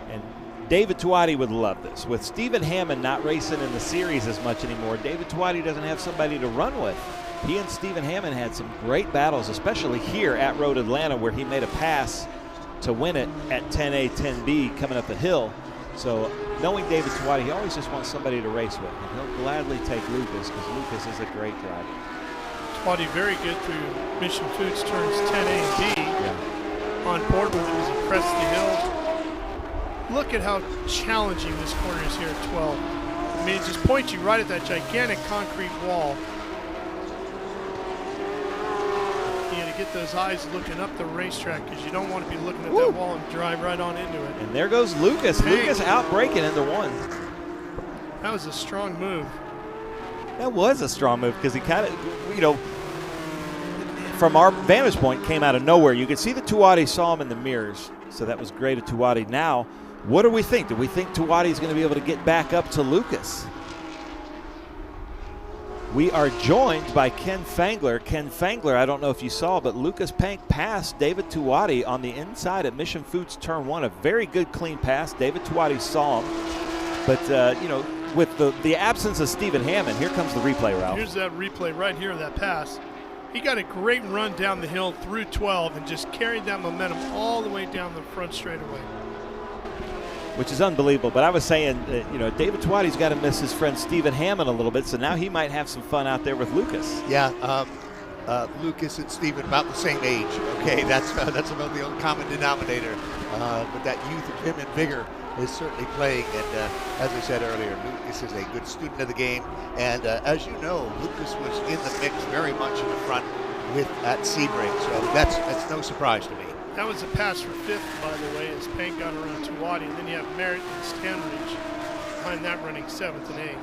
And David Tuwadi would love this. With Stephen Hammond not racing in the series as much anymore, David Tuwadi doesn't have somebody to run with. He and Stephen Hammond had some great battles, especially here at Road Atlanta, where he made a pass to win it at 10A, 10B coming up the hill. So knowing David Tuati, he always just wants somebody to race with. And he'll gladly take Lucas because Lucas is a great driver. Tuati very good through Mission Foods turns 10A and B. Yeah. On board with him as he pressed the hill. Look at how challenging this corner is here at 12. I mean, it just points you right at that gigantic concrete wall. You got to get those eyes looking up the racetrack because you don't want to be looking at that wall and drive right on into it. And there goes Lucas. Lucas out braking into one. That was a strong move. That was a strong move because he kind of, you know, from our vantage point, came out of nowhere. You could see that Tuati saw him in the mirrors, so that was great of Tuati. Now, what do we think? Do we think Tuati's going to be able to get back up to Lucas? We are joined by Ken Fangler. Ken Fangler, I don't know if you saw, but Lucas Pank passed David Tuati on the inside at Mission Foods Turn 1. A very good, clean pass. David Tuati saw him. But, you know, with the absence of Stephen Hammond, here comes the replay, Ralph. Here's that replay right here of that pass. He got a great run down the hill through 12 and just carried that momentum all the way down the front straightaway. Which is unbelievable. But I was saying, you know, David Tuati's got to miss his friend Stephen Hammond a little bit, so now he might have some fun out there with Lucas. Yeah, Lucas and Stephen about the same age. Okay, that's about the only common denominator. But that youth and vim and vigor is certainly playing. And as I said earlier, Lucas is a good student of the game. And as you know, Lucas was in the mix very much in the front at Sebring. So that's no surprise to me. That was a pass for 5th, by the way, as Pank got around Tuati. And then you have Merritt and Stanridge behind that running 7th and 8th.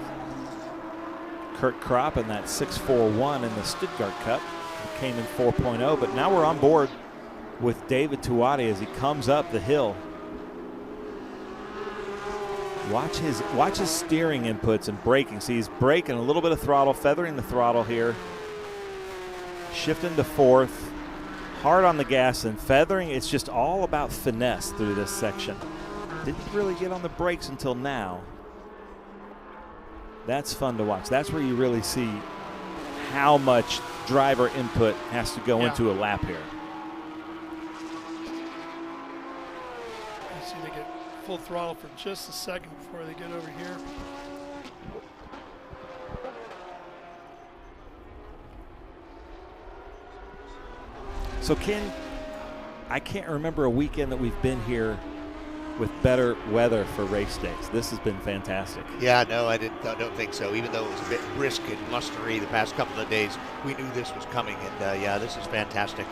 Kurt Kropp in that 6.41 in the Stuttgart Cup. He came in 4.0, but now we're on board with David Tuati as he comes up the hill. Watch his steering inputs and braking. See, he's braking a little bit of throttle, feathering the throttle here. Shifting to 4th. Hard on the gas and feathering. It's just all about finesse through this section. Didn't really get on the brakes until now. That's fun to watch. That's where you really see how much driver input has to go into a lap here. You see they get full throttle for just a second before they get over here. So Ken, I can't remember a weekend that we've been here with better weather for race days. This has been fantastic. Yeah, no, I don't think so. Even though it was a bit brisk and blustery the past couple of days, we knew this was coming. And yeah, this is fantastic.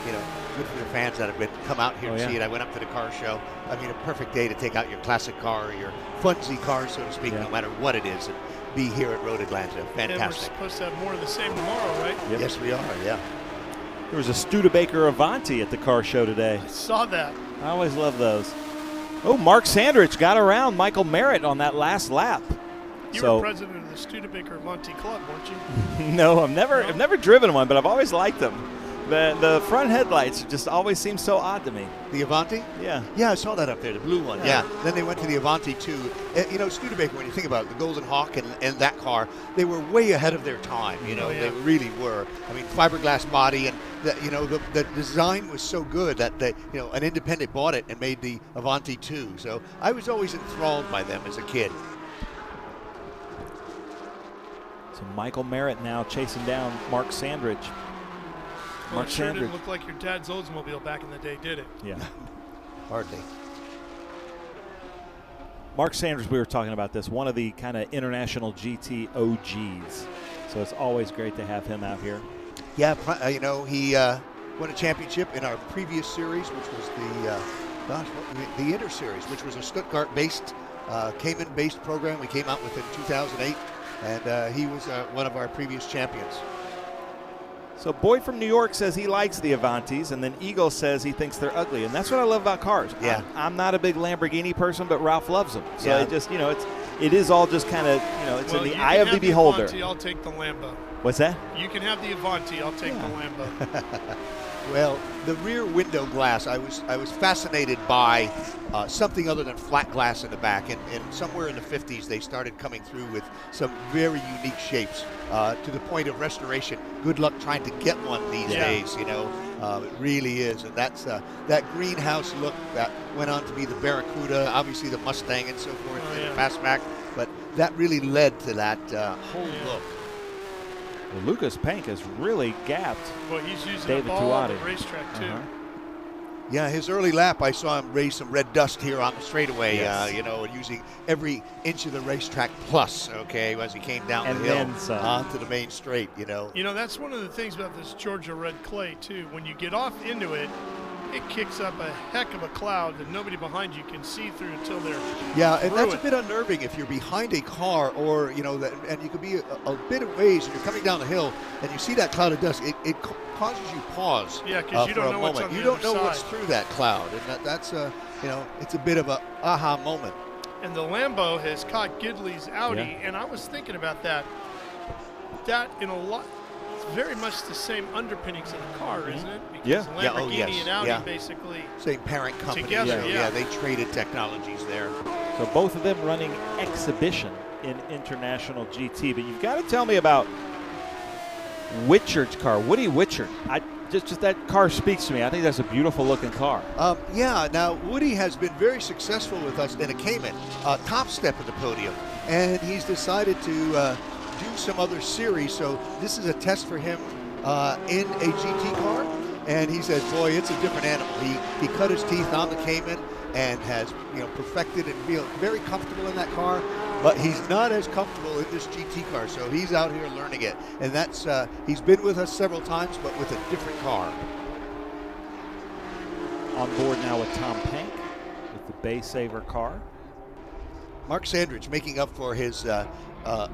You know, good for the fans that have come out here and see it. I went up to the car show. I mean, a perfect day to take out your classic car or your funsy car, so to speak, no matter what it is, and be here at Road Atlanta. Fantastic. And we're supposed to have more of the same tomorrow, right? Yep. Yes, we are, yeah. There was a Studebaker Avanti at the car show today. I saw that. I always love those. Oh, Mark Sandrich got around Michael Merritt on that last lap. You were president of the Studebaker Avanti Club, weren't you? No, I've never driven one, but I've always liked them. The front headlights just always seem so odd to me. The Avanti? Yeah. Yeah, I saw that up there, the blue one. Yeah. Then they went to the Avanti too. You know, Studebaker, when you think about it, the Golden Hawk and that car, they were way ahead of their time. You know, they really were. I mean, fiberglass body, and the design was so good that an independent bought it and made the Avanti too. So I was always enthralled by them as a kid. So Michael Merritt now chasing down Mark Sandrich. Well, it sure didn't look like your dad's Oldsmobile back in the day, did it? Yeah. Hardly. Mark Sanders, we were talking about this, one of the kind of international GT OGs. So it's always great to have him out here. Yeah, he won a championship in our previous series, which was the Inter Series, which was a Stuttgart-based, Cayman-based program we came out with in 2008, and he was one of our previous champions. So Boyd from New York says he likes the Avantis, and then Eagle says he thinks they're ugly, and that's what I love about cars. Yeah, I'm not a big Lamborghini person, but Ralph loves them. So it just, it is all just kind of, it's in the eye of the beholder. Avanti, I'll take the Lambo. What's that? You can have the Avanti, I'll take the Lambo. Well, the rear window glass, I was fascinated by something other than flat glass in the back, and somewhere in the 50s they started coming through with some very unique shapes to the point of restoration. Good luck trying to get one these days, It really is, and that's that greenhouse look that went on to be the Barracuda, obviously the Mustang and so forth, and the Fastback, but that really led to that whole look. Well, Lucas Pank has really gapped Well, he's using David up all Tuati. the racetrack too. Yeah, his early lap, I saw him raise some red dust here on the straightaway, Yes. you know, using every inch of the racetrack plus, okay, as he came down And the hill then some. onto the main straight, you know. You know, that's one of the things about this Georgia red clay too. When you get off into it, it kicks up a heck of a cloud that nobody behind you can see through until they're Yeah, and through that's it. a bit unnerving if you're behind a car or, you know, and you could be a bit of ways and you're coming down the hill and you see that cloud of dust, it causes you pause. Yeah, 'cause you don't for a know what's moment. on You the don't other know what's side. through that cloud, and that's you know, it's a bit of a aha moment. And the Lambo has caught Gidley's Audi, Yeah. and I was thinking about that. That in a lot, it's very much the same underpinnings of the car, isn't it? Because Yeah. Lamborghini Yeah, oh, yes. and Audi Yeah. basically Same parent company. together. Yeah, they traded technologies there. So both of them running exhibition in International GT. But you've got to tell me about Witchard's car, Woody Witchard. Just that car speaks to me. I think that's a beautiful looking car. Yeah, now Woody has been very successful with us in a Cayman, top step at the podium, and he's decided to do some other series. So this is a test for him in a GT car, and he says, boy, it's a different animal. He cut his teeth on the Cayman and has, you know, perfected and feel very comfortable in that car, but he's not as comfortable in this GT car, so he's out here learning it. And that's he's been with us several times, but with a different car. On board now with Tom Pank with the Bay Saver car. Mark Sandridge making up for his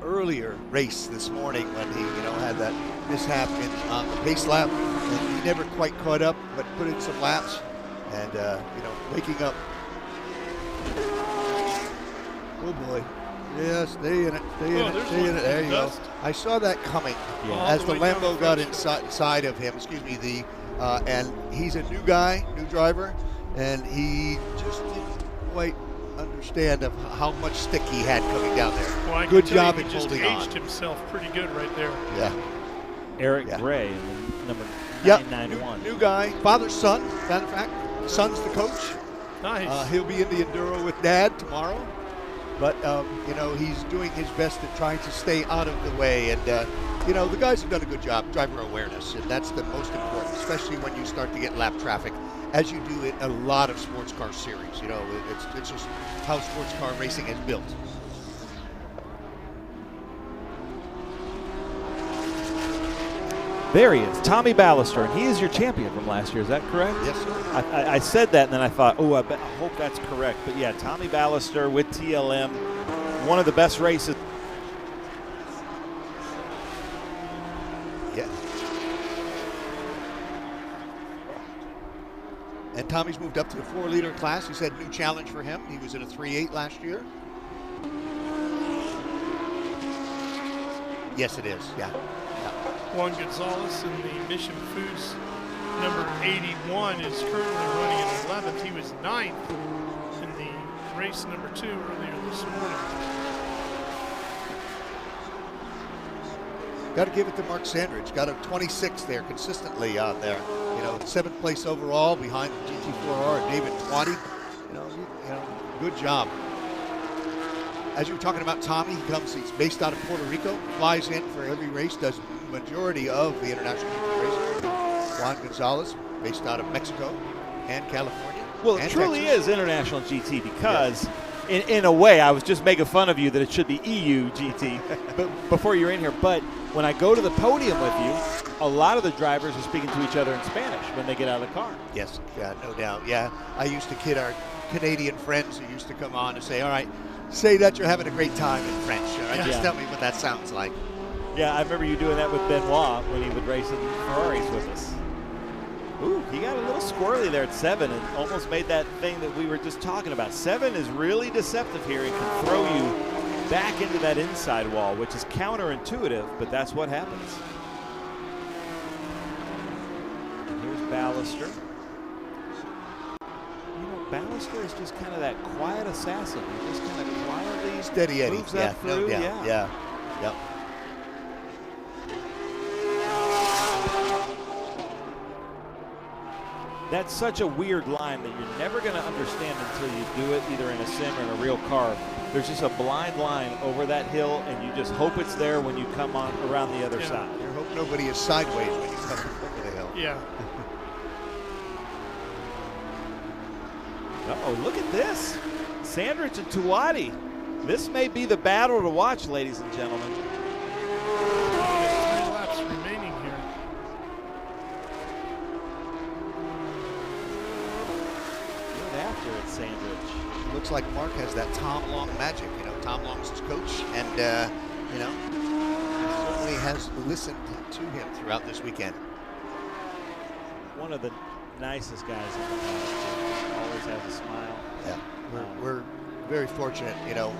earlier race this morning when he, you know, had that mishap on the pace lap, and he never quite caught up, but put in some laps, and you know, making up. Oh boy. Yeah, stay in it, stay in it, stay in it. There you go. I saw that coming as the Lambo got inside of him. Excuse me, and he's a new guy, new driver, and he just didn't quite understand of how much stick he had coming down there. Well, I good can tell job you in he just holding on. aged himself pretty good right there. Yeah. Eric Gray, number Yep, 991. new guy, father, son, matter of fact. Son's the coach. Nice. He'll be in the Enduro with Dad tomorrow. But, you know, he's doing his best at trying to stay out of the way. And, you know, the guys have done a good job, driver awareness. And that's the most important, especially when you start to get lap traffic, as you do in a lot of sports car series. You know, it's just how sports car racing is built. There he is, Tommy Ballister, and he is your champion from last year. Is that correct? Yes, sir. I said that, and then I thought, oh, I hope that's correct. But yeah, Tommy Ballister with TLM, one of the best races. Yeah. And Tommy's moved up to the 4-liter class. He said new challenge for him. He was in a 3.8 last year. Yes, it is. Yeah. Juan Gonzalez in the Mission Foods number 81 is currently running in 11th. He was 9th in the race number 2 earlier this morning. Got to give it to Mark Sandridge. Got a 26 there consistently on there. You know, 7th place overall behind GT4R and David Twatty. You know, good job. As you were talking about Tommy, he's based out of Puerto Rico, flies in for every race, does majority of the international races. Juan Gonzalez, based out of Mexico and California. Well, and it truly Texas. is International GT because, in a way, I was just making fun of you that it should be EU GT but before you're in here. But when I go to the podium with you, a lot of the drivers are speaking to each other in Spanish when they get out of the car. Yes, yeah, no doubt. Yeah, I used to kid our Canadian friends who used to come on and say, all right, say that you're having a great time in French. All right, just tell me what that sounds like. Yeah, I remember you doing that with Benoit when he would race in Ferraris with us. Ooh, he got a little squirrely there at 7 and almost made that thing that we were just talking about. 7 is really deceptive here and can throw you back into that inside wall, which is counterintuitive, but that's what happens. Here's Ballister. You know, Ballister is just kind of that quiet assassin. He just kind of quietly Steady Eddie. moves Yeah, that through. no doubt. Yeah. Yep. That's such a weird line that you're never going to understand until you do it, either in a sim or in a real car. There's just a blind line over that hill, and you just hope it's there when you come on around the other side. You hope nobody is sideways when you come over the hill. Yeah. Uh-oh, look at this. Sandrich and Tuati. This may be the battle to watch, ladies and gentlemen. 3 laps remaining here. Good after it, Sandrich. It looks like Mark has that Tom Long magic. You know, Tom Long's his coach, and you know, certainly has listened to him throughout this weekend. One of the nicest guys in the world. Always has a smile. Yeah, we're very fortunate. You know,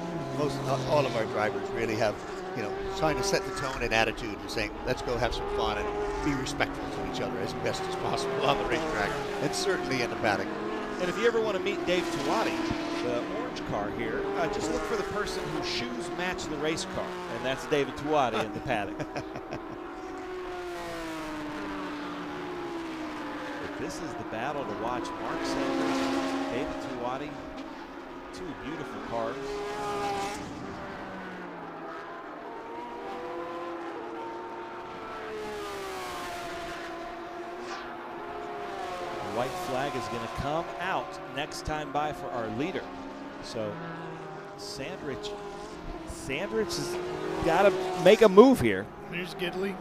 all of our drivers really have, you know, trying to set the tone and attitude and saying, let's go have some fun and be respectful to each other as best as possible on the racetrack, and certainly in the paddock. And if you ever want to meet Dave Tuati, the orange car here, just look for the person whose shoes match the race car, and that's David Tuati in the paddock. This is the battle to watch. Mark Sanders, David Tuati, 2 beautiful cars. The white flag is going to come out next time by for our leader. So Sandrich has got to make a move here. Here's Gidley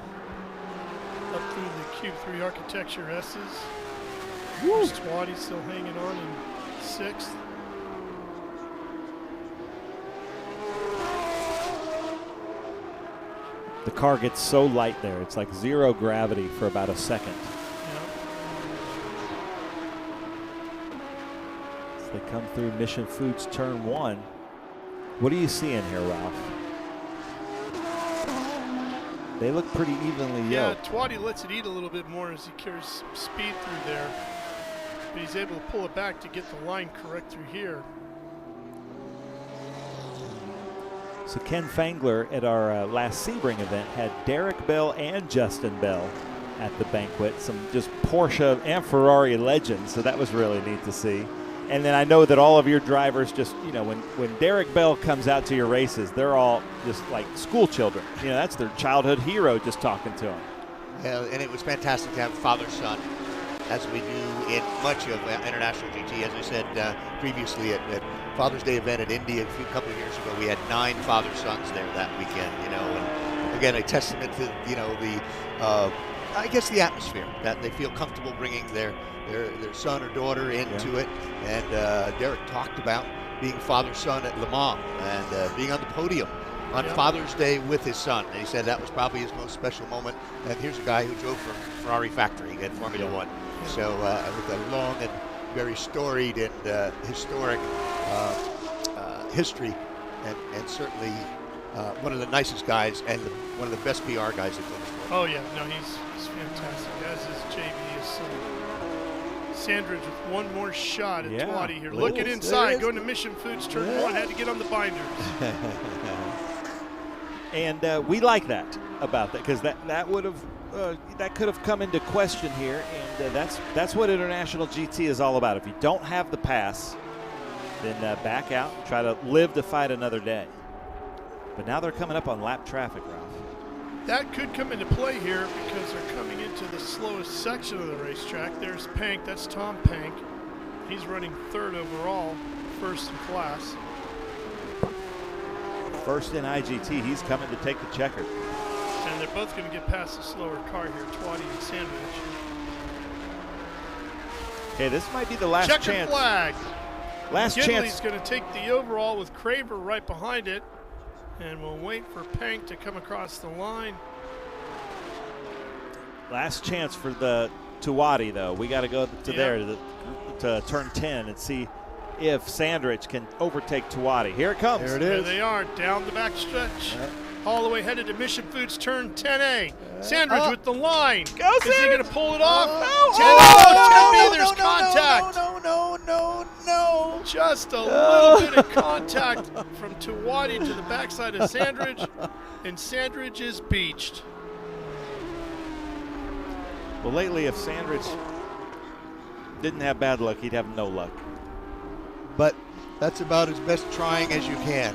up through the Q3 Architecture S's. Tuati still hanging on in 6th. The car gets so light there. It's like 0 gravity for about a second. As they come through Mission Foods turn 1. What are you seeing here, Ralph? They look pretty evenly yoked. Yeah, Tuati lets it eat a little bit more as he carries some speed through there. But he's able to pull it back to get the line correct through here. So Ken Fangler at our last Sebring event had Derek Bell and Justin Bell at the banquet. Some just Porsche and Ferrari legends, so that was really neat to see. And then I know that all of your drivers just, you know, when Derek Bell comes out to your races, they're all just like school children. You know, that's their childhood hero just talking to them. Yeah, and it was fantastic to have father-son, as we do in much of International GT. As I said previously at Father's Day event at Indy a couple of years ago, we had 9 father-sons there that weekend, you know, and again, a testament to, you know, the, I guess the atmosphere, that they feel comfortable bringing their son or daughter into it. And Derek talked about being father-son at Le Mans and being on the podium on Father's Day with his son. And he said that was probably his most special moment. And here's a guy who drove for Ferrari factory in Formula One. So with a long and very storied and historic history, and certainly one of the nicest guys and one of the best PR guys in motorsport. Oh yeah, no, he's fantastic, as is JB. Sandridge with one more shot at Tuati here. Looking inside, going to Mission Foods turn 1, had to get on the binders. And we like that about that, because that would have that could have come into question here, and that's what International GT is all about. If you don't have the pass, then back out and try to live to fight another day. But now they're coming up on lap traffic, Ralph. That could come into play here because they're coming into the slowest section of the racetrack. There's Pank, that's Tom Pank. He's running 3rd overall, 1st in class. 1st in IGT, he's coming to take the checker. And they're both going to get past the slower car here, Tuati and Sandwich. Okay, this might be the last Checker chance. Flag. Last Gidley's chance. Going to take the overall with Craver right behind it. And we'll wait for Pank to come across the line. Last chance for the Tuati, though. We got to go to there to turn 10 and see if Sandrich can overtake Tuati. Here it comes. There it is. There they are, down the back stretch. All the way headed to Mission Foods turn 10A. Sandrich with the line. Go, Is he going to pull it off? There's contact. No. Just a little bit of contact from Tuati to the backside of Sandrich, and Sandrich is beached. Well, lately, if Sandrich didn't have bad luck, he'd have no luck. But that's about as best trying as you can.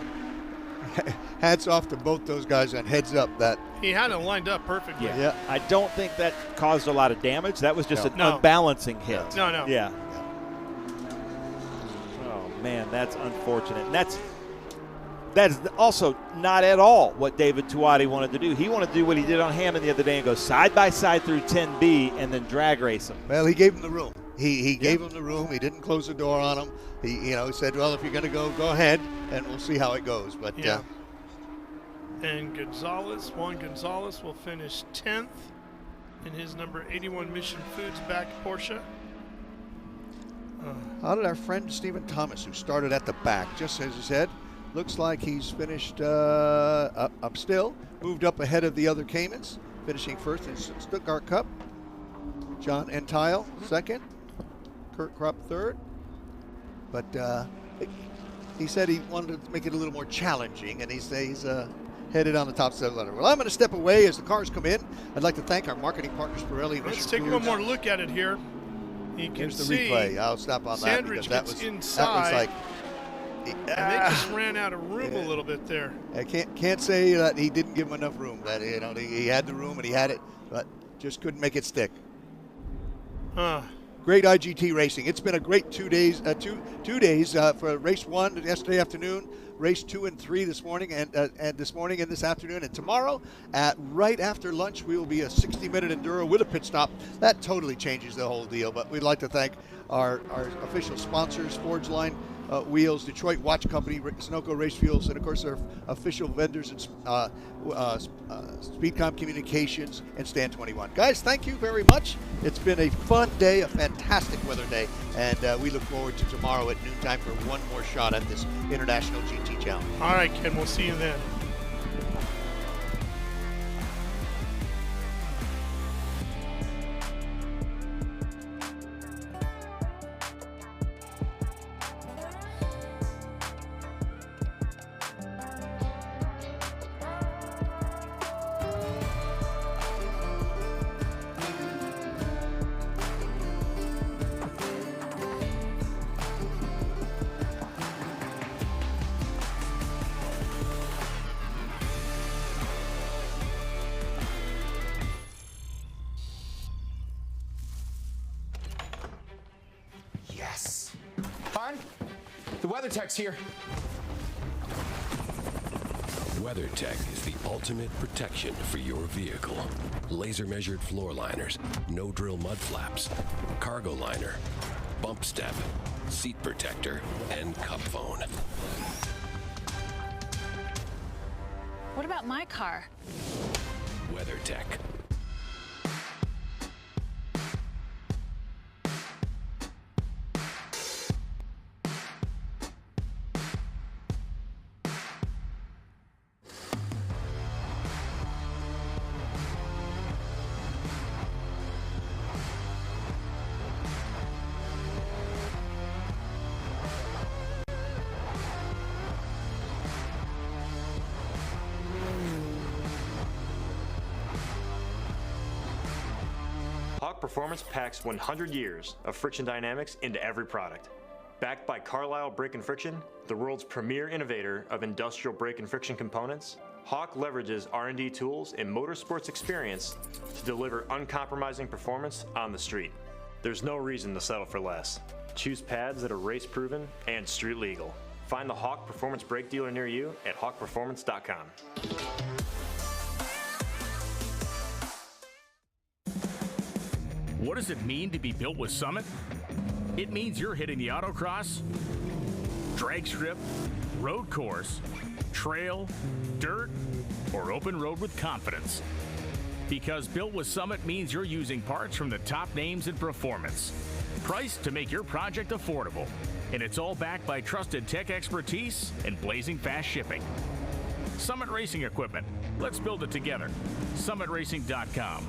Hats off to both those guys, and heads up that He had it lined up perfectly. Yeah. I don't think that caused a lot of damage. That was just an unbalancing hit. No. Yeah. Oh, man, that's unfortunate. And that's also not at all what David Tuati wanted to do. He wanted to do what he did on Hammond the other day and go side by side through 10B and then drag race him. Well, he gave him the room. He gave him the room. He didn't close the door on him. He said, well, if you're going to go ahead, and we'll see how it goes. But And Juan Gonzalez will finish 10th in his number 81 Mission Foods back Porsche. How did our friend Stephen Thomas, who started at the back, just as he said, looks like he's finished up still, moved up ahead of the other Caymans, finishing first in Stuttgart Cup. John Entile second, Kurt Krupp third. But he said he wanted to make it a little more challenging, and he's headed on the top 7 letter. Well, I'm going to step away as the cars come in. I'd like to thank our marketing partners, Pirelli. Let's take one more look at it here. You can Here's the see replay. I'll stop on that Sandridge because that gets was inside, like. and they just ran out of room a little bit there. I can't say that he didn't give him enough room. That he had the room and he had it, but just couldn't make it stick. Great IGT racing. It's been a great 2 days. Two days for race 1 yesterday afternoon, race 2 and 3 this morning, and this morning and this afternoon, and tomorrow at right after lunch we will be a 60-minute enduro with a pit stop. That totally changes the whole deal. But we'd like to thank our official sponsors, Forge Line Wheels, Detroit Watch Company, Sunoco Race Fuels, and of course our official vendors and Speedcom Communications and Stand 21. Guys, thank you very much. It's been a fun day, a fantastic weather day, and we look forward to tomorrow at noontime for one more shot at this International GT Challenge. All right, Ken, we'll see you then. Yes. Hon, the WeatherTech's here. WeatherTech is the ultimate protection for your vehicle. Laser measured floor liners, no drill mud flaps, cargo liner, bump step, seat protector, and cup phone. What about my car? WeatherTech. Hawk Performance packs 100 years of friction dynamics into every product. Backed by Carlisle Brake and Friction, the world's premier innovator of industrial brake and friction components, Hawk leverages R&D tools and motorsports experience to deliver uncompromising performance on the street. There's no reason to settle for less. Choose pads that are race-proven and street-legal. Find the Hawk Performance brake dealer near you at hawkperformance.com. What does it mean to be built with Summit? It means you're hitting the autocross, drag strip, road course, trail, dirt, or open road with confidence. Because built with Summit means you're using parts from the top names in performance, priced to make your project affordable. And it's all backed by trusted tech expertise and blazing fast shipping. Summit Racing Equipment. Let's build it together. SummitRacing.com.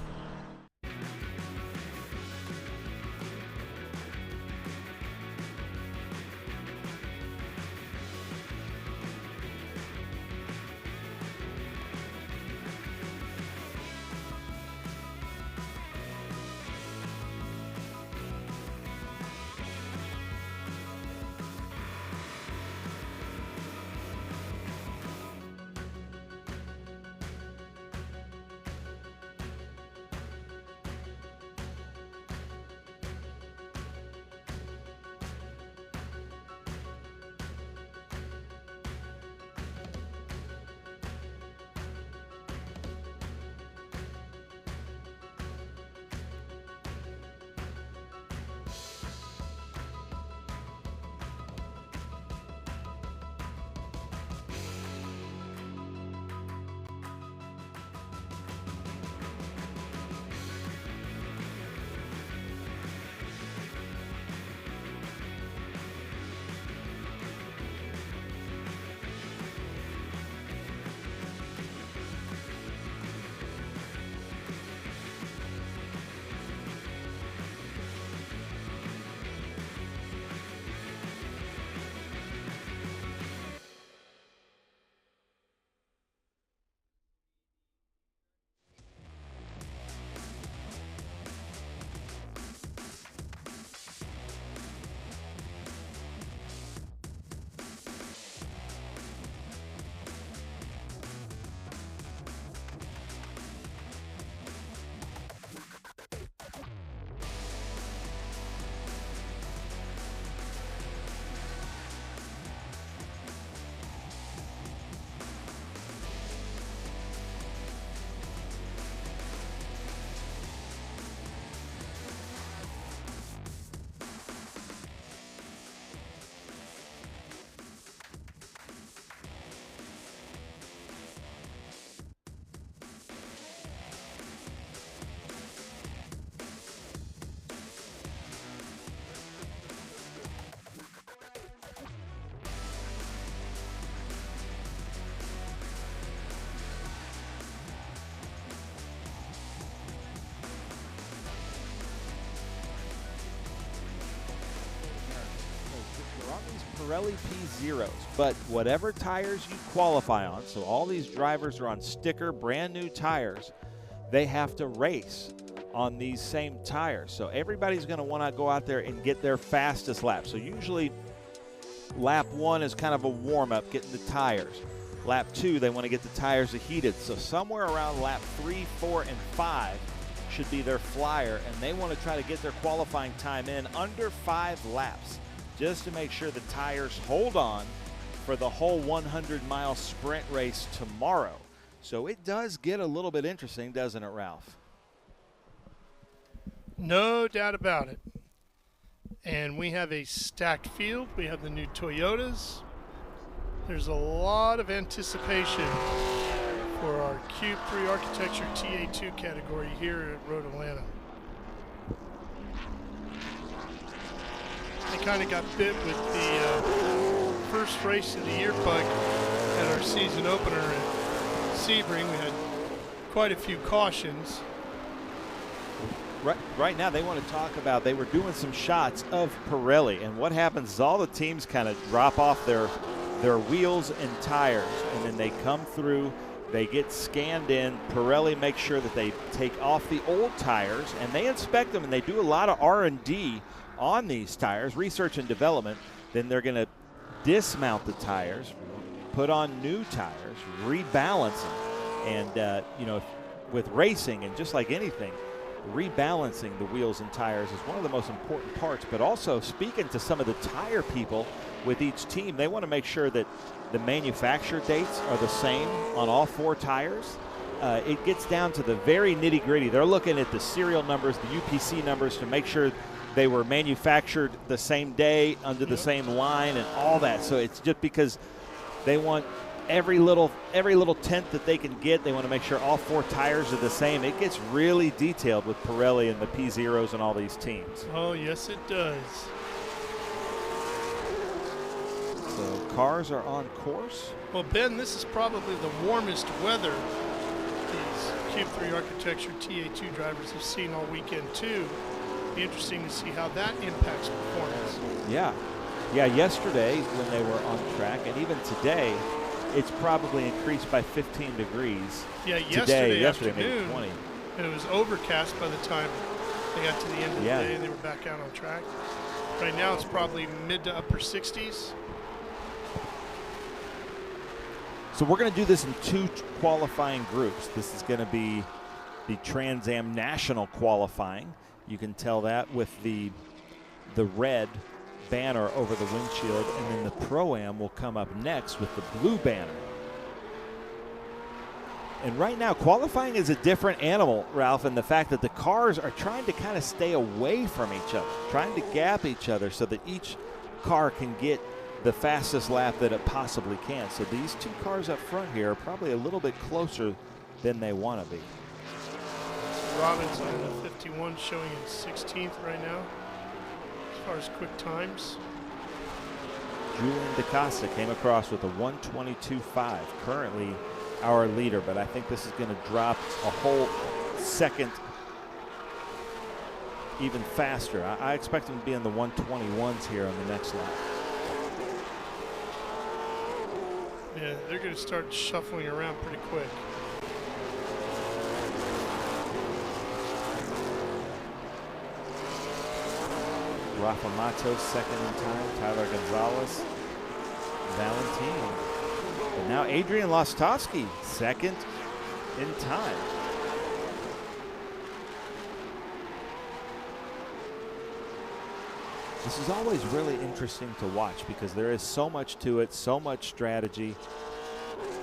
Pirelli P Zeros, but whatever tires you qualify on, so all these drivers are on sticker, brand new tires, they have to race on these same tires. So everybody's going to want to go out there and get their fastest lap. So usually lap 1 is kind of a warm-up, getting the tires. Lap 2, they want to get the tires heated. So somewhere around lap 3, 4, and 5 should be their flyer, and they want to try to get their qualifying time in under 5 laps, just to make sure the tires hold on for the whole 100-mile sprint race tomorrow. So it does get a little bit interesting, doesn't it, Ralph? No doubt about it. And we have a stacked field. We have the new Toyotas. There's a lot of anticipation for our Cube 3 Architecture TA2 category here at Road Atlanta. I kind of got bit with the first race of the year bug at our season opener at Sebring. We had quite a few cautions. Right now they want to talk about, they were doing some shots of Pirelli, and what happens is all the teams kind of drop off their wheels and tires, and then they come through, they get scanned in. Pirelli makes sure that they take off the old tires, and they inspect them, and they do a lot of R&D on these tires, research and development. Then they're going to dismount the tires, put on new tires, rebalance them, and with racing, and just like anything, rebalancing the wheels and tires is one of the most important parts. But also, speaking to some of the tire people with each team, they want to make sure that the manufacturer dates are the same on all 4 tires. It gets down to the very nitty-gritty. They're looking at the serial numbers, the UPC numbers, to make sure they were manufactured the same day under the same line and all that. So it's just because they want every little tent that they can get. They want to make sure all 4 tires are the same. It gets really detailed with Pirelli and the P Zeros and all these teams. Oh, yes, it does. So cars are on course. Well, Ben, this is probably the warmest weather these Cube 3 Architecture TA2 drivers have seen all weekend, too. Be interesting to see how that impacts performance. Yeah, yesterday when they were on track, and even today, it's probably increased by 15 degrees. Yeah, yesterday afternoon, maybe 20. And it was overcast by the time they got to the end of the day and they were back out on track. Right now it's probably mid to upper 60s. So we're going to do this in 2 qualifying groups. This is going to be the Trans Am National qualifying. You can tell that with the red banner over the windshield, and then the Pro-Am will come up next with the blue banner. And right now, qualifying is a different animal, Ralph, in the fact that the cars are trying to kind of stay away from each other, trying to gap each other so that each car can get the fastest lap that it possibly can. So these 2 cars up front here are probably a little bit closer than they want to be. Robinson in the 51 showing in 16th right now as far as quick times. Julian DaCosta came across with a 1:22.5, currently our leader, but I think this is going to drop a whole second even faster. I expect him to be in the 1:21s here on the next lap. Yeah, they're going to start shuffling around pretty quick. Rafa Matos second in time, Tyler Gonzalez, Valentine. And now Adrian Lostowski second in time. This is always really interesting to watch because there is so much to it, so much strategy.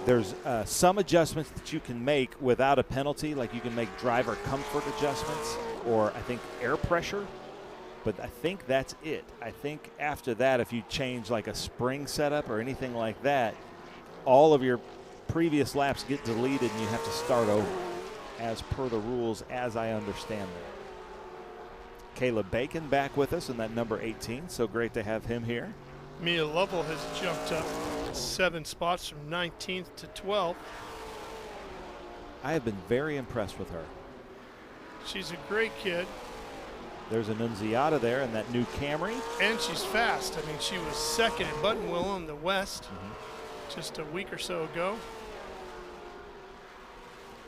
There's some adjustments that you can make without a penalty, like you can make driver comfort adjustments or I think air pressure. But I think that's it. I think after that, if you change like a spring setup or anything like that, all of your previous laps get deleted and you have to start over as per the rules as I understand them. Caleb Bacon back with us in that number 18. So great to have him here. Mia Lovell has jumped up 7 spots from 19th to 12th. I have been very impressed with her. She's a great kid. There's Annunziata there in that new Camry. And she's fast. I mean, she was second at Buttonwillow in the West just a week or so ago.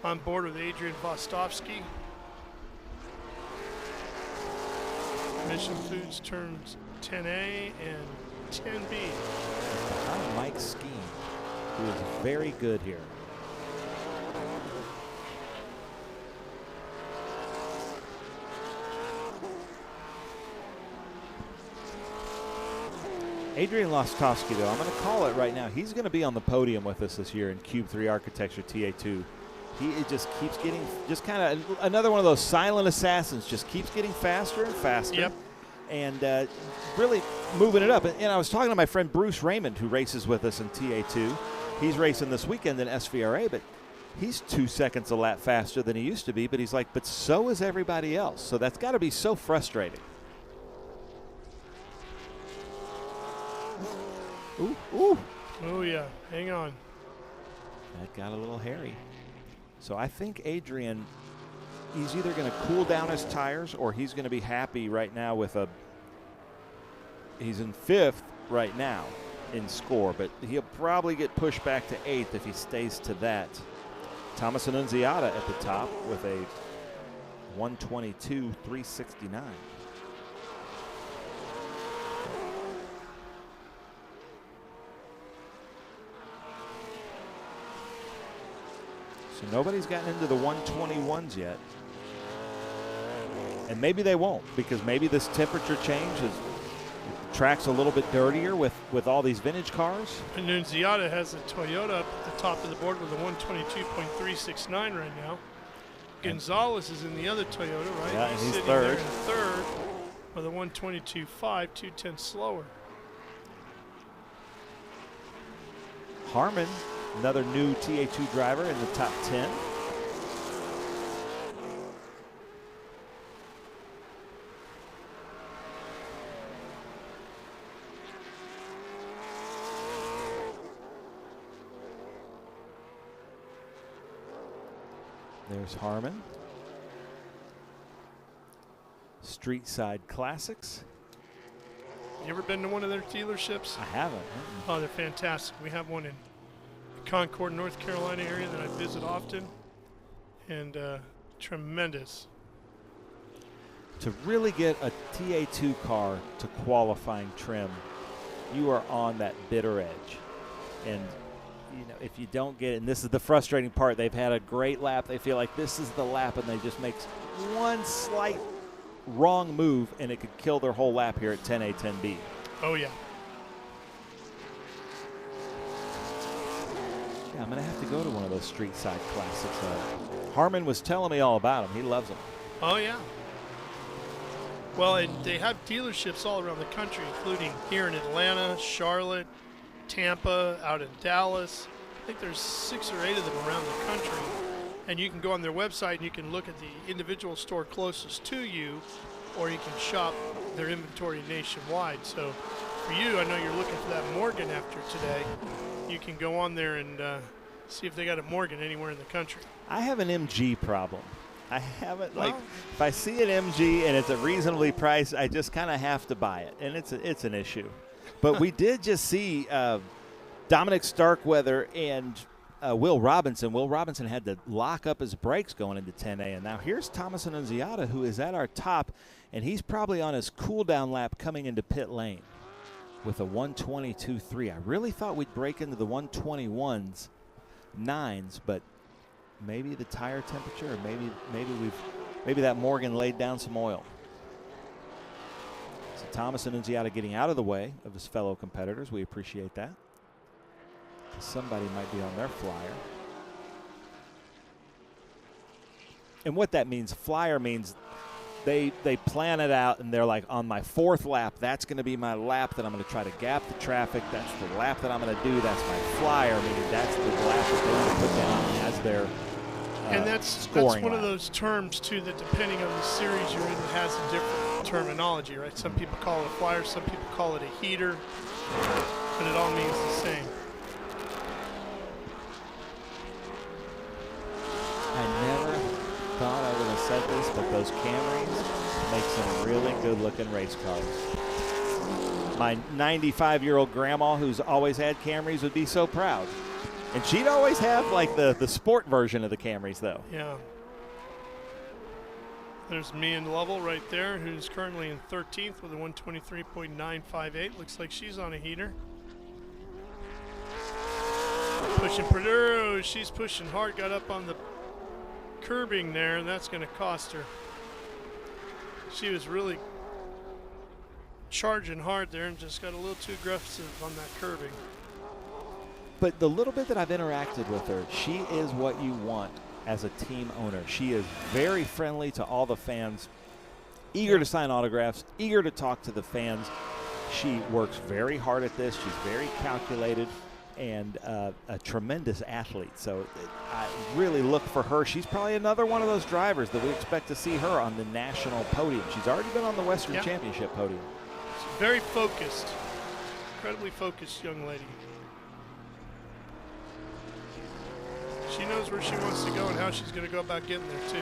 On board with Adrian Vostovsky. Mission Foods turns 10A and 10B. Mike Skeen, who is very good here. Adrian Lostowski, though, I'm going to call it right now. He's going to be on the podium with us this year in Cube 3 Architecture TA2. He just keeps getting, just kind of another one of those silent assassins, just keeps getting faster and faster. Yep. And really moving it up. And I was talking to my friend Bruce Raymond, who races with us in TA2. He's racing this weekend in SVRA, but he's 2 seconds a lap faster than he used to be. But he's like, but so is everybody else. So that's got to be so frustrating. Ooh, ooh. Oh, yeah. Hang on. That got a little hairy. So I think Adrian, he's either going to cool down his tires or he's going to be happy right now with a, he's in 5th right now in score, but he'll probably get pushed back to 8th if he stays to that. Thomas Annunziata at the top with a 122.369. So nobody's gotten into the 121s yet. And maybe they won't, because maybe this temperature change is, the track's a little bit dirtier with all these vintage cars. Annunziata has a Toyota up at the top of the board with a 122.369 right now. Gonzalez is in the other Toyota, right? Yeah, and he's sitting third. there in third with a 122.5, 2/10 slower. Harmon, another new TA2 driver in the top 10. There's Harmon. Street Side Classics. You ever been to one of their dealerships? I haven't. Oh, they're fantastic. We have one in Concord, North Carolina area that I visit often, and tremendous. To really get a TA2 car to qualifying trim, you are on that bitter edge. And you know, if you don't get it, and this is the frustrating part, they've had a great lap, they feel like this is the lap, and they just make one slight wrong move and it could kill their whole lap here at 10A, 10B. Oh yeah. Yeah, I'm gonna have to go to one of those street side classics. Harmon was telling me all about them. He loves them. Oh yeah. Well, and they have dealerships all around the country, including here in Atlanta, Charlotte, Tampa, out in Dallas. I think there's 6 or 8 of them around the country. And you can go on their website and you can look at the individual store closest to you, or you can shop their inventory nationwide. So for you, I know you're looking for that Morgan after today. You can go on there and see if they got a Morgan anywhere in the country. I have an MG problem. I haven't, like, if I see an MG and it's a reasonably priced, I just kind of have to buy it, and it's an issue. But we did just see Dominic Starkweather and Will Robinson. Will Robinson had to lock up his brakes going into 10A, and now here's Thomas Annunziata, who is at our top, and he's probably on his cool-down lap coming into pit lane with a 122.3. I really thought we'd break into the 121s, 9s, but maybe the tire temperature, or maybe that Morgan laid down some oil. So Thomas Annunziata getting out of the way of his fellow competitors. We appreciate that. Somebody might be on their flyer. And what that means, flyer means they plan it out and they're like, on my 4th lap, that's going to be my lap that I'm going to try to gap the traffic. That's the lap that I'm going to do. That's my flyer, meaning that's the lap that they're going to put down as their and that's one of those terms, too, that depending on the series you're in, has a different terminology, right? Some people call it a flyer, some people call it a heater, but it all means the same. I never thought I would have said this, but those Camrys, make some really good-looking race cars. My 95-year-old grandma, who's always had Camrys, would be so proud. And she'd always have, like, the sport version of the Camrys, though. Yeah. There's me and Lovell right there, who's currently in 13th with a 123.958. Looks like she's on a heater. Pushing Purdue. She's pushing hard. Got up on the curbing there, and that's going to cost her. She was really charging hard there and just got a little too aggressive on that curbing. But the little bit that I've interacted with her, she is what you want as a team owner. She is very friendly to all the fans, eager to sign autographs, eager to talk to the fans. She works very hard at this. She's very calculated and a tremendous athlete. So I really look for her. She's probably another one of those drivers that we expect to see her on the national podium. She's already been on the Western Championship podium. She's very focused, incredibly focused young lady. She knows where she wants to go and how she's going to go about getting there, too.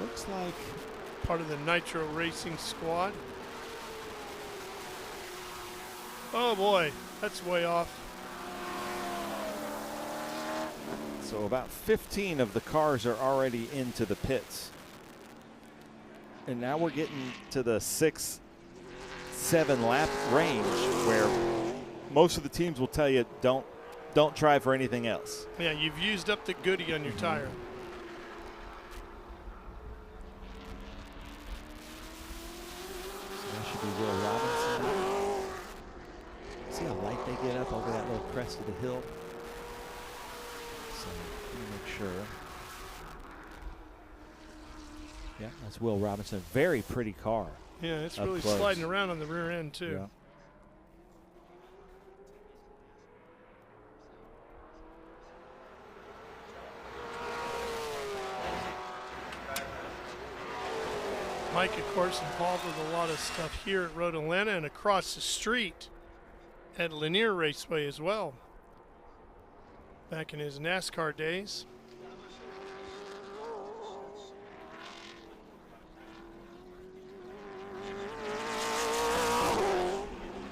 Looks like part of the Nitro Racing squad. Oh, boy. That's way off. So about 15 of the cars are already into the pits. And now we're getting to the 6-7 lap range where most of the teams will tell you don't try for anything else. Yeah, you've used up the goodie on your tire. So that should be Will Robinson. See how light they get up over that little crest of the hill? So let me make sure. Yeah, that's Will Robinson. Very pretty car. Yeah, it's up really close. sliding around on the rear end, too. Yeah. Mike, of course, involved with a lot of stuff here at Road Atlanta and across the street at Lanier Raceway as well. Back in his NASCAR days.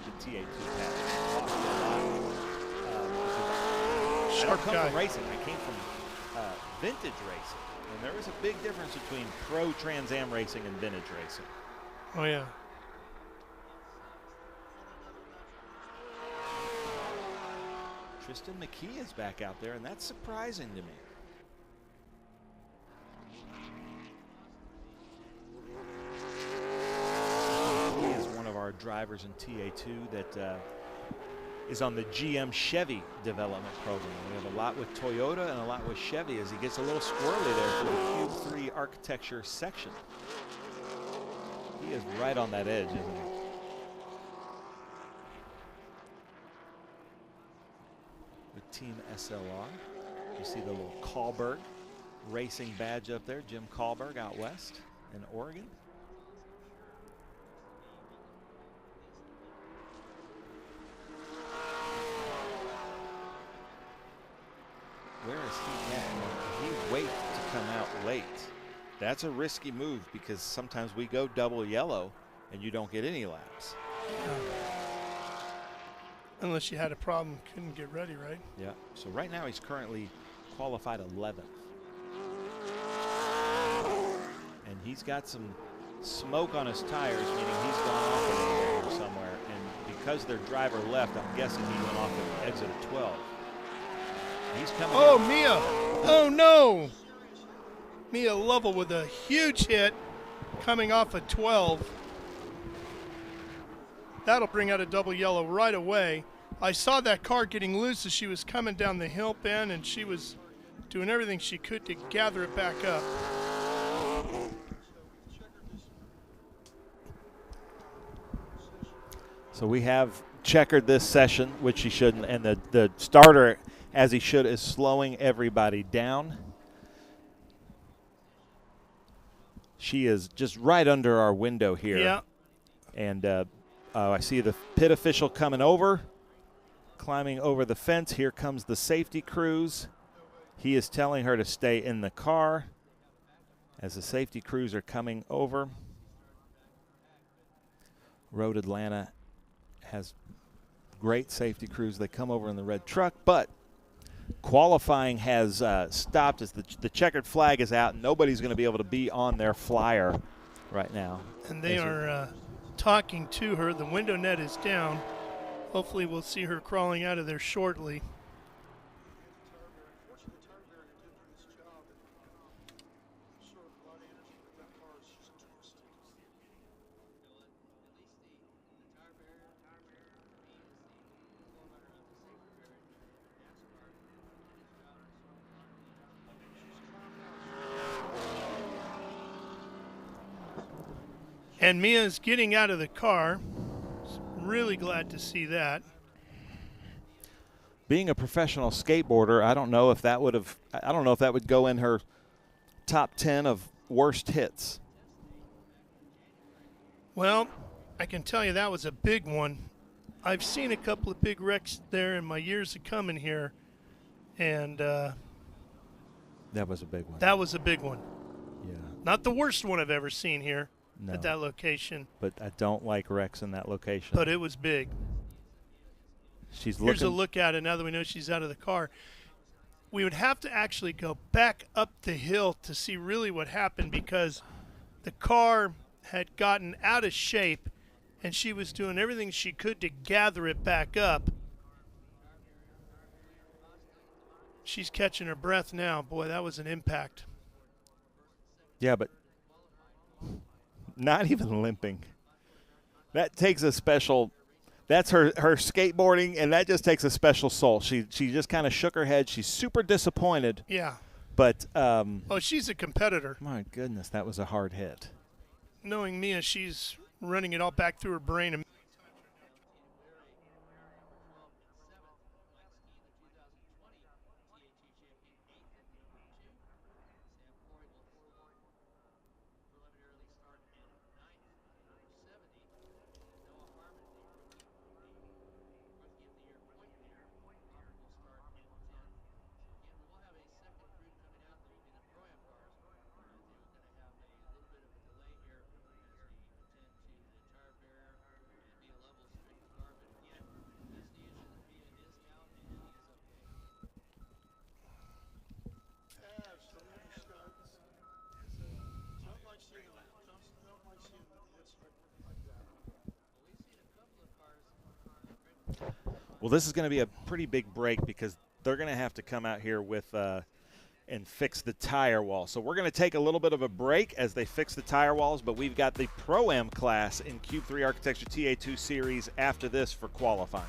The TA2 pass. I don't come from racing. I came from vintage racing. And there is a big difference between pro Trans Am racing and vintage racing. Oh, yeah. Tristan McKee is back out there, and that's surprising to me. He is one of our drivers in TA2 that is on the GM Chevy development program. We have a lot with Toyota and a lot with Chevy as he gets a little squirrely there for the Cube 3 architecture section. He is right on that edge, isn't he? With Team SLR. You see the little Kahlberg racing badge up there. Jim Kahlberg out west in Oregon. Where is he at? He waits to come out late. That's a risky move because sometimes we go double yellow and you don't get any laps. Unless you had a problem, couldn't get ready, right? Yeah. So right now he's currently qualified 11th. And he's got some smoke on his tires, meaning he's gone off in the area somewhere. And because their driver left, I'm guessing he went off at the exit of 12. He's coming. Oh, in. Mia. Oh, no. Mia Lovell with a huge hit coming off of 12. That'll bring out a double yellow right away. I saw that car getting loose as she was coming down the hill, Ben, and she was doing everything she could to gather it back up. So we have checkered this session, which he shouldn't, and the starter, as he should, is slowing everybody down. She is just right under our window here. Yeah. And I see the pit official coming over, climbing over the fence. Here comes the safety crews. He is telling her to stay in the car as the safety crews are coming over. Road Atlanta has great safety crews. They come over in the red truck, but qualifying has stopped as the checkered flag is out. Nobody's going to be able to be on their flyer right now. And they are talking to her. The window net is down. Hopefully we'll see her crawling out of there shortly. And Mia's getting out of the car. Really glad to see that. Being a professional skateboarder, I don't know if that would go in her top 10 of worst hits. Well, I can tell you that was a big one. I've seen a couple of big wrecks there in my years of coming here, and that was a big one. That was a big one. Yeah. Not the worst one I've ever seen here. No. At that location. But I don't like wrecks in that location. But it was big. Here's a look at it now that we know she's out of the car. We would have to actually go back up the hill to see really what happened, because the car had gotten out of shape and she was doing everything she could to gather it back up. She's catching her breath now. Boy, that was an impact. Yeah, but not even limping. That takes a special, that's her skateboarding, and that just takes a special soul. She just kind of shook her head. She's super disappointed. Yeah. But she's a competitor. My goodness, that was a hard hit. Knowing Mia, she's running it all back through her brain. Well, this is going to be a pretty big break because they're going to have to come out here with and fix the tire wall. So we're going to take a little bit of a break as they fix the tire walls, but we've got the Pro-Am class in Cube 3 Architecture TA2 Series after this for qualifying.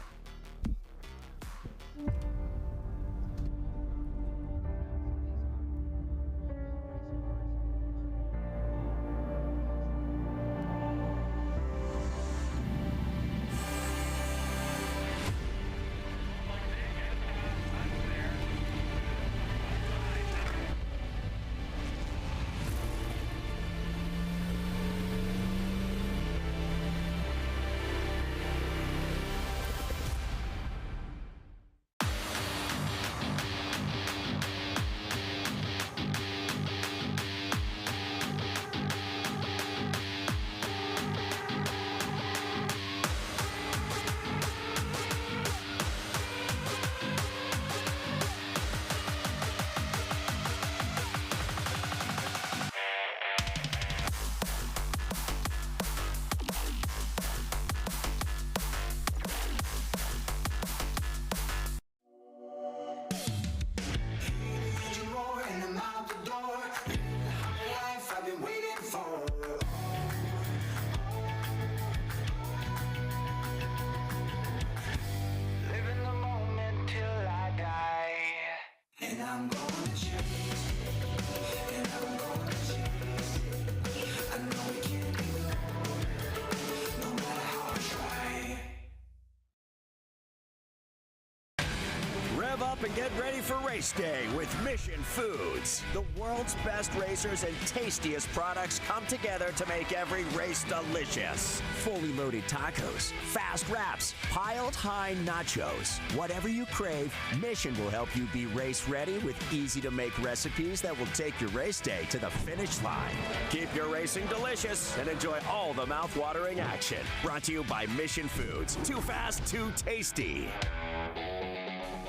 up and get ready for race day with Mission Foods. The world's best racers and tastiest products come together to make every race delicious. Fully loaded tacos, fast wraps, piled high nachos. Whatever you crave, Mission will help you be race ready with easy-to-make recipes that will take your race day to the finish line. Keep your racing delicious and enjoy all the mouth-watering action. Brought to you by Mission Foods. Too fast, too tasty.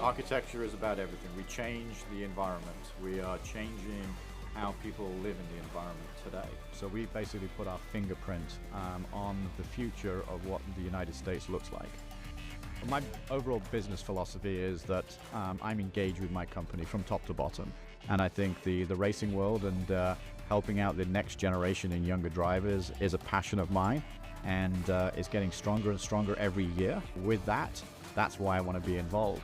Architecture is about everything. We change the environment. We are changing how people live in the environment today. So we basically put our fingerprint on the future of what the United States looks like. My overall business philosophy is that I'm engaged with my company from top to bottom. And I think the racing world and helping out the next generation and younger drivers is a passion of mine, and it's getting stronger and stronger every year. With that, that's why I want to be involved.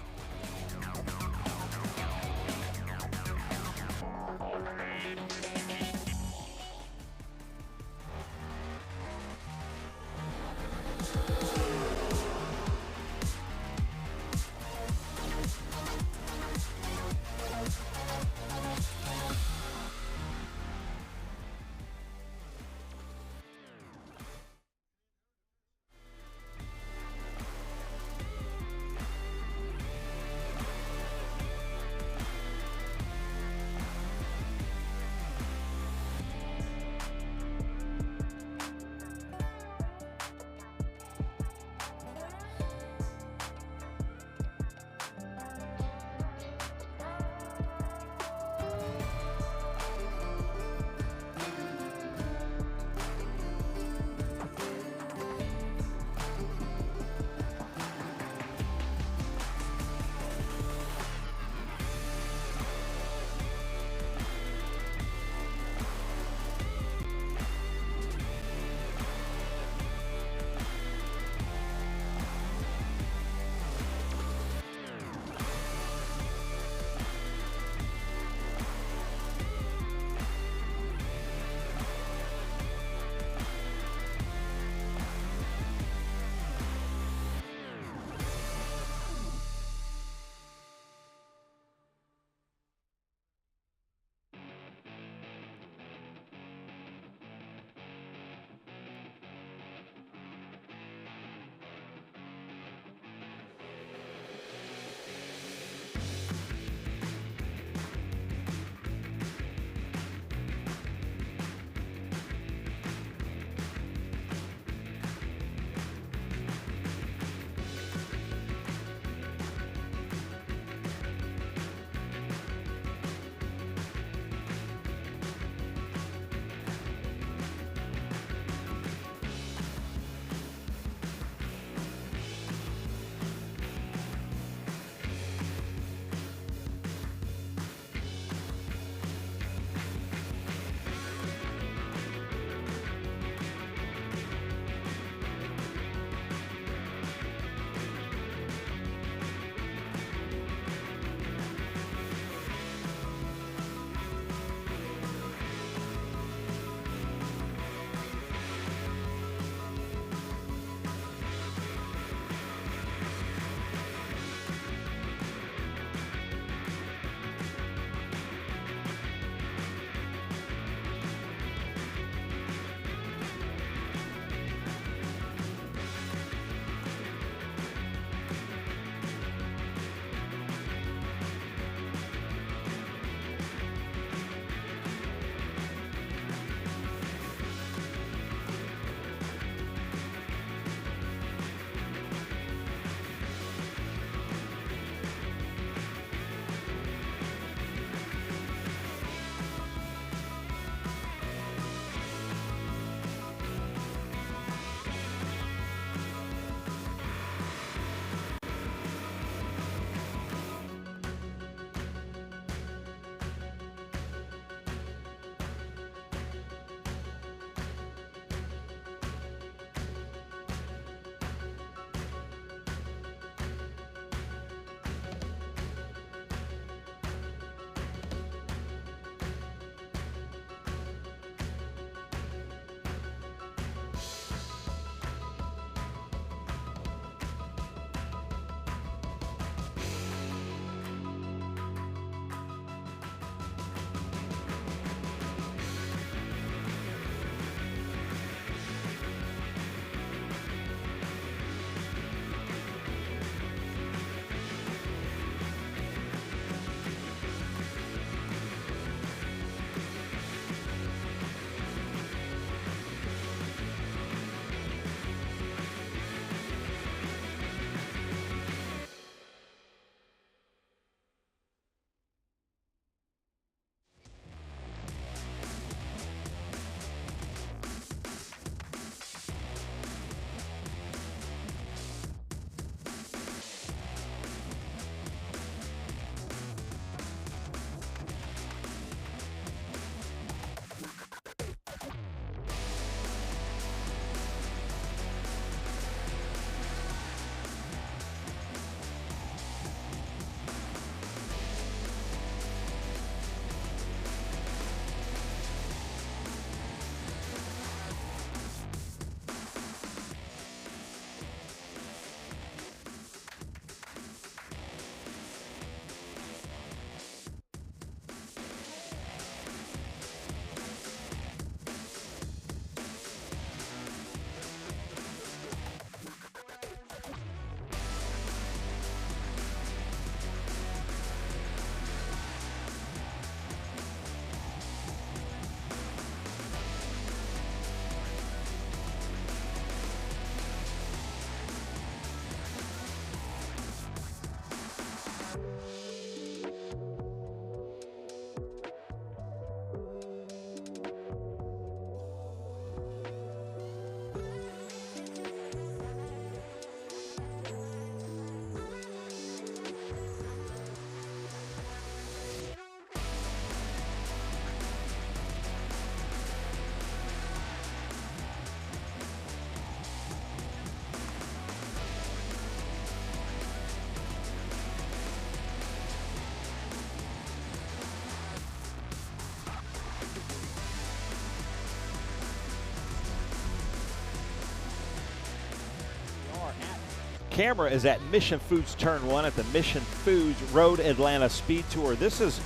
camera is at Mission Foods Turn 1 at the Mission Foods Road Atlanta Speed Tour. This is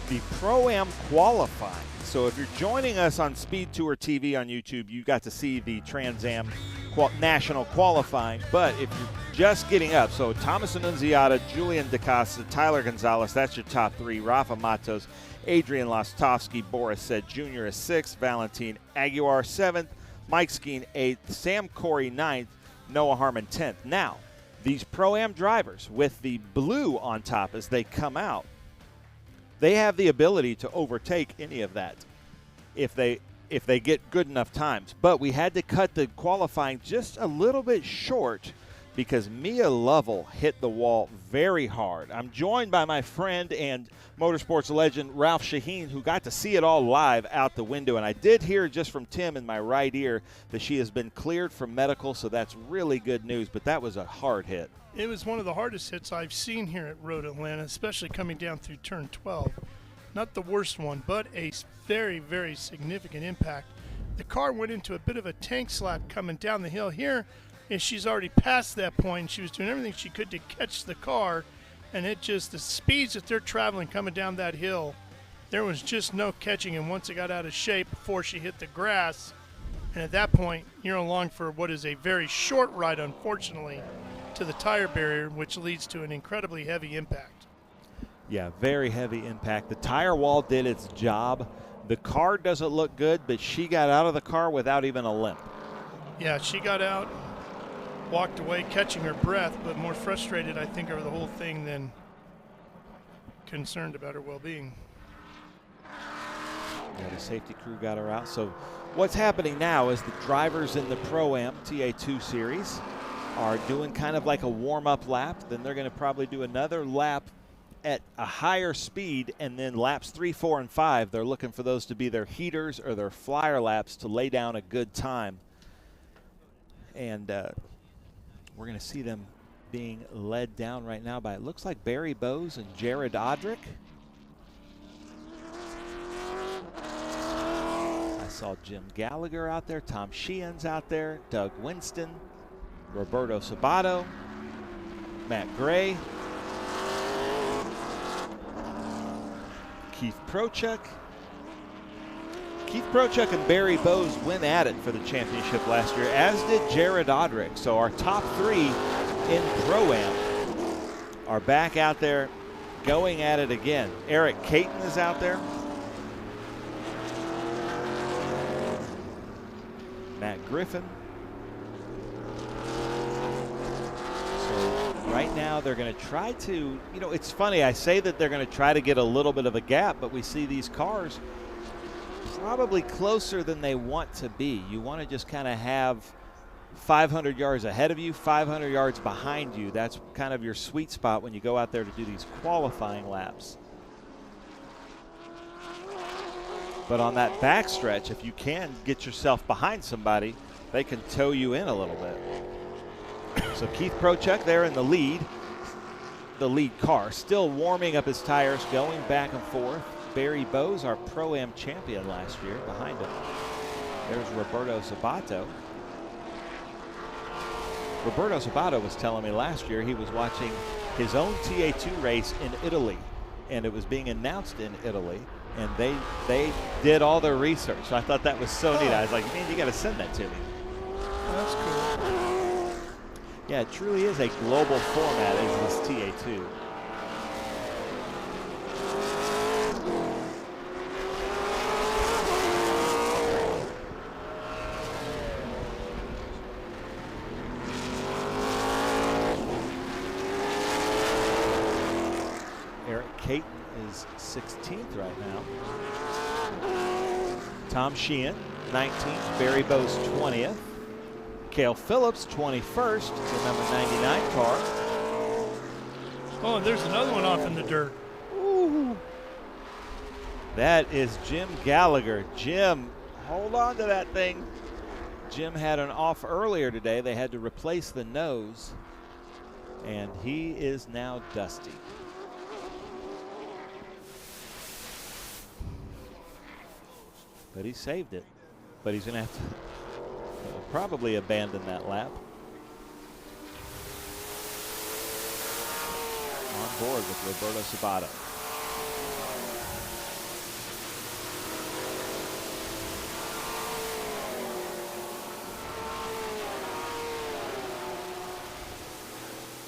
the Pro-Am qualifying. So if you're joining us on SpeedTour TV on YouTube, you got to see the Trans Am national qualifying. But if you're just getting up, so Thomas Annunziata, Julian DaCosta, Tyler Gonzalez, that's your top three. Rafa Matos, Adrian Lostovsky, Boris Said Jr. is 6th, Valentin Aguiar 7th, Mike Skeen 8th, Sam Corey 9th, Noah Harmon 10th. Now, these Pro-Am drivers with the blue on top as they come out, they have the ability to overtake any of that if they get good enough times. But we had to cut the qualifying just a little bit short because Mia Lovell hit the wall very hard. I'm joined by my friend and motorsports legend Ralph Shaheen, who got to see it all live out the window. And I did hear just from Tim in my right ear that she has been cleared from medical, so that's really good news. But that was a hard hit. It was one of the hardest hits I've seen here at Road Atlanta, especially coming down through turn 12. Not the worst one, but a very, very significant impact. The car went into a bit of a tank slap coming down the hill here, and she's already past that point. She was doing everything she could to catch the car, and it just, the speeds that they're traveling coming down that hill, there was just no catching him once it got out of shape before she hit the grass. And at that point, you're along for what is a very short ride, unfortunately, to the tire barrier, which leads to an incredibly heavy impact. Yeah, very heavy impact. The tire wall did its job. The car doesn't look good, but she got out of the car without even a limp. Yeah, she got out, walked away catching her breath, but more frustrated, I think, over the whole thing than concerned about her well-being. Yeah, the safety crew got her out. So what's happening now is the drivers in the Pro-Am TA2 Series are doing kind of like a warm-up lap. Then they're going to probably do another lap at a higher speed, and then laps 3, 4, and 5, they're looking for those to be their heaters or their flyer laps to lay down a good time. And we're going to see them being led down right now by, it looks like Barry Bowes and Jared Odrick. I saw Jim Gallagher out there, Tom Sheehan's out there, Doug Winston, Roberto Sabato, Matt Gray, Keith Prochuk. Keith Prochuk and Barry Bowes went at it for the championship last year, as did Jared Odrick. So our top three in Pro-Am are back out there going at it again. Eric Caton is out there. Matt Griffin. So right now they're going to try to, you know, it's funny, I say that they're going to try to get a little bit of a gap, but we see these cars probably closer than they want to be. You want to just kind of have 500 yards ahead of you, 500 yards behind you. That's kind of your sweet spot when you go out there to do these qualifying laps. But on that backstretch, if you can get yourself behind somebody, they can tow you in a little bit. So Keith Prochuk there in the lead car, still warming up his tires, going back and forth. Barry Bowes, our Pro-Am champion last year, behind him. There's Roberto Sabato. Roberto Sabato was telling me last year he was watching his own TA2 race in Italy, and it was being announced in Italy, and they did all their research. So I thought that was so neat. I was like, man, you got to send that to me. That's cool. Yeah, it truly is a global format, is this TA2. Eric Caton is 16th right now. Tom Sheehan, 19th. Barry Bowes, 20th. Cale Phillips, 21st, the number 99 car. Oh, and there's another one off in the dirt. Ooh. That is Jim Gallagher. Jim, hold on to that thing. Jim had an off earlier today. They had to replace the nose, and he is now dusty. But he saved it. But he's going to have to probably abandon that lap. on board with Roberto Sabato.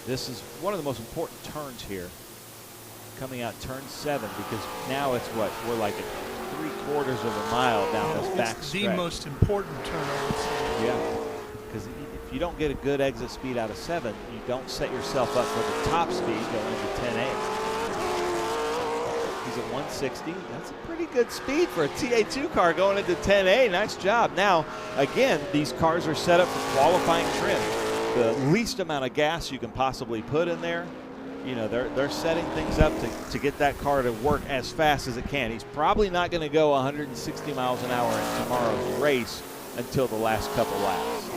This is one of the most important turns here, coming out turn 7, because now it's what, we're like at 3/4 of a mile down this back stretch. The most important turn, I would say. Yeah, because if you don't get a good exit speed out of 7, you don't set yourself up for the top speed going into 10A. He's at 160. That's a pretty good speed for a TA2 car going into 10A. Nice job. Now, again, these cars are set up for qualifying trim. The least amount of gas you can possibly put in there. You know, they're setting things up to get that car to work as fast as it can. He's probably not going to go 160 miles an hour in tomorrow's race until the last couple laps.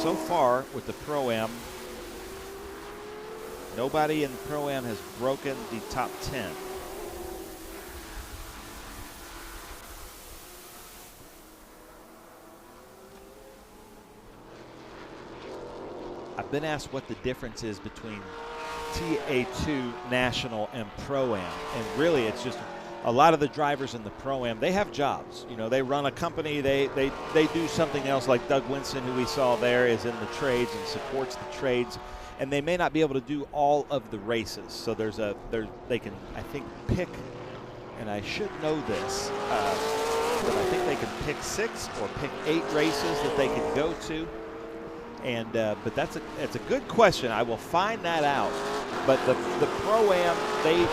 So far with the Pro-Am, nobody in Pro-Am has broken the top 10. I've been asked what the difference is between TA2 National and Pro-Am, and really it's just a lot of the drivers in the Pro-Am, they have jobs. You know, they run a company, they do something else, like Doug Winston, who we saw there, is in the trades and supports the trades, and they may not be able to do all of the races. So they can, I think, pick, and I should know this, but I think they can pick 6 or pick 8 races that they can go to. And but that's a good question. I will find that out. But the Pro-Am, they're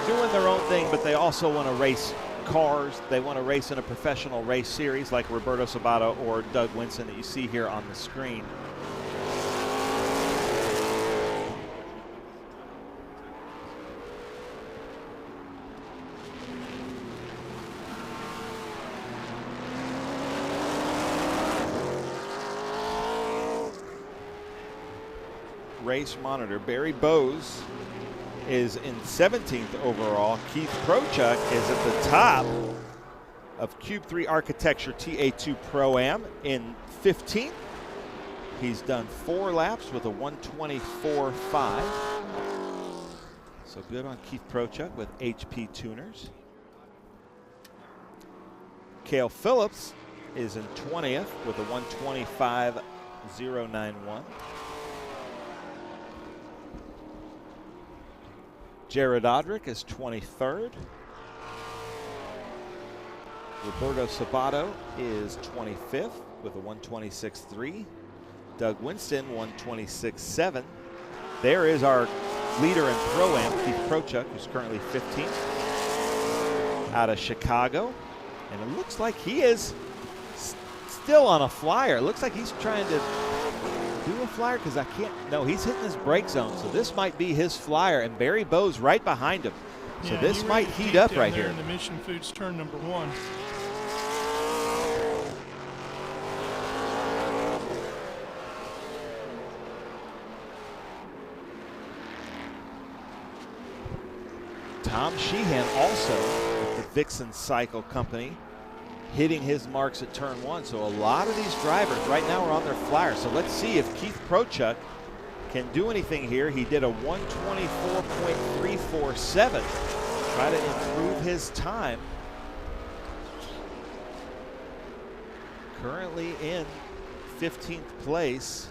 doing their own thing, but they also want to race cars. They want to race in a professional race series like Roberto Sabato or Doug Winston that you see here on the screen. Race monitor. Barry Bowes is in 17th overall. Keith Prochuk is at the top of Cube 3 Architecture TA2 Pro-Am in 15th. He's done 4 laps with a 124.5. So good on Keith Prochuk with HP tuners. Cale Phillips is in 20th with a 125.091. Jared Odrick is 23rd. Roberto Sabato is 25th with a 126.3. Doug Winston, 126.7. There is our leader in Pro-Am, Keith Prochuk, who's currently 15th out of Chicago. And it looks like he is still on a flyer. It looks like he's trying to do a flyer, because I can't, no, he's hitting his brake zone, so this might be his flyer, and Barry Bowes right behind him. So yeah, this might heat up right here. In the Mission Foods turn number 1. Tom Sheehan also with the Vixen Cycle Company, hitting his marks at turn 1. So a lot of these drivers right now are on their flyer. So let's see if Keith Prochuk can do anything here. He did a 124.347. Try to improve his time. Currently in 15th place.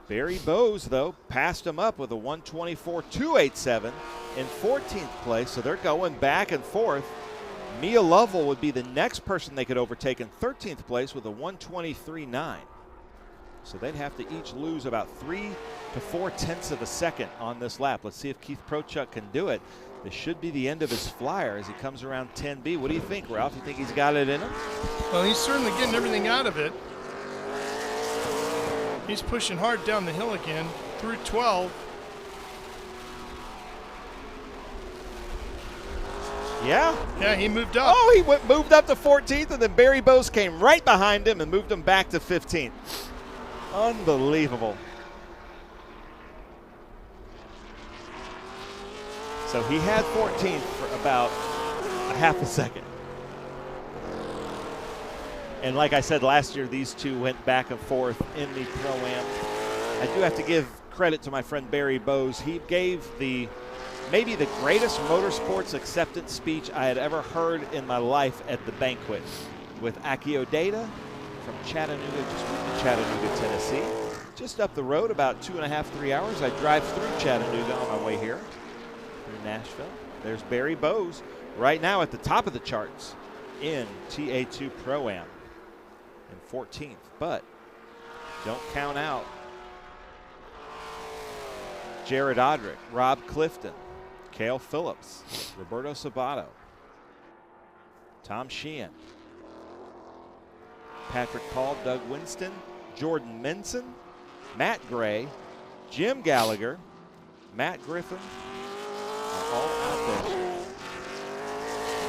Barry Bowes, though, passed him up with a 124.287 in 14th place, so they're going back and forth. Mia Lovell would be the next person they could overtake in 13th place with a 123.9. So they'd have to each lose about 3 to 4 tenths of a second on this lap. Let's see if Keith Prochuk can do it. This should be the end of his flyer as he comes around 10B. What do you think, Ralph? You think he's got it in him? Well, he's certainly getting everything out of it. He's pushing hard down the hill again through 12. Yeah? Yeah, he moved up. Oh, he moved up to 14th, and then Barry Bowes came right behind him and moved him back to 15th. Unbelievable. So he had 14th for about a half a second. And like I said last year, these two went back and forth in the Pro-Am. I do have to give credit to my friend Barry Bowes. He gave maybe the greatest motorsports acceptance speech I had ever heard in my life at the banquet with Akio Data from Chattanooga, just moved to Chattanooga, Tennessee. Just up the road, about 2.5, 3 hours. I drive through Chattanooga on my way here, through Nashville. There's Barry Bowes right now at the top of the charts in TA2 Pro-Am in 14th, but don't count out Jared Odrick, Rob Clifton, Cale Phillips, Roberto Sabato, Tom Sheehan, Patrick Paul, Doug Winston, Jordan Menson, Matt Gray, Jim Gallagher, Matt Griffin are all out there.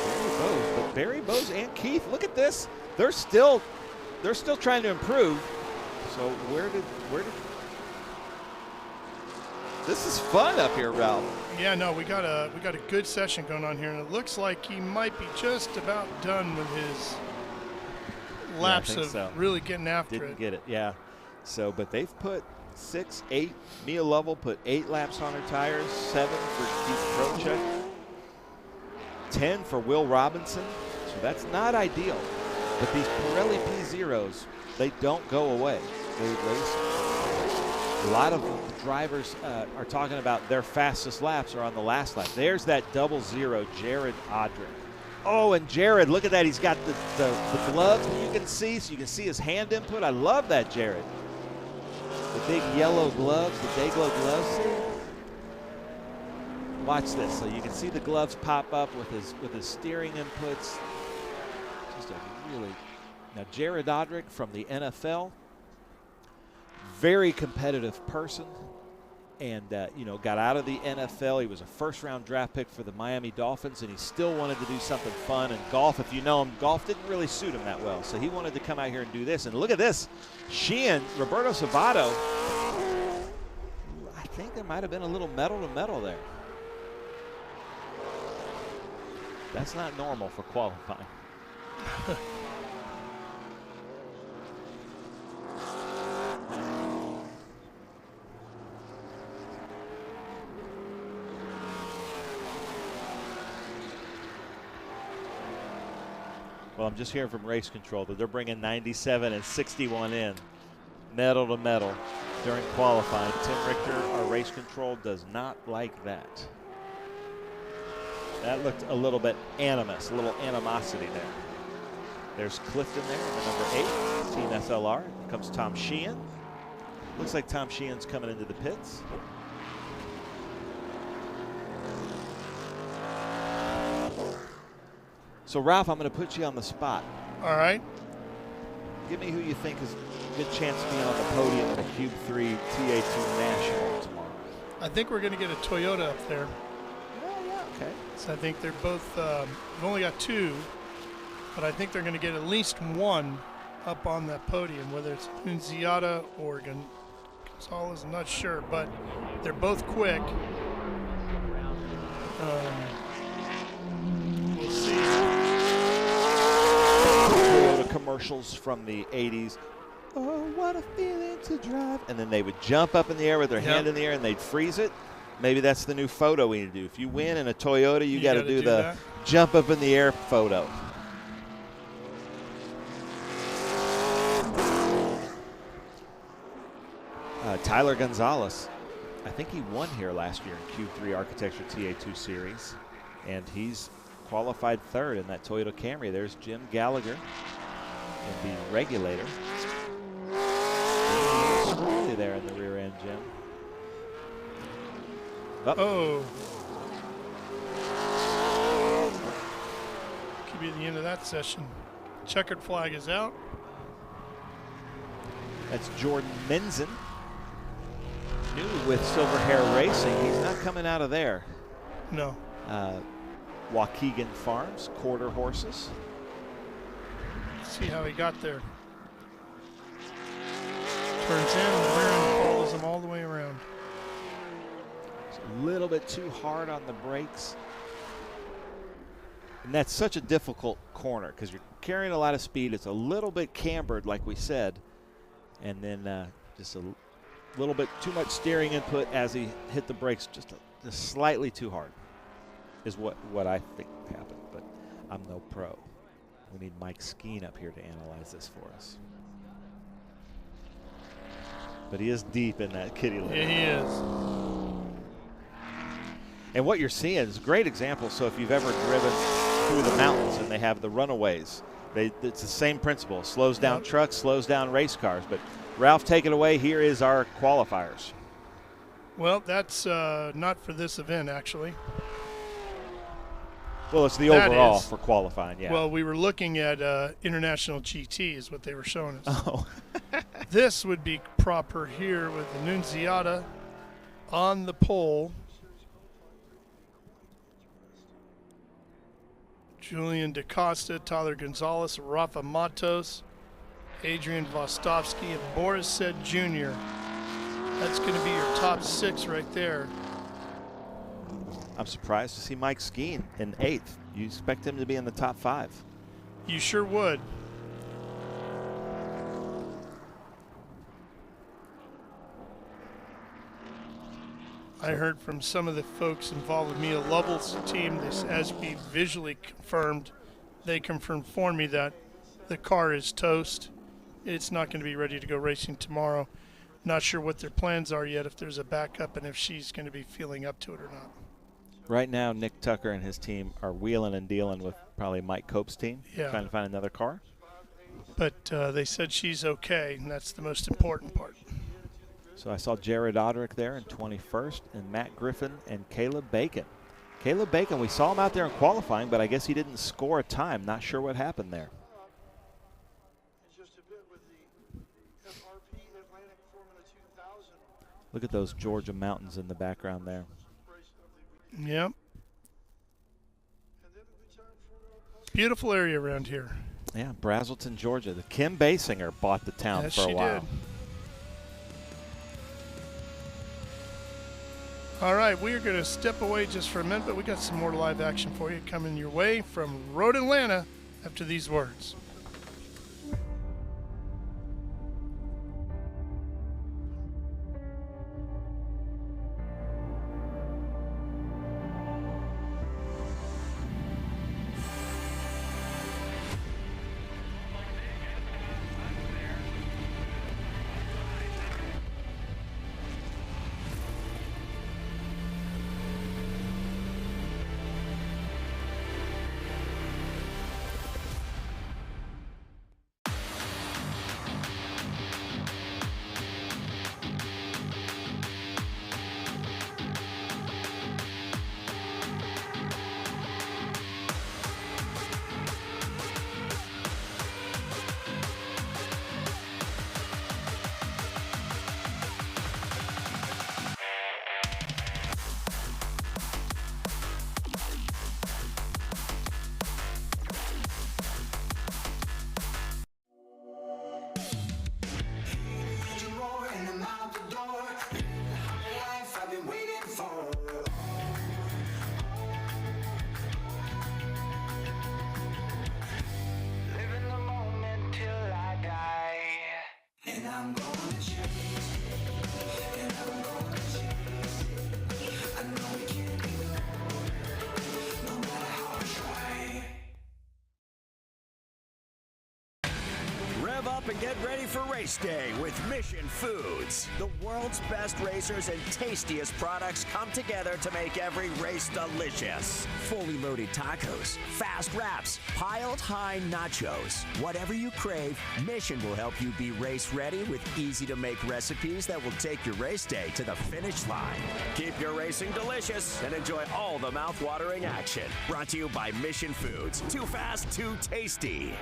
Barry Bowes, but Barry Bowes and Keith, look at this. They're still trying to improve. So where did this is fun up here, Ralph. Yeah, no, we got a good session going on here, and it looks like he might be just about done with his laps of really getting after it. Didn't get it, yeah. So, but they've put 6, 8. Mia Lovell put 8 laps on her tires, 7 for Keith Trocheck, 10 for Will Robinson. So that's not ideal. But these Pirelli P0s, they don't go away. They race. A lot of drivers are talking about their fastest laps are on the last lap. There's that 00 Jared Odrick. Oh, and Jared, look at that. He's got the gloves that you can see, so you can see his hand input. I love that, Jared. The big yellow gloves, the Dayglow gloves. Watch this. So you can see the gloves pop up with his steering inputs. Just a really... Now, Jared Odrick from the NFL, very competitive person, and got out of the NFL. He was a first-round draft pick for the Miami Dolphins, and he still wanted to do something fun. And golf, if you know him, golf didn't really suit him that well. So he wanted to come out here and do this. And look at this. Sheehan, Roberto Sabato. I think there might have been a little metal-to-metal there. That's not normal for qualifying. Well, I'm just hearing from race control that they're bringing 97 and 61 in, metal to metal, during qualifying. Tim Richter, our race control, does not like that. That looked a little bit animus, a little animosity there. There's Clifton there, the number 8, Team SLR. Here comes Tom Sheehan. Looks like Tom Sheehan's coming into the pits. So, Ralph, I'm going to put you on the spot. All right. Give me who you think is a good chance of being on the podium in the Cube 3 TA2 National tomorrow. I think we're going to get a Toyota up there. Yeah, okay. So I think they're both, we've only got 2, but I think they're going to get at least one up on that podium, whether it's Unziata or Gonzalez, I'm not sure, but they're both quick. We'll see. Toyota commercials from the 80s. Oh, what a feeling to drive. And then they would jump up in the air with their hand in the air and they'd freeze it. Maybe that's the new photo we need to do. If you win in a Toyota, you got to do the that. Jump up in the air photo. Tyler Gonzalez, I think he won here last year in Q3 Architecture TA2 Series, and he's qualified 3rd in that Toyota Camry. There's Jim Gallagher in the regulator. Scrawny there in the rear end, Jim. Oh. Could be the end of that session. Checkered flag is out. That's Jordan Menzen. New with Silver Hair Racing. He's not coming out of there. No. Waukegan Farms, quarter horses. Let's see how he got there. Turns in, the rear end follows him all the way around. little bit too hard on the brakes. And that's such a difficult corner because you're carrying a lot of speed. It's a little bit cambered, like we said, and then just a little bit too much steering input as he hit the brakes just slightly too hard is what I think happened, but I'm no pro. We need Mike Skeen up here to analyze this for us. But he is deep in that kitty litter. Yeah, he is. And what you're seeing is a great example. So if you've ever driven through the mountains and they have the runaways, it's the same principle. Slows down trucks, slows down race cars. But Ralph, take it away. Here is our qualifiers. Well, that's not for this event, actually. Well, it's the overall for qualifying, yeah. Well, we were looking at International GT is what they were showing us. Oh. This would be proper here with the Nunziata on the pole. Julian DaCosta, Tyler Gonzalez, Rafa Matos, Adrian Vostovsky, and Boris Said Jr. That's going to be your top 6 right there. I'm surprised to see Mike Skeen in 8th. You expect him to be in the top 5. You sure would. I heard from some of the folks involved with Mia Lovell's team, this as we visually confirmed, they confirmed for me that the car is toast. It's not going to be ready to go racing tomorrow. Not sure what their plans are yet, if there's a backup and if she's going to be feeling up to it or not. Right now, Nick Tucker and his team are wheeling and dealing with probably Mike Cope's team, trying to find another car. But they said she's okay, and that's the most important part. So I saw Jared Odrick there in 21st, and Matt Griffin and Caleb Bacon. Caleb Bacon, we saw him out there in qualifying, but I guess he didn't score a time. Not sure what happened there. Look at those Georgia mountains in the background there. Yep. Beautiful area around here. Yeah, Brazelton, Georgia. The Kim Basinger bought the town for a while. Did. All right, we are going to step away just for a minute, but we got some more live action for you coming your way from Road Atlanta after these words. And get ready for race day with Mission Foods. The world's best racers and tastiest products come together to make every race delicious. Fully loaded tacos, fast wraps, piled high nachos. Whatever you crave, Mission will help you be race ready with easy to make recipes that will take your race day to the finish line. Keep your racing delicious and enjoy all the mouth-watering action. Brought to you by Mission Foods. Too fast, too tasty.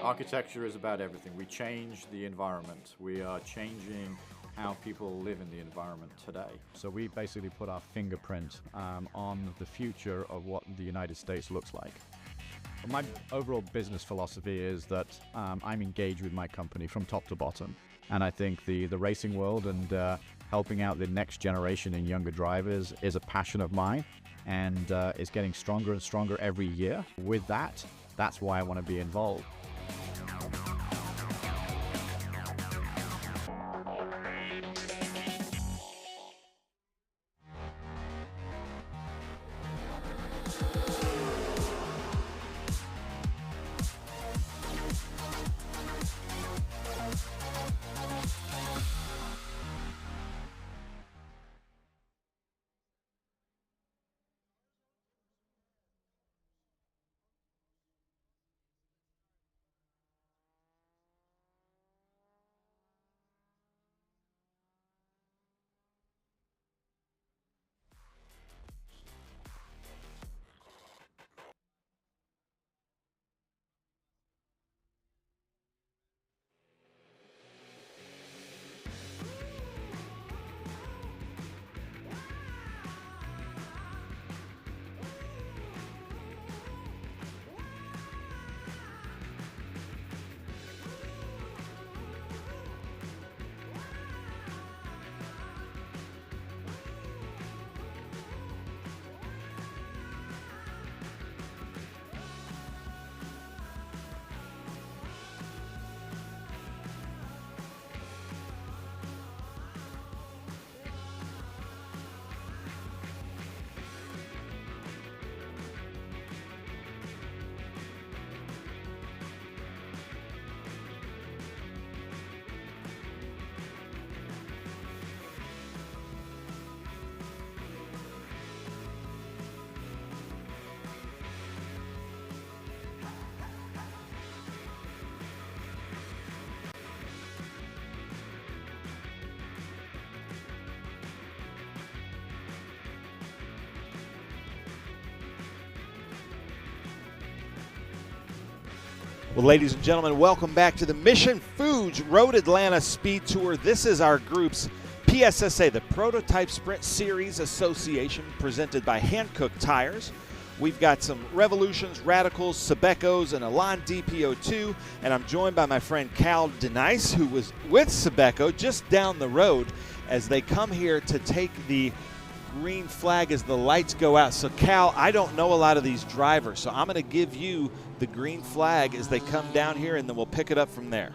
Architecture is about everything. We change the environment. We are changing how people live in the environment today. So we basically put our fingerprint on the future of what the United States looks like. My overall business philosophy is that I'm engaged with my company from top to bottom. And I think the racing world and helping out the next generation and younger drivers is a passion of mine, and it's getting stronger and stronger every year. With that, that's why I want to be involved. Well, ladies and gentlemen, welcome back to the Mission Foods Road Atlanta Speed Tour. This is our group's PSSA, the Prototype Sprint Series Association, presented by Hankook Tires. We've got some Revolutions, Radicals, Sebecos, and Elan DPO2, and I'm joined by my friend Cal Denice, who was with Sebeco just down the road as they come here to take the green flag as the lights go out. So Cal, I don't know a lot of these drivers, so I'm going to give you the green flag as they come down here, and then we'll pick it up from there.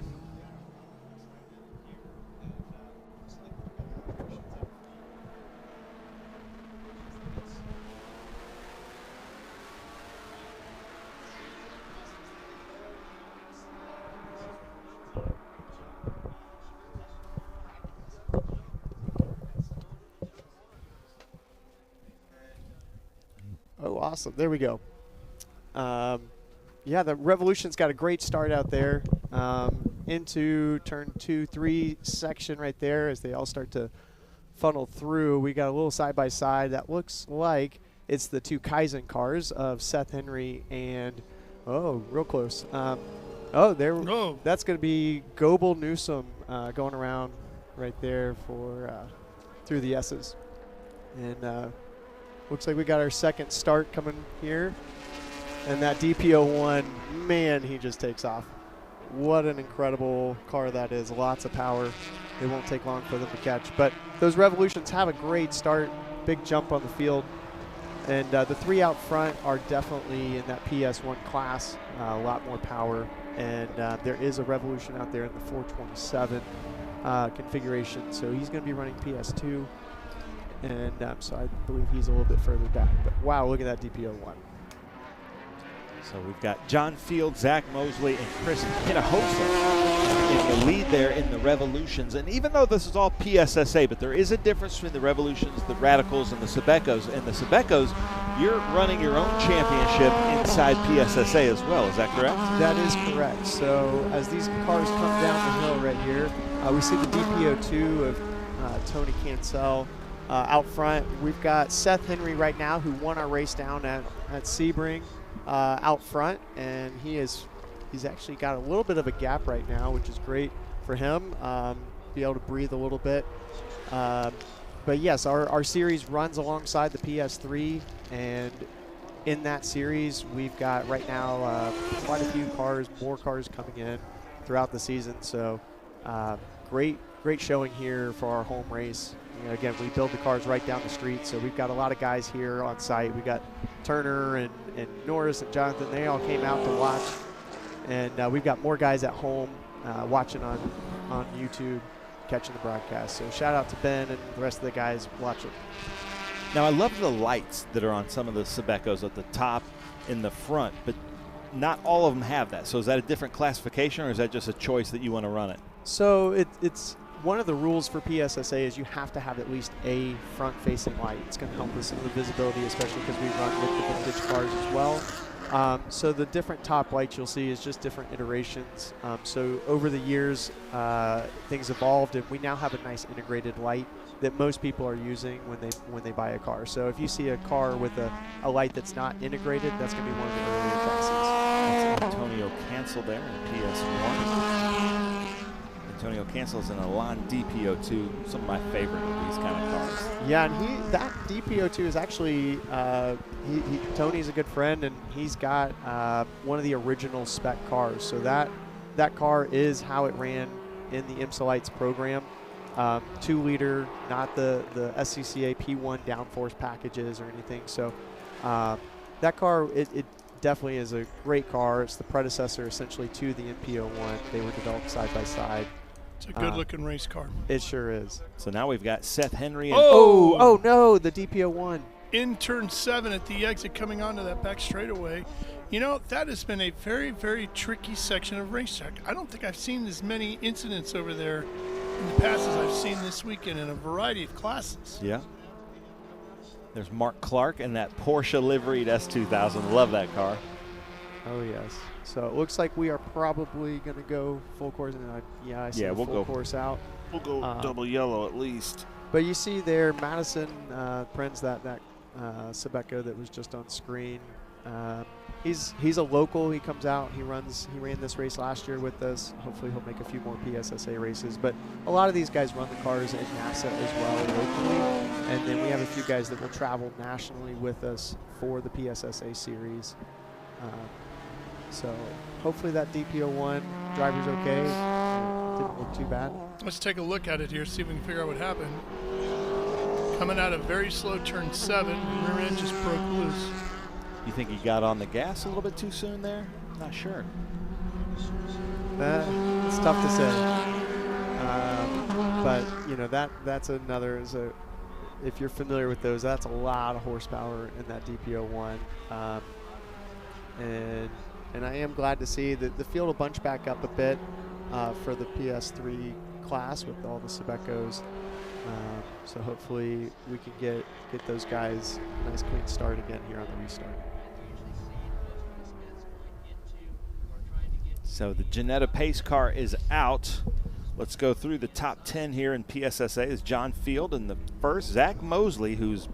Oh, awesome. There we go. Yeah, the Revolution's got a great start out there into turn 2-3 section right there as they all start to funnel through. We got a little side-by-side that looks like it's the two Kaizen cars of Seth Henry and, oh, real close. That's going to be Goebel Newsom going around right there for through the S's. And looks like we got our second start coming here. And that DPO1, man, he just takes off. What an incredible car that is. Lots of power. It won't take long for them to catch. But those Revolutions have a great start. Big jump on the field. And the three out front are definitely in that PS1 class. A lot more power. And there is a Revolution out there in the 427 configuration. So he's going to be running PS2. And so I believe he's a little bit further back. But wow, look at that DPO1. So we've got John Field, Zach Mosley, and Chris Hinojosa in the lead there in the Revolutions. And even though this is all PSSA, but there is a difference between the Revolutions, the Radicals, and the Sebecos. And the Sebecos, you're running your own championship inside PSSA as well. Is that correct? That is correct. So as these cars come down the hill right here, we see the DPO2 of Tony Cancel. Out front, we've got Seth Henry right now, who won our race down at Sebring out front, and he's actually got a little bit of a gap right now, which is great for him, be able to breathe a little bit. But yes, our series runs alongside the PS3, and in that series, we've got right now quite a few cars, more cars coming in throughout the season. So great showing here for our home race. again, we build the cars right down the street, so we've got a lot of guys here on site. We got Turner and Norris and Jonathan. They all came out to watch, and we've got more guys at home watching on YouTube, catching the broadcast. So shout out to Ben and the rest of the guys watching. Now, I love the lights that are on some of the Sebecos at the top in the front, but not all of them have that. So is that a different classification, or is that just a choice that you want to run it? So it's one of the rules for PSSA is you have to have at least a front-facing light. It's going to help with some of the visibility, especially because we run with the vintage cars as well. So the different top lights you'll see is just different iterations. So over the years, things evolved, and we now have a nice integrated light that most people are using when they buy a car. So if you see a car with a light that's not integrated, that's going to be one of the earlier classes. That's Antonio Cancel there in PS1. Antonio Cancel's an Elan DPO2, some of my favorite of these kind of cars. Yeah, and that DPO2 is actually, Tony's a good friend, and he's got one of the original spec cars. So that car is how it ran in the IMSA Lights program. 2-liter, not the SCCA P1 downforce packages or anything. So that car, it definitely is a great car. It's the predecessor essentially to the MPO1. They were developed side by side. It's a good-looking race car. It sure is. So now we've got Seth Henry. And oh no, the DPO1. In turn 7 at the exit coming onto that back straightaway. You know, that has been a very, very tricky section of racetrack. I don't think I've seen as many incidents over there in the past as I've seen this weekend in a variety of classes. Yeah. There's Mark Clark and that Porsche liveried S2000. Love that car. Oh, yes. So it looks like we are probably going to go full course. And I see we'll full go course out. We'll go double yellow at least. But you see there, Madison Prinz, that Sebeco that was just on screen. He's a local. He comes out. He ran this race last year with us. Hopefully he'll make a few more PSSA races. But a lot of these guys run the cars in NASA as well locally. And then we have a few guys that will travel nationally with us for the PSSA series. So hopefully that DPO1 driver's okay. It didn't look too bad. Let's take a look at it here, see if we can figure out what happened. Coming out of very slow turn 7, rear end just broke loose. You think he got on the gas a little bit too soon there? Not sure. It's tough to say. But you know that's another. If you're familiar with those, that's a lot of horsepower in that DPO1. And I am glad to see that the field will bunch back up a bit for the PS3 class with all the Sebecos. So hopefully we can get those guys a nice clean start again here on the restart. So the Ginetta pace car is out. Let's go through the top 10 here in PSSA. Is John Field in the first, Zach Mosley, who's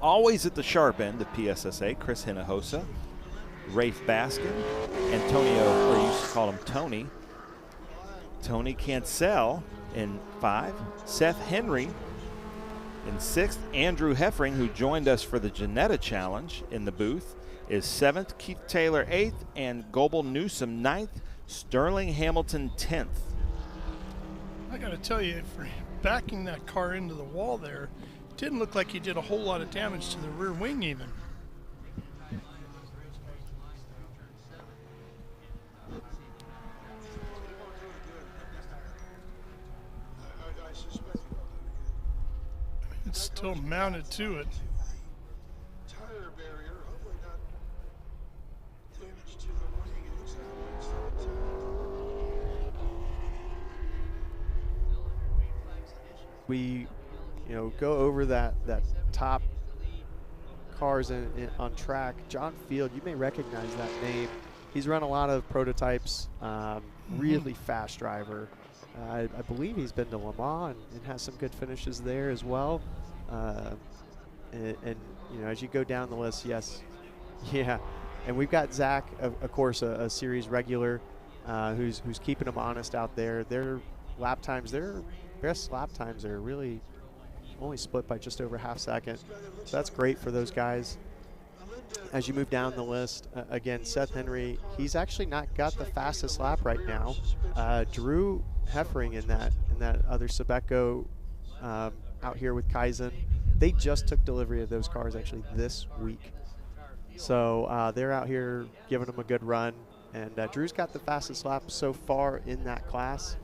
always at the sharp end of PSSA, Chris Hinojosa, Rafe Baskin, Antonio, or you used to call him Tony Cancel in 5, Seth Henry in 6th, Andrew Heffring, who joined us for the Ginetta Challenge in the booth, is 7th, Keith Taylor 8th, and Goebel Newsom 9th, Sterling Hamilton 10th. I got to tell you, for backing that car into the wall there, it didn't look like he did a whole lot of damage to the rear wing even. It's still mounted to it. We, go over that top cars on track. John Field, you may recognize that name. He's run a lot of prototypes. Really fast driver. I believe he's been to Le Mans and has some good finishes there as well. And as you go down the list, yes, yeah. And we've got Zach, of course, a series regular, who's keeping them honest out there. Their lap times, their best lap times are really only split by just over half second. So that's great for those guys. As you move down the list, again, Seth Henry, he's actually not got the fastest lap right now. Drew Heffring in that other Sebeco out here with Kaizen. They just took delivery of those cars actually this week. So they're out here giving them a good run. And Drew's got the fastest lap so far in that class.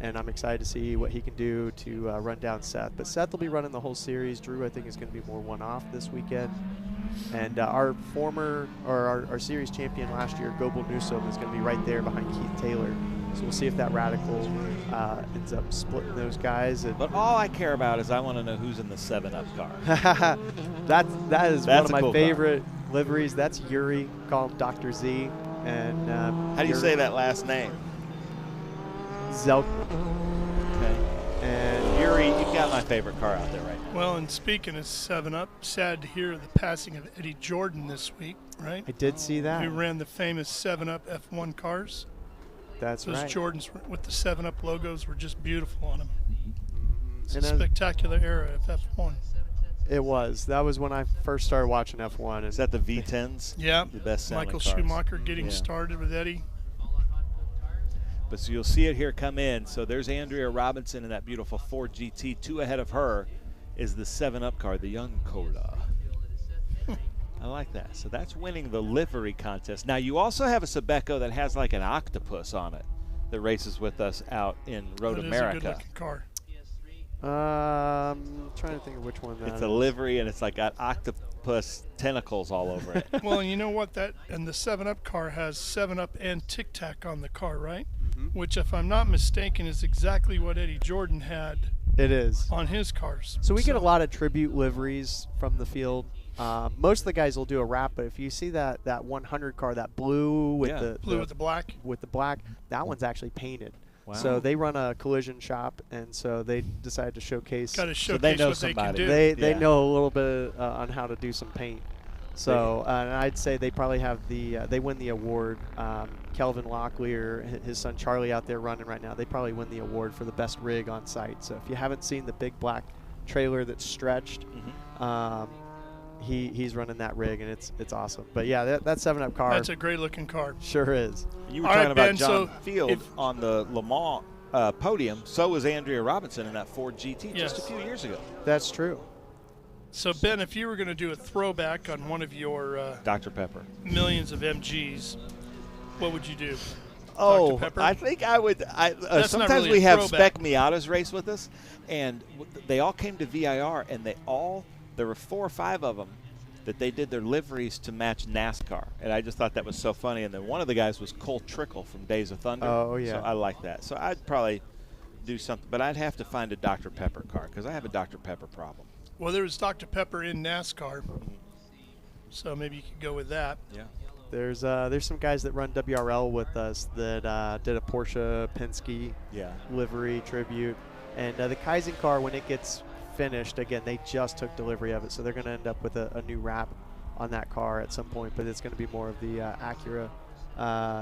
And I'm excited to see what he can do to run down Seth. But Seth will be running the whole series. Drew, I think, is going to be more one-off this weekend. And our series champion last year, Gobel Newsom, is going to be right there behind Keith Taylor. So we'll see if that Radical ends up splitting those guys. But all I care about is I want to know who's in the 7-Up car. That is one of my cool favorite liveries. That's Yuri, called Dr. Z. And how do you say that last name? Zelk. Okay. And Yuri, you've got my favorite car out there right now. Well, and speaking of 7-Up, sad to hear the passing of Eddie Jordan this week, right? I did see that. He ran the famous 7-Up F1 cars. That's Those right. Jordans with the 7-Up logos were just beautiful on them. It's And a spectacular era of F1. It was. That was when I first started watching F1. Is that the V10s? Yeah. The best selling Michael cars. Schumacher getting Yeah. started with Eddie. But so you'll see it here come in. So there's Andrea Robinson in that beautiful Ford GT. 2 ahead of her is the 7-Up car, the Young Coda. I like that. So that's winning the livery contest. Now you also have a Sebeco that has like an octopus on it that races with us out in Road That America. is a good-looking car. Trying to think of which one that It's a livery, and it's like got octopus tentacles all over it. Well, and you know what? The 7-Up car has 7-Up and Tic Tac on the car, right? Mm-hmm. Which, if I'm not mistaken, is exactly what Eddie Jordan had. It is. On his cars. So we get a lot of tribute liveries from the field. Most of the guys will do a wrap, but if you see that 100 car, that blue with the black, that one's actually painted. Wow. So they run a collision shop, and so they decided to showcase. Got to showcase they know what somebody. They can do. They know a little bit on how to do some paint. So and I'd say they probably have they win the award. Kelvin Locklear, his son Charlie out there running right now. They probably win the award for the best rig on site. So if you haven't seen the big black trailer that's stretched, he's running that rig, and it's awesome. But yeah, that 7-Up car. That's a great looking car. Sure is. You were talking about John Field on the Le Mans podium. So was Andrea Robinson in that Ford GT just a few years ago. That's true. So Ben, if you were going to do a throwback on one of your Dr. Pepper millions of MGs, what would you do? Oh, Dr. Pepper? I think I would. Sometimes really we a have throwback. Spec Miatas race with us, and they all came to VIR, and there were 4 or 5 of them that they did their liveries to match NASCAR, and I just thought that was so funny. And then one of the guys was Cole Trickle from Days of Thunder. Oh, yeah. So I like that. So I'd probably do something, but I'd have to find a Dr. Pepper car because I have a Dr. Pepper problem. Well, there was Dr. Pepper in NASCAR, so maybe you could go with that. Yeah. There's some guys that run WRL with us that did a Porsche Penske livery tribute, and the Kaizen car, when it gets finished, again, they just took delivery of it, so they're going to end up with a new wrap on that car at some point, but it's going to be more of the Acura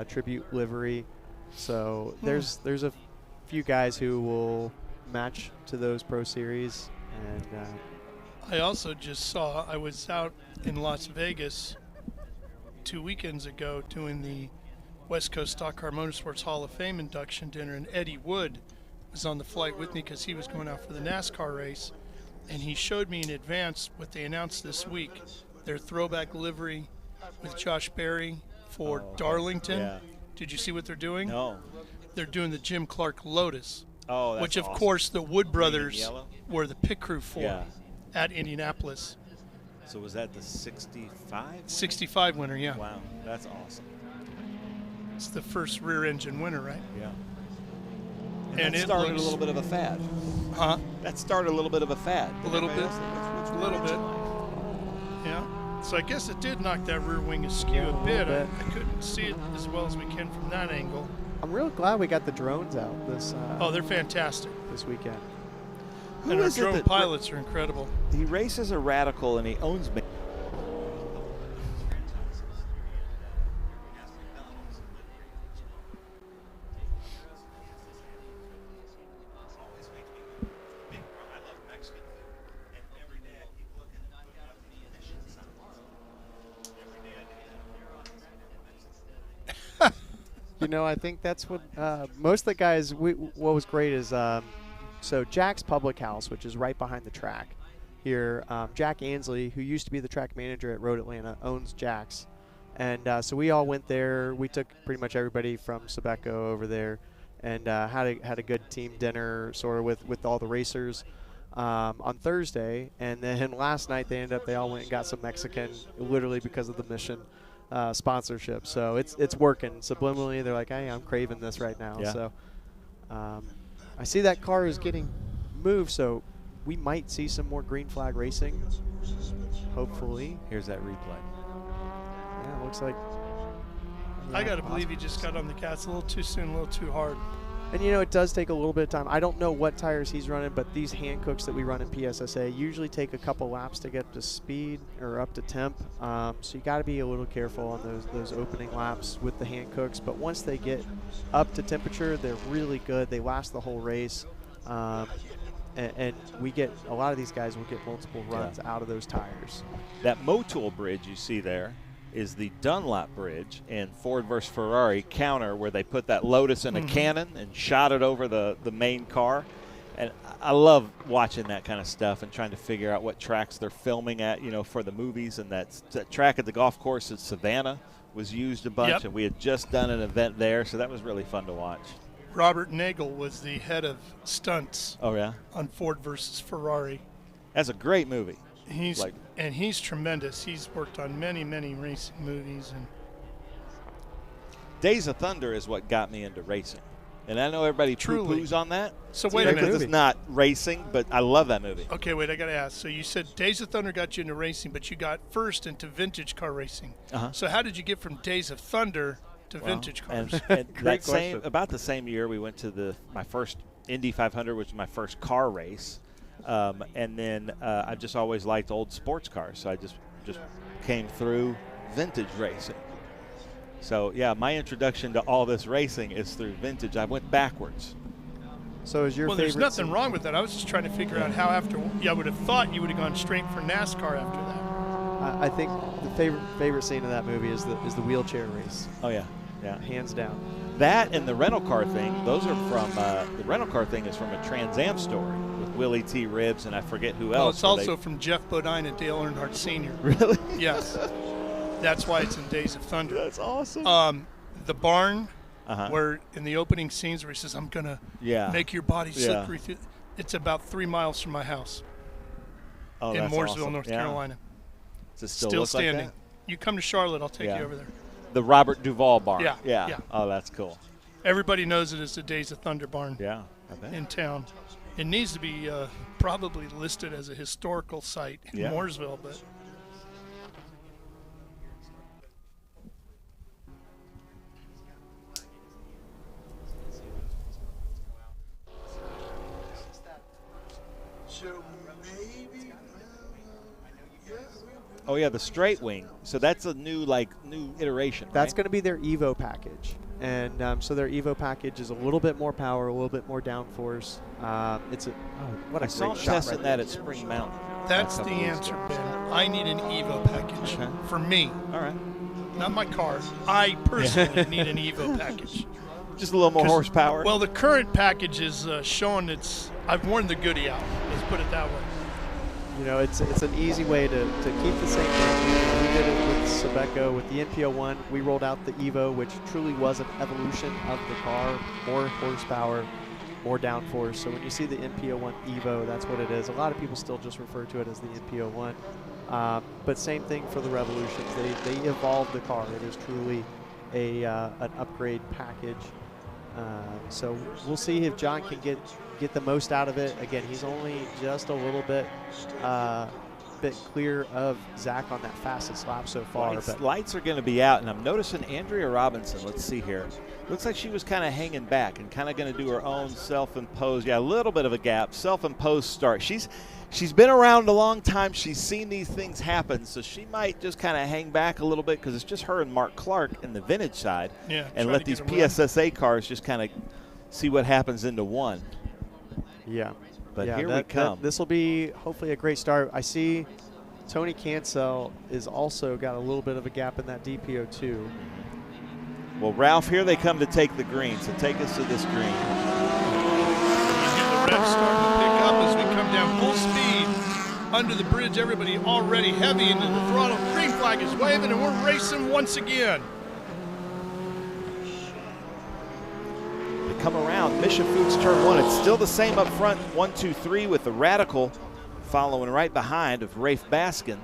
tribute livery. So there's a few guys who will match to those Pro Series. And I also just saw, I was out in Las Vegas 2 weekends ago doing the West Coast Stock Car Motorsports Hall of Fame induction dinner, and Eddie Wood was on the flight with me because he was going out for the NASCAR race, and he showed me in advance what they announced this week, their throwback livery with Josh Berry for Darlington. Yeah. Did you see what they're doing? No. They're doing the Jim Clark Lotus, Oh, that's which of awesome. course the Wood Green and brothers yellow? were the pit crew for at Indianapolis. So was that the 65? 65 winner, yeah. Wow, that's awesome. It's the first rear engine winner, right? Yeah. And that it started looks, a little bit of a fad. Huh? That started a little bit of a fad. A little bit. What's A little bit. Yeah. So I guess it did knock that rear wing askew a bit. I couldn't see it as well as we can from that angle. I'm real glad we got the drones out this. Oh, they're fantastic this weekend. And our drone pilots are incredible. He races a Radical and he owns me. You know, I think that's what most of the guys. What was great is So Jack's Public House, which is right behind the track here, Jack Ansley, who used to be the track manager at Road Atlanta, owns Jack's. And so we all went there. We took pretty much everybody from Sebeco over there and had a good team dinner sort of with all the racers on Thursday. And then last night they all went and got some Mexican, literally because of the Mission sponsorship. So it's working. Subliminally, they're like, hey, I'm craving this right now. Yeah. So I see that car is getting moved, so we might see some more green flag racing, hopefully. Here's that replay. Yeah, it looks like. I got to believe he just got on the gas a little too soon, a little too hard. And, you know, it does take a little bit of time. I don't know what tires he's running, but these hand cooks that we run in PSSA usually take a couple laps to get up to speed or up to temp. So you got to be a little careful on those opening laps with the hand cooks. But once they get up to temperature, they're really good. They last the whole race. And we get a lot of these guys will get multiple runs out of those tires. That Motul bridge you see there is the Dunlop bridge in Ford versus Ferrari counter, where they put that Lotus in a cannon and shot it over the main car. And I love watching that kind of stuff and trying to figure out what tracks they're filming at, you know, for the movies. And that track at the golf course at Savannah was used a bunch, and we had just done an event there, so that was really fun to watch. Robert Nagel was the head of stunts. Oh, yeah? On Ford versus Ferrari. That's a great movie. He's tremendous. He's worked on many, many racing movies. And Days of Thunder is what got me into racing. And I know everybody poo-poos on that. So wait a minute. It's not racing, but I love that movie. Okay, wait, I got to ask. So you said Days of Thunder got you into racing, but you got first into vintage car racing. So how did you get from Days of Thunder to vintage cars? And that about the same year, we went to my first Indy 500, which was my first car race. And then I just always liked old sports cars, so I just came through vintage racing. So, yeah, my introduction to all this racing is through vintage. I went backwards. So is your favorite there's nothing wrong with that. I was just trying to figure out how I would have thought you would have gone straight for NASCAR after that. I think the favorite scene of that movie is the wheelchair race. Oh, yeah. Hands down. That and the rental car thing, those are from, the rental car thing is from a Trans Am story with Willie T. Ribbs and I forget who else. Well, it's also from Jeff Bodine and Dale Earnhardt Sr. Really? Yes. That's why it's in Days of Thunder. That's awesome. The barn, where in the opening scenes where he says, I'm going to make your body slippery. It's about 3 miles from my house in Mooresville, North Carolina. Does it still standing. Like that? You come to Charlotte, I'll take you over there. The Robert Duvall barn. Yeah. Oh, that's cool. Everybody knows it as the Days of Thunder barn. Yeah, I bet. In town. It needs to be probably listed as a historical site in Mooresville, but. Oh yeah, the straight wing. So that's a new iteration. That's going to be their Evo package, and so their Evo package is a little bit more power, a little bit more downforce. It's what a great shot testing that at Spring Mountain. That's the answer, Ben. I need an Evo package for me. All right. Not my car. I personally need an Evo package. Just a little more horsepower. Well, the current package is showing I've worn the goodie out. Let's put it that way. You know, it's an easy way to keep the same thing. We did it with Sebeco, with the NP01. We rolled out the Evo, which truly was an evolution of the car. More horsepower, more downforce. So when you see the NP01 Evo, that's what it is. A lot of people still just refer to it as the NP01. But same thing for the Revolutions. They evolved the car. It is truly an upgrade package. So we'll see if John can get the most out of it. Again, he's only just a little bit clear of Zach on that fastest lap so far. Lights are going to be out, and I'm noticing Andrea Robinson. Let's see here. Looks like she was kind of hanging back and kind of going to do her own self-imposed, a little bit of a gap, self-imposed start. She's been around a long time. She's seen these things happen, so she might just kind of hang back a little bit because it's just her and Mark Clark in the vintage side, and let these PSSA cars just kind of see what happens into one. Yeah. But here we come. This will be hopefully a great start. I see Tony Cancel is also got a little bit of a gap in that DPO2. Well, Ralph, here they come to take the green, so take us to this green. Rev starting to pick up as we come down full speed under the bridge. Everybody already heavy into the throttle. Green flag is waving, and we're racing once again. They come around. Mission Foods turn 1. It's still the same up front, 1, 2, 3, with the Radical following right behind of Rafe Baskin.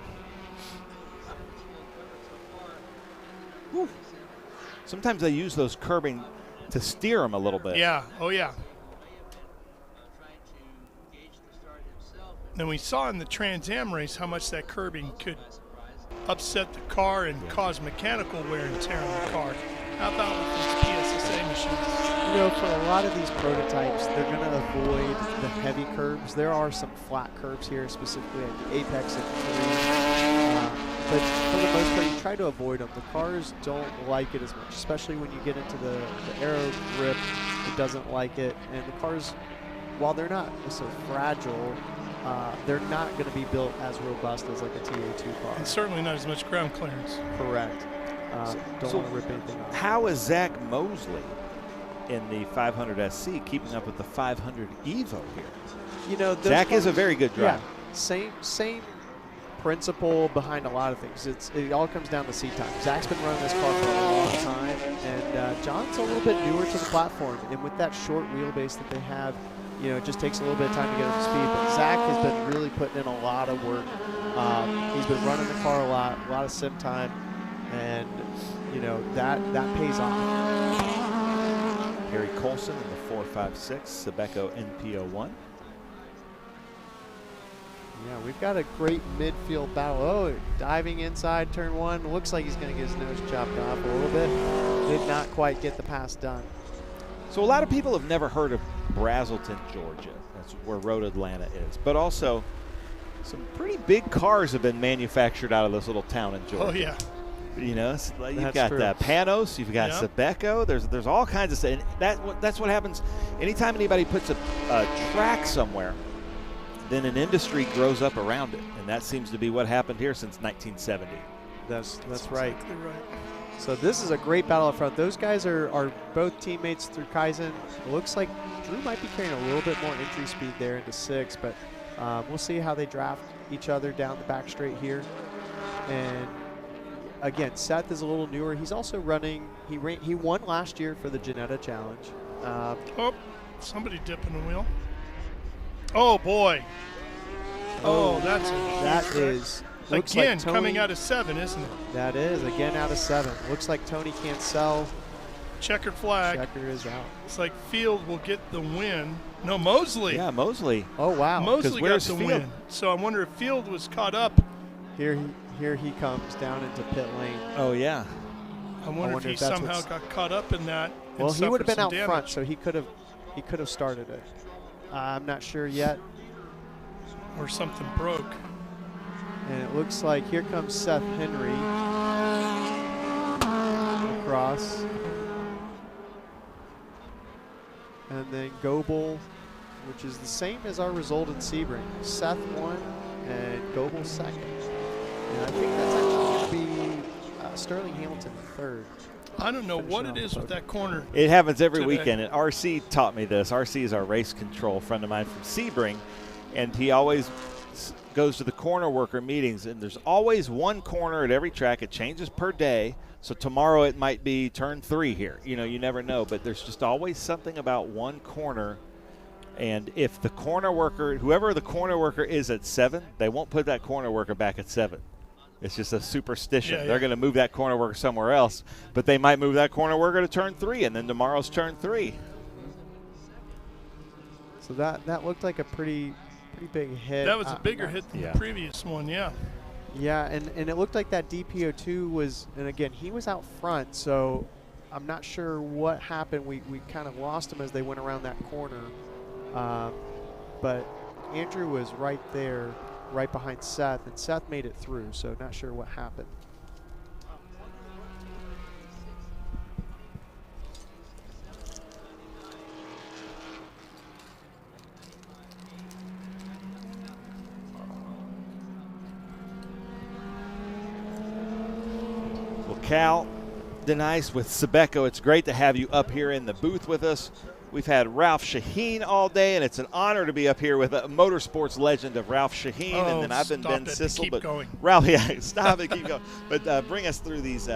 Whew. Sometimes they use those curbing to steer them a little bit. Yeah, oh yeah. And we saw in the Trans Am race how much that curbing could upset the car and cause mechanical wear and tear on the car. How about with these PSSA machines? You know, for a lot of these prototypes, they're going to avoid the heavy curbs. There are some flat curbs here, specifically at the Apex and 3. But for the most part, you try to avoid them. The cars don't like it as much, especially when you get into the aero grip. It doesn't like it. And the cars, while they're not so fragile, they're not going to be built as robust as like a TA2 car. And certainly not as much ground clearance. Correct. Don't want to rip anything off. How is Zach Mosley in the 500 SC keeping up with the 500 Evo here? You know, Zach is a very good driver. Yeah, same principle behind a lot of things. It all comes down to seat time. Zach's been running this car for a long time, and John's a little bit newer to the platform. And with that short wheelbase that they have, you know, it just takes a little bit of time to get up to speed. But Zach has been really putting in a lot of work. He's been running the car a lot of sim time, and you know that pays off. Harry Colson in the 456, Sebeco NPO1. Yeah, we've got a great midfield battle. Oh, diving inside turn 1. Looks like he's going to get his nose chopped off a little bit. Did not quite get the pass done. So a lot of people have never heard of Brazelton, Georgia. That's where Road Atlanta is. But also, some pretty big cars have been manufactured out of this little town in Georgia. Oh, yeah. You know, you've got Panos, you've got Sebeco. There's all kinds of stuff. And that's what happens anytime anybody puts a track somewhere. Then an industry grows up around it, and that seems to be what happened here since 1970. That's right. Exactly right. So this is a great battle up front. Those guys are both teammates through Kaizen. It looks like Drew might be carrying a little bit more entry speed there into 6, but we'll see how they draft each other down the back straight here. And again, Seth is a little newer. He's also running. He won last year for the Ginetta Challenge. Oh, somebody dipping the wheel. Oh boy. Oh, that is again like Tony, coming out of 7, isn't it? That is again out of 7. Looks like Tony can't sell. Checkered flag. Checker is out. It's like Field will get the win. No, Mosley. Yeah, Mosley. Oh wow. Mosley got the win. So I wonder if Field was caught up. Here he comes down into pit lane. Oh yeah. I wonder if he somehow got caught up in that. Well, he would have been out front, so he could have started it. I'm not sure yet. Or something broke. And it looks like here comes Seth Henry across. And then Goebel, which is the same as our result in Sebring. Seth 1 and Goebel 2nd. And I think that's actually going to be Sterling Hamilton 3rd. I don't know what it is with that corner. It happens every weekend, and RC taught me this. RC is our race control friend of mine from Sebring, and he always goes to the corner worker meetings, and there's always one corner at every track. It changes per day, so tomorrow it might be turn 3 here. You know, you never know, but there's just always something about one corner, and if the corner worker, whoever the corner worker is at 7, they won't put that corner worker back at 7. It's just a superstition. Yeah, They're going to move that corner worker somewhere else, but they might move that corner worker to turn 3, and then tomorrow's turn 3. So that looked like a pretty big hit. That was a bigger hit than the previous one, yeah. Yeah, and it looked like that DPO2 was, and again, he was out front, so I'm not sure what happened. We kind of lost him as they went around that corner. But Andrew was right there, right behind Seth, and Seth made it through, so not sure what happened. Well, Cal, Denice with Sebeco, it's great to have you up here in the booth with us. We've had Ralph Shaheen all day, and it's an honor to be up here with a motorsports legend of Ralph Shaheen. And then I've been Ben Sissel. Keep going. Ralph, yeah, stop it, keep going. But bring us through these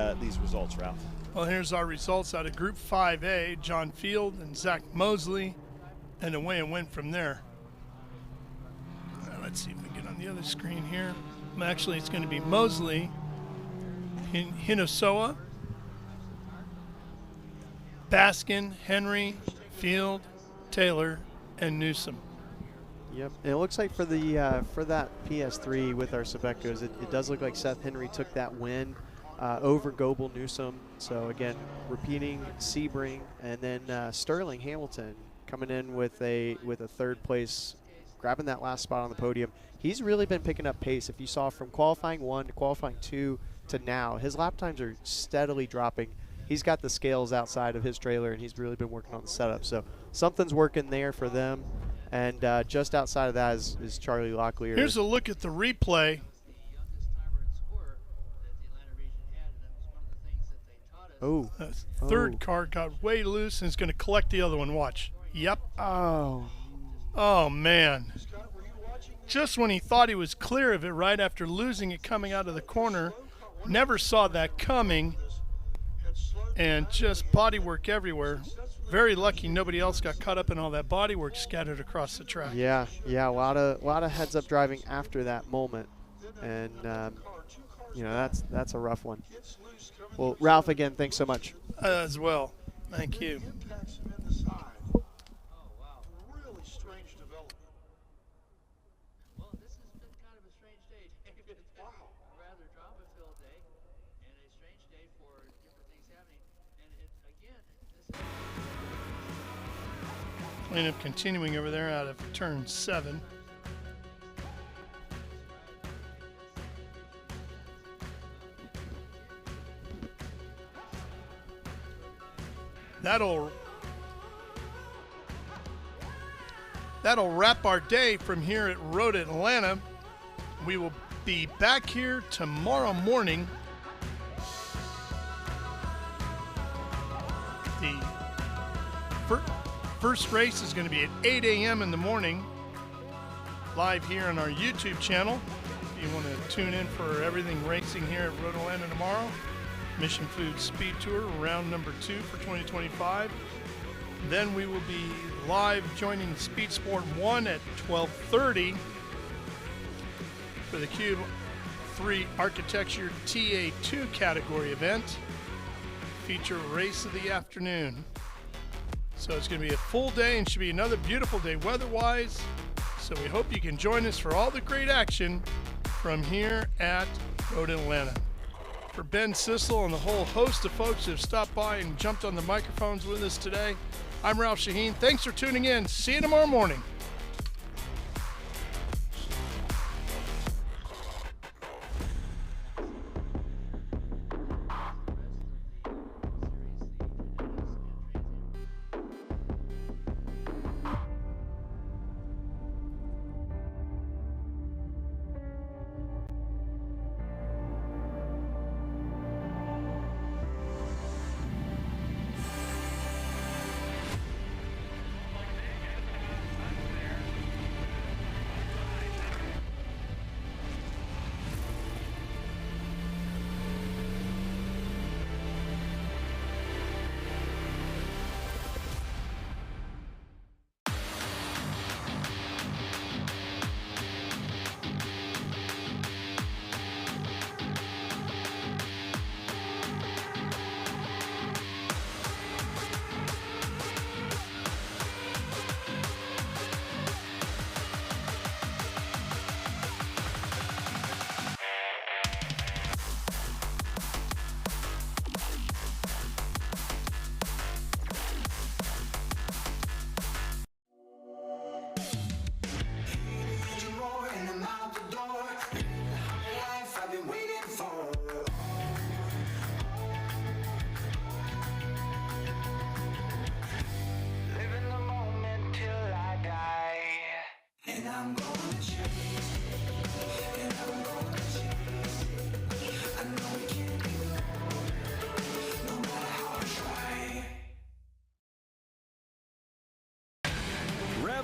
results, Ralph. Well, here's our results out of Group 5A. John Field and Zach Mosley, and away it went from there. Let's see if we get on the other screen here. Actually, it's going to be Mosley, Hinosoa, Baskin, Henry, Field, Taylor, and Newsom. Yep, and it looks like for the for that PS3 with our Sebecos, it does look like Seth Henry took that win over Goebel, Newsom. So again, repeating Sebring, and then Sterling Hamilton coming in with a third place, grabbing that last spot on the podium. He's really been picking up pace. If you saw from qualifying 1 to qualifying 2 to now, his lap times are steadily dropping. He's got the scales outside of his trailer, and he's really been working on the setup. So something's working there for them. And just outside of that is Charlie Locklear. Here's a look at the replay. Oh. Third car got way loose and is going to collect the other one. Watch. Yep. Oh, man. Just when he thought he was clear of it right after losing it coming out of the corner, never saw that coming, and just bodywork everywhere. Very lucky nobody else got caught up in all that bodywork scattered across the track. Yeah, a lot of heads-up driving after that moment, and you know, that's a rough one. Well, Ralph, again, thanks so much. As well. Thank you. Cleanup continuing over there out of turn 7. That'll wrap our day from here at Road Atlanta. We will be back here tomorrow morning. The first race is going to be at 8 a.m. in the morning, live here on our YouTube channel. If you want to tune in for everything racing here at Road Atlanta tomorrow. Mission Foods Speed Tour, round number 2 for 2025. Then we will be live joining Speed Sport 1 at 12:30 for the Cube 3 Architecture TA2 category event. Feature race of the afternoon. So it's going to be a full day and should be another beautiful day weather-wise. So we hope you can join us for all the great action from here at Road Atlanta. For Ben Sissel and the whole host of folks who have stopped by and jumped on the microphones with us today, I'm Ralph Shaheen. Thanks for tuning in. See you tomorrow morning.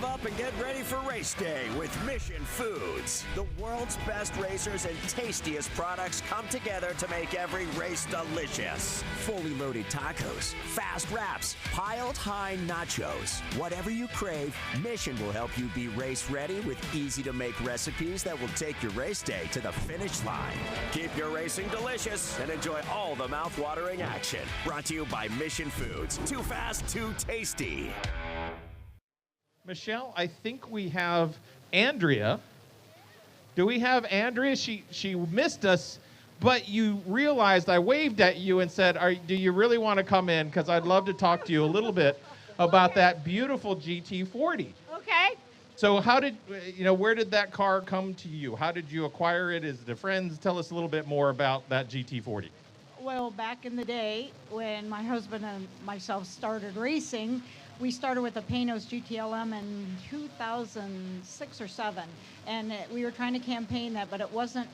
up and get ready for race day with Mission Foods. The world's best racers and tastiest products come together to make every race delicious. Fully loaded tacos, fast wraps, piled high nachos. Whatever you crave, Mission will help you be race ready with easy to make recipes that will take your race day to the finish line. Keep your racing delicious and enjoy all the mouth-watering action. Brought to you by Mission Foods. Too fast, too tasty. Michelle, I think we have Andrea. Do we have Andrea? She missed us, but you realized I waved at you and said, do you really want to come in? Because I'd love to talk to you a little bit about that beautiful GT40. Okay. So where did that car come to you? How did you acquire it? Is it a friend's? Tell us a little bit more about that GT40. Well, back in the day, when my husband and myself started racing, we started with a Panos GTLM in 2006 or 7, and we were trying to campaign that, but it wasn't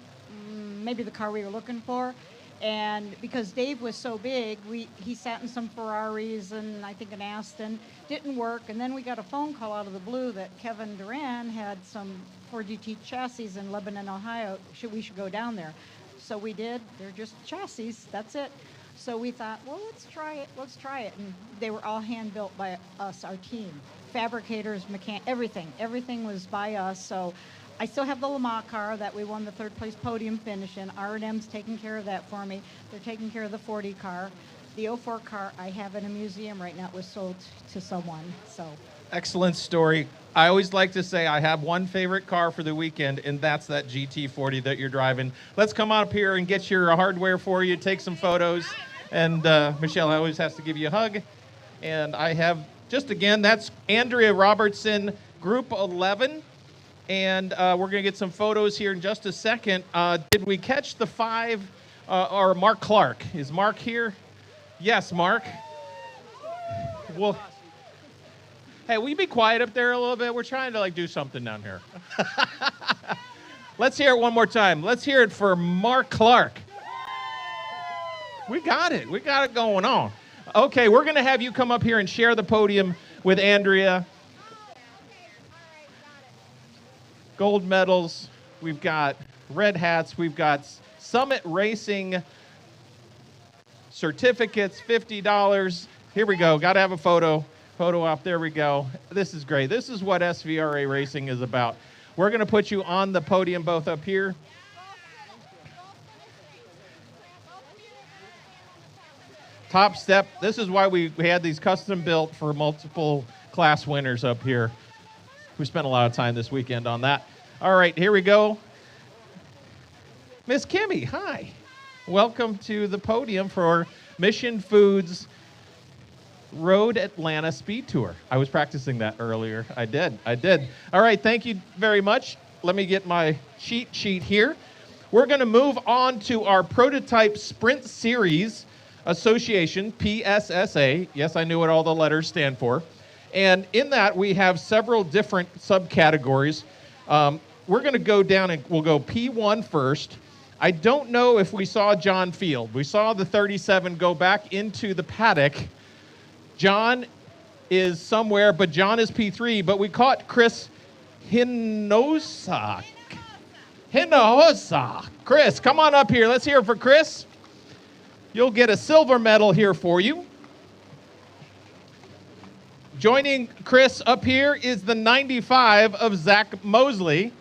maybe the car we were looking for. And because Dave was so big, he sat in some Ferraris and I think an Aston. Didn't work, and then we got a phone call out of the blue that Kevin Duran had some 4GT chassis in Lebanon, Ohio. We should go down there. So we did. They're just chassis. That's it. So we thought, well, let's try it. And they were all hand-built by us, our team. Fabricators, everything. Everything was by us. So I still have the Le Mans car that we won the 3rd place podium finish in. R&M's taking care of that for me. They're taking care of the 40 car. The 04 car I have in a museum right now. It was sold to someone. So excellent story. I always like to say I have one favorite car for the weekend, and that's that GT40 that you're driving. Let's come up here and get your hardware for you, take some photos. And Michelle always has to give you a hug. And I have, just again, that's Andrea Robertson, Group 11. And we're going to get some photos here in just a second. Did we catch the 5, or Mark Clark? Is Mark here? Yes, Mark. Well, hey, will you be quiet up there a little bit? We're trying to do something down here. Let's hear it one more time. Let's hear it for Mark Clark. We got it. We got it going on. Okay, we're going to have you come up here and share the podium with Andrea. Gold medals. We've got red hats. We've got Summit Racing certificates, $50. Here we go. Got to have a photo op. There we go. This is great. This is what SVRA racing is about. We're going to put you on the podium both up here. Top step. This is why we had these custom built for multiple class winners up here. We spent a lot of time this weekend on that. All right, here we go. Miss Kimmy, hi. Welcome to the podium for Mission Foods Road Atlanta Speed Tour. I was practicing that earlier. I did. All right, thank you very much. Let me get my cheat sheet here. We're going to move on to our Prototype Sprint Series Association, PSSA. Yes, I knew what all the letters stand for. And in that, we have several different subcategories. We're going to go down and we'll go P1 first. I don't know if we saw John Field. We saw the 37 go back into the paddock. John is somewhere, but John is P3. But we caught Chris Hinojosa. Chris, come on up here. Let's hear it for Chris. You'll get a silver medal here for you. Joining Chris up here is the 95 of Zach Mosley.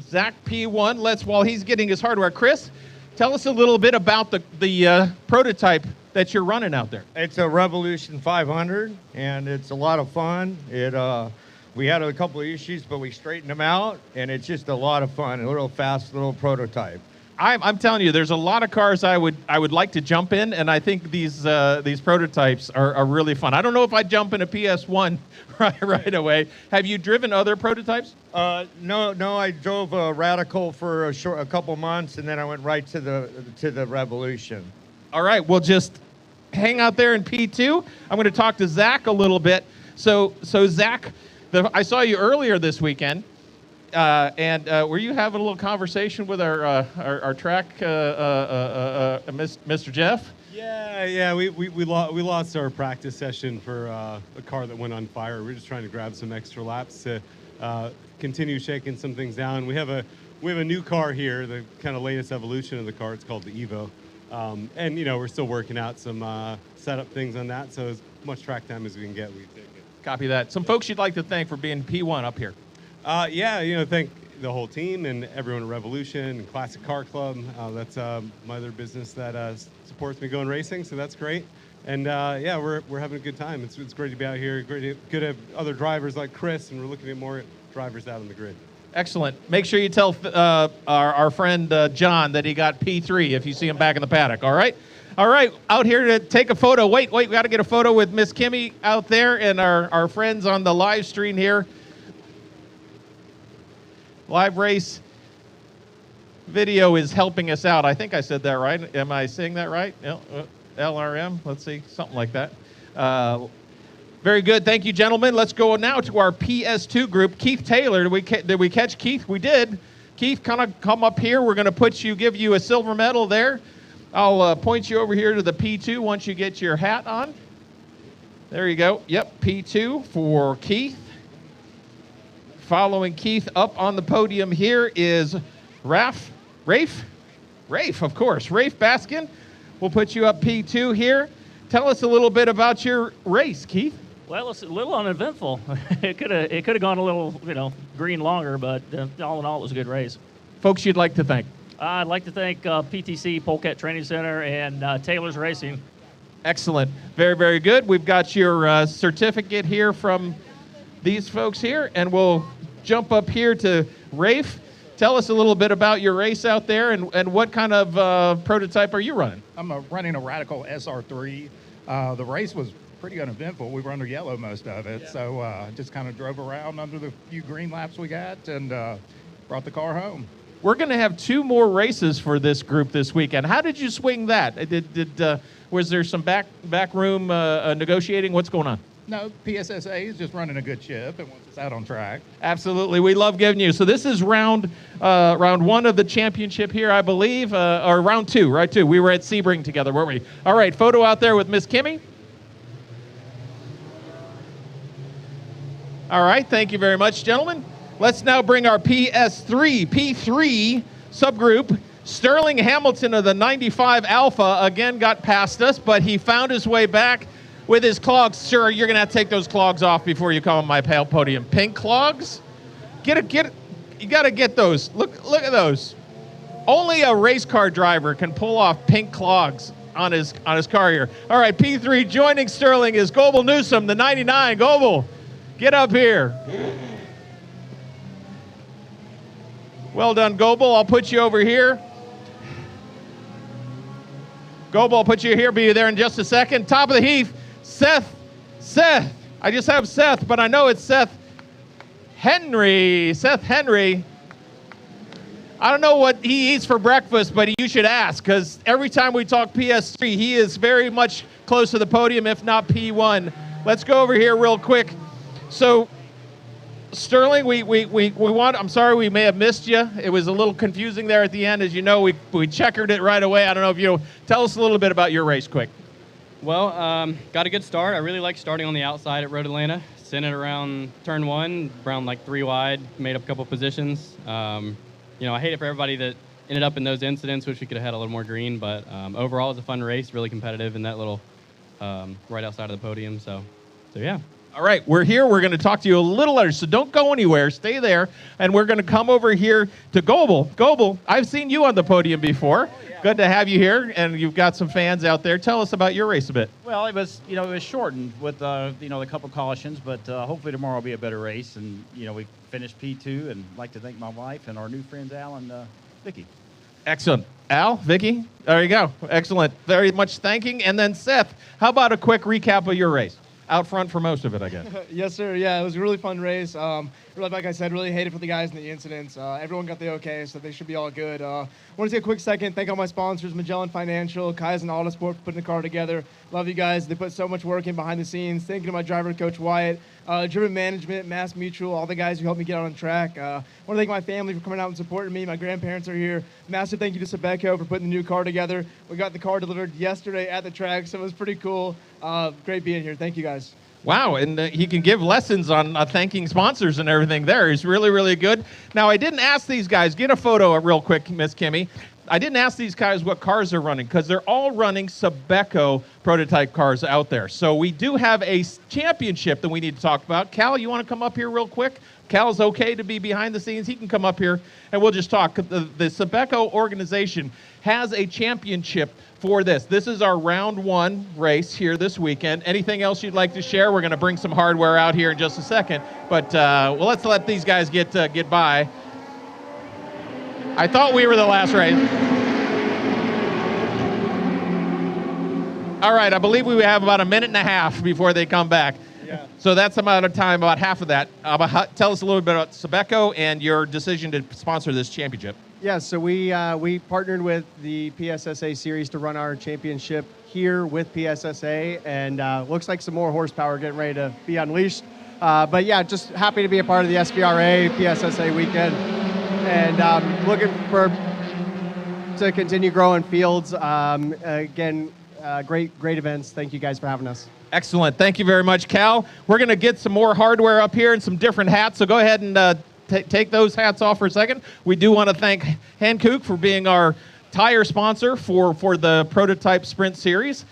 Zach P1, while he's getting his hardware. Chris, tell us a little bit about the prototype that you're running out there. It's a Revolution 500, and it's a lot of fun. We had a couple of issues, but we straightened them out, and it's just a lot of fun, a little fast little prototype. I'm telling you, there's a lot of cars I would like to jump in, and I think these prototypes are really fun. I don't know if I'd jump in a PS1 right away. Have you driven other prototypes? No. I drove a Radical for a couple months, and then I went right to the Revolution. All right, well, just hang out there in P2. I'm going to talk to Zach a little bit. So Zach, I saw you earlier this weekend. And were you having a little conversation with our track, Mr. Jeff? Yeah. We lost our practice session for a car that went on fire. We're just trying to grab some extra laps to continue shaking some things down. We have a new car here, the kind of latest evolution of the car. It's called the Evo, and we're still working out some setup things on that. So as much track time as we can get, we take it. Copy that. Some folks you'd like to thank for being P1 up here. Thank the whole team and everyone at Revolution and Classic Car Club. That's my other business that supports me going racing, so that's great. And we're having a good time. It's great to be out here. Good to have other drivers like Chris, and we're looking at more drivers out on the grid. Excellent. Make sure you tell our friend John that he got P3 if you see him back in the paddock, all right? All right, out here to take a photo. Wait, we got to get a photo with Miss Kimmy out there and our friends on the live stream here. Live race video is helping us out. I think I said that right. Am I saying that right? LRM, let's see, something like that. Very good. Thank you, gentlemen. Let's go now to our PS2 group. Keith Taylor, did we catch Keith? We did. Keith, kind of come up here. We're going to give you a silver medal there. I'll point you over here to the P2 once you get your hat on. There you go. Yep, P2 for Keith. Following Keith up on the podium here is Rafe, of course. Rafe Baskin. We'll put you up P2 here. Tell us a little bit about your race, Keith. Well, it's a little uneventful. It could have gone a little, green longer, but all in all, it was a good race. Folks you'd like to thank? I'd like to thank PTC, Polecat Training Center, and Taylor's Racing. Excellent. Very, very good. We've got your certificate here from these folks here, and we'll jump up here to Rafe. Tell us a little bit about your race out there and what kind of prototype are you running? I'm running a Radical SR3. The race was pretty uneventful. We were under yellow most of it, so just kind of drove around under the few green laps we got and brought the car home. We're going to have 2 more races for this group this weekend. How did you swing that? Was there some backroom negotiating? What's going on? No, PSSA is just running a good ship and wants us out on track. Absolutely. We love giving you. So this is round 1 of the championship here, I believe, or round 2, right? 2. We were at Sebring together, weren't we? All right, photo out there with Miss Kimmy. All right, thank you very much, gentlemen. Let's now bring our P3 subgroup. Sterling Hamilton of the 95 Alpha again got past us, but he found his way back with his clogs. Sir, you're going to have to take those clogs off before you come on my podium. Pink clogs? You got to get those. Look at those. Only a race car driver can pull off pink clogs on his car here. All right, P3 joining Sterling is Goebel Newsom, the 99. Goebel, get up here. Well done, Goebel. I'll put you over here. Goebel, I'll put you here. Be there in just a second. Top of the heap, Seth. I just have Seth, but I know it's Seth Henry. I don't know what he eats for breakfast, but you should ask, because every time we talk PS3, he is very much close to the podium, if not P1. Let's go over here real quick. So, Sterling, I'm sorry we may have missed you. It was a little confusing there at the end. As you know, we checkered it right away. I don't know if you tell us a little bit about your race quick. Well, got a good start. I really like starting on the outside at Road Atlanta. Sent it around turn 1, around like 3 wide, made up a couple positions. I hate it for everybody that ended up in those incidents. Wish we could have had a little more green, but overall it was a fun race, really competitive in that little right outside of the podium. So yeah. All right, we're here. We're going to talk to you a little later, so don't go anywhere. Stay there, and we're going to come over here to Goebel. Goebel, I've seen you on the podium before. Oh, yeah. Good to have you here, and you've got some fans out there. Tell us about your race a bit. Well, it was shortened with a couple cautions, but hopefully tomorrow will be a better race. And we finished P2, and I'd like to thank my wife and our new friends Al and Vicky. Excellent. Al, Vicky, there you go. Excellent. Very much thanking. And then Seth, how about a quick recap of your race? Out front for most of it, I guess. Yes, sir. Yeah, it was a really fun race. really, like I said, really hated for the guys in the incidents. Everyone got the okay, so they should be all good. I want to take a quick second, thank all my sponsors, Magellan Financial, Kaizen Autosport for putting the car together. Love you guys. They put so much work in behind the scenes. Thank you to my driver, Coach Wyatt, Driven Management, Mass Mutual, all the guys who helped me get out on track. I want to thank my family for coming out and supporting me. My grandparents are here. Massive thank you to Sebeco for putting the new car together. We got the car delivered yesterday at the track, so it was pretty cool. Great being here. Thank you, guys. Wow, and he can give lessons on thanking sponsors and everything there. He's really, really good. Now, I didn't ask these guys, get a photo real quick, Miss Kimmy. I didn't ask these guys what cars they're running because they're all running Sebeco prototype cars out there. So we do have a championship that we need to talk about. Cal, you want to come up here real quick? Cal's okay to be behind the scenes. He can come up here and we'll just talk. The Sebeco organization has a championship for this. This is our round 1 race here this weekend. Anything else you'd like to share? We're going to bring some hardware out here in just a second. But well, let's let these guys get by. I thought we were the last race. All right, I believe we have about a minute and a half before they come back. Yeah. So that's amount of time, about half of that. Tell us a little bit about Sebeco and your decision to sponsor this championship. Yeah, so we partnered with the PSSA series to run our championship here with PSSA, and looks like some more horsepower getting ready to be unleashed. But yeah, just happy to be a part of the SVRA PSSA weekend, and looking to continue growing fields. Again, great events. Thank you guys for having us. Excellent. Thank you very much, Cal. We're going to get some more hardware up here and some different hats, so go ahead and take those hats off for a second. We do want to thank Hankook for being our tire sponsor for the Prototype Sprint Series.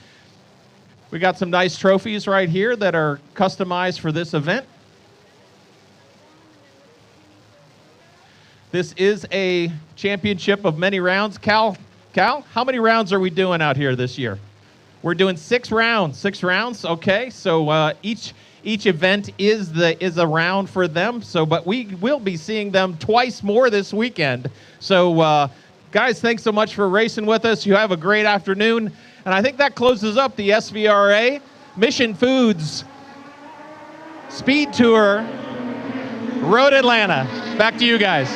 We got some nice trophies right here that are customized for this event. This is a championship of many rounds. Cal, how many rounds are we doing out here this year? We're doing 6 rounds. 6 rounds, okay. So each event is a round for them. So, but we will be seeing them twice more this weekend. So, guys, thanks so much for racing with us. You have a great afternoon, and I think that closes up the SVRA Mission Foods Speed Tour Road Atlanta. Back to you guys.